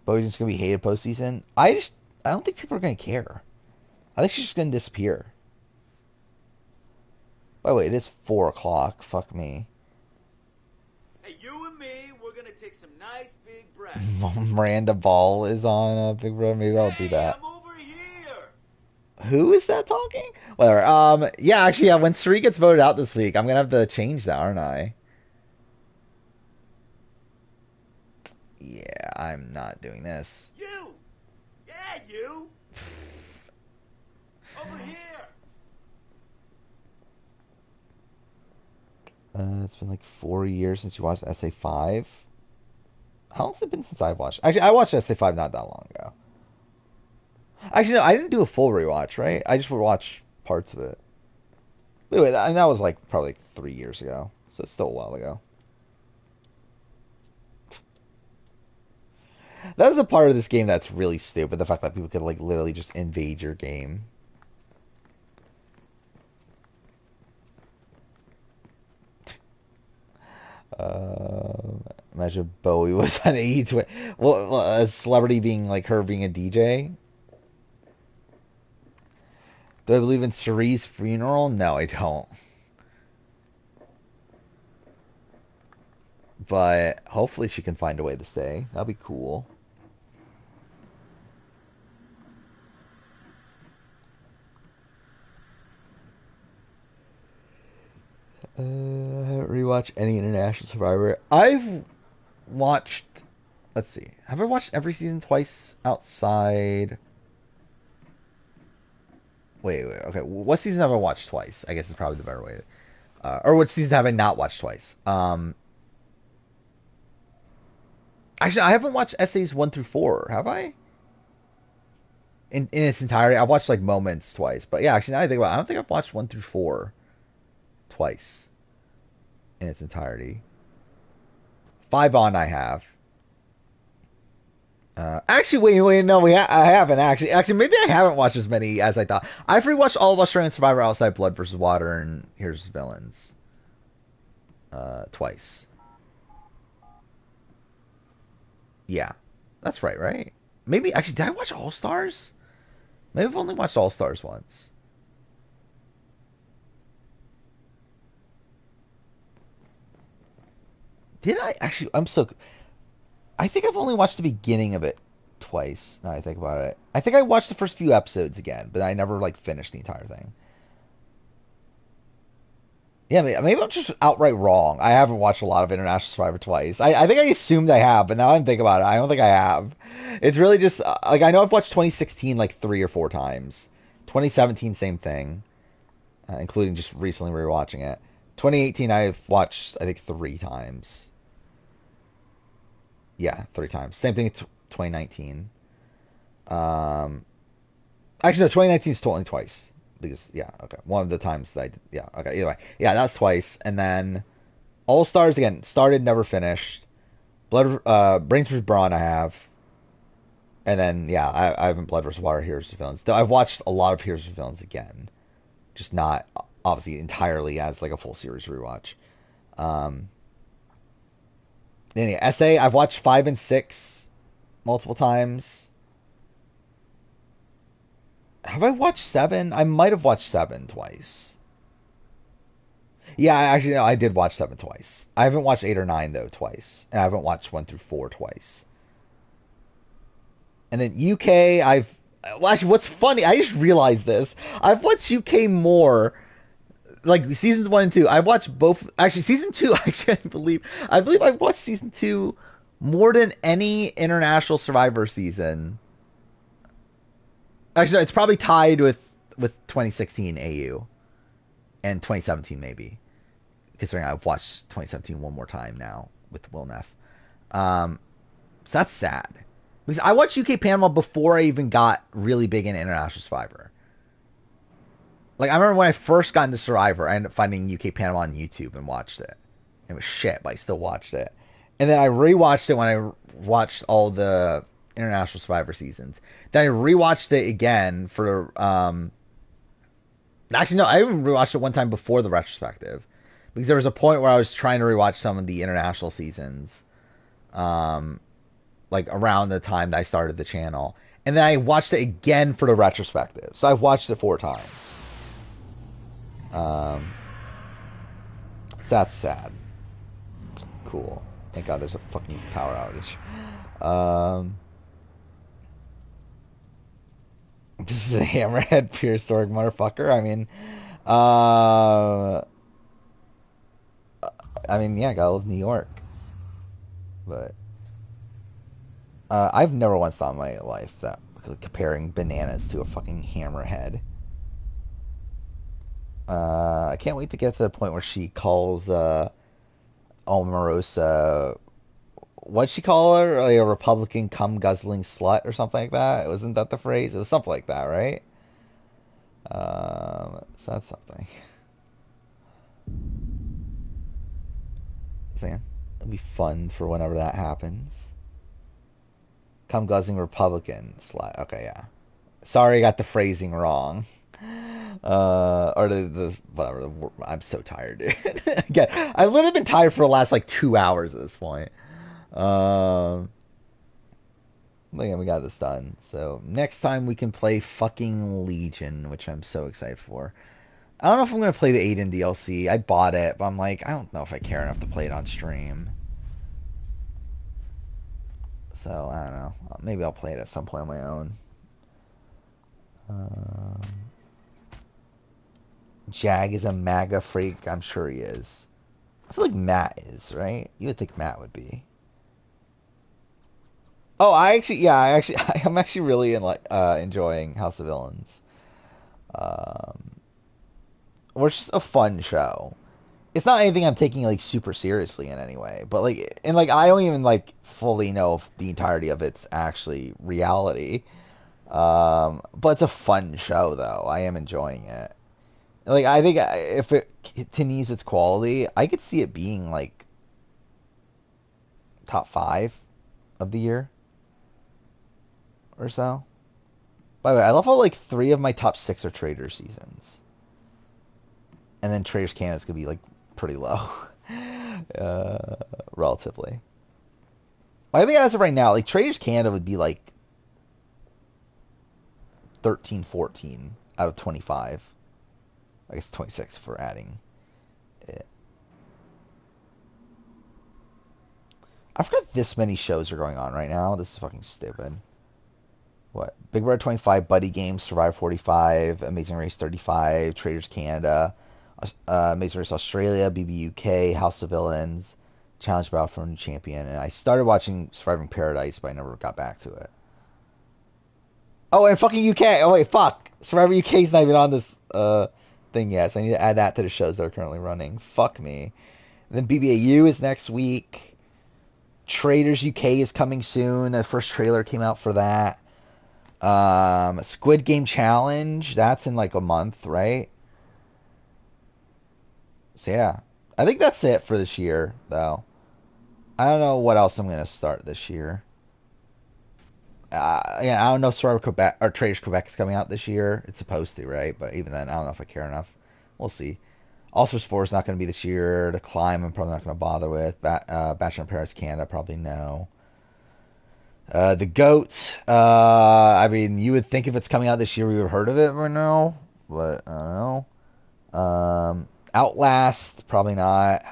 Bojan's going to be hated postseason. I don't think people are going to care. I think she's just going to disappear. By the way, it is 4 o'clock. Fuck me. Hey, you and me, we're going to take some nice big breaths. Miranda Ball is on Big Brother. Maybe I'll do that. I'm over here. Who is that talking? Whatever. Yeah, actually, yeah, when Sri gets voted out this week, I'm going to have to change that, aren't I? Yeah, I'm not doing this. You! Yeah, you! Over here! It's been like 4 years since you watched SA5. How long's it been since I've watched? Actually, I watched SA5 not that long ago. Actually, no, I didn't do a full rewatch, right? I just would watch parts of it. Wait, and that was like probably like 3 years ago, so it's still a while ago. That is a part of this game that's really stupid. The fact that people could like literally just invade your game. Imagine Bowie was on AE20. Well, a celebrity being like her being a DJ. Do I believe in Cerie's funeral? No, I don't. But hopefully she can find a way to stay. That'd be cool. I haven't rewatched any International Survivor. I've watched... Let's see. Have I watched every season twice outside... Wait. Okay. What season have I watched twice? I guess is probably the better way. Or what season have I not watched twice? Actually, I haven't watched essays 1 through 4. Have I? In its entirety, I watched like moments twice. But yeah, actually, now I think about it, I don't think I've watched 1 through 4 twice in its entirety. 5 on I have. Actually, wait, no, I haven't actually. Actually, maybe I haven't watched as many as I thought. I've rewatched all of Australian Survivor outside Blood vs. Water and Here's Villains. Twice. Yeah, that's right? Maybe, actually, did I watch All Stars? Maybe I've only watched All Stars once. Did I? Actually, I think I've only watched the beginning of it twice, now I think about it. I think I watched the first few episodes again, but I never, like, finished the entire thing. Yeah, maybe I'm just outright wrong. I haven't watched a lot of International Survivor twice. I think I assumed I have, but now I'm thinking about it, I don't think I have. It's really just, like, I know I've watched 2016 like 3 or 4 times. 2017, same thing. Including just recently rewatching it. 2018, I've watched, I think, 3 times. Yeah, 3 times. Same thing with 2019. Actually, no, 2019 is totally twice. Because, yeah, okay. One of the times that I did, yeah, okay, either way. Yeah, that's twice. And then All Stars, again, started, never finished. Brains vs. Brawn, I have. And then, yeah, I haven't Blood vs. Water, Heroes vs. Villains. I've watched a lot of Heroes vs. Villains again. Just not, obviously, entirely as, like, a full series rewatch. Anyway, SA, I've watched 5 and 6 multiple times. Have I watched 7? I might have watched 7 twice. Yeah, actually, no, I did watch 7 twice. I haven't watched 8 or 9, though, twice. And I haven't watched 1 through 4 twice. And then UK, well, actually, what's funny, I just realized this. I've watched UK more, like, seasons 1 and 2. I watched both, actually, season 2, actually, I believe I've watched season 2 more than any International Survivor season. Actually, no, it's probably tied with 2016 AU. And 2017, maybe. Considering I've watched 2017 one more time now with Will Neff. So that's sad. Because I watched UK Panama before I even got really big in International Survivor. Like, I remember when I first got into Survivor, I ended up finding UK Panama on YouTube and watched it. It was shit, but I still watched it. And then I rewatched it when I watched all the International Survivor seasons. Then I rewatched it again for actually no, I even rewatched it one time before the retrospective, because there was a point where I was trying to rewatch some of the international seasons, like around the time that I started the channel, and then I watched it again for the retrospective. So I've watched it 4 times. So that's sad. Cool. Thank God there's a fucking power outage. This is a hammerhead prehistoric motherfucker. Yeah, gotta love New York. But I've never once thought in my life that comparing bananas to a fucking hammerhead. I can't wait to get to the point where she calls Omarosa what'd she call her? Like a Republican cum guzzling slut or something like that? Wasn't that the phrase? It was something like that, right? So that's something. So yeah, it'll be fun for whenever that happens. Cum guzzling Republican slut. Okay, yeah. Sorry, I got the phrasing wrong. Or the whatever. I'm so tired, dude. Again, I've literally been tired for the last like 2 hours at this point. But yeah, we got this done. So next time we can play fucking Legion, which I'm so excited for. I don't know if I'm gonna play the Aiden DLC. I bought it, but I'm like, I don't know if I care enough to play it on stream. So I don't know. Maybe I'll play it at some point on my own. Jag is a MAGA freak. I'm sure he is. I feel like Matt is, right? You would think Matt would be. Oh, I'm actually really enjoying House of Villains. Which is a fun show. It's not anything I'm taking like super seriously in any way, but like, and like I don't even like fully know if the entirety of it's actually reality. But it's a fun show though. I am enjoying it. Like, I think if it continues its quality, I could see it being like top 5 of the year or so. By the way, I love how like 3 of my top 6 are Trader seasons, and then Trader's Canada's gonna be like pretty low, relatively. I think as of right now, like Trader's Canada would be like 13, 14 out of 25. I guess 26 for adding it. I forgot this many shows are going on right now. This is fucking stupid. What? Big Brother 25, Buddy Games, Survivor 45, Amazing Race 35, Traders Canada, Amazing Race Australia, BBUK, House of Villains, Challenge Battle for a New Champion, and I started watching Surviving Paradise, but I never got back to it. Oh, and fucking UK. Oh wait, fuck. Survivor UK is not even on this thing yet, so I need to add that to the shows that are currently running. Fuck me. And then BBAU is next week. Traders UK is coming soon. The first trailer came out for that. Squid Game Challenge, that's in like a month, right? So yeah, I think that's it for this year, though. I don't know what else I'm gonna start this year. Yeah, I don't know if Survivor Quebec or Traders Quebec is coming out this year. It's supposed to, right? But even then, I don't know if I care enough. We'll see. All Stars 4 is not going to be this year. The Climb, I'm probably not going to bother with. Bachelor in Paris Canada, probably no. The Goat, I mean, you would think if it's coming out this year, we would have heard of it right now. But, I don't know. Outlast, probably not.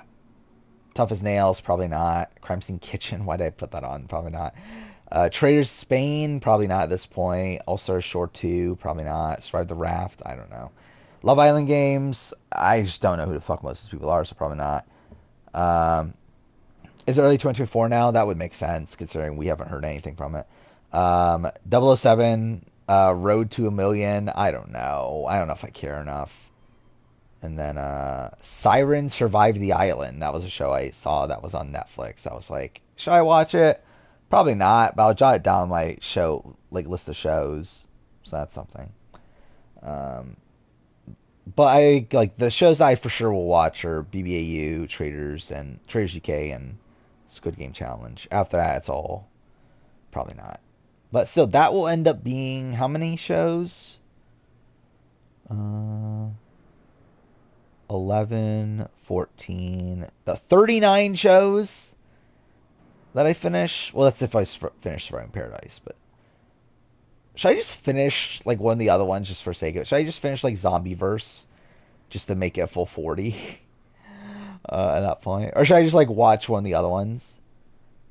Tough as Nails, probably not. Crime Scene Kitchen, why did I put that on? Probably not. Traders Spain, probably not at this point. All Stars Shore 2, probably not. Survive the Raft, I don't know. Love Island Games, I just don't know who the fuck most of these people are, so probably not. Is it early 2024 now? That would make sense, considering we haven't heard anything from it. 007, Road to a Million, I don't know. I don't know if I care enough. And then Siren Survive the Island. That was a show I saw that was on Netflix. I was like, should I watch it? Probably not, but I'll jot it down on my show, like, list of shows. So that's something. But I like the shows that I for sure will watch are BBAU, Traders UK, and Squid Game Challenge. After that, it's all probably not. But still, that will end up being how many shows? 11, 14, 39 shows that I finish. Well, that's if I finish Surviving Paradise, but should I just finish like one of the other ones just for sake of it? Should I just finish like Zombieverse just to make it a full 40 at that point? Or should I just like watch one of the other ones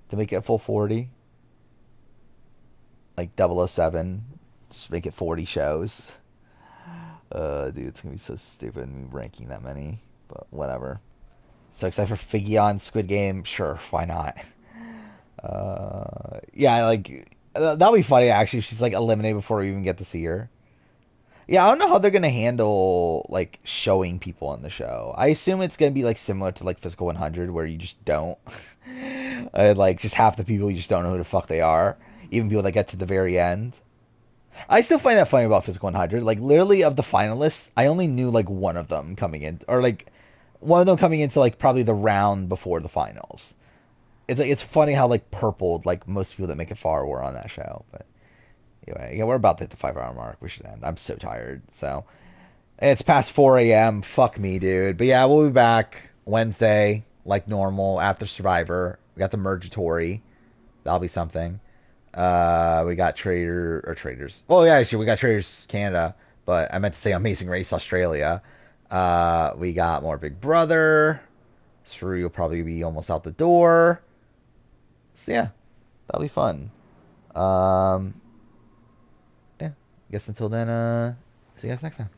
to make it a full 40? Like 007, just make it 40 shows. Dude, it's gonna be so stupid me ranking that many, but whatever. So excited for Figgy on Squid Game, sure, why not? Yeah, like that'll be funny actually. She's like eliminated before we even get to see her. Yeah, I don't know how they're gonna handle like showing people on the show. I assume it's gonna be like similar to like Physical 100, where you just don't. Like, just half the people you just don't know who the fuck they are. Even people that get to the very end. I still find that funny about Physical 100. Like, literally, of the finalists, I only knew, like, one of them coming in. Or, like, one of them coming into, like, probably the round before the finals. It's like, it's funny how, like, purpled, like, most people that make it far were on that show. But, anyway, yeah, we're about to hit the 5-hour mark. We should end. I'm so tired, so... It's past 4 a.m. Fuck me, dude. But yeah, we'll be back Wednesday, like normal, after Survivor. We got the Mergatory. That'll be something. We got Traders. Oh, yeah, actually, we got Traders Canada. But I meant to say Amazing Race Australia. We got more Big Brother. Suri will probably be almost out the door. So yeah, that'll be fun. Yeah, I guess until then, see you guys next time.